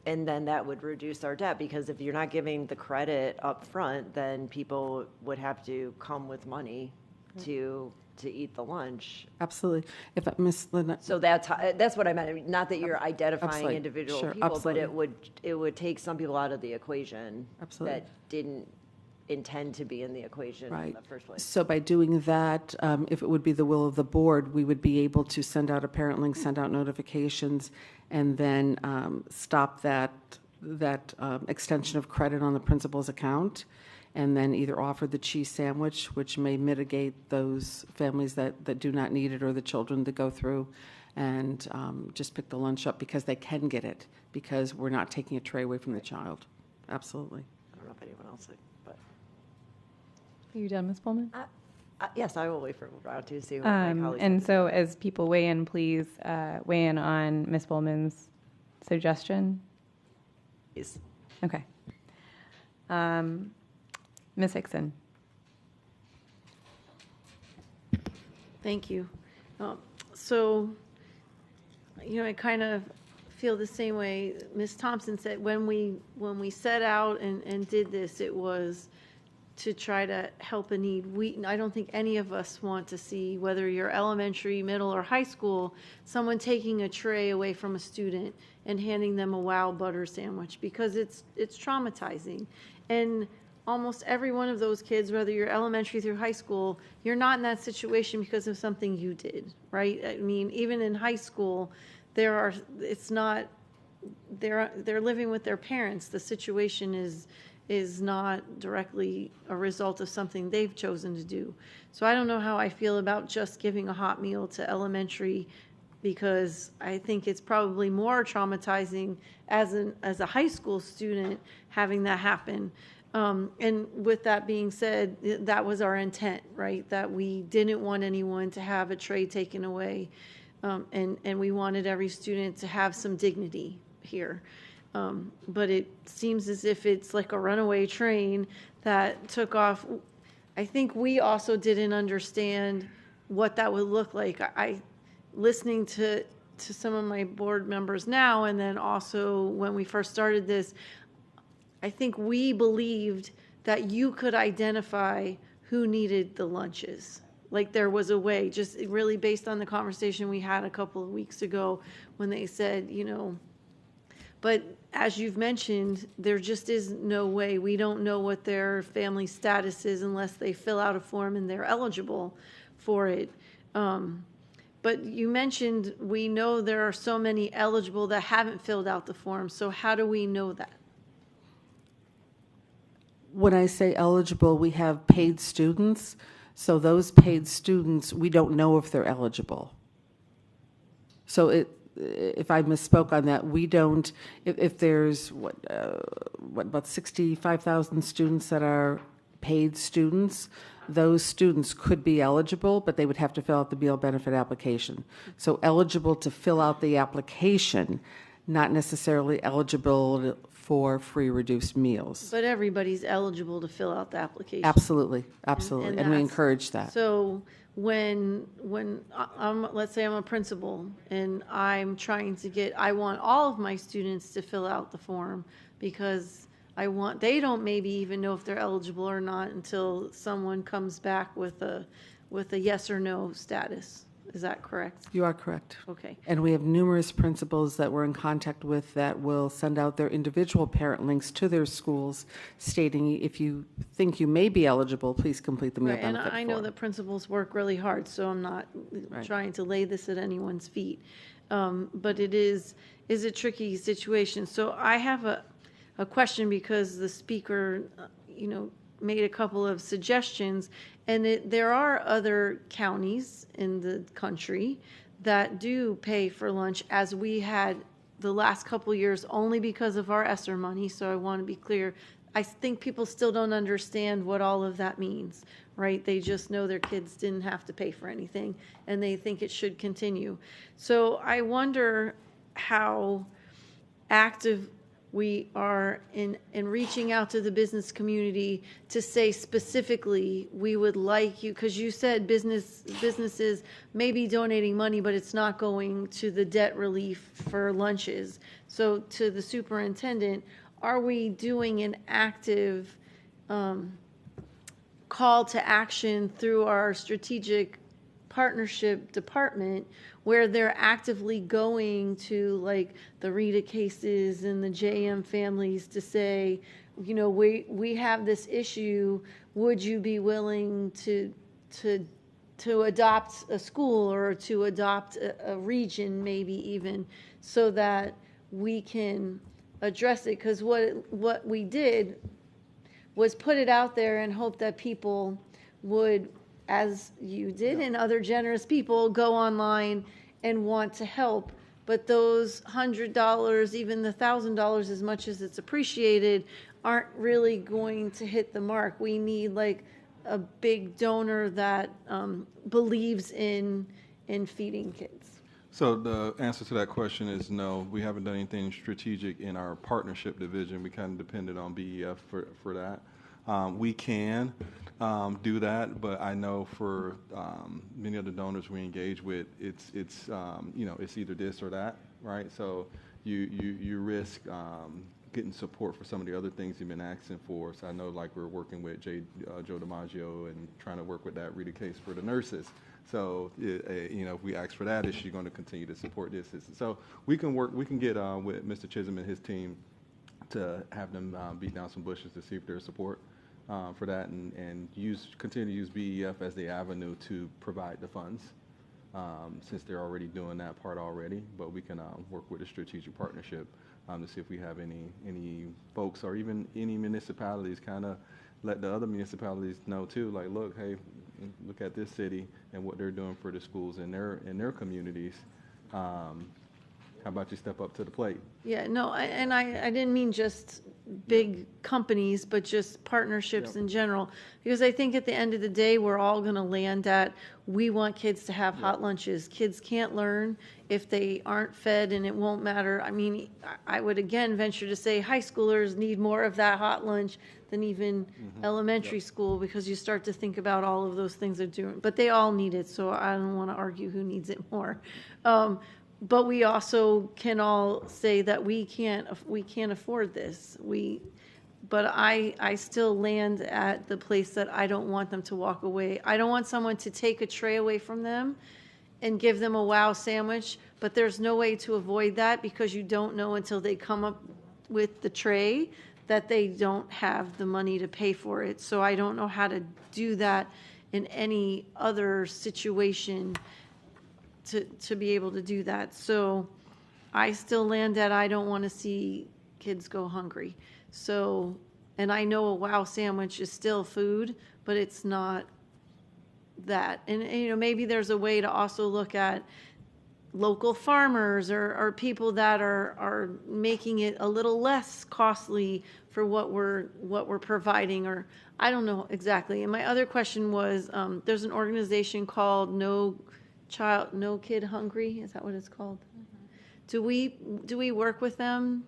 And then that would reduce our debt, because if you're not giving the credit up front, then people would have to come with money to eat the lunch. Absolutely. If Ms. Lynette. So that's what I meant. I mean, not that you're identifying Absolutely. individual Sure, people, absolutely. but it would take some people out of the equation Absolutely. that didn't intend to be in the equation in the first place. So by doing that, if it would be the will of the board, we would be able to send out a parent link, send out notifications, and then stop that extension of credit on the principal's account, and then either offer the cheese sandwich, which may mitigate those families that do not need it, or the children that go through, and just pick the lunch up because they can get it, because we're not taking a tray away from the child. Absolutely. I don't know if anyone else, but. Are you done, Ms. Pullman? Yes, I will wait for round two to see what my colleagues And have to so as people weigh in, please weigh in on Ms. Pullman's suggestion. Yes. Okay. Ms. Hickson. Thank you. So, I kind of feel the same way Ms. Thompson said. When we set out and did this, it was to try to help a need. I don't think any of us want to see, whether you're elementary, middle, or high school, someone taking a tray away from a student and handing them a wow butter sandwich, because it's traumatizing. And almost every one of those kids, whether you're elementary through high school, you're not in that situation because of something you did, right? I mean, even in high school, they're living with their parents. The situation is not directly a result of something they've chosen to do. So I don't know how I feel about just giving a hot meal to elementary, because I think it's probably more traumatizing as a high school student having that happen. And with that being said, that was our intent, right? That we didn't want anyone to have a tray taken away, and we wanted every student to have some dignity here. But it seems as if it's like a runaway train that took off. I think we also didn't understand what that would look like. Listening to some of my board members now, and then also when we first started this, I think we believed that you could identify who needed the lunches. Like there was a way, just really based on the conversation we had a couple of weeks ago when they said, but as you've mentioned, there just is no way. We don't know what their family status is unless they fill out a form and they're eligible for it. But you mentioned we know there are so many eligible that haven't filled out the form. So how do we know that? When I say eligible, we have paid students. So those paid students, we don't know if they're eligible. So if I misspoke on that, we don't, if there's, about 65,000 students that are paid students, those students could be eligible, but they would have to fill out the meal benefit application. So eligible to fill out the application, not necessarily eligible for free reduced meals. But everybody's eligible to fill out the application. Absolutely, absolutely, and we that's- encourage that. So when let's say I'm a principal and I'm trying to I want all of my students to fill out the form, because they don't maybe even know if they're eligible or not until someone comes back with a yes or no status. Is that correct? You are correct. Okay. And we have numerous principals that we're in contact with that will send out their individual parent links to their schools stating, if you think you may be eligible, please complete the meal Right, and benefit I know form. that principals work really hard, so I'm not trying to lay this at anyone's feet. But it is a tricky situation. So I have a question, because the speaker, made a couple of suggestions, and there are other counties in the country that do pay for lunch, as we had the last couple years, only because of our ESSER money. So I want to be clear. I think people still don't understand what all of that means, right? They just know their kids didn't have to pay for anything, and they think it should continue. So I wonder how active we are in reaching out to the business community to say specifically, we would like you, because you said businesses may be donating money, but it's not going to the debt relief for lunches. So to the superintendent, are we doing an active call to action through our strategic partnership department where they're actively going to like the Rita cases and the JM families to say, you know, we have this issue. Would you be willing to adopt a school or to adopt a region, maybe even, so that we can address it? Because what we did was put it out there and hope that people would, as you did and other generous people, go online and want to help. But those $100, even the $1,000, as much as it's appreciated, aren't really going to hit the mark. We need like a big donor that believes in feeding kids. So the answer to that question is no. We haven't done anything strategic in our partnership division. We kind of depended on BEF for that. We can do that, but I know for many of the donors we engage with, it's you know, it's either this or that, right? So you risk getting support for some of the other things you've been asking for. So I know, like, we're working with Joe DiMaggio and trying to work with that Rita case for the nurses. So you know, if we ask for that, is she going to continue to support this? So we can get with Mr. Chisholm and his team to have them beat down some bushes to see if there's support for that, and continue to use BEF as the avenue to provide the funds, since they're already doing that part already. But we can work with a strategic partnership to see if we have any folks or even any municipalities kind of let the other municipalities know too, like, look, hey, look at this city and what they're doing for the schools in their communities. How about you step up to the plate? Yeah, no, I didn't mean just big companies, but just partnerships in general. Because I think at the end of the day, we're all going to land at, we want kids to have hot lunches. Kids can't learn if they aren't fed, and it won't matter. I mean, I would again venture to say high schoolers need more of that hot lunch than even elementary school, because you start to think about all of those things they're doing. But they all need it, so I don't want to argue who needs it more. But we also can all say that we can't afford this. But I still land at the place that I don't want them to walk away. I don't want someone to take a tray away from them and give them a wow sandwich, but there's no way to avoid that, because you don't know until they come up with the tray that they don't have the money to pay for it. So I don't know how to do that in any other situation to be able to do that. So I still land at, I don't want to see kids go hungry. So, and I know a wow sandwich is still food, but it's not that. And you know, maybe there's a way to also look at local farmers or people that are making it a little less costly for what we're providing, or I don't know exactly. And my other question was, there's an organization called No Kid Hungry. Is that what it's called? Do we work with them?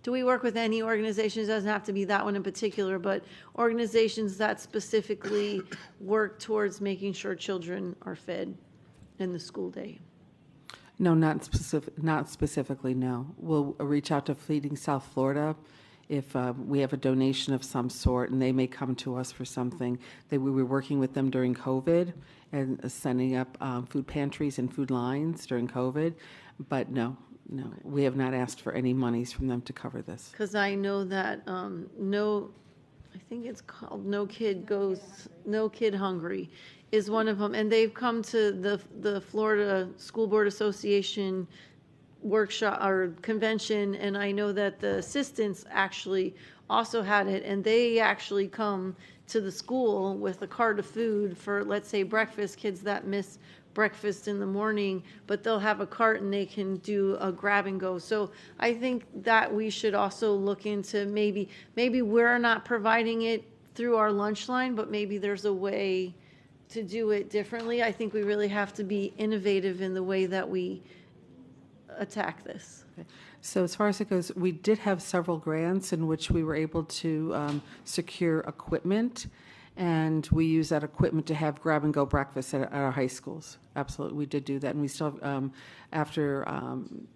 Do we work with any organizations? It doesn't have to be that one in particular, but organizations that specifically work towards making sure children are fed in the school day. No, not specifically, no. We'll reach out to Feeding South Florida if we have a donation of some sort, and they may come to us for something. We were working with them during COVID and sending up food pantries and food lines during COVID, but no, we have not asked for any monies from them to cover this. Because I know that I think it's called No Kid Hungry is one of them, and they've come to the Florida School Board Association workshop or convention, and I know that the assistants actually also had it, and they actually come to the school with a cart of food for, let's say, breakfast, kids that miss breakfast in the morning, but they'll have a cart and they can do a grab and go. So I think that we should also look into maybe we're not providing it through our lunch line, but maybe there's a way to do it differently. I think we really have to be innovative in the way that we attack this. Okay. So as far as it goes, we did have several grants in which we were able to secure equipment, and we use that equipment to have grab-and-go breakfast at our high schools. Absolutely, we did do that, and we still have after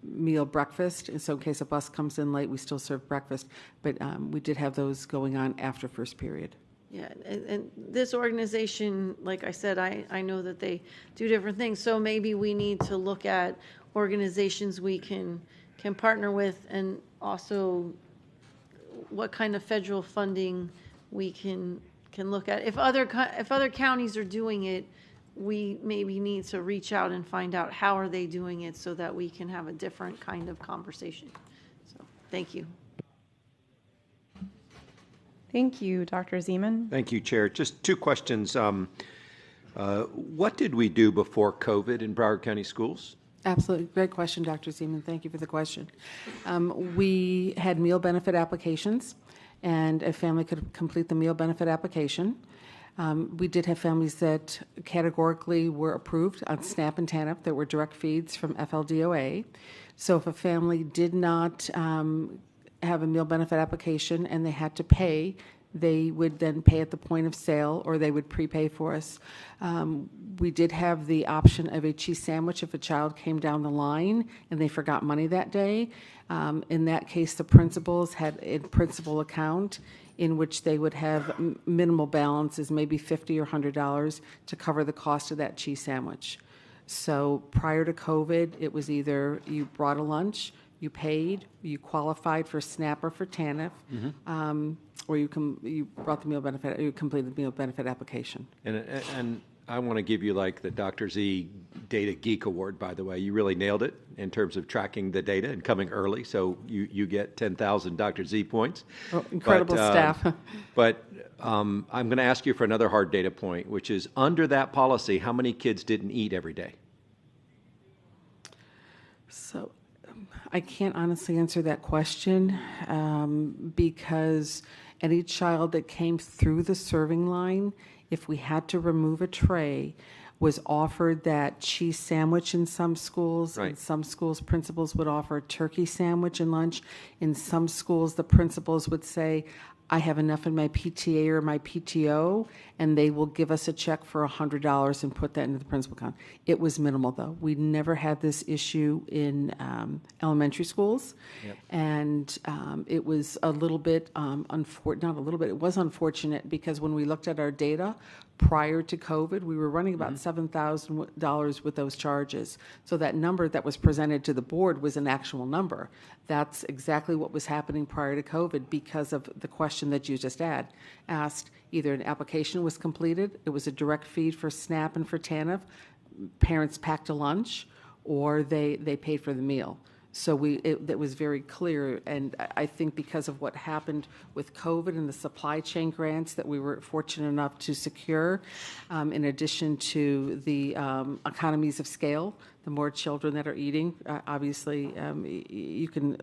meal breakfast. So in case a bus comes in late, we still serve breakfast, but we did have those going on after first period. Yeah, and this organization, like I said, I know that they do different things, so maybe we need to look at organizations we can partner with, and also what kind of federal funding we can look at. If other counties are doing it, we maybe need to reach out and find out how are they doing it so that we can have a different kind of conversation. So, thank you. Thank you, Dr. Zeman. Thank you, Chair. Just two questions. What did we do before COVID in Broward County Schools? Absolutely. Great question, Dr. Zeman. Thank you for the question. We had meal benefit applications, and a family could complete the meal benefit application. We did have families that categorically were approved on SNAP and TANF that were direct feeds from FLDOA. So if a family did not have a meal benefit application and they had to pay, they would then pay at the point of sale, or they would prepay for us. We did have the option of a cheese sandwich if a child came down the line and they forgot money that day. In that case, the principals had a principal account in which they would have minimal balances, maybe $50 or $100, to cover the cost of that cheese sandwich. So prior to COVID, it was either you brought a lunch, you paid, you qualified for SNAP or for TANF, or you brought the meal benefit, you completed the meal benefit application. And I want to give you like the Dr. Z Data Geek Award, by the way. You really nailed it in terms of tracking the data and coming early, so you get 10,000 Dr. Z points. Oh, incredible staff. But I'm going to ask you for another hard data point, which is under that policy, how many kids didn't eat every day? So I can't honestly answer that question because any child that came through the serving line, if we had to remove a tray, was offered that cheese sandwich in some schools. Right. In some schools, principals would offer a turkey sandwich in lunch. In some schools, the principals would say, I have enough in my PTA or my PTO, and they will give us a check for $100 and put that into the principal account. It was minimal, though. We never had this issue in elementary schools, and it was a little bit unfortunate. Not a little bit. It was unfortunate because when we looked at our data prior to COVID, we were running about $7,000 with those charges. So that number that was presented to the board was an actual number. That's exactly what was happening prior to COVID because of the question that you just asked. Either an application was completed, it was a direct feed for SNAP and for TANF, parents packed a lunch, or they paid for the meal. So that was very clear, and I think because of what happened with COVID and the supply chain grants that we were fortunate enough to secure, in addition to the economies of scale, the more children that are eating, obviously you can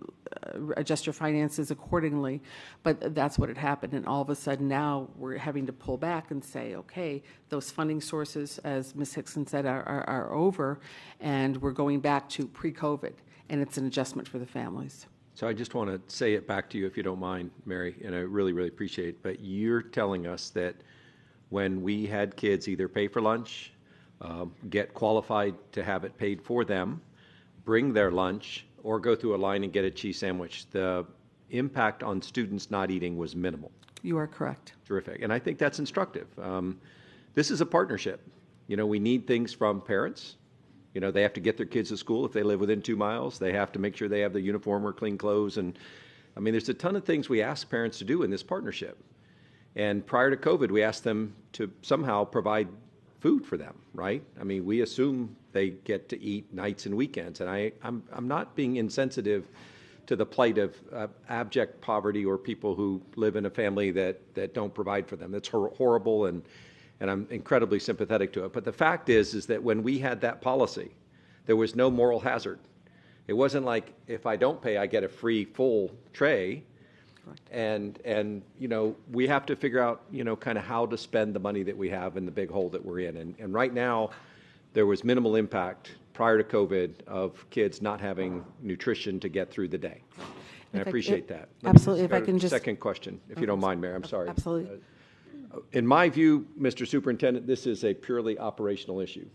adjust your finances accordingly, but that's what had happened, and all of a sudden now we're having to pull back and say, okay, those funding sources, as Ms. Hickson said, are over, and we're going back to pre-COVID. And it's an adjustment for the families. So I just want to say it back to you, if you don't mind, Mary, and I really, really appreciate it. But you're telling us that when we had kids either pay for lunch, get qualified to have it paid for them, bring their lunch, or go through a line and get a cheese sandwich, the impact on students not eating was minimal. You are correct. Terrific. And I think that's instructive. This is a partnership. You know, we need things from parents. You know, they have to get their kids to school if they live within 2 miles. They have to make sure they have the uniform or clean clothes. And I mean, there's a ton of things we ask parents to do in this partnership. And prior to COVID, we asked them to somehow provide food for them, right? I mean, we assume they get to eat nights and weekends. And I'm not being insensitive to the plight of abject poverty or people who live in a family that don't provide for them. That's horrible, and I'm incredibly sympathetic to it. But the fact is that when we had that policy, there was no moral hazard. It wasn't like, if I don't pay, I get a free full tray. Correct. And you know, we have to figure out, you know, kind of how to spend the money that we have in the big hole that we're in. And right now, there was minimal impact prior to COVID of kids not having nutrition to get through the day. And I appreciate that. Absolutely. If I can just... Second question, if you don't mind, Mayor, I'm sorry. Absolutely. In my view, Mr. Superintendent, this is a purely operational issue.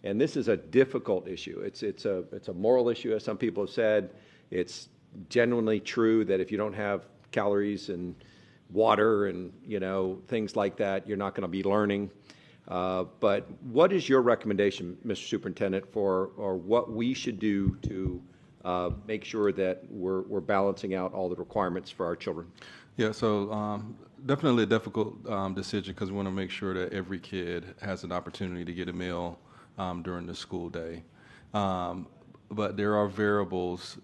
And this is a difficult issue. It's a moral issue, as some people have said. It's genuinely true that if you don't have calories and water and, things like that. You're not going to be learning. But what is your recommendation, Mr. Superintendent, or what we should do to make sure that we're balancing out all the requirements for our children? Yeah, so definitely a difficult decision because we want to make sure that every kid has an opportunity to get a meal during the school day. But there are variables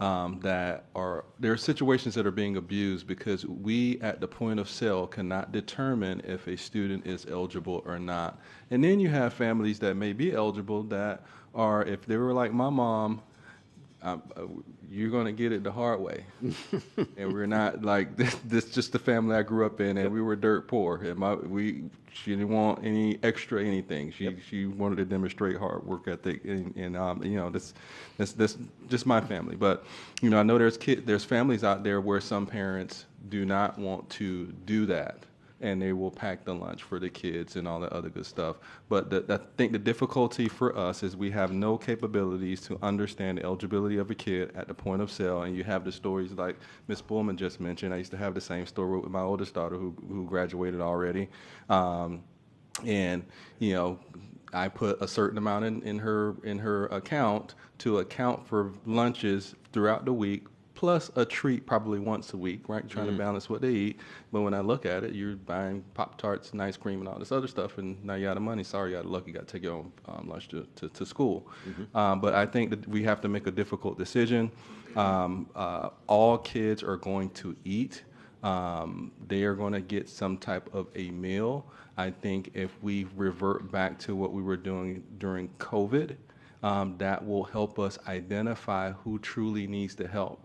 there are situations that are being abused because we at the point of sale cannot determine if a student is eligible or not. And then you have families that may be eligible that are, if they were like my mom, you're going to get it the hard way. And we're not like this just the family I grew up in, and we were dirt poor. And she didn't want any extra anything. She wanted to demonstrate hard work ethic, and this just my family. But I know there's families out there where some parents do not want to do that, and they will pack the lunch for the kids and all that other good stuff. But I think the difficulty for us is we have no capabilities to understand the eligibility of a kid at the point of sale. And you have the stories like Ms. Bullman just mentioned. I used to have the same story with my oldest daughter who graduated already. And I put a certain amount in her account to account for lunches throughout the week, plus a treat probably once a week, right? Trying to balance what they eat. But when I look at it, you're buying Pop-Tarts and ice cream and all this other stuff, and now you're out of money. Sorry, you're out of luck. You got to take your own lunch to school. But I think that we have to make a difficult decision. All kids are going to eat. They are going to get some type of a meal. I think if we revert back to what we were doing during COVID, that will help us identify who truly needs the help.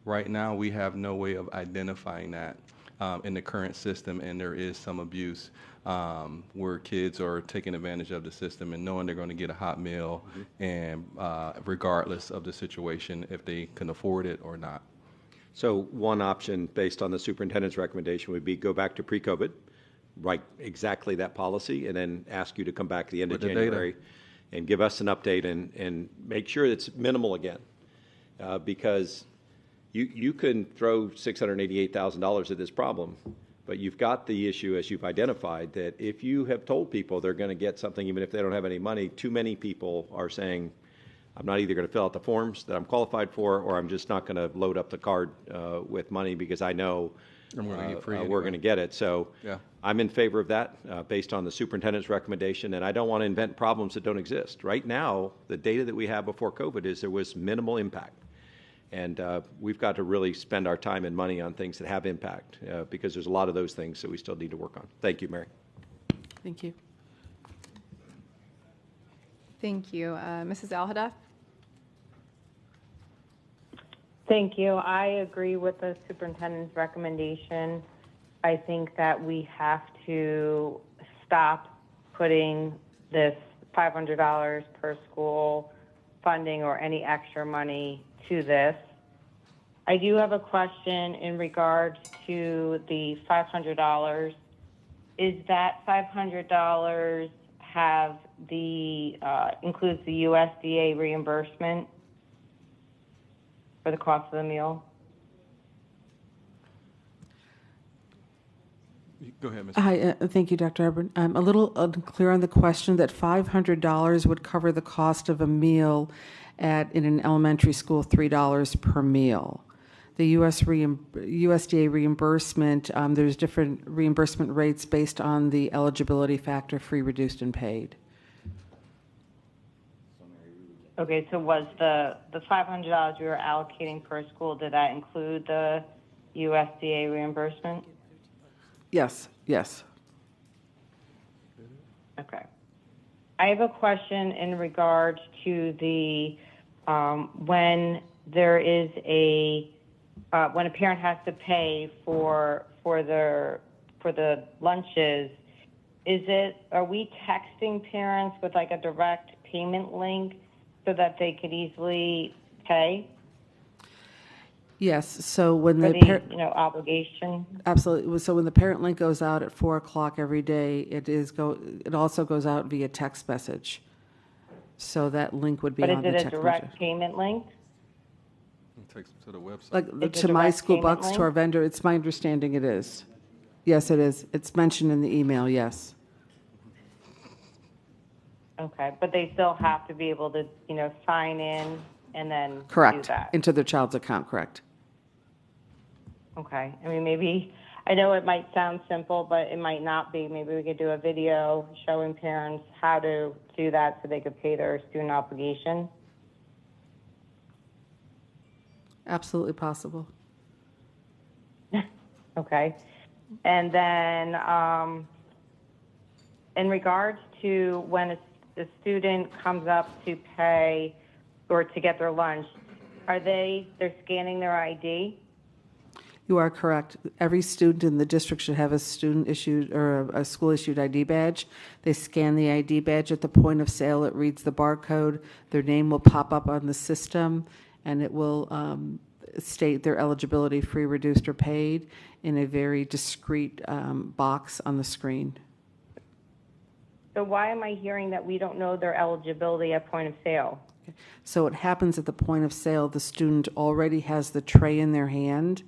Right now, we have no way of identifying that in the current system, and there is some abuse where kids are taking advantage of the system and knowing they're going to get a hot meal, and regardless of the situation, if they can afford it or not. So one option, based on the superintendent's recommendation, would be go back to pre-COVID, write exactly that policy, and then ask you to come back at the end of January and give us an update and make sure it's minimal again, because you can throw $688,000 at this problem, but you've got the issue, as you've identified, that if you have told people they're going to get something even if they don't have any money, too many people are saying, I'm not either going to fill out the forms that I'm qualified for, or I'm just not going to load up the card with money because I know we're going to get it. So I'm in favor of that based on the superintendent's recommendation, and I don't want to invent problems that don't exist. Right now, the data that we have before COVID is there was minimal impact. And we've got to really spend our time and money on things that have impact because there's a lot of those things that we still need to work on. Thank you, Mary. Thank you. Thank you. Mrs. Al-Hadaf? Thank you. I agree with the superintendent's recommendation. I think that we have to stop putting this $500 per school funding or any extra money to this. I do have a question in regards to the $500. Is that $500 have includes the USDA reimbursement for the cost of the meal? Go ahead, Ms. Hi, thank you, Dr. Hepburn. I'm a little unclear on the question that $500 would cover the cost of a meal in an elementary school, $3 per meal. The USDA reimbursement, there's different reimbursement rates based on the eligibility factor, free, reduced, and paid. Okay, so was the $500 we were allocating per school, did that include the USDA reimbursement? Yes, yes. Okay. I have a question in regards to the when there is when a parent has to pay for the lunches. Are we texting parents with like a direct payment link so that they could easily pay? Yes. So when the obligation. Absolutely. So when the parent link goes out at 4:00 every day, it also goes out via text message. So that link would be on the text message. But is it a direct payment link? It takes them to the website. Like to My School Bucks, to our vendor. It's my understanding it is. Yes, it is. It's mentioned in the email, yes. Okay, but they still have to be able to, sign in and then do Correct. that. Into their child's account, correct. Okay. I mean, maybe, I know it might sound simple, but it might not be. Maybe we could do a video showing parents how to do that so they could pay their student obligation. Absolutely possible. Okay. And then in regards to when a student comes up to pay or to get their lunch, they're scanning their ID? You are correct. Every student in the district should have a student issued or a school issued ID badge. They scan the ID badge at the point of sale. It reads the barcode. Their name will pop up on the system, and it will state their eligibility, free, reduced, or paid, in a very discreet box on the screen. So why am I hearing that we don't know their eligibility at point of sale? So it happens at the point of sale. The student already has the tray in their hand.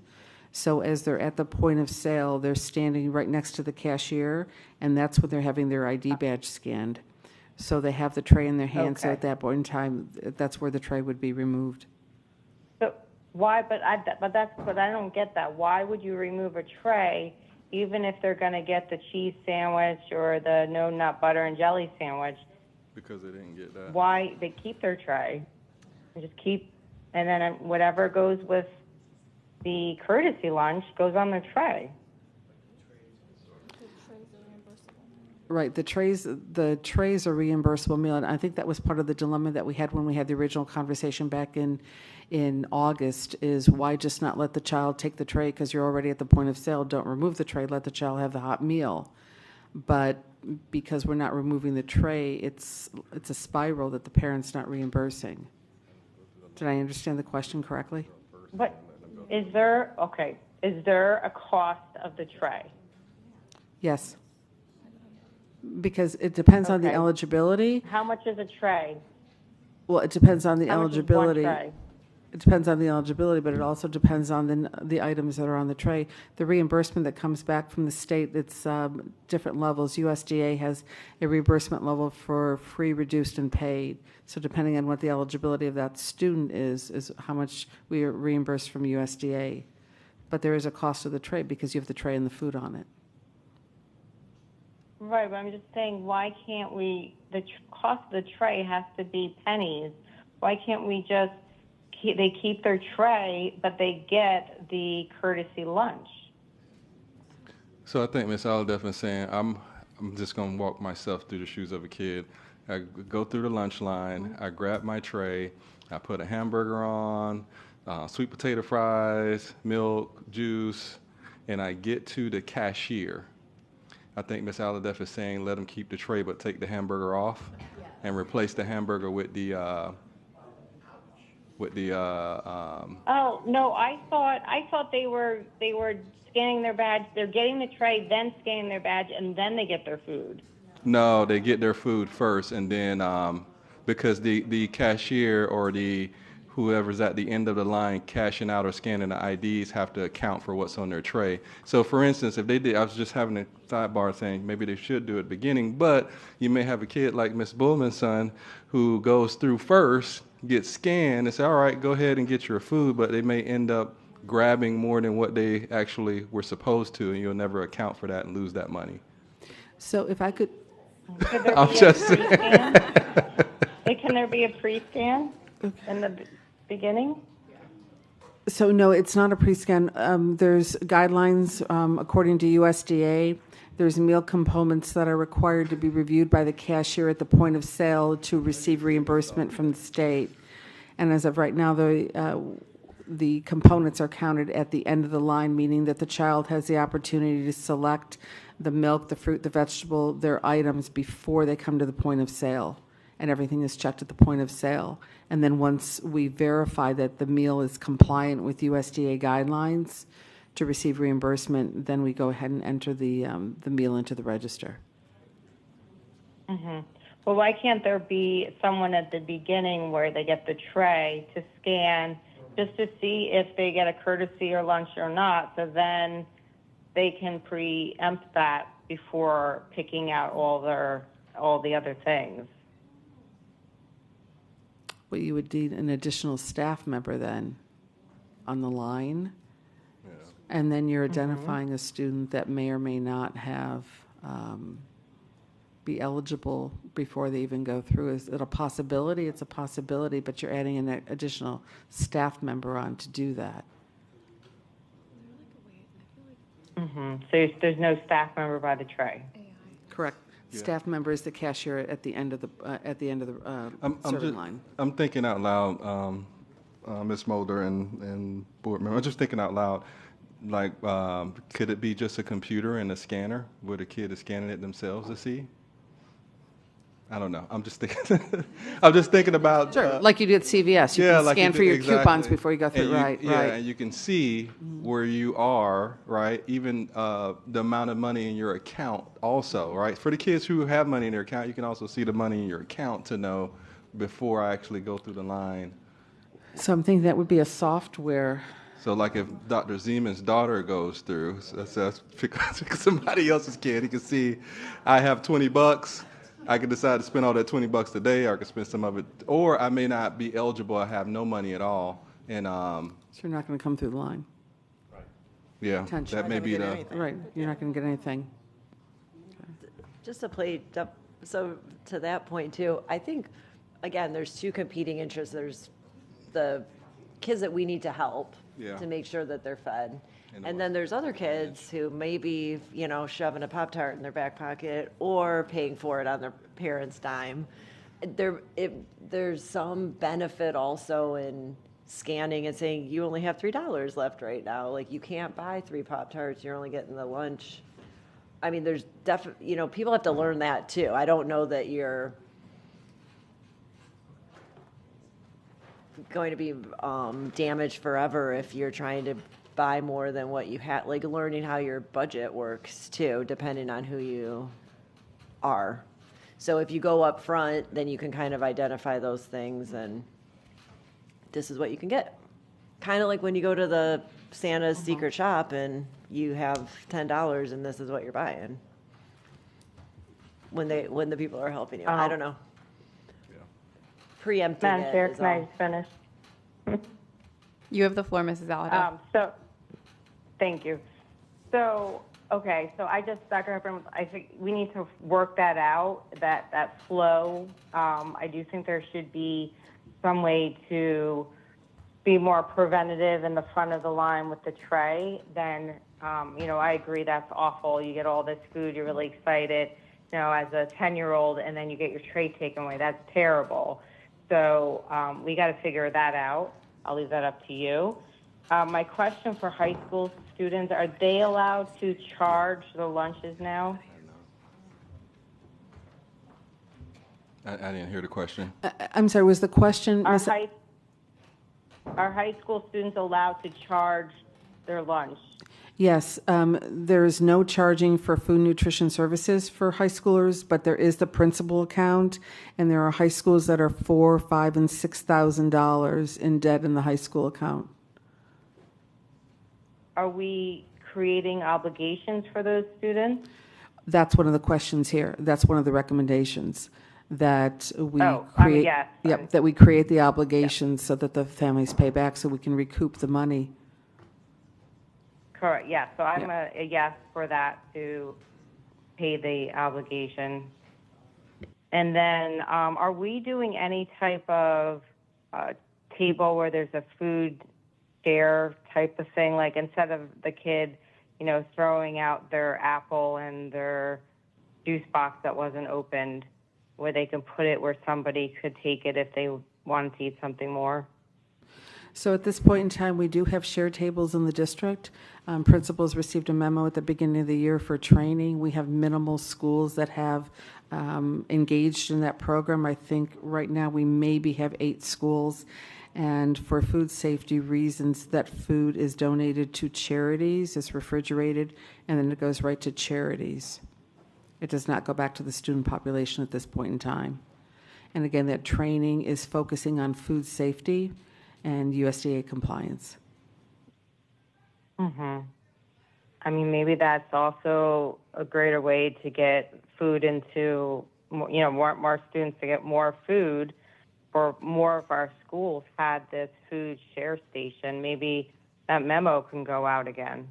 So as they're at the point of sale, they're standing right next to the cashier, and that's when they're having their ID badge scanned. So they have the tray in their hand, so Okay. at that point in time, that's where the tray would be removed. So why, but I don't get that. Why would you remove a tray even if they're going to get the cheese sandwich or the no nut butter and jelly sandwich? Because they didn't get that. Why they keep their tray? They just keep, and then whatever goes with the courtesy lunch goes on the tray. Right, the trays are reimbursable meal, and I think that was part of the dilemma that we had when we had the original conversation back in August, is why just not let the child take the tray because you're already at the point of sale. Don't remove the tray, let the child have the hot meal. But because we're not removing the tray, it's a spiral that the parent's not reimbursing. Did I understand the question correctly? But is there a cost of the tray? Yes. Because it depends on the Okay. eligibility. How much is a tray? Well, it depends on the How much is one eligibility. tray? It depends on the eligibility, but it also depends on the items that are on the tray. The reimbursement that comes back from the state, it's different levels. USDA has a reimbursement level for free, reduced, and paid. So depending on what the eligibility of that student is how much we are reimbursed from USDA. But there is a cost of the tray because you have the tray and the food on it. Right, but I'm just saying, why can't we, the cost of the tray has to be pennies. Why can't we just, they keep their tray, but they get the courtesy lunch? So I think Ms. Aldeff is saying, I'm just going to walk myself through the shoes of a kid. I go through the lunch line, I grab my tray, I put a hamburger on, sweet potato fries, milk, juice, and I get to the cashier. I think Ms. Aldeff is saying let them keep the tray but take the hamburger off and replace the hamburger with the Oh, no, I thought they were scanning their badge. They're getting the tray, then scanning their badge, and then they get their food. No, they get their food first, and then because the cashier or the whoever's at the end of the line cashing out or scanning the IDs have to account for what's on their tray. So, for instance, if they did, I was just having a sidebar saying maybe they should do it at the beginning, but you may have a kid like Miss Bullman's son who goes through first, gets scanned, and say, all right, go ahead and get your food, but they may end up grabbing more than what they actually were supposed to, and you'll never account for that and lose that money. So if I could... I'm just saying. Can there be a pre-scan in the beginning? So no, it's not a pre-scan. There's guidelines according to USDA. There's meal components that are required to be reviewed by the cashier at the point of sale to receive reimbursement from the state. And as of right now, the components are counted at the end of the line, meaning that the child has the opportunity to select the milk, the fruit, the vegetable, their items before they come to the point of sale. And everything is checked at the point of sale. And then once we verify that the meal is compliant with USDA guidelines to receive reimbursement, then we go ahead and enter the meal into the register. Mm-hmm. Well, why can't there be someone at the beginning where they get the tray to scan just to see if they get a courtesy or lunch or not? So then they can preempt that before picking out all the other things. Well, you would need an additional staff member then on the line. And then you're identifying a student that may or may not have, be eligible before they even go through. Is it a possibility? It's a possibility, but you're adding an additional staff member on to do that. So there's no staff member by the tray. Correct. Staff member is the cashier at the end of the serving line. I'm thinking out loud, Ms. Mulder and board member. I'm just thinking out loud. Like, could it be just a computer and a scanner where the kid is scanning it themselves to see? I don't know. I'm just thinking. I'm just thinking about. Sure, like you do at CVS. You can scan for your coupons before you go through. Right. And you can see where you are, right? Even the amount of money in your account, also, right? For the kids who have money in their account, you can also see the money in your account to know before I actually go through the line. So I'm thinking that would be a software. So, like, if Dr. Zeman's daughter goes through, that's because somebody else's kid, he can see, I have $20. I can decide to spend all that $20 today, or I can spend some of it, or I may not be eligible. I have no money at all, and so you're not going to come through the line. Right. Yeah, that may be the right. You're not going to get anything. Just to play, so to that point too, I think, again, there's two competing interests. There's the kids that we need to help to make sure that they're fed. And then there's other kids who maybe, shoving a Pop-Tart in their back pocket or paying for it on their parents' dime. There's some benefit also in scanning and saying, you only have $3 left right now. Like, you can't buy 3 Pop-Tarts. You're only getting the lunch. I mean, there's definitely, people have to learn that too. I don't know that you're going to be damaged forever if you're trying to buy more than what you had, like learning how your budget works too, depending on who you are. So if you go up front, then you can kind of identify those things and this is what you can get. Kind of like when you go to the Santa's secret shop and you have $10 and this is what you're buying. When the people are helping you. I don't know. Preempting Madam it Chair, is can I all. finish? You have the floor, Mrs. Alada. Thank you. So Dr. Hepburn, I think we need to work that out, that flow. I do think there should be some way to be more preventative in the front of the line with the tray. Then, I agree that's awful. You get all this food, you're really excited, as a 10-year-old, and then you get your tray taken away. That's terrible. So we got to figure that out. I'll leave that up to you. My question for high school students, are they allowed to charge the lunches now? I didn't hear the question. I'm sorry, was the question? Are high school students allowed to charge their lunch? Yes, there is no charging for food nutrition services for high schoolers, but there is the principal account, and there are high schools that are $4,000, $5,000, and $6,000 in debt in the high school account. Are we creating obligations for those students? That's one of the questions here. That's one of the recommendations that we create. Yes. Yep, that we create the obligations so that the families pay back, so we can recoup the money. Correct, yes. So I'm a yes for that, to pay the obligation. And then are we doing any type of table where there's a food share type of thing? Like, instead of the kid, throwing out their apple and their juice box that wasn't opened, where they can put it where somebody could take it if they wanted to eat something more? So at this point in time, we do have shared tables in the district. Principals received a memo at the beginning of the year for training. We have minimal schools that have engaged in that program. I think right now we maybe have 8 schools. And for food safety reasons, that food is donated to charities, it's refrigerated, and then it goes right to charities. It does not go back to the student population at this point in time. And again, that training is focusing on food safety and USDA compliance. Mm-hmm. I mean, maybe that's also a greater way to get food into, more students to get more food. For more of our schools had this food share station. Maybe that memo can go out again.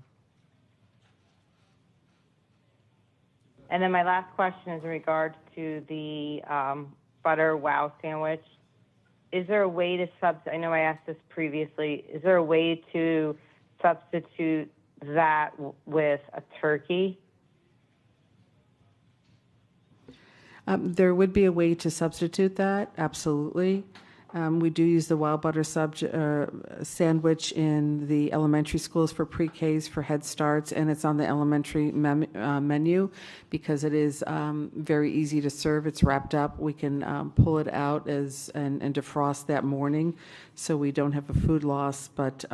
And then my last question is in regards to the butter wow sandwich. Is there a way to I know I asked this previously. Is there a way to substitute that with a turkey? There would be a way to substitute that, absolutely. We do use the wild butter sandwich in the elementary schools for pre-Ks, for Head Starts, and it's on the elementary menu because it is very easy to serve. It's wrapped up. We can pull it out and defrost that morning, so we don't have a food loss, but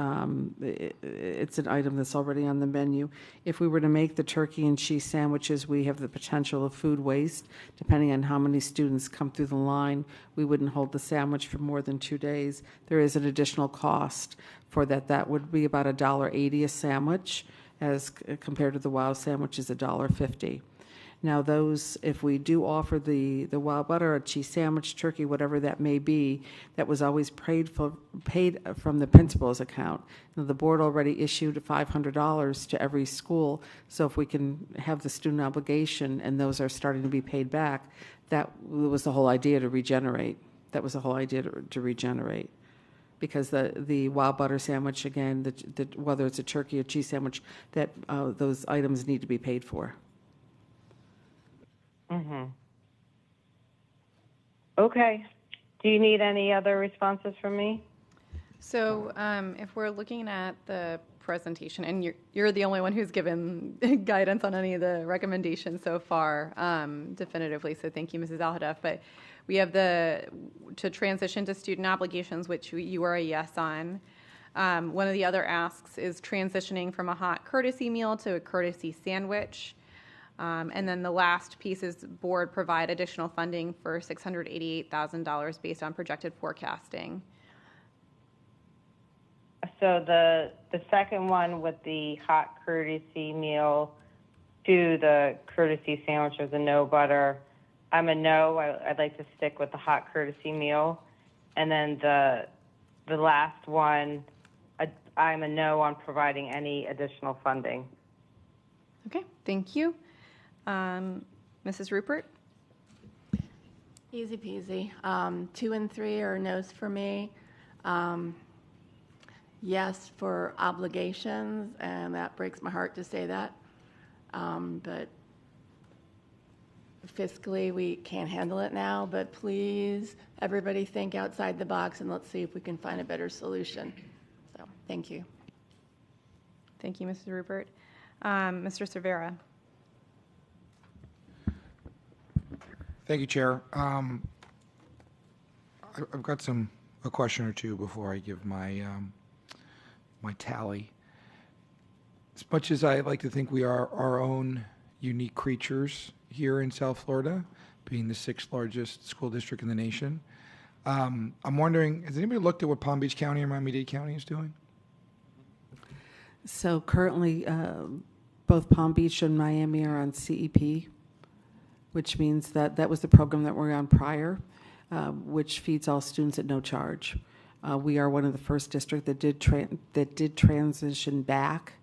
it's an item that's already on the menu. If we were to make the turkey and cheese sandwiches, we have the potential of food waste. Depending on how many students come through the line, we wouldn't hold the sandwich for more than 2 days. There is an additional cost for that. That would be about $1.80 a sandwich, as compared to the wild sandwich is $1.50. Now, those, if we do offer the wild butter, a cheese sandwich, turkey, whatever that may be, that was always paid from the principal's account. Now, the board already issued $500 to every school, so if we can have the student obligation and those are starting to be paid back, that was the whole idea to regenerate. That was the whole idea to regenerate. Because the wild butter sandwich, again, whether it's a turkey or cheese sandwich, that those items need to be paid for. Mm-hmm. Okay. Do you need any other responses from me? So if we're looking at the presentation, and you're the only one who's given guidance on any of the recommendations so far, definitively, so thank you, Mrs. Alhadeff, but we have to transition to student obligations, which you are a yes on. One of the other asks is transitioning from a hot courtesy meal to a courtesy sandwich. And then the last piece is board provide additional funding for $688,000 based on projected forecasting. So the second one with the hot courtesy meal to the courtesy sandwich with the no butter, I'm a no. I'd like to stick with the hot courtesy meal. And then the last one, I'm a no on providing any additional funding. Okay, thank you. Mrs. Rupert? Easy peasy. 2 and 3 are no's for me. Yes for obligations, and that breaks my heart to say that. But fiscally, we can't handle it now. But please, everybody think outside the box, and let's see if we can find a better solution. So, thank you. Thank you, Mrs. Rupert. Mr. Cervera? Thank you, Chair. I've got a question or two before I give my my tally. As much as I like to think we are our own unique creatures here in South Florida, being the 6th largest school district in the nation, I'm wondering, has anybody looked at what Palm Beach County or Miami-Dade County is doing? So currently, both Palm Beach and Miami are on CEP, which means that was the program that we're on prior, which feeds all students at no charge. We are one of the first districts that did transition back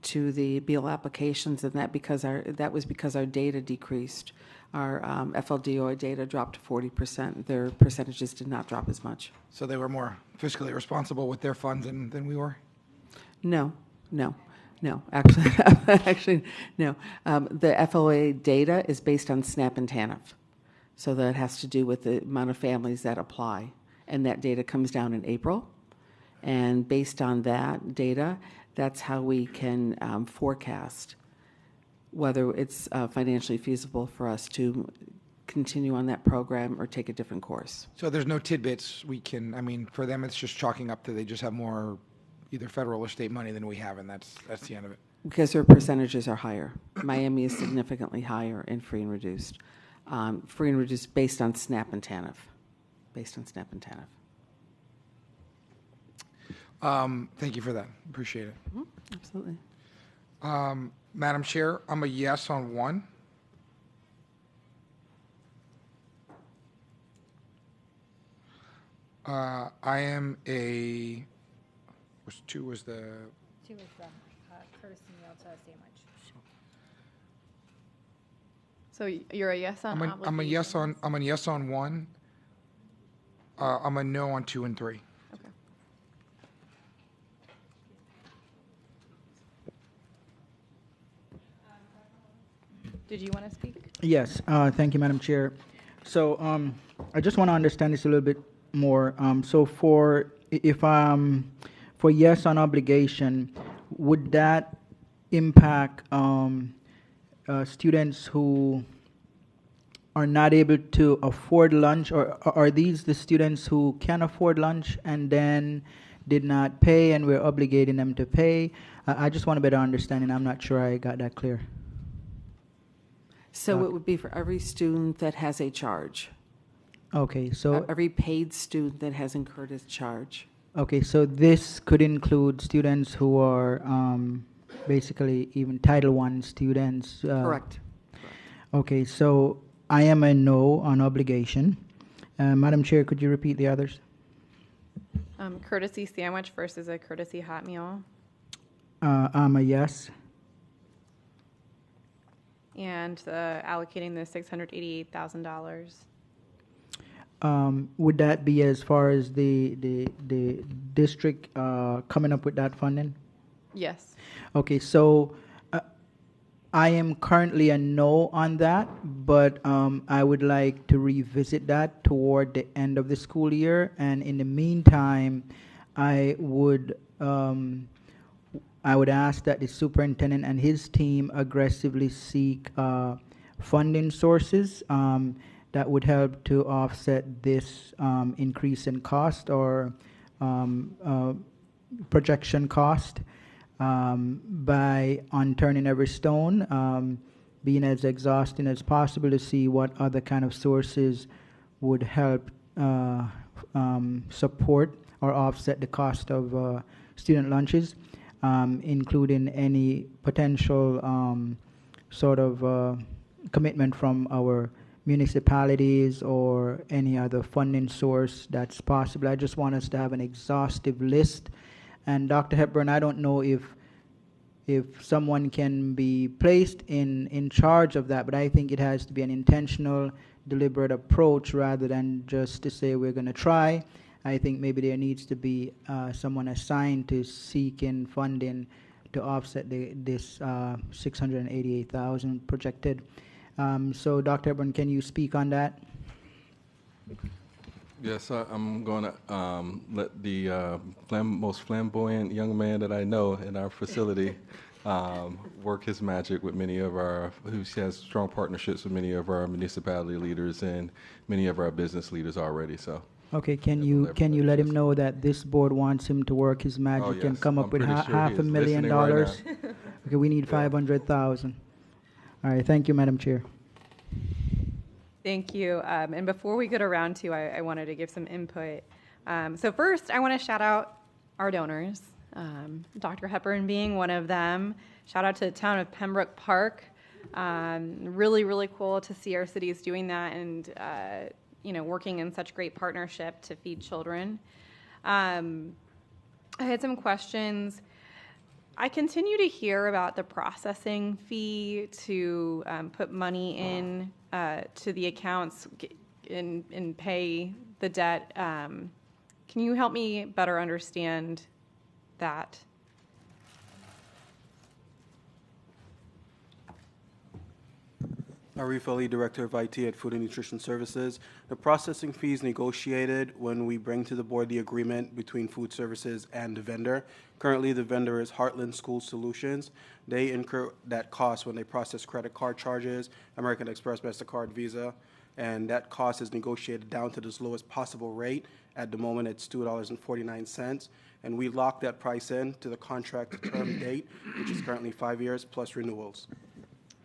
to the BEAL applications, and that was because our data decreased. Our FLDOI data dropped to 40%. Their percentages did not drop as much. So they were more fiscally responsible with their funds than we were? No. Actually, no. The FLOA data is based on SNAP and TANF. So that has to do with the amount of families that apply. And that data comes down in April. And based on that data, that's how we can forecast whether it's financially feasible for us to continue on that program or take a different course. So there's no tidbits we can, for them it's just chalking up that they just have more either federal or state money than we have, and that's the end of it. Because their percentages are higher. Miami is significantly higher in free and reduced. Free and reduced based on SNAP and TANF. Thank you for that. Appreciate it. Absolutely. Madam Chair, I'm a yes on 1. I am a, was 2 was the, 2 is the courtesy meal to sandwich. So you're a yes on I'm a yes on, I'm a yes on 1. I'm a no on 2 and 3. Okay. Did you want to speak? Yes, thank you, Madam Chair. So I just want to understand this a little bit more. So for yes on obligation, would that impact students who are not able to afford lunch, or are these the students who can afford lunch and then did not pay and we're obligating them to pay? I just want a better understanding. I'm not sure I got that clear. So it would be for every student that has a charge. Okay, so Every paid student that has incurred a charge. okay, so this could include students who are basically even Title I students. Correct. Okay, so I am a no on obligation. Madam Chair, could you repeat the others? Courtesy sandwich versus a courtesy hot meal. I'm a yes. And allocating the $688,000. Would that be as far as the district coming up with that funding? Yes. Okay, so I am currently a no on that, but I would like to revisit that toward the end of the school year. And in the meantime, I would ask that the superintendent and his team aggressively seek funding sources that would help to offset this increase in cost or projection cost by turning every stone, being as exhausting as possible to see what other kind of sources would help support or offset the cost of student lunches, including any potential sort of commitment from our municipalities or any other funding source that's possible. I just want us to have an exhaustive list. And Dr. Hepburn, I don't know if someone can be placed in charge of that, but I think it has to be an intentional, deliberate approach rather than just to say we're going to try. I think maybe there needs to be someone assigned to seek in funding to offset this $688,000 projected. So, Dr. Hepburn, can you speak on that? Yes, I'm going to let the most flamboyant young man that I know in our facility work his magic with many of who has strong partnerships with many of our municipality leaders and many of our business leaders already. So. Okay, can you let him know that this board wants him to work his magic and come up with $500,000? Okay, we need 500,000. All right, thank you, Madam Chair. Thank you. And before we go to round 2, I wanted to give some input. So first, I want to shout out our donors, Dr. Hepburn being one of them. Shout out to the town of Pembroke Park. Really, really cool to see our cities doing that and working in such great partnership to feed children. I had some questions. I continue to hear about the processing fee to put money in to the accounts and pay the debt. Can you help me better understand that? Arif Ali, Director of IT at Food and Nutrition Services. The processing fee is negotiated when we bring to the board the agreement between food services and the vendor. Currently, the vendor is Heartland School Solutions. They incur that cost when they process credit card charges, American Express, MasterCard, Visa, and that cost is negotiated down to the lowest possible rate. At the moment, it's $2.49, and we lock that price in to the contract term date, which is currently 5 years plus renewals.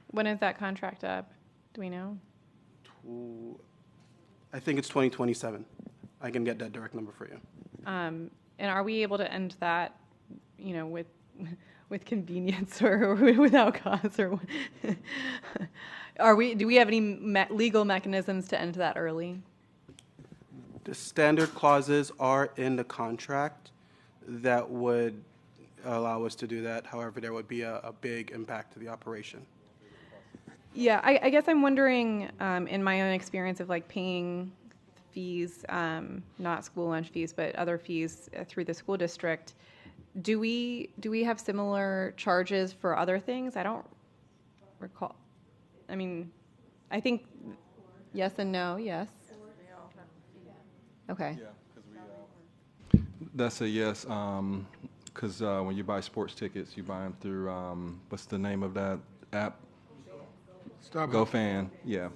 When is that contract up? Do we know? I think it's 2027. I can get that direct number for you. And are we able to end that, with with convenience or without cause, or do we have any legal mechanisms to end that early? The standard clauses are in the contract that would allow us to do that. However, there would be a big impact to the operation. Yeah, I guess I'm wondering, in my own experience of like paying fees, not school lunch fees, but other fees through the school district, do we have similar charges for other things? I don't recall. I mean, I think yes and no, yes. Okay. That's a yes, because when you buy sports tickets, you buy them through, what's the name of that app? GoFan, yeah.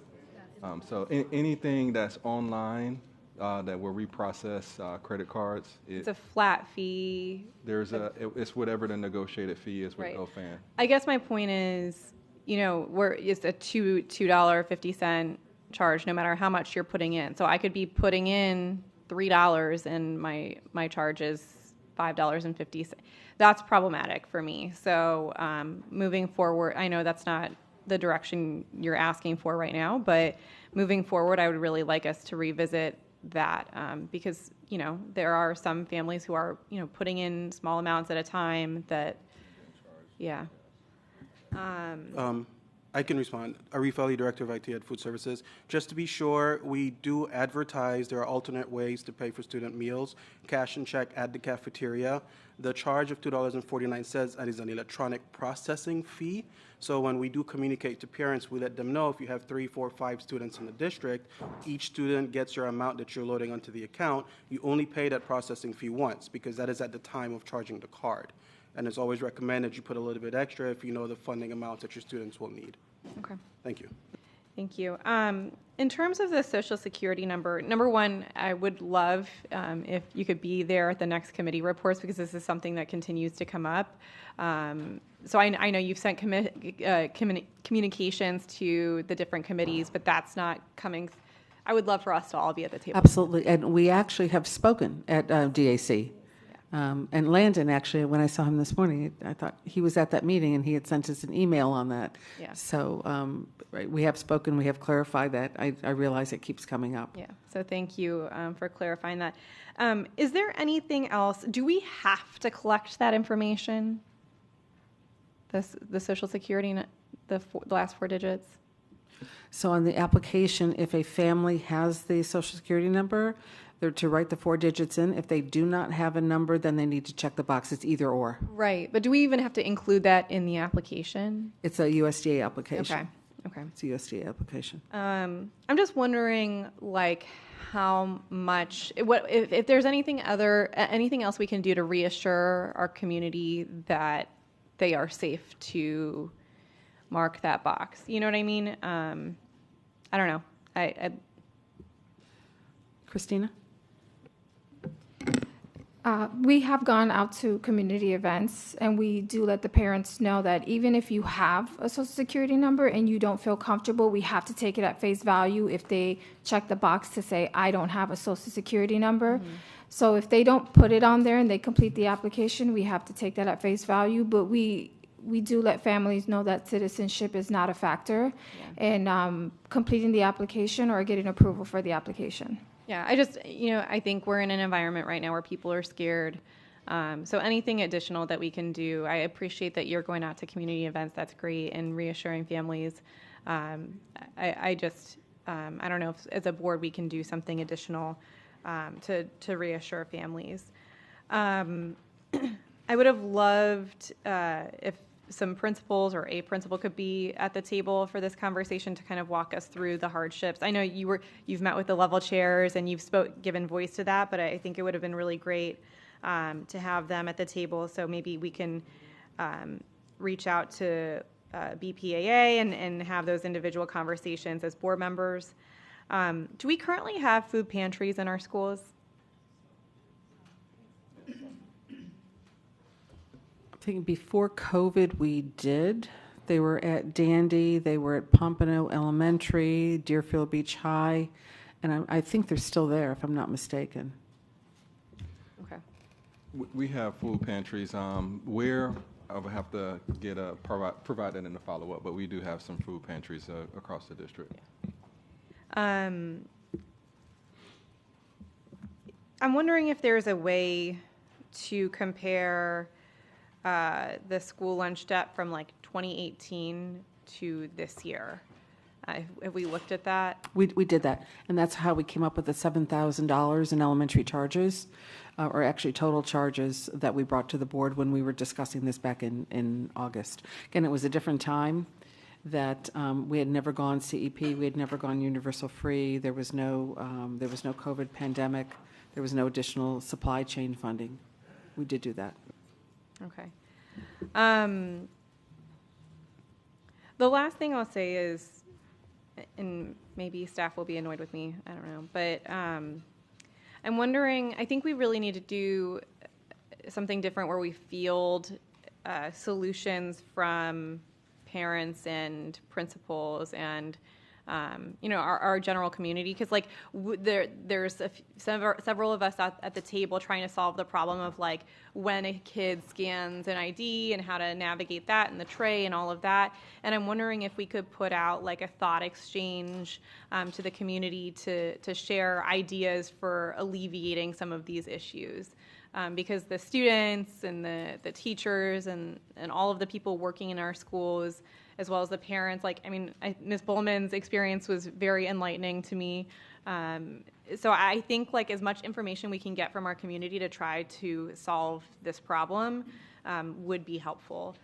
So anything that's online that will reprocess credit cards. It's a flat fee. It's whatever the negotiated fee is with Right. GoFan. I guess my point is, it's a $2.50 charge no matter how much you're putting in. So I could be putting in $3 and my charge is $5.50. That's problematic for me. So moving forward, I know that's not the direction you're asking for right now, but moving forward, I would really like us to revisit that because, there are some families who are, putting in small amounts at a time that, yeah. I can respond. Arif Ali, Director of IT at Food Services. Just to be sure, we do advertise there are alternate ways to pay for student meals, cash and check at the cafeteria. The charge of $2.49 says that is an electronic processing fee. So when we do communicate to parents, we let them know if you have 3, 4, 5 students in the district, each student gets your amount that you're loading onto the account. You only pay that processing fee once because that is at the time of charging the card. And it's always recommended you put a little bit extra if you know the funding amounts that your students will need. Okay. Thank you. Thank you. In terms of the Social Security number one, I would love if you could be there at the next committee reports because this is something that continues to come up. So I know you've sent communications to the different committees, but that's not coming. I would love for us to all be at the table. Absolutely, and we actually have spoken at DAC. And Landon, actually, when I saw him this morning, I thought he was at that meeting and he had sent us an email on that. Yeah. So right, we have spoken, we have clarified that. I realize it keeps coming up. Yeah, so thank you for clarifying that. Is there anything else? Do we have to collect that information? The Social Security, the last 4 digits? So on the application, if a family has the Social Security number, they're to write the 4 digits in. If they do not have a number, then they need to check the box. It's either or. Right, but do we even have to include that in the application? It's a USDA application. Okay. It's a USDA application. I'm just wondering, how much, if there's anything else we can do to reassure our community that they are safe to mark that box. You know what I mean? I don't know. Christina? We have gone out to community events, and we do let the parents know that even if you have a Social Security number and you don't feel comfortable, we have to take it at face value if they check the box to say, I don't have a Social Security number. Mm-hmm. So if they don't put it on there and they complete the application, we have to take that at face value. But we do let families know that citizenship is not a factor in completing the application or getting approval for the application. Yeah, I think we're in an environment right now where people are scared. So anything additional that we can do, I appreciate that you're going out to community events. That's great, and reassuring families. I don't know if as a board we can do something additional to reassure families. I would have loved if some principals or a principal could be at the table for this conversation to kind of walk us through the hardships. I know you've met with the level chairs and you've given voice to that, but I think it would have been really great to have them at the table. So maybe we can reach out to BPAA and have those individual conversations as board members. Do we currently have food pantries in our schools? I think before COVID we did. They were at Dandy, they were at Pompano Elementary, Deerfield Beach High, and I think they're still there if I'm not mistaken. Okay. We have food pantries. Where I would have to get provide that in the follow-up, but we do have some food pantries across the district. I'm wondering if there's a way to compare the school lunch debt from like 2018 to this year. Have we looked at that? We did that, and that's how we came up with the $7,000 in elementary charges, or actually total charges that we brought to the board when we were discussing this back in August. Again, it was a different time that we had never gone CEP, we had never gone universal free. There was no COVID pandemic. There was no additional supply chain funding. We did do that. Okay. The last thing I'll say is, and maybe staff will be annoyed with me, I don't know, but I'm wondering, I think we really need to do something different where we field solutions from parents and principals and our general community, because like there's several of us at the table trying to solve the problem of like when a kid scans an ID and how to navigate that and the tray and all of that. And I'm wondering if we could put out like a thought exchange to the community to share ideas for alleviating some of these issues. Because the students and the teachers and all of the people working in our schools, as well as the parents, Ms. Bowman's experience was very enlightening to me. So I think like as much information we can get from our community to try to solve this problem would be helpful.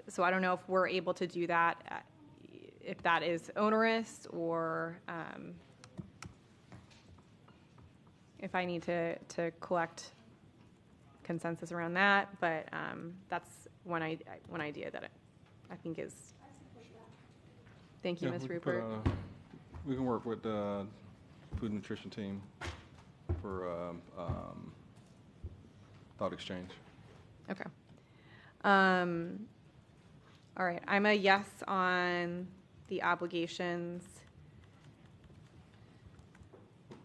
So I don't know if we're able to do that, if that is onerous or if I need to collect consensus around that, but that's one idea that I think is. Thank you, Ms. Rupert. We can work with the food and nutrition team for thought exchange. Okay. All right. I'm a yes on the obligations.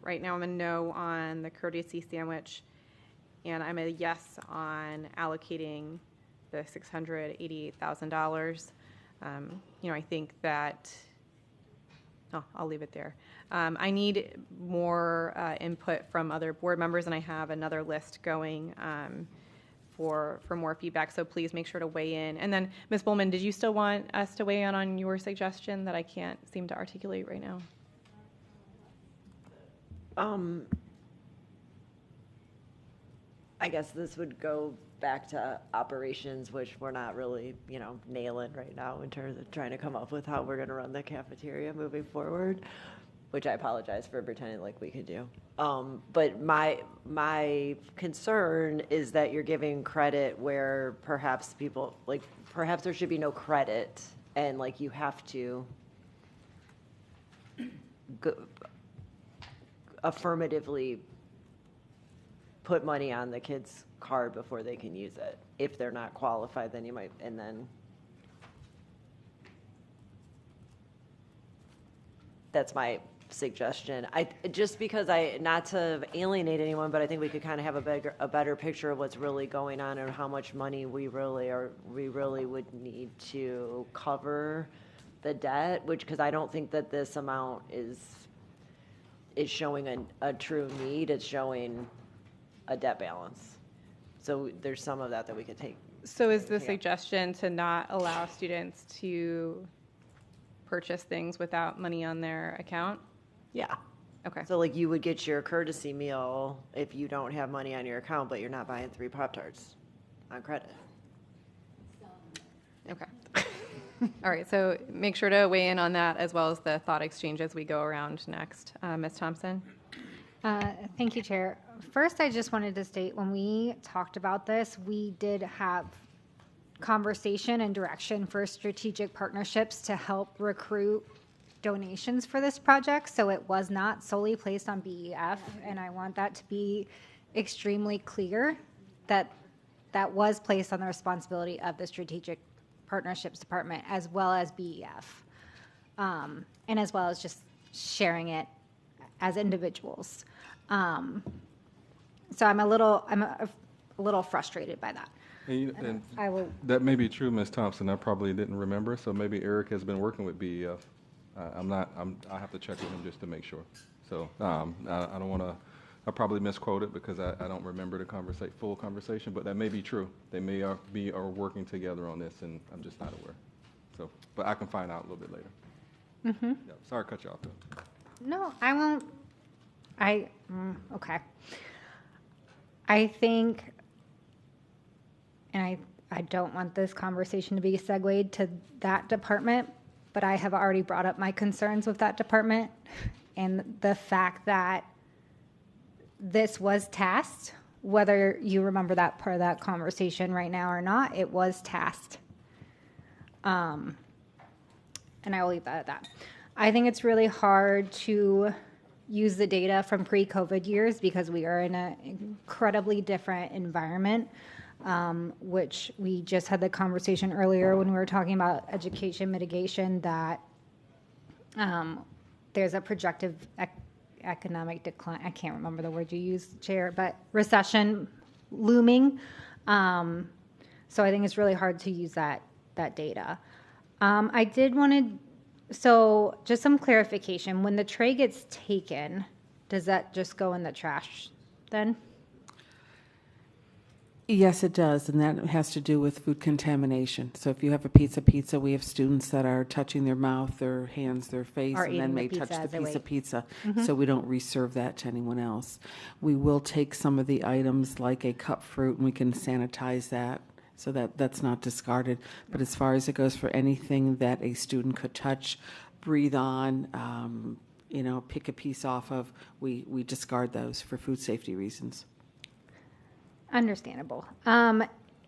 Right now, I'm a no on the courtesy sandwich, and I'm a yes on allocating the $688,000. I think that, I'll leave it there. I need more input from other board members, and I have another list going for more feedback, so please make sure to weigh in. And then, Ms. Bowman, did you still want us to weigh in on your suggestion that I can't seem to articulate right now? I guess this would go back to operations, which we're not really, nailing right now in terms of trying to come up with how we're going to run the cafeteria moving forward, which I apologize for pretending like we could do. But my concern is that you're giving credit where perhaps perhaps there should be no credit, and you have to affirmatively put money on the kid's card before they can use it. If they're not qualified, then you might, and then that's my suggestion. Just because not to alienate anyone, but I think we could kind of have a better picture of what's really going on and how much money we really would need to cover the debt, because I don't think that this amount is showing a true need. It's showing a debt balance. So there's some of that we could take. So is the suggestion to not allow students to purchase things without money on their account? Yeah. Okay. So you would get your courtesy meal if you don't have money on your account, but you're not buying 3 Pop-Tarts on credit. Okay. All right, so make sure to weigh in on that as well as the thought exchange as we go around next. Ms. Thompson? Thank you, Chair. First, I just wanted to state when we talked about this, we did have conversation and direction for strategic partnerships to help recruit donations for this project. So it was not solely placed on BEF, and I want that to be extremely clear that that was placed on the responsibility of the Strategic Partnerships Department as well as BEF, and as well as just sharing it as individuals. So I'm a little frustrated by that. And I will. that may be true, Ms. Thompson. I probably didn't remember, so maybe Eric has been working with BEF. I have to check with him just to make sure. So I don't want to, I probably misquoted because I don't remember the full conversation, but that may be true. They may be working together on this, and I'm just not aware. So, but I can find out a little bit later. Mm-hmm. Yeah, sorry to cut you off, though. No, I won't. Okay. I think, and I don't want this conversation to be segued to that department, but I have already brought up my concerns with that department and the fact that this was tasked, whether you remember that part of that conversation right now or not, it was tasked. And I will leave that at that. I think it's really hard to use the data from pre-COVID years because we are in an incredibly different environment, which we just had the conversation earlier when we were talking about education mitigation that there's a projected economic decline. I can't remember the word you used, Chair, but recession looming. So I think it's really hard to use that data. I did want to. So just some clarification. When the tray gets taken, does that just go in the trash then? Yes, it does, and that has to do with food contamination. So if you have a pizza, we have students that are touching their mouth, their hands, their face, Or and eating then the may pizza touch the as they piece of wait. pizza. Mhm. So we don't reserve that to anyone else. We will take some of the items like a cut fruit, and we can sanitize that so that that's not discarded. But as far as it goes for anything that a student could touch, breathe on, pick a piece off of, we discard those for food safety reasons. Understandable.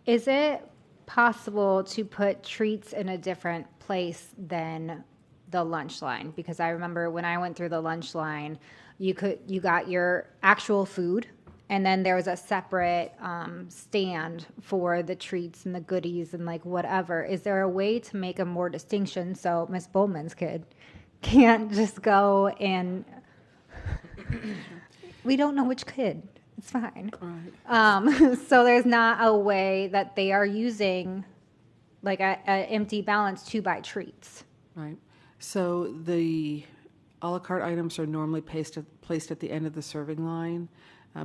Is it possible to put treats in a different place than the lunch line? Because I remember when I went through the lunch line, you got your actual food, and then there was a separate stand for the treats and the goodies and like whatever. Is there a way to make a more distinction so Miss Bowman's kid can't just go and we don't know which kid. It's fine. Right. So there's not a way that they are using like a empty balance to buy treats. Right. So the a la carte items are normally placed at the end of the serving line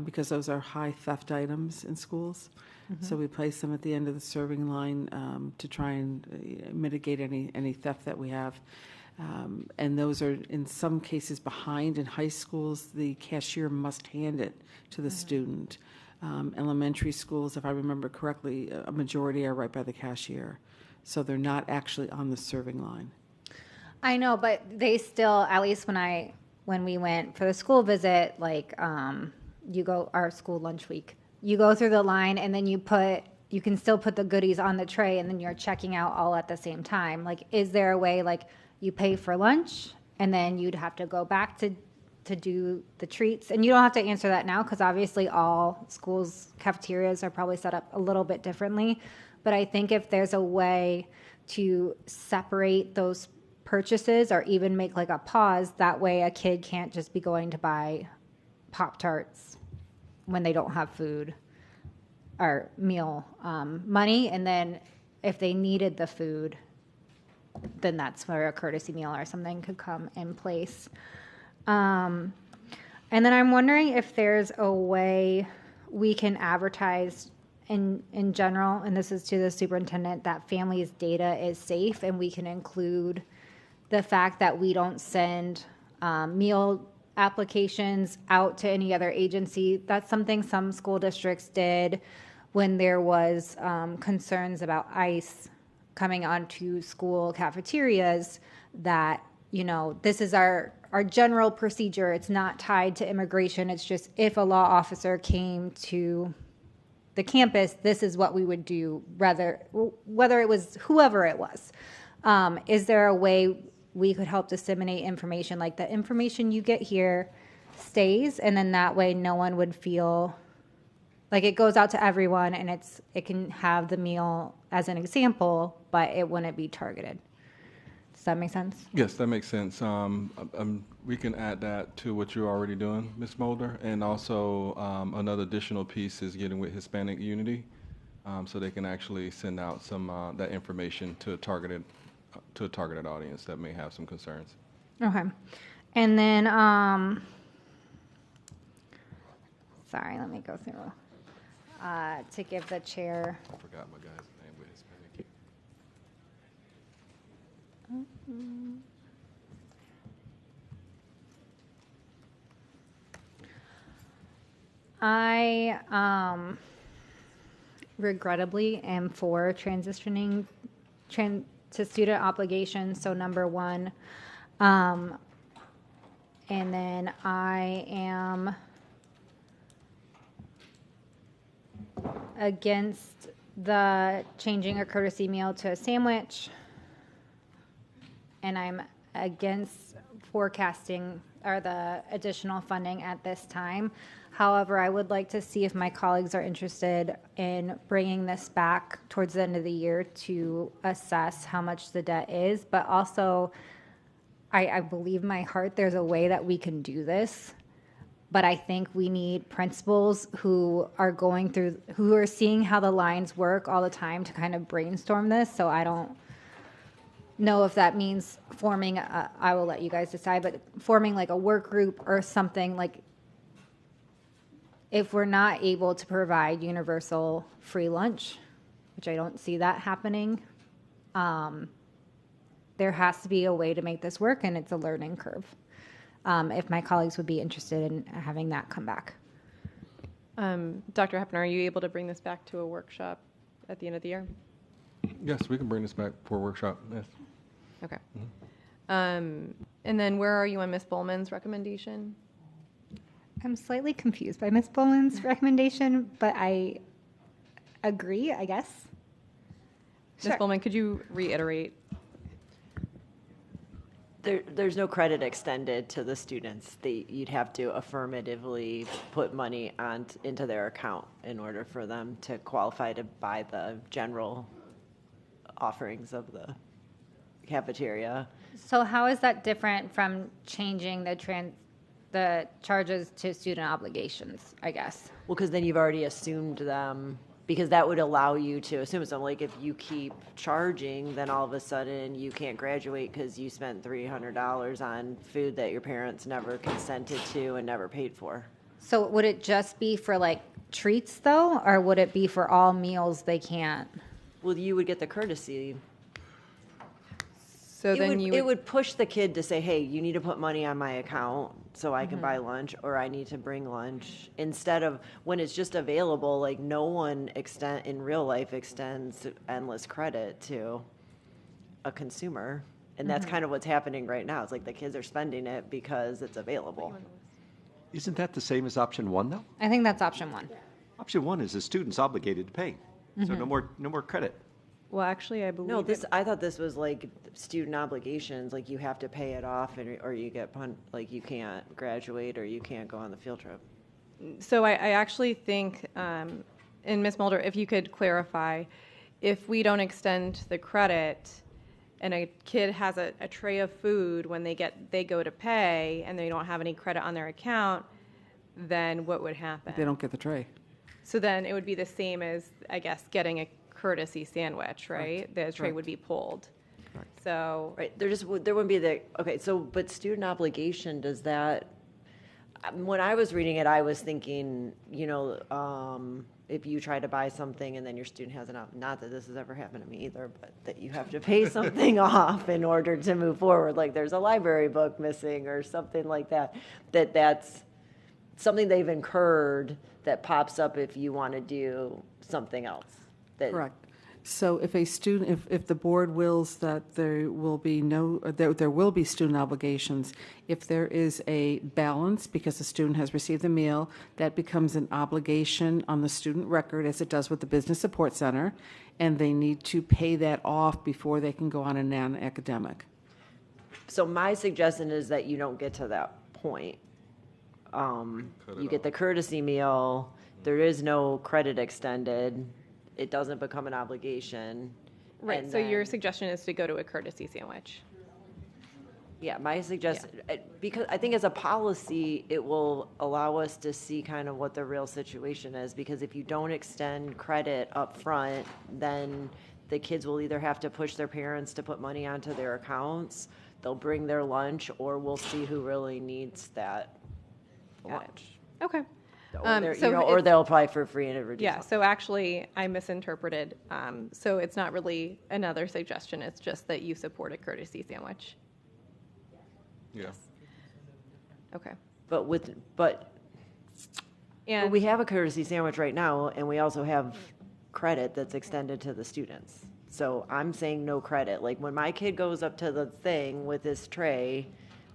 because those are high theft items in schools. Mhm. So we place them at the end of the serving line to try and mitigate any theft that we have. And those are, in some cases, behind. In high schools, the cashier must hand it to the student. Elementary schools, if I remember correctly, a majority are right by the cashier. So they're not actually on the serving line. I know, but they still, at least when we went for the school visit, like you go our school lunch week, you go through the line and then you can still put the goodies on the tray and then you're checking out all at the same time. Like, is there a way like you pay for lunch and then you'd have to go back to do the treats? And you don't have to answer that now because obviously all schools' cafeterias are probably set up a little bit differently. But I think if there's a way to separate those purchases or even make like a pause, that way a kid can't just be going to buy Pop-Tarts when they don't have food or meal money. And then if they needed the food, then that's where a courtesy meal or something could come in place. And then I'm wondering if there's a way we can advertise in general, and this is to the superintendent, that families' data is safe, and we can include the fact that we don't send meal applications out to any other agency. That's something some school districts did when there was concerns about ICE coming onto school cafeterias, that, this is our general procedure. It's not tied to immigration. It's just if a law officer came to the campus, this is what we would do, whether it was whoever it was. Is there a way we could help disseminate information, like the information you get here stays, and then that way no one would feel like it goes out to everyone, and it can have the meal as an example, but it wouldn't be targeted. Does that make sense? Yes, that makes sense. We can add that to what you're already doing, Ms. Mulder, and also another additional piece is getting with Hispanic Unity so they can actually send out some that information to a targeted audience that may have some concerns. Okay. And then, sorry, let me go through. To give the chair. I forgot my guy's name with his panic. I regrettably am for transitioning to student obligations. So number one, and then I am against the changing a courtesy meal to a sandwich, and I'm against forecasting or the additional funding at this time. However, I would like to see if my colleagues are interested in bringing this back towards the end of the year to assess how much the debt is. But also, I believe my heart there's a way that we can do this. But I think we need principals who are going through, who are seeing how the lines work all the time to kind of brainstorm this. So I don't know if that means forming, I will let you guys decide, but forming like a work group or something like, if we're not able to provide universal free lunch, which I don't see that happening, there has to be a way to make this work, and it's a learning curve. If my colleagues would be interested in having that come back. Dr. Hepner, are you able to bring this back to a workshop at the end of the year? Yes, we can bring this back for a workshop. Yes. Okay. And then where are you on Ms. Bowman's recommendation? I'm slightly confused by Ms. Boland's recommendation, but I agree, I guess. Ms. Bowman, could you reiterate? There's no credit extended to the students. You'd have to affirmatively put money into their account in order for them to qualify to buy the general offerings of the cafeteria. So how is that different from changing the charges to student obligations, I guess? Well, because then you've already assumed them, because that would allow you to assume something. Like if you keep charging, then all of a sudden you can't graduate because you spent $300 on food that your parents never consented to and never paid for. So would it just be for like treats though, or would it be for all meals they can't? Well, you would get the courtesy. So then it would push the kid to say, hey, you need to put money on my account so I can buy lunch, or I need to bring lunch, instead of when it's just available. Like no one in real life extends endless credit to a consumer, and that's kind of what's happening right now. It's like the kids are spending it because it's available. Isn't that the same as option one, though? I think that's option one. Option one is the student's obligated to pay, so no more credit. Well, actually, I believe No, I thought this was like student obligations, like you have to pay it off, or you get like you can't graduate, or you can't go on the field trip. So I actually think, and Ms. Mulder, if you could clarify, if we don't extend the credit and a kid has a tray of food when they go to pay and they don't have any credit on their account, then what would happen? They don't get the tray. So then it would be the same as, I guess, getting a courtesy sandwich, right? The tray would be pulled. So right, there wouldn't be but student obligation, does that? When I was reading it, I was thinking, if you try to buy something and then your student has not that this has ever happened to me either, but that you have to pay something off in order to move forward, like there's a library book missing or something like that, that's something they've incurred that pops up if you want to do something else. Correct. So if a student, if the board wills that there will be there will be student obligations, if there is a balance because the student has received the meal, that becomes an obligation on the student record, as it does with the Business Support Center, and they need to pay that off before they can go on a non-academic. So my suggestion is that you don't get to that point. You get the courtesy meal, there is no credit extended, it doesn't become an obligation. Right, so your suggestion is to go to a courtesy sandwich. Yeah, my suggestion, because I think as a policy, it will allow us to see kind of what the real situation is, because if you don't extend credit up front, then the kids will either have to push their parents to put money onto their accounts, they'll bring their lunch, or we'll see who really needs that lunch. Okay. Or they'll apply for free and it reduces. Yeah, so actually, I misinterpreted. So it's not really another suggestion, it's just that you support a courtesy sandwich. Yeah. Okay. But we have a courtesy sandwich right now, and we also have credit that's extended to the students. So I'm saying no credit. Like when my kid goes up to the thing with his tray,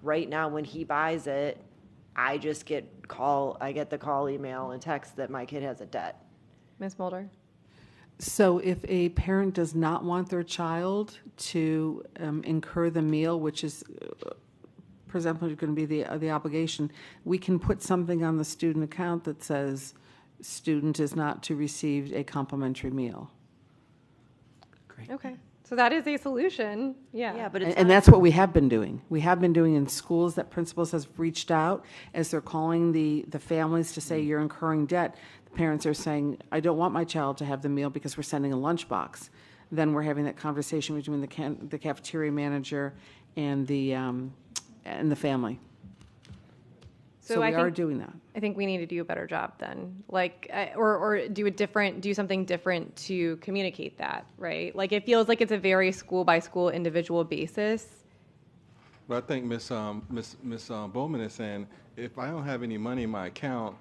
right now when he buys it, I just get the call, email, and text that my kid has a debt. Ms. Mulder? So if a parent does not want their child to incur the meal, which is presumably going to be the obligation, we can put something on the student account that says student is not to receive a complimentary meal. Great. Okay. So that is a solution. Yeah. Yeah, but And that's what we have been doing. We have been doing in schools that principals have reached out as they're calling the families to say you're incurring debt. The parents are saying, I don't want my child to have the meal because we're sending a lunchbox. Then we're having that conversation between the cafeteria manager and the family. So we are doing that. I think we need to do a better job then, like, or do something different to communicate that, right? Like it feels like it's a very school by school individual basis. But I think Miss Bowman is saying, if I don't have any money in my account,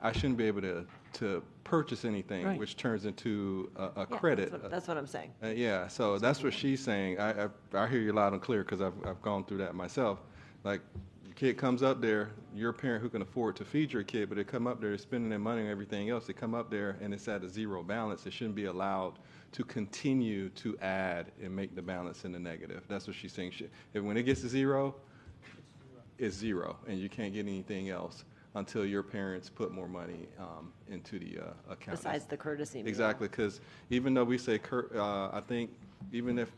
I shouldn't be able to purchase anything, Right. which turns into a credit. That's what I'm saying. Yeah, so that's what she's saying. I hear you loud and clear because I've gone through that myself. Like, your kid comes up there, you're a parent who can afford to feed your kid, but they come up there spending their money and everything else. They come up there and it's at a zero balance. It shouldn't be allowed to continue to add and make the balance in the negative. That's what she's saying. When it gets to zero, it's zero, and you can't get anything else until your parents put more money into the account. Besides the courtesy meal. Exactly, because even though we say, I think even if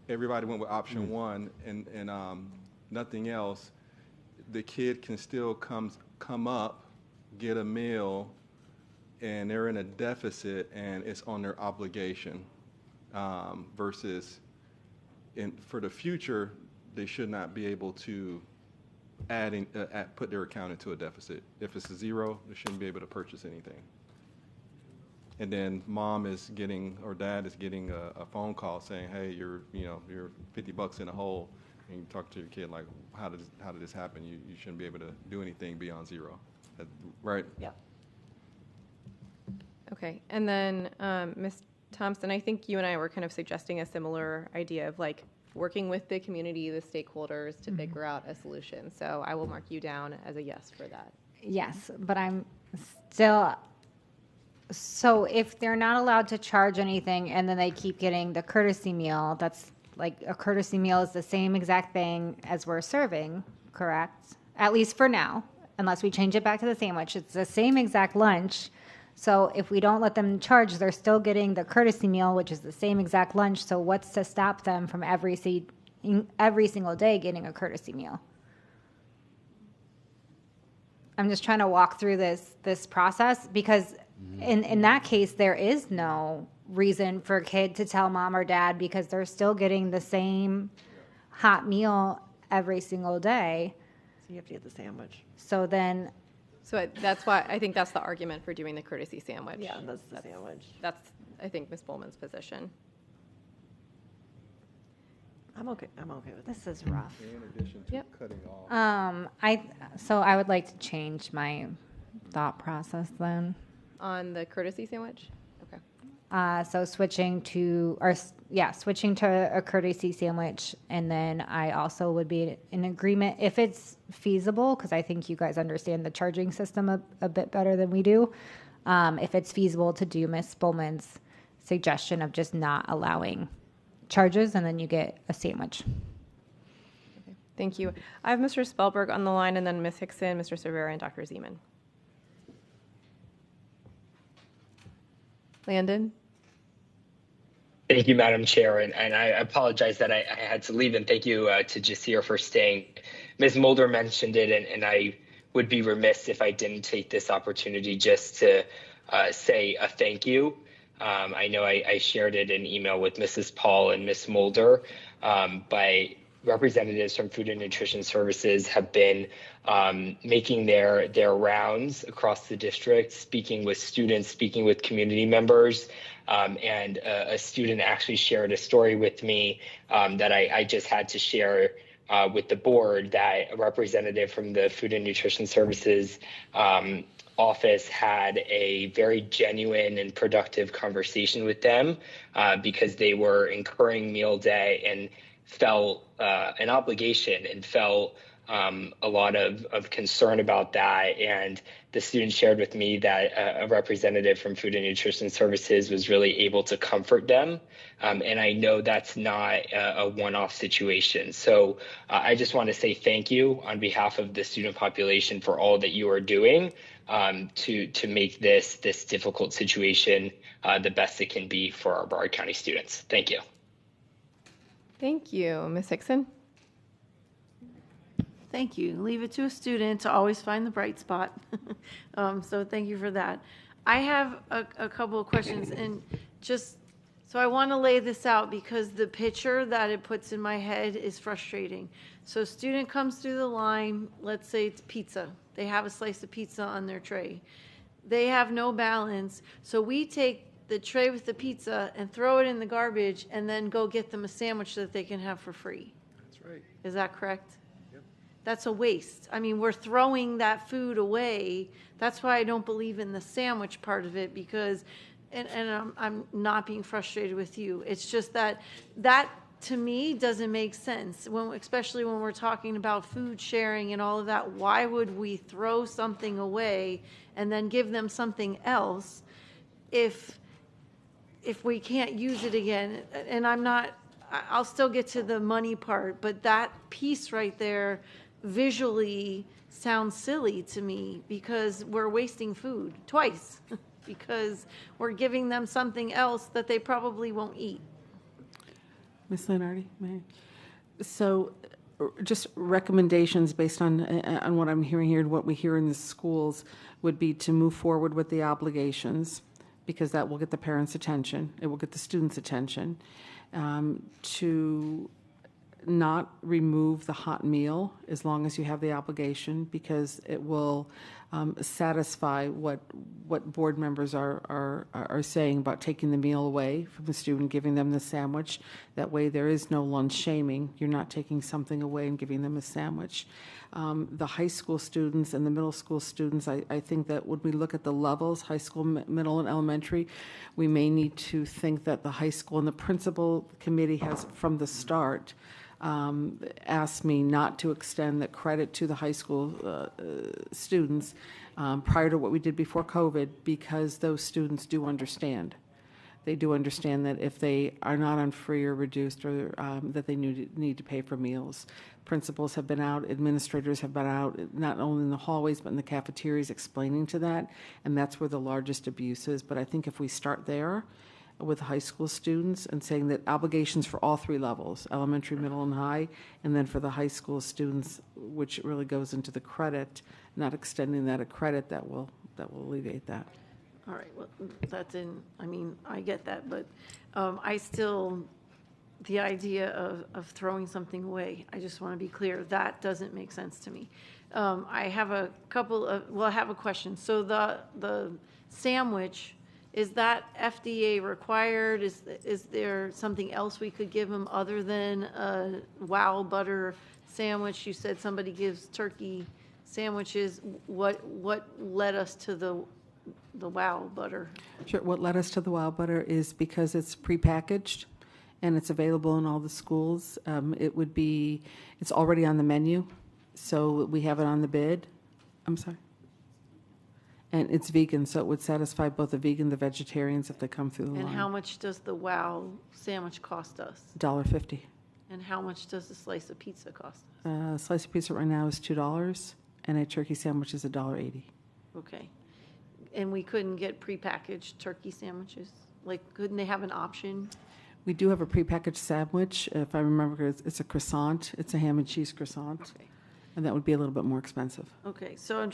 everybody went with option one and nothing else, the kid can still come up, get a meal, and they're in a deficit, and it's on their obligation. Versus, for the future, they should not be able to put their account into a deficit. If it's a zero, they shouldn't be able to purchase anything. And then mom is getting, or dad is getting a phone call saying, hey, you're $50 in a hole. And you talk to your kid like, how did this happen? You shouldn't be able to do anything beyond zero, right? Yeah. Okay, and then Ms. Thompson, I think you and I were kind of suggesting a similar idea of like working with the community, the stakeholders to figure out a solution. So I will mark you down as a yes for that. Yes, but I'm still, so if they're not allowed to charge anything and then they keep getting the courtesy meal, that's like a courtesy meal is the same exact thing as we're serving, correct? At least for now, unless we change it back to the sandwich. It's the same exact lunch. So if we don't let them charge, they're still getting the courtesy meal, which is the same exact lunch. So what's to stop them from every single day getting a courtesy meal? I'm just trying to walk through this process because in that case, there is no reason for a kid to tell mom or dad because they're still getting the same hot meal every single day. So you have to get the sandwich. So that's why I think that's the argument for doing the courtesy sandwich. Yeah, that's the sandwich. That's, I think, Ms. Bowman's position. I'm okay with this. Is rough. In addition to cutting off. I would like to change my thought process then. On the courtesy sandwich? Okay. So switching to a courtesy sandwich, and then I also would be in agreement if it's feasible, because I think you guys understand the charging system a bit better than we do. If it's feasible to do Ms. Bowman's suggestion of just not allowing charges, and then you get a sandwich. Okay. Thank you. I have Mr. Spellberg on the line, and then Ms. Hickson, Mr. Cervera, and Dr. Zeman. Landon? Thank you, Madam Chair, and I apologize that I had to leave, and thank you to Jasir for staying. Ms. Mulder mentioned it, and I would be remiss if I didn't take this opportunity just to say a thank you. I know I shared it in email with Mrs. Paul and Ms. Mulder, but representatives from Food and Nutrition Services have been making their rounds across the district, speaking with students, speaking with community members. And a student actually shared a story with me that I just had to share with the board, that a representative from the Food and Nutrition Services office had a very genuine and productive conversation with them because they were incurring meal day and felt an obligation and felt a lot of concern about that. And the student shared with me that a representative from Food and Nutrition Services was really able to comfort them. And I know that's not a one-off situation. So I just want to say thank you on behalf of the student population for all that you are doing to make this difficult situation the best it can be for our Broward County students. Thank you. Thank you. Ms. Hickson? Thank you. Leave it to a student to always find the bright spot. So thank you for that. I have a couple of questions, and just so I want to lay this out because the picture that it puts in my head is frustrating. So a student comes through the line, let's say it's pizza. They have a slice of pizza on their tray. They have no balance, so we take the tray with the pizza and throw it in the garbage and then go get them a sandwich that they can have for free. That's right. Is that correct? That's a waste. I mean, we're throwing that food away. That's why I don't believe in the sandwich part of it, because, and I'm not being frustrated with you. It's just that to me doesn't make sense, especially when we're talking about food sharing and all of that. Why would we throw something away and then give them something else if we can't use it again? And I'll still get to the money part, but that piece right there visually sounds silly to me, because we're wasting food twice because we're giving them something else that they probably won't eat. Ms. Leonardi, may I? So just recommendations based on what I'm hearing here and what we hear in the schools would be to move forward with the obligations, because that will get the parents' attention. It will get the students' attention. To not remove the hot meal as long as you have the obligation, because it will satisfy what board members are saying about taking the meal away from the student, giving them the sandwich. That way there is no lunch shaming. You're not taking something away and giving them a sandwich. The high school students and the middle school students, I think that when we look at the levels, high school, middle, and elementary, we may need to think that the high school and the principal committee has, from the start, asked me not to extend the credit to the high school students prior to what we did before COVID, because those students do understand. They do understand that if they are not on free or reduced, or that they need to pay for meals. Principals have been out, administrators have been out, not only in the hallways but in the cafeterias, explaining to that, and that's where the largest abuse is. But I think if we start there with high school students and saying that obligations for all three levels, elementary, middle, and high, and then for the high school students, which really goes into the credit, not extending that a credit, that will alleviate that. All right, well, I get that, but the idea of throwing something away, I just want to be clear, that doesn't make sense to me. I have a question. So the sandwich, is that FDA required? Is there something else we could give them other than a wow butter sandwich? You said somebody gives turkey sandwiches. What led us to the wow butter? Sure. What led us to the wow butter is because it's prepackaged and it's available in all the schools. It's already on the menu, so we have it on the bid. I'm sorry. And it's vegan, so it would satisfy both the vegan and the vegetarians if they come through the line. And how much does the wow sandwich cost us? $1.50. And how much does a slice of pizza cost us? A slice of pizza right now is $2, and a turkey sandwich is $1.80. Okay. And we couldn't get prepackaged turkey sandwiches? Like, couldn't they have an option? We do have a prepackaged sandwich. If I remember, it's a croissant. It's a ham and cheese croissant. And that would be a little bit more expensive. Okay, so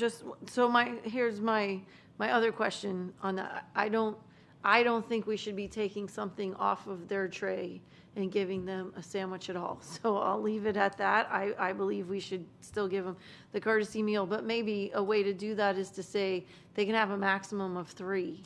here's my other question on that. I don't think we should be taking something off of their tray and giving them a sandwich at all. So I'll leave it at that. I believe we should still give them the courtesy meal, but maybe a way to do that is to say they can have a maximum of 3.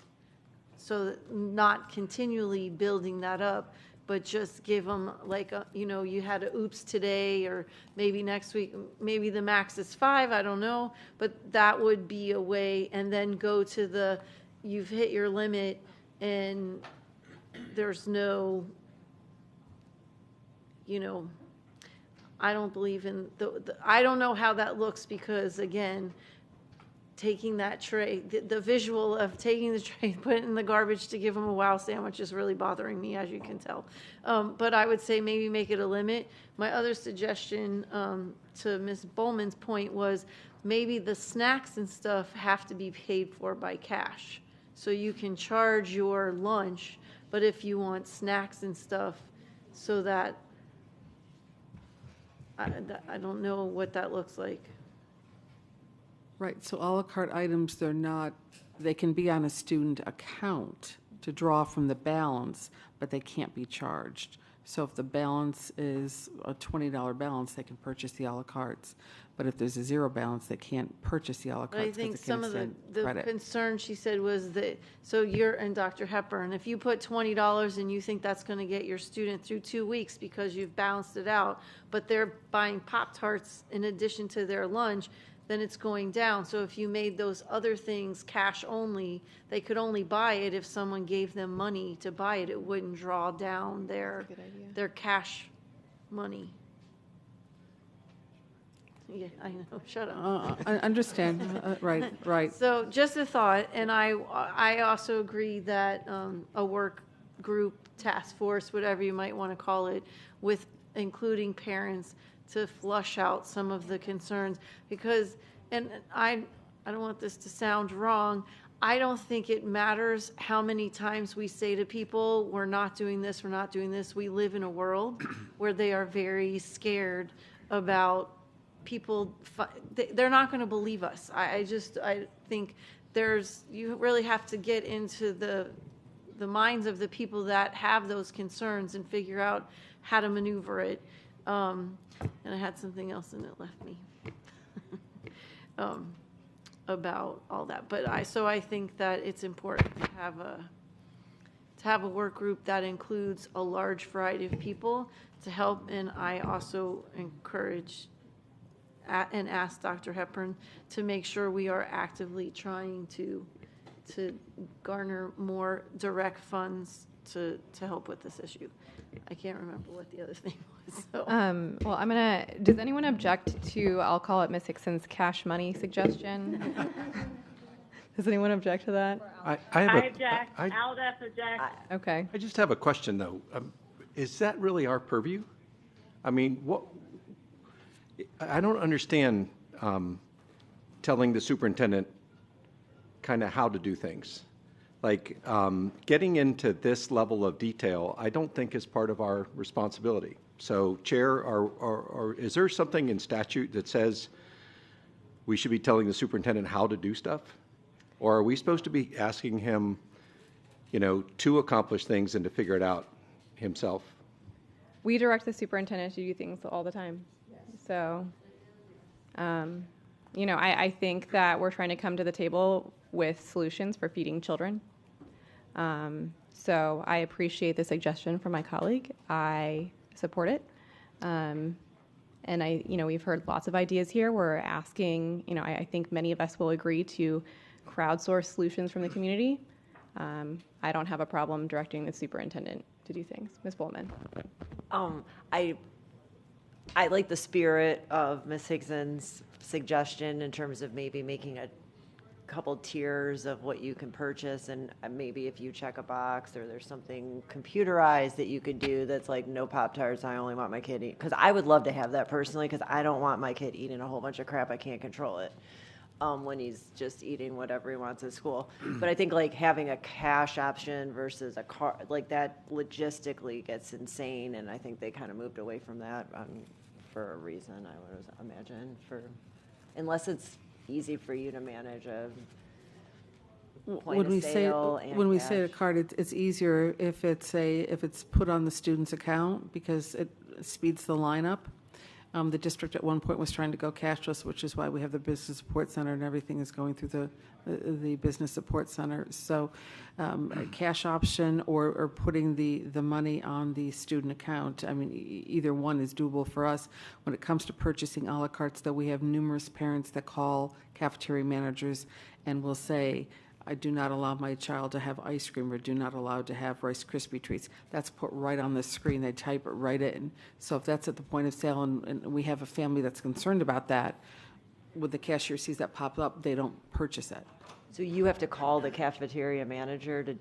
So that not continually building that up, but just give them like, you had a oops today, or maybe next week, maybe the max is 5, I don't know. But that would be a way, and then go to you've hit your limit and there's no, I don't believe in I don't know how that looks, because again, taking that tray, the visual of taking the tray, put it in the garbage to give them a wow sandwich is really bothering me, as you can tell. But I would say maybe make it a limit. My other suggestion to Ms. Bowman's point was maybe the snacks and stuff have to be paid for by cash. So you can charge your lunch, but if you want snacks and stuff, so that, I don't know what that looks like. Right, so a la carte items, they can be on a student account to draw from the balance, but they can't be charged. So if the balance is a $20 balance, they can purchase the a la cartes. But if there's a 0 balance, they can't purchase the a la But I cartes think because they some can of the extend credit. concern she said was that, and Dr. Hepburn, if you put $20 and you think that's going to get your student through 2 weeks because you've balanced it out, but they're buying Pop-Tarts in addition to their lunch, then it's going down. So if you made those other things cash only, they could only buy it if someone gave them money to buy it. It wouldn't draw down their cash money. Yeah, I know. Shut up. I understand. Right. So just a thought, and I also agree that a work group, task force, whatever you might want to call it, with including parents, to flush out some of the concerns, because, and I don't want this to sound wrong, I don't think it matters how many times we say to people, we're not doing this, we're not doing this. We live in a world where they are very scared about people, they're not going to believe us. I think you really have to get into the minds of the people that have those concerns and figure out how to maneuver it. And I had something else and it left me about all that. But I think that it's important to have a work group that includes a large variety of people to help. And I also encourage and ask Dr. Hepburn to make sure we are actively trying to garner more direct funds to help with this issue. I can't remember what the other thing was. So. Well, does anyone object to, I'll call it Ms. Hickson's cash money suggestion? Does anyone object to that? I object. Aldef object. Okay. I just have a question, though. Is that really our purview? I mean, I don't understand telling the superintendent kind of how to do things. Like getting into this level of detail, I don't think is part of our responsibility. So, Chair, or is there something in statute that says we should be telling the superintendent how to do stuff? Or are we supposed to be asking him, to accomplish things and to figure it out himself? We direct the superintendent to do things all the time. So, I think that we're trying to come to the table with solutions for feeding children. So I appreciate the suggestion from my colleague. I support it. And we've heard lots of ideas here. We're asking, I think many of us will agree to crowdsource solutions from the community. I don't have a problem directing the superintendent to do things. Ms. Bowman. I like the spirit of Ms. Higson's suggestion in terms of maybe making a couple tiers of what you can purchase, and maybe if you check a box or there's something computerized that you could do that's like no Pop-Tarts, I only want my kid eat, because I would love to have that personally, because I don't want my kid eating a whole bunch of crap, I can't control it. when he's just eating whatever he wants at school. But I think like having a cash option versus a card, like that logistically gets insane, and I think they kind of moved away from that for a reason, I would imagine, unless it's easy for you to manage a point of sale and when we cash. say a card, it's easier if it's put on the student's account because it speeds the line up. The district at one point was trying to go cashless, which is why we have the business support center and everything is going through the business support center. So a cash option or putting the money on the student account, I mean, either one is doable for us. When it comes to purchasing a la cartes, though, we have numerous parents that call cafeteria managers and will say, I do not allow my child to have ice cream or do not allow to have Rice Krispie treats. That's put right on the screen. They type it right in. So if that's at the point of sale and we have a family that's concerned about that, when the cashier sees that pop up, they don't purchase it. So you have to call the cafeteria manager to...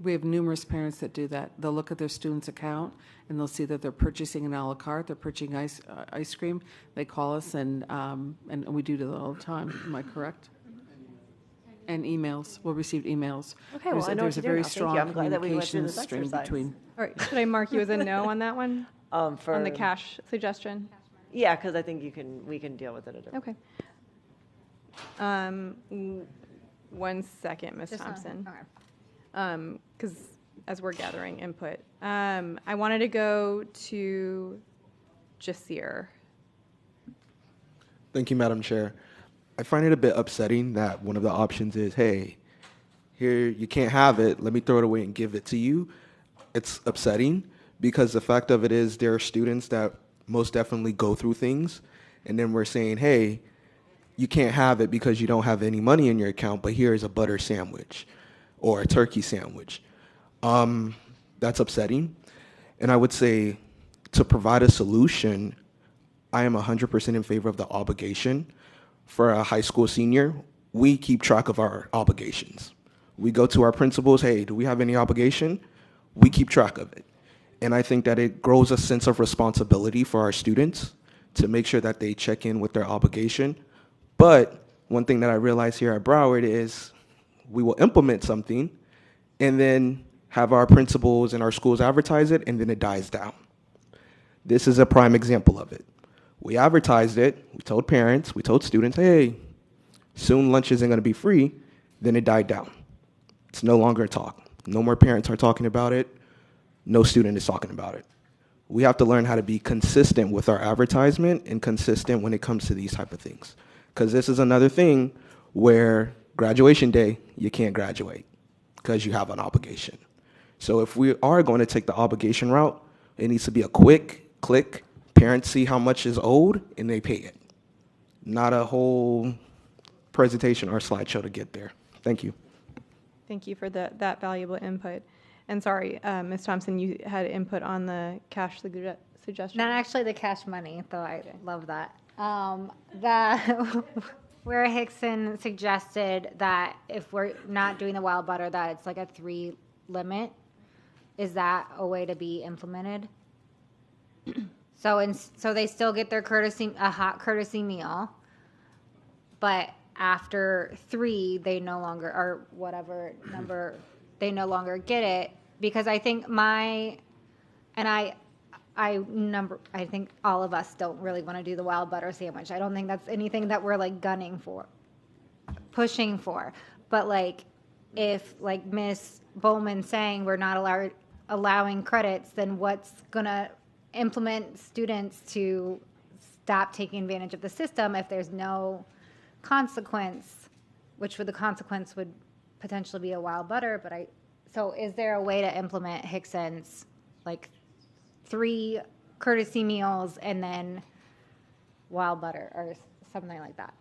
We have numerous parents that do that. They'll look at their student's account and they'll see that they're purchasing an a la carte, they're purchasing ice cream. They call us and we do that all the time. Am I correct? And emails. We'll receive emails. Okay, well, I know there's what a to do very now. Thank strong you. I'm glad that we went through communication this stream exercise. between. All right, should I mark you as a no on that one? On the cash suggestion? Yeah, because I think we can deal with it at a different. Okay. 1 second, Ms. Just Thompson. okay. Because as we're gathering input, I wanted to go to Jasir. Thank you, Madam Chair. I find it a bit upsetting that one of the options is, hey, here, you can't have it, let me throw it away and give it to you. It's upsetting because the fact of it is there are students that most definitely go through things, and then we're saying, hey, you can't have it because you don't have any money in your account, but here is a butter sandwich or a turkey sandwich. That's upsetting. And I would say to provide a solution, I am 100% in favor of the obligation. For a high school senior, we keep track of our obligations. We go to our principals, hey, do we have any obligation? We keep track of it. And I think that it grows a sense of responsibility for our students to make sure that they check in with their obligation. But one thing that I realize here at Broward is we will implement something and then have our principals and our schools advertise it, and then it dies down. This is a prime example of it. We advertised it, we told parents, we told students, hey, soon lunch isn't going to be free, then it died down. It's no longer a talk. No more parents are talking about it. No student is talking about it. We have to learn how to be consistent with our advertisement and consistent when it comes to these type of things. Because this is another thing where graduation day, you can't graduate because you have an obligation. So if we are going to take the obligation route, it needs to be a quick click. Parents see how much is owed and they pay it. Not a whole presentation or slideshow to get there. Thank you. Thank you for that valuable input. And sorry, Ms. Thompson, you had input on the cash suggestion? Not actually the cash money, though I love that. Where Hickson suggested that if we're not doing the wild butter, that it's like a 3 limit. Is that a way to be implemented? So they still get their a hot courtesy meal, but after 3, they no longer, or whatever number, they no longer get it, because I think I think all of us don't really want to do the wild butter sandwich. I don't think that's anything that we're like gunning for, pushing for. But like, if like Miss Bowman saying we're not allowing credits, then what's gonna implement students to stop taking advantage of the system if there's no consequence, which the consequence would potentially be a wild butter. So is there a way to implement Hickson's like 3 courtesy meals and then wild butter or something like that?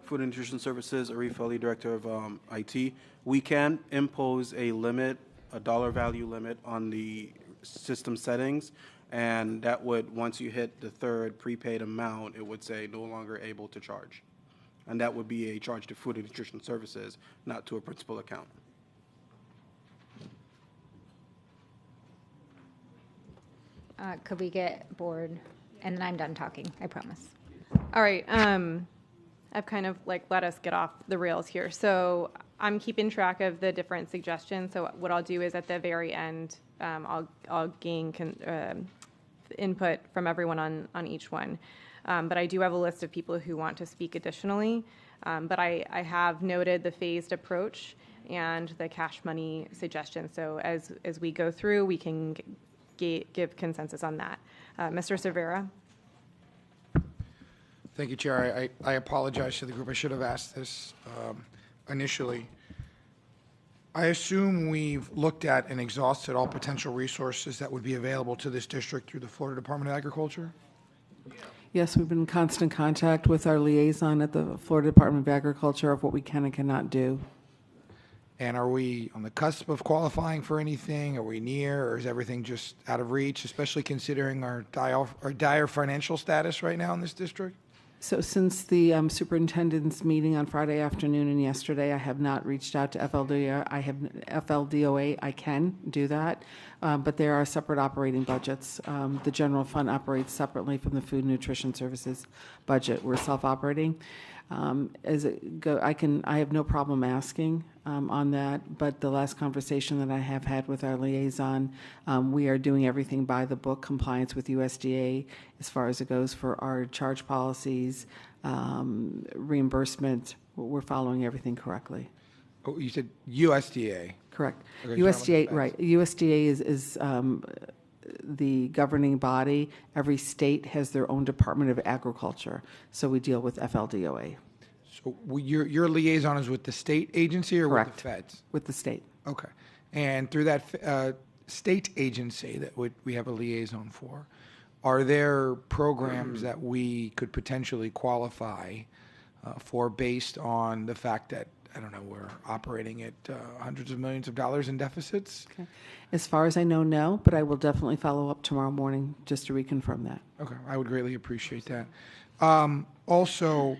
Food and Nutrition Services, Arif Ali, Director of IT. We can impose a limit, a dollar value limit on the system settings, and that would, once you hit the 3rd prepaid amount, it would say no longer able to charge. And that would be a charge to Food and Nutrition Services, not to a principal account. could we get board? And then I'm done talking, I promise. All right. I've kind of like let us get off the rails here. So I'm keeping track of the different suggestions. So what I'll do is at the very end, I'll gain input from everyone on each one. But I do have a list of people who want to speak additionally. But I have noted the phased approach and the cash money suggestion. So as we go through, we can give consensus on that. Mr. Cervera. Thank you, Chair. I apologize to the group. I should have asked this initially. I assume we've looked at and exhausted all potential resources that would be available to this district through the Florida Department of Agriculture? Yes, we've been in constant contact with our liaison at the Florida Department of Agriculture of what we can and cannot do. And are we on the cusp of qualifying for anything? Are we near, or is everything just out of reach, especially considering our dire financial status right now in this district? So since the superintendent's meeting on Friday afternoon and yesterday, I have not reached out to FLDOA. I can do that, but there are separate operating budgets. The general fund operates separately from the food and nutrition services budget. We're self-operating. As it go, I have no problem asking on that, but the last conversation that I have had with our liaison, we are doing everything by the book, compliance with USDA as far as it goes for our charge policies, reimbursement. We're following everything correctly. Oh, you said USDA. Correct. Okay, USDA, right. USDA is the governing body. Every state has their own Department of Agriculture, so we deal with FLDOA. So your liaison is with the state agency or Correct. with the feds? With the state. Okay. And through that state agency that we have a liaison for, are there programs that we could potentially qualify for based on the fact that, I don't know, we're operating at hundreds of millions of dollars in deficits? Okay. As far as I know, no, but I will definitely follow up tomorrow morning just to reconfirm that. Okay, I would greatly appreciate that. Also,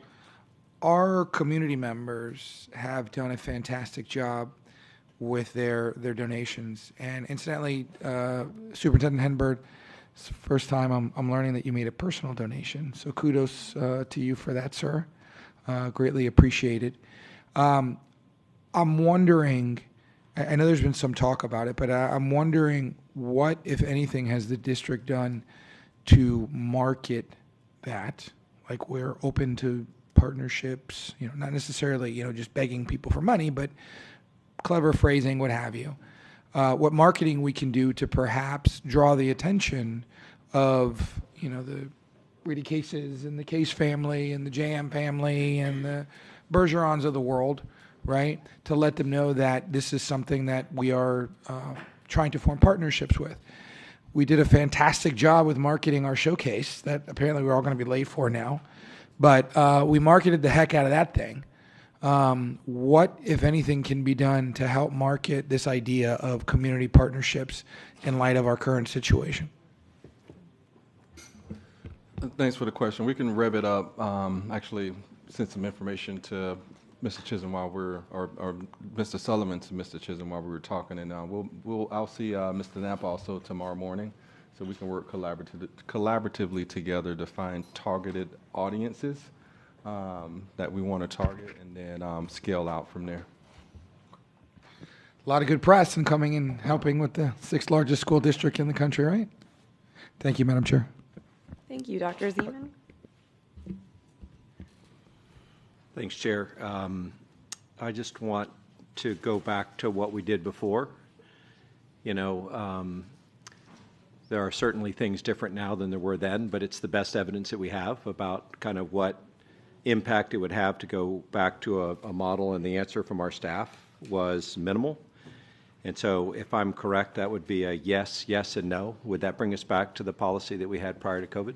our community members have done a fantastic job with their donations. And incidentally, Superintendent Henberg, it's the first time I'm learning that you made a personal donation. So kudos to you for that, sir. Greatly appreciated. I'm wondering, I know there's been some talk about it, but I'm wondering what, if anything, has the district done to market that? Like, we're open to partnerships, not necessarily, just begging people for money, but clever phrasing, what have you. What marketing we can do to perhaps draw the attention of, the Reedy Cases and the Case family and the JM family and the Bergerons of the world, right? To let them know that this is something that we are trying to form partnerships with. We did a fantastic job with marketing our showcase that apparently we're all going to be late for now. But we marketed the heck out of that thing. What, if anything, can be done to help market this idea of community partnerships in light of our current situation? Thanks for the question. We can rev it up. Actually, send some information to Mr. Chisholm while or Mr. Sullivan to Mr. Chisholm while we were talking, and I'll see Mr. Knapp also tomorrow morning, so we can work collaboratively together to find targeted audiences that we want to target, and then scale out from there. A lot of good press and coming and helping with the 6th largest school district in the country, right? Thank you, Madam Chair. Thank you, Dr. Zeman. Thanks, Chair. I just want to go back to what we did before. There are certainly things different now than there were then, but it's the best evidence that we have about kind of what impact it would have to go back to a model, and the answer from our staff was minimal. And so if I'm correct, that would be a yes, yes, and no. Would that bring us back to the policy that we had prior to COVID?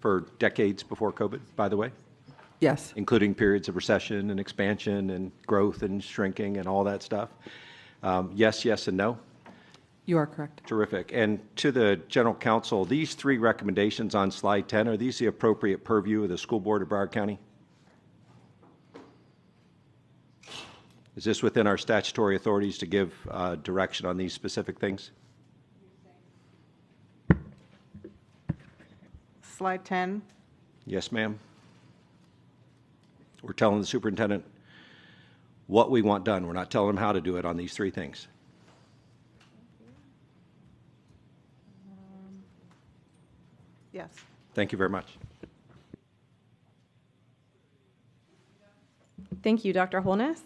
For decades before COVID, by the way? Yes. Including periods of recession and expansion and growth and shrinking and all that stuff. Yes, yes, and no? You are correct. Terrific. And to the General Counsel, these 3 recommendations on slide 10, are these the appropriate purview of the School Board of Broward County? Is this within our statutory authorities to give direction on these specific things? slide 10. Yes, ma'am. We're telling the superintendent what we want done. We're not telling him how to do it on these three things. Yes. Thank you very much. Thank you, Dr. Holness.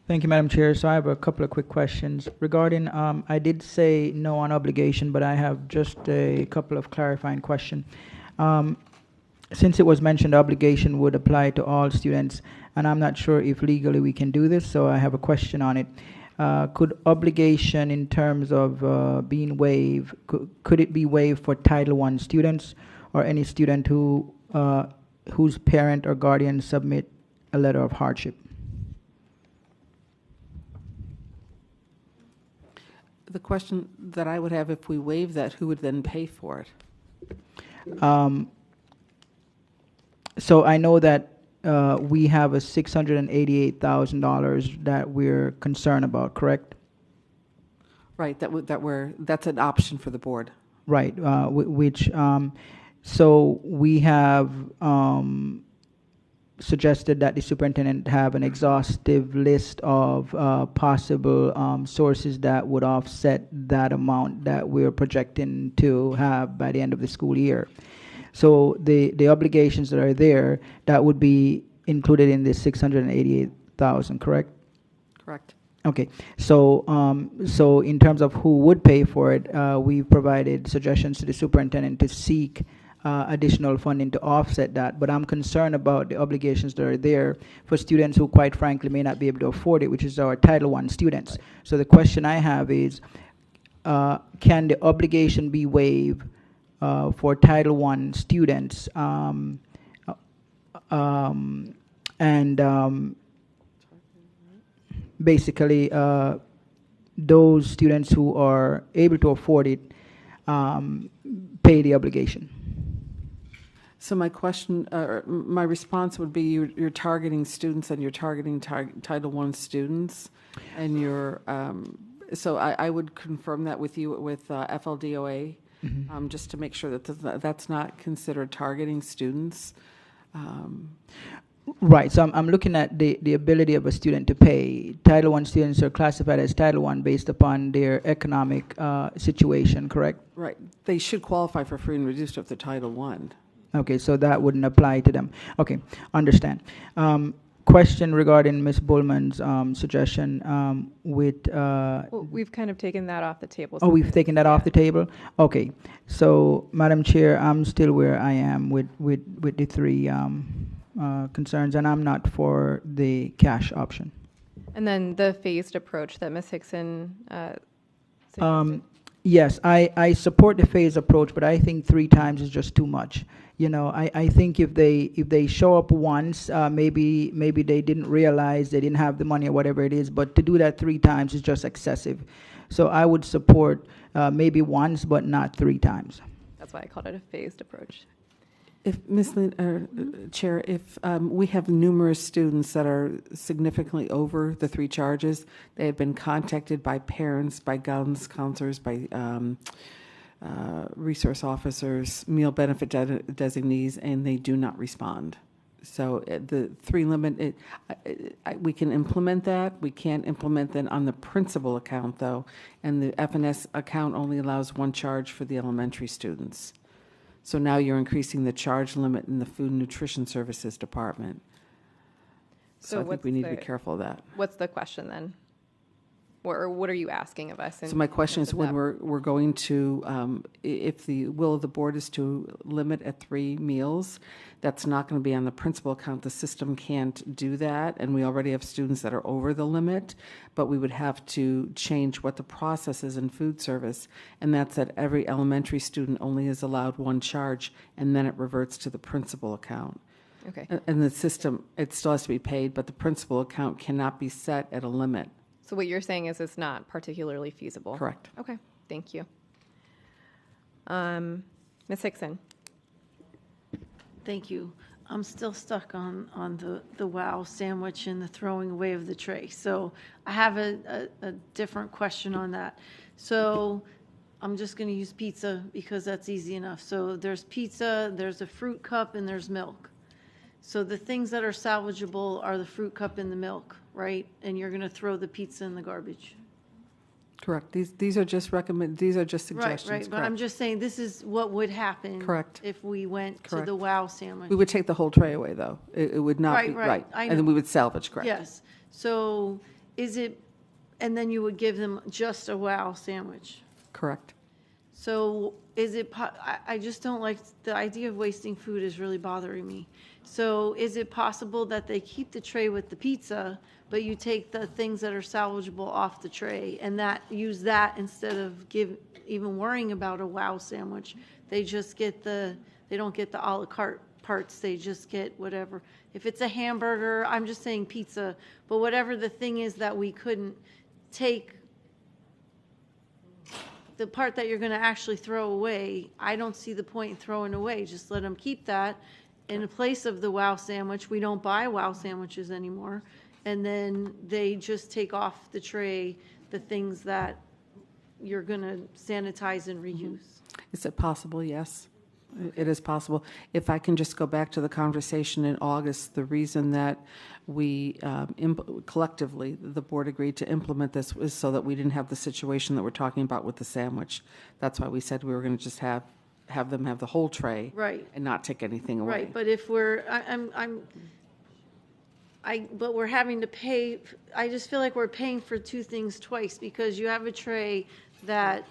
Thank you, Madam Chair. So I have a couple of quick questions regarding, I did say no on obligation, but I have just a couple of clarifying questions. Since it was mentioned obligation would apply to all students, and I'm not sure if legally we can do this, so I have a question on it. Could obligation in terms of being waived, could it be waived for Title I students or any student who whose parent or guardian submit a letter of hardship? The question that I would have, if we waive that, who would then pay for it? So I know that we have a $688,000 that we're concerned about, correct? Right, that's an option for the board. Right, so we have suggested that the superintendent have an exhaustive list of possible sources that would offset that amount that we're projecting to have by the end of the school year. So the obligations that are there, that would be included in the $688,000, correct? Correct. Okay, so so in terms of who would pay for it, we've provided suggestions to the superintendent to seek additional funding to offset that. But I'm concerned about the obligations that are there for students who, quite frankly, may not be able to afford it, which is our Title I students. Right. So the question I have is, can the obligation be waived for Title I students, basically those students who are able to afford it pay the obligation? So my question, my response would be you're targeting students and you're targeting Title I students, and you're, so I would confirm that with you with FLDOA. Mm-hmm. Just to make sure that that's not considered targeting students. Right, so I'm looking at the ability of a student to pay. Title I students are classified as Title I based upon their economic situation, correct? Right, they should qualify for free and reduced if they're Title I. Okay, so that wouldn't apply to them. Okay, understand. Question regarding Ms. Bullman's suggestion with... well, we've kind of taken that off the table. Oh, we've taken that off the table? Okay, so Madam Chair, I'm still where I am with the three concerns, and I'm not for the cash option. And then the phased approach that Ms. Hickson suggested. Yes, I support the phased approach, but I think 3 times is just too much. You know, I think if they show up once, maybe they didn't realize they didn't have the money or whatever it is, but to do that 3 times is just excessive. So I would support maybe once, but not 3 times. That's why I called it a phased approach. If Ms. Chair, if we have numerous students that are significantly over the 3 charges, they have been contacted by parents, by guidance counselors, by resource officers, meal benefit designees, and they do not respond. So the 3 limit, we can implement that. We can't implement that on the principal account, though, and the FNS account only allows 1 charge for the elementary students. So now you're increasing the charge limit in the Food and Nutrition Services Department. So I think we need to be careful of that. What's the question then? Or what are you asking of us? So my question is, when we're going to, if the will of the board is to limit at 3 meals, that's not going to be on the principal account. The system can't do that, and we already have students that are over the limit, but we would have to change what the process is in food service, and that's that every elementary student only is allowed 1 charge, and then it reverts to the principal account. Okay. And the system, it still has to be paid, but the principal account cannot be set at a limit. So what you're saying is it's not particularly feasible? Correct. Okay, thank you. Ms. Hickson. Thank you. I'm still stuck on the wow sandwich and the throwing away of the tray. So I have a different question on that. So I'm just going to use pizza because that's easy enough. So there's pizza, there's a fruit cup, and there's milk. So the things that are salvageable are the fruit cup and the milk, right? And you're going to throw the pizza in the garbage. Correct. These are just these are just suggestions. Right, but I'm just saying this is what would happen. Correct. If we went Correct. to the WOW sandwich. We would take the whole tray away, though. It would not be, Right. I And then know. we would salvage, correct? Yes. So is it, and then you would give them just a WOW sandwich. Correct. So is it, I just don't like, the idea of wasting food is really bothering me. So is it possible that they keep the tray with the pizza, but you take the things that are salvageable off the tray and use that instead of even worrying about a WOW sandwich? They just get they don't get the a la carte parts, they just get whatever. If it's a hamburger, I'm just saying pizza, but whatever the thing is that we couldn't take the part that you're going to actually throw away, I don't see the point in throwing away. Just let them keep that in place of the WOW sandwich. We don't buy WOW sandwiches anymore. And then they just take off the tray the things that you're going to sanitize and reuse. Is it possible? Yes, it is possible. If I can just go back to the conversation in August, the reason that we collectively, the board agreed to implement this was so that we didn't have the situation that we're talking about with the sandwich. That's why we said we were going to just have them have the whole tray, right, and not take anything away. Right, but if but we're having to pay. I just feel like we're paying for two things twice, because you have a tray that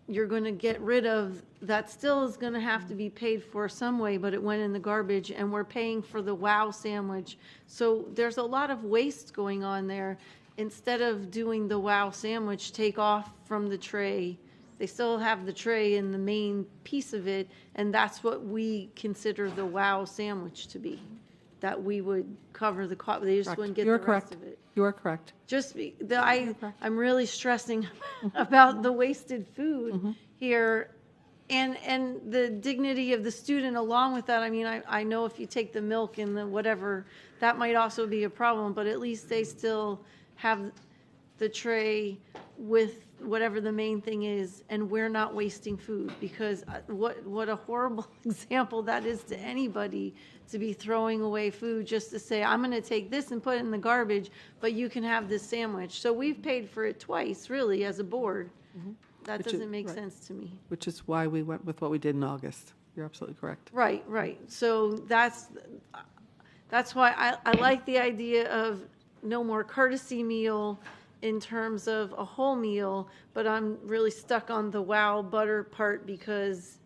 you're going to get rid of that still is going to have to be paid for some way, but it went in the garbage, and we're paying for the WOW sandwich. So there's a lot of waste going on there. Instead of doing the WOW sandwich, take off from the tray. They still have the tray in the main piece of it, and that's what we consider the WOW sandwich to be. That we would cover the cost. They just Correct. wouldn't get You're the correct. rest of it. You are correct. I'm really stressing about the wasted food here, and the dignity of the student along with that. I mean, I know if you take the milk and the whatever, that might also be a problem, but at least they still have the tray with whatever the main thing is, and we're not wasting food, because what a horrible example that is to anybody, to be throwing away food just to say, I'm going to take this and put it in the garbage, but you can have this sandwich. So we've paid for it twice, really, as a board. That doesn't make sense to me. Which is why we went with what we did in August. You're absolutely correct. Right. So that's why I like the idea of no more courtesy meal in terms of a whole meal, but I'm really stuck on the WOW butter part, because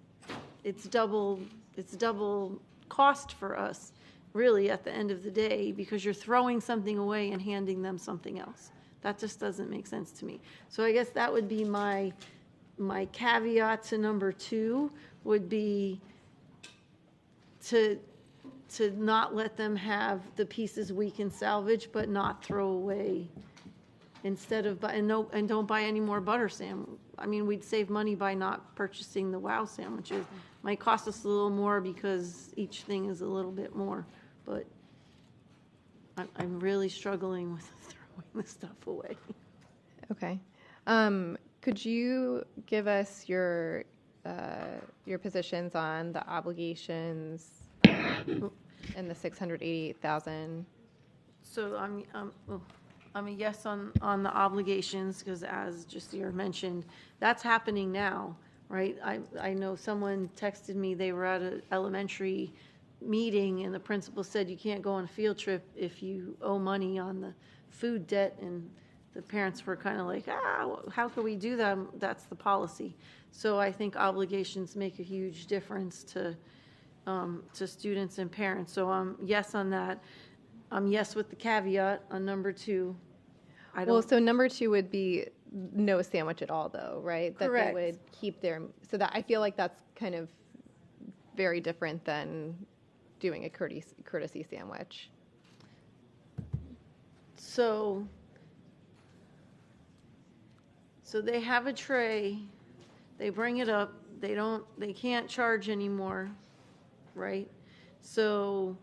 it's double cost for us, really, at the end of the day, because you're throwing something away and handing them something else. That just doesn't make sense to me. So I guess that would be my caveat to number 2, would be to not let them have the pieces we can salvage but not throw away, instead of and don't buy any more butter sandwich. I mean, we'd save money by not purchasing the WOW sandwiches. Might cost us a little more because each thing is a little bit more, but I'm really struggling with throwing the stuff away. Okay. Could you give us your positions on the obligations and the $688,000? So I'm a yes on the obligations, because as Jasir mentioned, that's happening now, right? I know someone texted me, they were at an elementary meeting, and the principal said you can't go on a field trip if you owe money on the food debt, and the parents were kind of like, how can we do that? That's the policy. So I think obligations make a huge difference to students and parents. So I'm yes on that. I'm yes with the caveat on number 2. So number 2 would be no sandwich at all, though, right? Correct. That they would keep so that I feel like that's kind of very different than doing a courtesy sandwich. So they have a tray, they bring it up, they can't charge anymore, right? So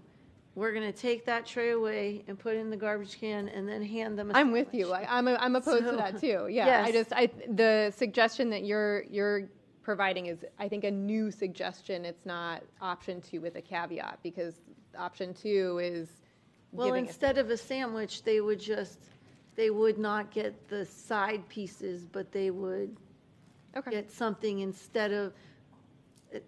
we're going to take that tray away and put it in the garbage can and then hand them a I'm with you. I'm opposed to that too. Yeah. Yes. The suggestion that you're providing is, I think, a new suggestion. It's not option 2 with a caveat, because option 2 is Well, giving instead of a sandwich, they would not get the side pieces, but they would get something instead of,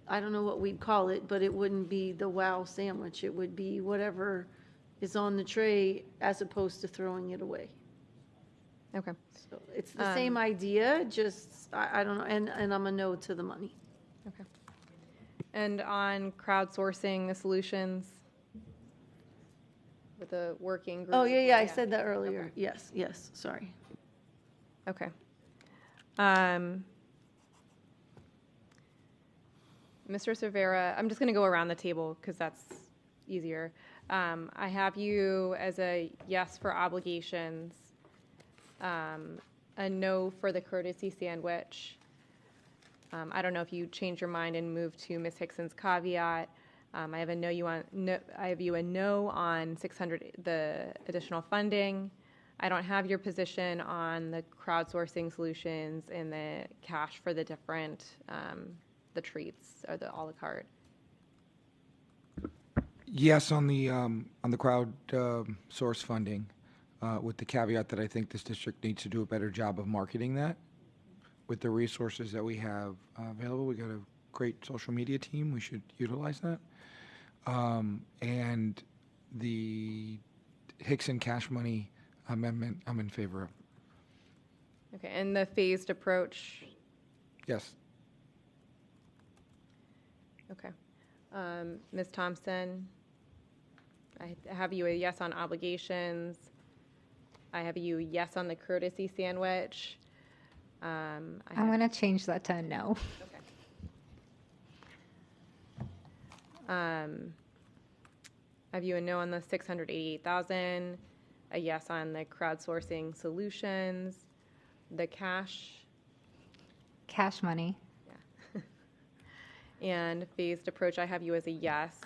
I don't know what we'd call it, but it wouldn't be the wow sandwich. It would be whatever is on the tray as opposed to throwing it away. Okay. So it's the same idea, just, I don't know, and I'm a no to the money. Okay. And on crowdsourcing the solutions with the working group. Oh, yeah, I said that earlier. Okay. Yes, sorry. Okay. Mr. Cervera, I'm just going to go around the table because that's easier. I have you as a yes for obligations, a no for the courtesy sandwich. I don't know if you change your mind and move to Ms. Hickson's caveat. I have you a no on 600, the additional funding. I don't have your position on the crowdsourcing solutions and the cash for the different, the treats or the a la carte. Yes, on the crowd source funding, with the caveat that I think this district needs to do a better job of marketing that with the resources that we have available. We got a great social media team. We should utilize that. And the Hickson cash money amendment, I'm in favor of. Okay, and the phased approach. Yes. Okay. Ms. Thompson, I have you a yes on obligations. I have you yes on the courtesy sandwich. I'm going to change that to a no. I have you a no on the 688,000, a yes on the crowdsourcing solutions, the cash. Cash money. Yeah. And phased approach, I have you as a yes.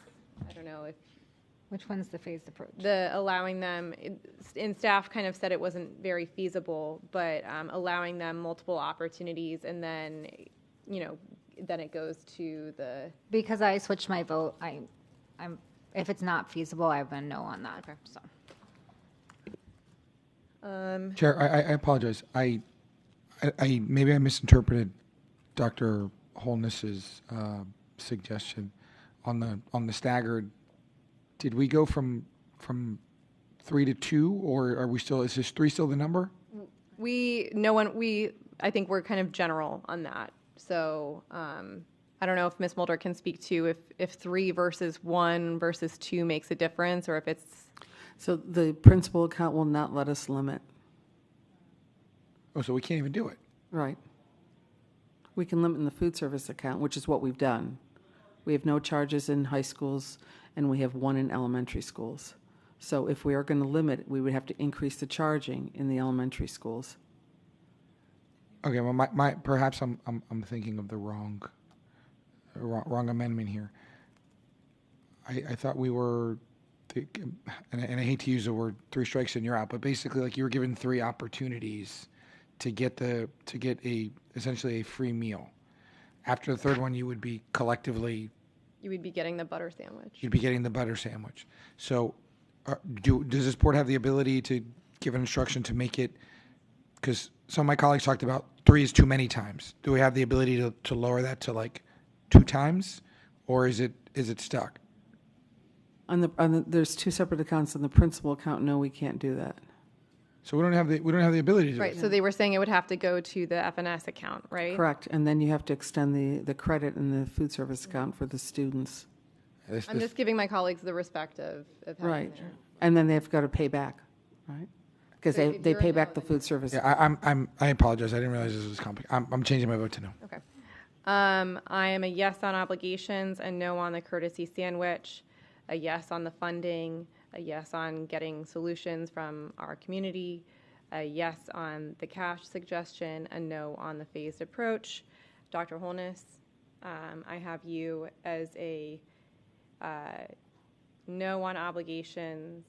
I don't know if. Which one's the phased approach? The allowing them, and staff kind of said it wasn't very feasible, but allowing them multiple opportunities, and then, then it goes to the. Because I switched my vote, I'm if it's not feasible, I have a no on that. Okay. So. Chair, I apologize. I maybe I misinterpreted Dr. Holness's suggestion on the staggered. Did we go from 3 to 2, or are we still? Is this 3 still the number? I think we're kind of general on that. So I don't know if Ms. Mulder can speak to if 3 versus 1 versus 2 makes a difference, or if it's. So the principal account will not let us limit. Oh, so we can't even do it. Right. We can limit in the food service account, which is what we've done. We have no charges in high schools, and we have 1 in elementary schools. So if we are going to limit, we would have to increase the charging in the elementary schools. Okay, well, perhaps I'm thinking of the wrong amendment here. I thought we were, and I hate to use the word 3 strikes and you're out, but basically, like, you were given 3 opportunities to get essentially a free meal. After the 3rd one, you would be collectively. You would be getting the butter sandwich. You'd be getting the butter sandwich. So, does this board have the ability to give an instruction to make it? Because some of my colleagues talked about 3 is too many times. Do we have the ability to lower that to like 2 times, or is it stuck? There's 2 separate accounts. On the principal account, no, we can't do that. So we don't have the ability to do Right. it. So they were saying it would have to go to the FNS account, right? Correct. And then you have to extend the credit in the food service account for the students. I'm just giving my colleagues the respect of having Right. their. And then they've got to pay back, right? Because So they if you're pay a back no, the food service. Yeah, I apologize. I didn't realize this was complicated. I'm changing my vote to no. Okay. I am a yes on obligations, a no on the courtesy sandwich, a yes on the funding, a yes on getting solutions from our community, a yes on the cash suggestion, a no on the phased approach. Dr. Holness, I have you as a no on obligations,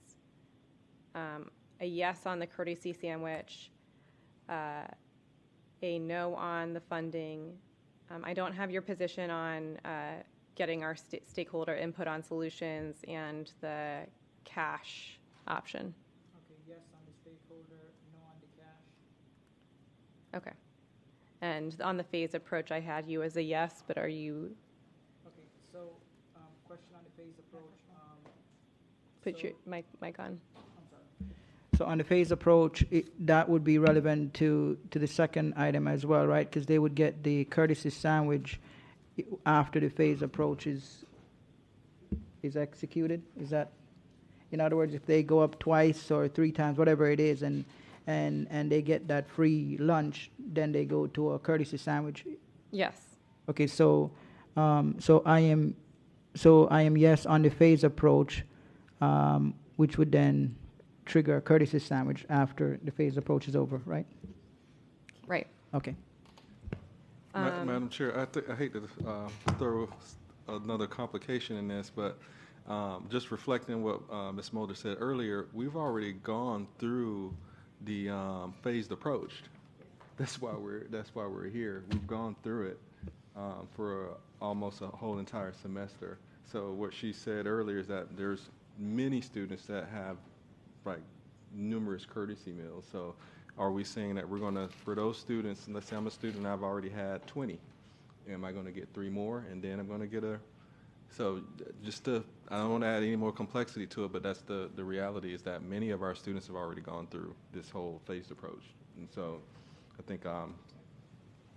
a yes on the courtesy sandwich, a no on the funding. I don't have your position on getting our stakeholder input on solutions and the cash option. Okay, yes on the stakeholder, no on the cash. Okay. And on the phase approach, I had you as a yes, but are you? Okay, so question on the phase approach. Put your mic on. So on the phase approach, that would be relevant to the second item as well, right? Because they would get the courtesy sandwich after the phase approach is executed. Is that, in other words, if they go up twice or 3 times, whatever it is, and they get that free lunch, then they go to a courtesy sandwich. Yes. Okay, so I am yes on the phase approach, which would then trigger a courtesy sandwich after the phase approach is over, right? Right. Okay. Madam Chair, I hate to throw another complication in this, but just reflecting what Ms. Mulder said earlier, we've already gone through the phased approach. That's why we're here. We've gone through it for almost a whole entire semester. So what she said earlier is that there's many students that have like numerous courtesy meals. So are we saying that we're going to, for those students, and let's say I'm a student, I've already had 20. Am I going to get 3 more and then I'm going to get so just to, I don't want to add any more complexity to it, but that's the reality is that many of our students have already gone through this whole phased approach. And so I think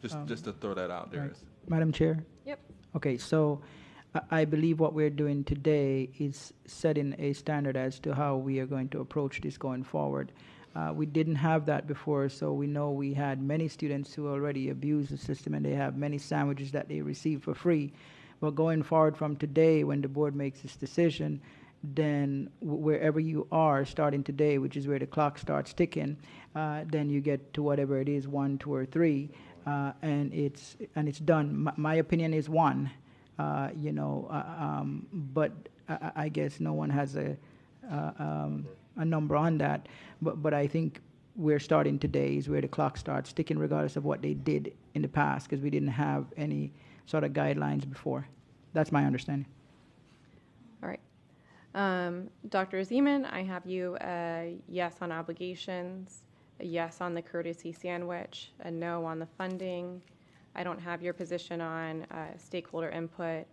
just to throw that out there. Right. Madam Chair? Yep. Okay, so I believe what we're doing today is setting a standard as to how we are going to approach this going forward. We didn't have that before, so we know we had many students who already abused the system and they have many sandwiches that they receive for free. But going forward from today, when the board makes this decision, then wherever you are starting today, which is where the clock starts ticking, then you get to whatever it is, 1, 2, or 3, and it's done. My opinion is 1. But I guess no one has a number on that. But I think we're starting today is where the clock starts ticking, regardless of what they did in the past, because we didn't have any sort of guidelines before. That's my understanding. All right. Dr. Zeman, I have you a yes on obligations, a yes on the courtesy sandwich, a no on the funding. I don't have your position on stakeholder input,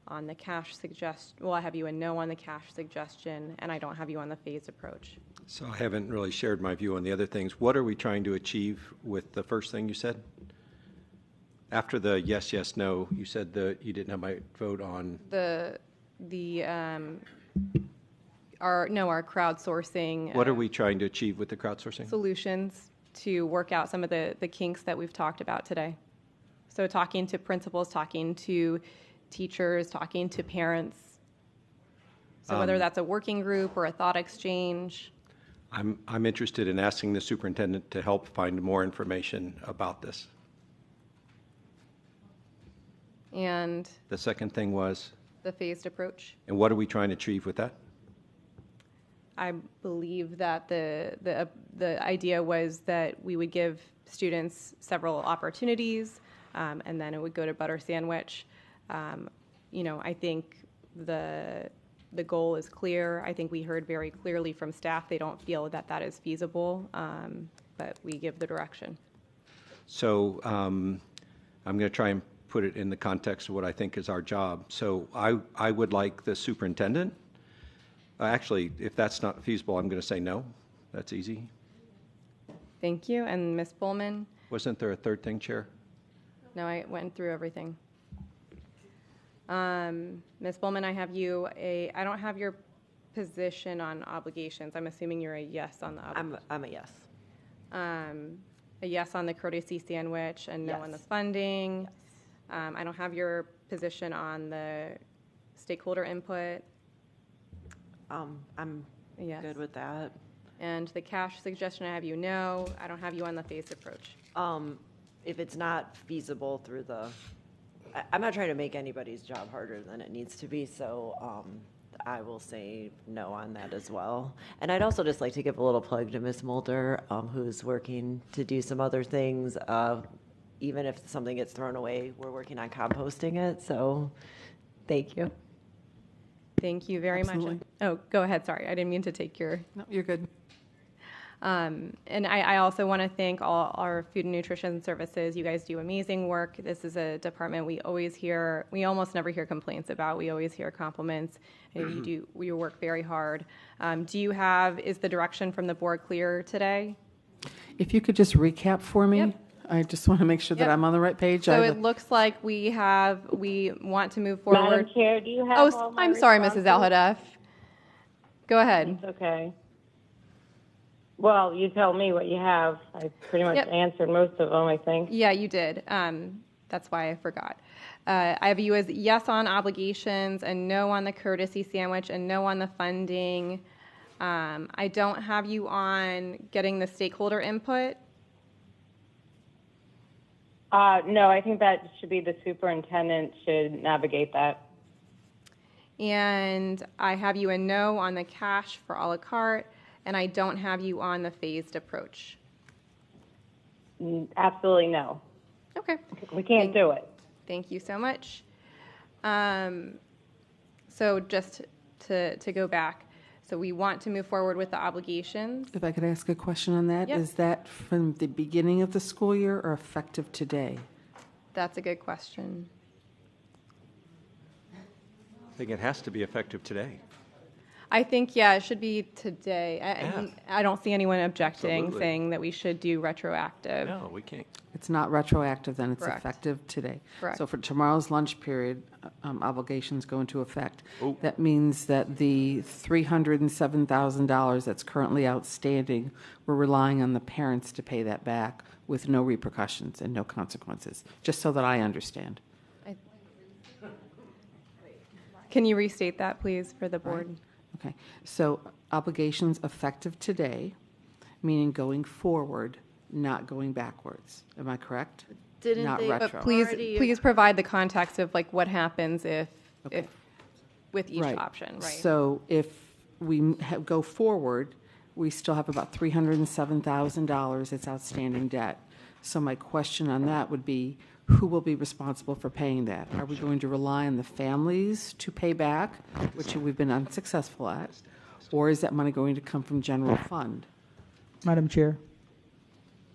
on the cash suggestion. Well, I have you a no on the cash suggestion, and I don't have you on the phased approach. So I haven't really shared my view on the other things. What are we trying to achieve with the first thing you said? After the yes, yes, no, you said you didn't have my vote on our crowdsourcing. What are we trying to achieve with the crowdsourcing? Solutions to work out some of the kinks that we've talked about today. So talking to principals, talking to teachers, talking to parents. So whether that's a working group or a thought exchange. I'm interested in asking the superintendent to help find more information about this. And the second thing was? The phased approach. And what are we trying to achieve with that? I believe that the idea was that we would give students several opportunities, and then it would go to butter sandwich. I think the goal is clear. I think we heard very clearly from staff they don't feel that is feasible, but we give the direction. So I'm going to try and put it in the context of what I think is our job. So I would like the superintendent. Actually, if that's not feasible, I'm going to say no. That's easy. Thank you. And Ms. Pullman? Wasn't there a third thing, Chair? No, I went through everything. Ms. Pullman, I don't have your position on obligations. I'm assuming you're a yes on the obligations. I'm a yes. A yes on the courtesy sandwich and no on the funding. Yes. I don't have your position on the stakeholder input. I'm good with that. And the cash suggestion, I have you no. I don't have you on the phased approach. If it's not feasible through I'm not trying to make anybody's job harder than it needs to be, so I will say no on that as well. And I'd also just like to give a little plug to Ms. Mulder, who's working to do some other things. Even if something gets thrown away, we're working on composting it. So thank you. Thank you very Absolutely. much. Oh, go ahead. Sorry, I didn't mean to take your. No, you're good. And I also want to thank all our food and nutrition services. You guys do amazing work. This is a department we almost never hear complaints about. We always hear compliments. And you work very hard. Is the direction from the board clear today? If you could just recap for me. Yep. I just want to make sure that I'm on the right page. So it looks like we want to move forward. Madam Chair, do you have all my I'm sorry, Mrs. responses? Al-Hadaf. Go ahead. It's okay. Well, you tell me what you have. I pretty much answered most of them, I think. Yeah, you did. That's why I forgot. I have you as yes on obligations and no on the courtesy sandwich and no on the funding. I don't have you on getting the stakeholder input. No, I think that should be the superintendent should navigate that. And I have you a no on the cash for a la carte, and I don't have you on the phased approach. Absolutely no. Okay. We can't do it. Thank you so much. So just to go back, so we want to move forward with the obligations. If I could ask a question on that, Yep. Is that from the beginning of the school year or effective today? That's a good question. I think it has to be effective today. I think, it should be today. I don't see anyone objecting, Absolutely. saying that we should do retroactive. No, we can't. It's not retroactive, then it's Correct. effective today. Correct. So for tomorrow's lunch period, obligations go into effect. Oh. That means that the $307,000 that's currently outstanding, we're relying on the parents to pay that back with no repercussions and no consequences, just so that I understand. Can you restate that, please, for the board? Okay, so obligations effective today, meaning going forward, not going backwards. Am I correct? Didn't Not they- retro. But please provide the context of like what happens if with each Right. option, right? So if we go forward, we still have about $307,000 that's outstanding debt. So my question on that would be, who will be responsible for paying that? Are we going to rely on the families to pay back, which we've been unsuccessful at? Or is that money going to come from general fund? Madam Chair.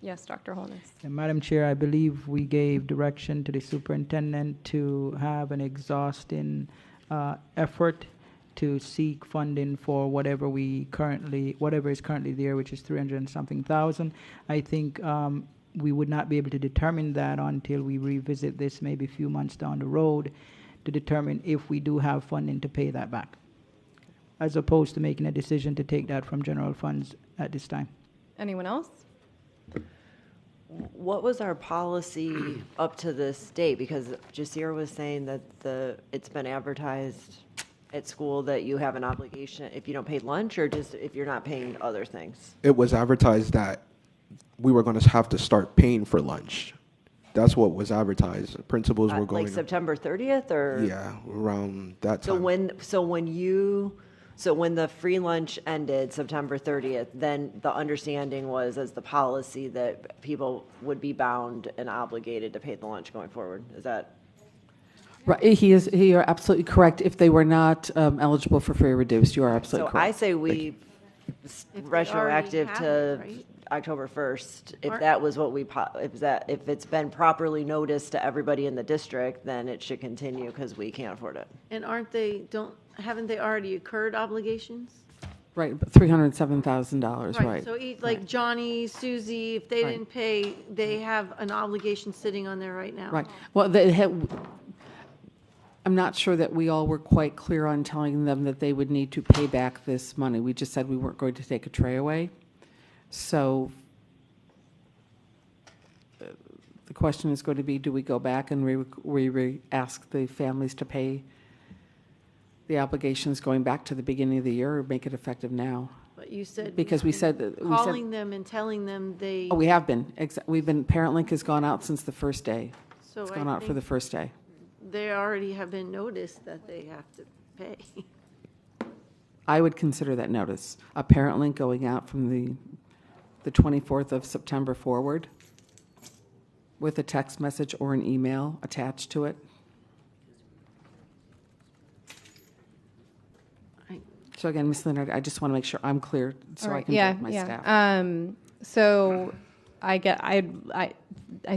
Yes, Dr. Holness. And Madam Chair, I believe we gave direction to the superintendent to have an exhausting effort to seek funding for whatever is currently there, which is 300 and something thousand. I think we would not be able to determine that until we revisit this maybe a few months down the road to determine if we do have funding to pay that back, as opposed to making a decision to take that from general funds at this time. Anyone else? What was our policy up to this date? Because Jasir was saying that it's been advertised at school that you have an obligation if you don't pay lunch, or just if you're not paying other things? It was advertised that we were going to have to start paying for lunch. That's what was advertised. Principals were going Like September 30th, or? Yeah, around that time. So when the free lunch ended September 30th, then the understanding was as the policy that people would be bound and obligated to pay the lunch going forward. Is that? Right, you're absolutely correct. If they were not eligible for free or reduced, you are absolutely So correct. I say we retroactive have to it, right? October 1st. If Aren't- that was what if it's been properly noticed to everybody in the district, then it should continue because we can't afford it. And haven't they already incurred obligations? Right, but $307,000, right. So like Johnny, Susie, if they Right. didn't pay, they have an obligation sitting on there right now. Right. Well, I'm not sure that we all were quite clear on telling them that they would need to pay back this money. We just said we weren't going to take a tray away. So the question is going to be, do we go back and ask the families to pay the obligations going back to the beginning of the year, or make it effective now? But you said. Because we said Calling them and telling them they. Oh, we have been. Parent Link has gone out since the first day. So It's I gone out for think the first day. They already have been noticed that they have to pay. I would consider that notice. A parent link going out from the 24th of September forward with a text message or an email attached to it. So again, Ms. Leonard, I just want to make sure I'm clear so I can direct my staff. So I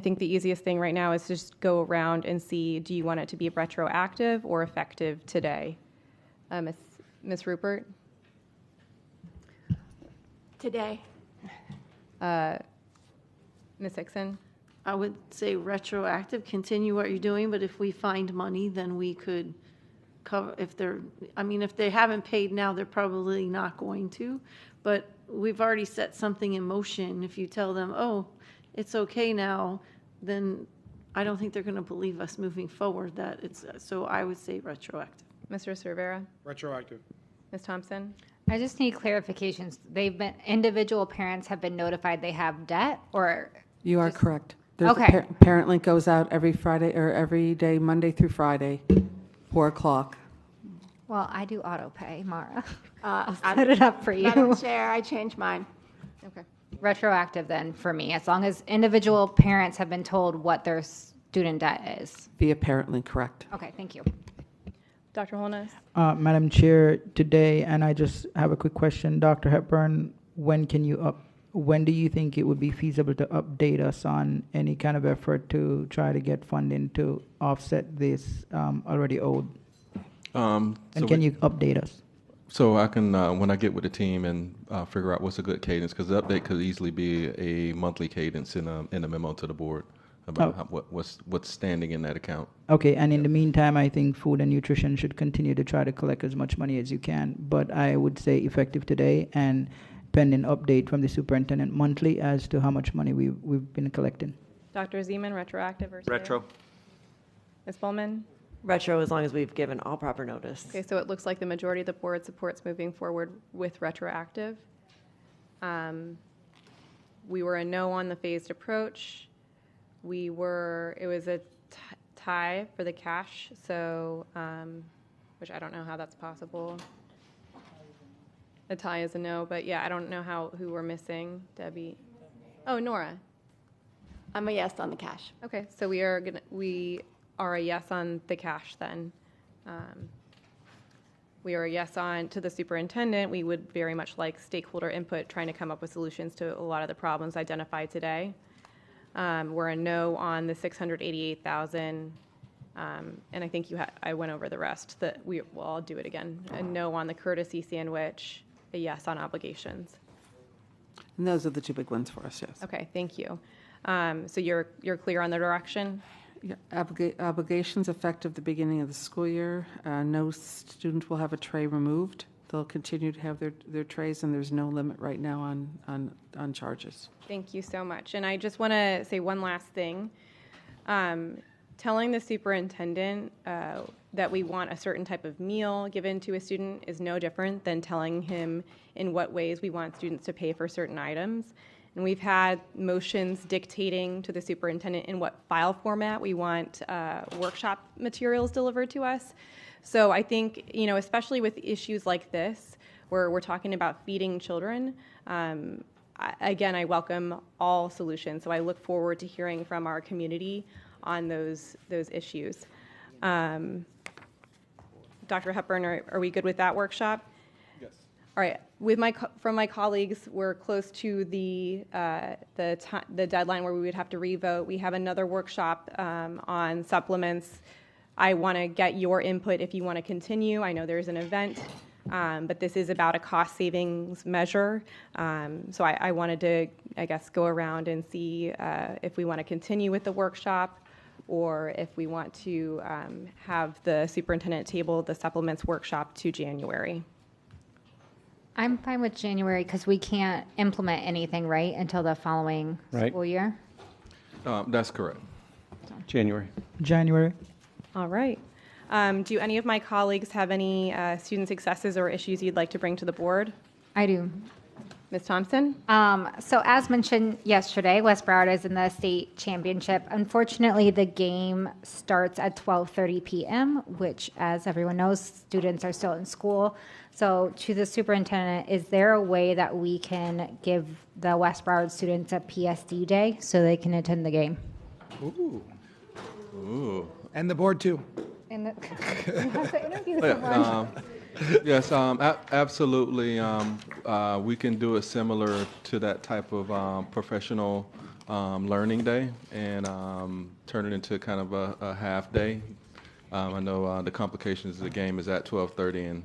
think the easiest thing right now is just go around and see, do you want it to be retroactive or effective today? Ms. Rupert? Today. Ms. Hickson? I would say retroactive, continue what you're doing, but if we find money, then we could cover, if they haven't paid now, they're probably not going to, but we've already set something in motion. If you tell them, oh, it's okay now, then I don't think they're going to believe us moving forward that it's, so I would say retroactive. Mr. Cervera? Retroactive. Ms. Thompson? I just need clarifications. Individual parents have been notified they have debt, or? You are correct. There's Okay. a parent link goes out every Friday or every day, Monday through Friday, 4 o'clock. Well, I do auto pay, Mara. I'll I'm- set it up for you. Madam Chair, I changed mine. Okay. Retroactive then for me, as long as individual parents have been told what their student debt is. Via parent link, correct. Okay, thank you. Dr. Holness? Madam Chair, today, and I just have a quick question, Dr. Hepburn, when do you think it would be feasible to update us on any kind of effort to try to get funding to offset this already owed? And can you update us? So I can, when I get with the team and figure out what's a good cadence, because the update could easily be a monthly cadence in a memo to the board about what's standing in that account. Okay, and in the meantime, I think food and nutrition should continue to try to collect as much money as you can. But I would say effective today and pending update from the superintendent monthly as to how much money we've been collecting. Dr. Zeman, retroactive or? Retro. Ms. Bowman? Retro, as long as we've given all proper notice. Okay, so it looks like the majority of the board supports moving forward with retroactive. We were a no on the phased approach. It was a tie for the cash, so, which I don't know how that's possible. A tie is a no, but yeah, I don't know who we're missing. Debbie? Oh, Nora. I'm a yes on the cash. Okay, so we are a yes on the cash then. We are a yes on to the superintendent. We would very much like stakeholder input, trying to come up with solutions to a lot of the problems identified today. We're a no on the $688,000, and I think I went over the rest. I'll do it again. A no on the courtesy sandwich, a yes on obligations. And those are the two big ones for us, yes. Okay, thank you. So you're clear on the direction? Yeah, obligations effective the beginning of the school year. No student will have a tray removed. They'll continue to have their trays, and there's no limit right now on charges. Thank you so much. And I just want to say one last thing. Telling the superintendent that we want a certain type of meal given to a student is no different than telling him in what ways we want students to pay for certain items. And we've had motions dictating to the superintendent in what file format we want workshop materials delivered to us. So I think, especially with issues like this, where we're talking about feeding children, again, I welcome all solutions. So I look forward to hearing from our community on those issues. Dr. Hepburn, are we good with that workshop? Yes. All right. From my colleagues, we're close to the deadline where we would have to revote. We have another workshop on supplements. I want to get your input if you want to continue. I know there's an event, but this is about a cost savings measure. So I wanted to, go around and see if we want to continue with the workshop or if we want to have the superintendent table the supplements workshop to January. I'm fine with January because we can't implement anything, right, until the following school year? That's correct. January. All right. Do any of my colleagues have any student successes or issues you'd like to bring to the board? I do. Ms. Thompson? So as mentioned yesterday, West Broward is in the state championship. Unfortunately, the game starts at 12:30 p.m., which, as everyone knows, students are still in school. So to the superintendent, is there a way that we can give the West Broward students a PSD day so they can attend the game? Ooh. Ooh. And the board too. And you have to interview Yeah, someone. Yes, absolutely. We can do it similar to that type of professional learning day and turn it into kind of a half day. I know the complications of the game is at 12:30, and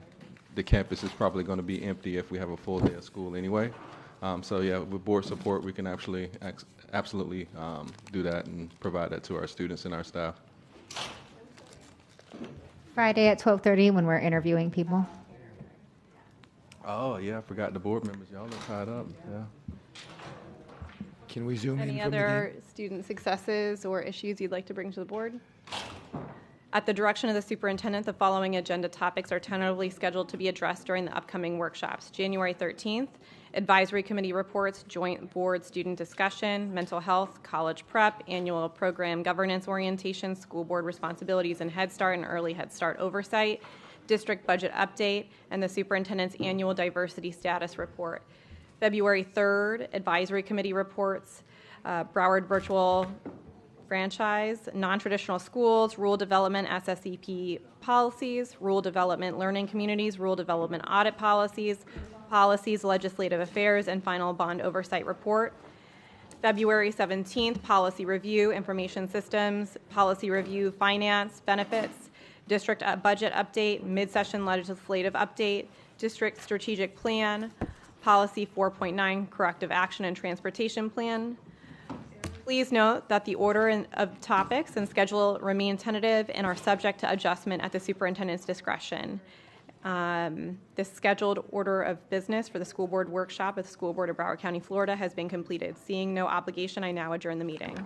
the campus is probably going to be empty if we have a full day of school anyway. So yeah, with board support, we can actually absolutely do that and provide that to our students and our staff. Friday at 12:30 when we're interviewing people. Oh yeah, I forgot the board members. Y'all are tied up. Yeah. Can we zoom Any in from the other game? student successes or issues you'd like to bring to the board? At the direction of the superintendent, the following agenda topics are tentatively scheduled to be addressed during the upcoming workshops. January 13th, advisory committee reports, joint board student discussion, mental health, college prep, annual program governance orientation, school board responsibilities and Head Start and early Head Start oversight, district budget update, and the superintendent's annual diversity status report. February 3rd, advisory committee reports, Broward virtual franchise, non-traditional schools, rural development SSEP policies, rural development learning communities, rural development audit policies, legislative affairs, and final bond oversight report. February 17th, policy review, information systems, policy review, finance, benefits, district budget update, mid-session legislative update, district strategic plan, policy 4.9, corrective action and transportation plan. Please note that the order of topics and schedule remain tentative and are subject to adjustment at the superintendent's discretion. The scheduled order of business for the school board workshop at the School Board of Broward County, Florida has been completed. Seeing no obligation, I now adjourn the meeting.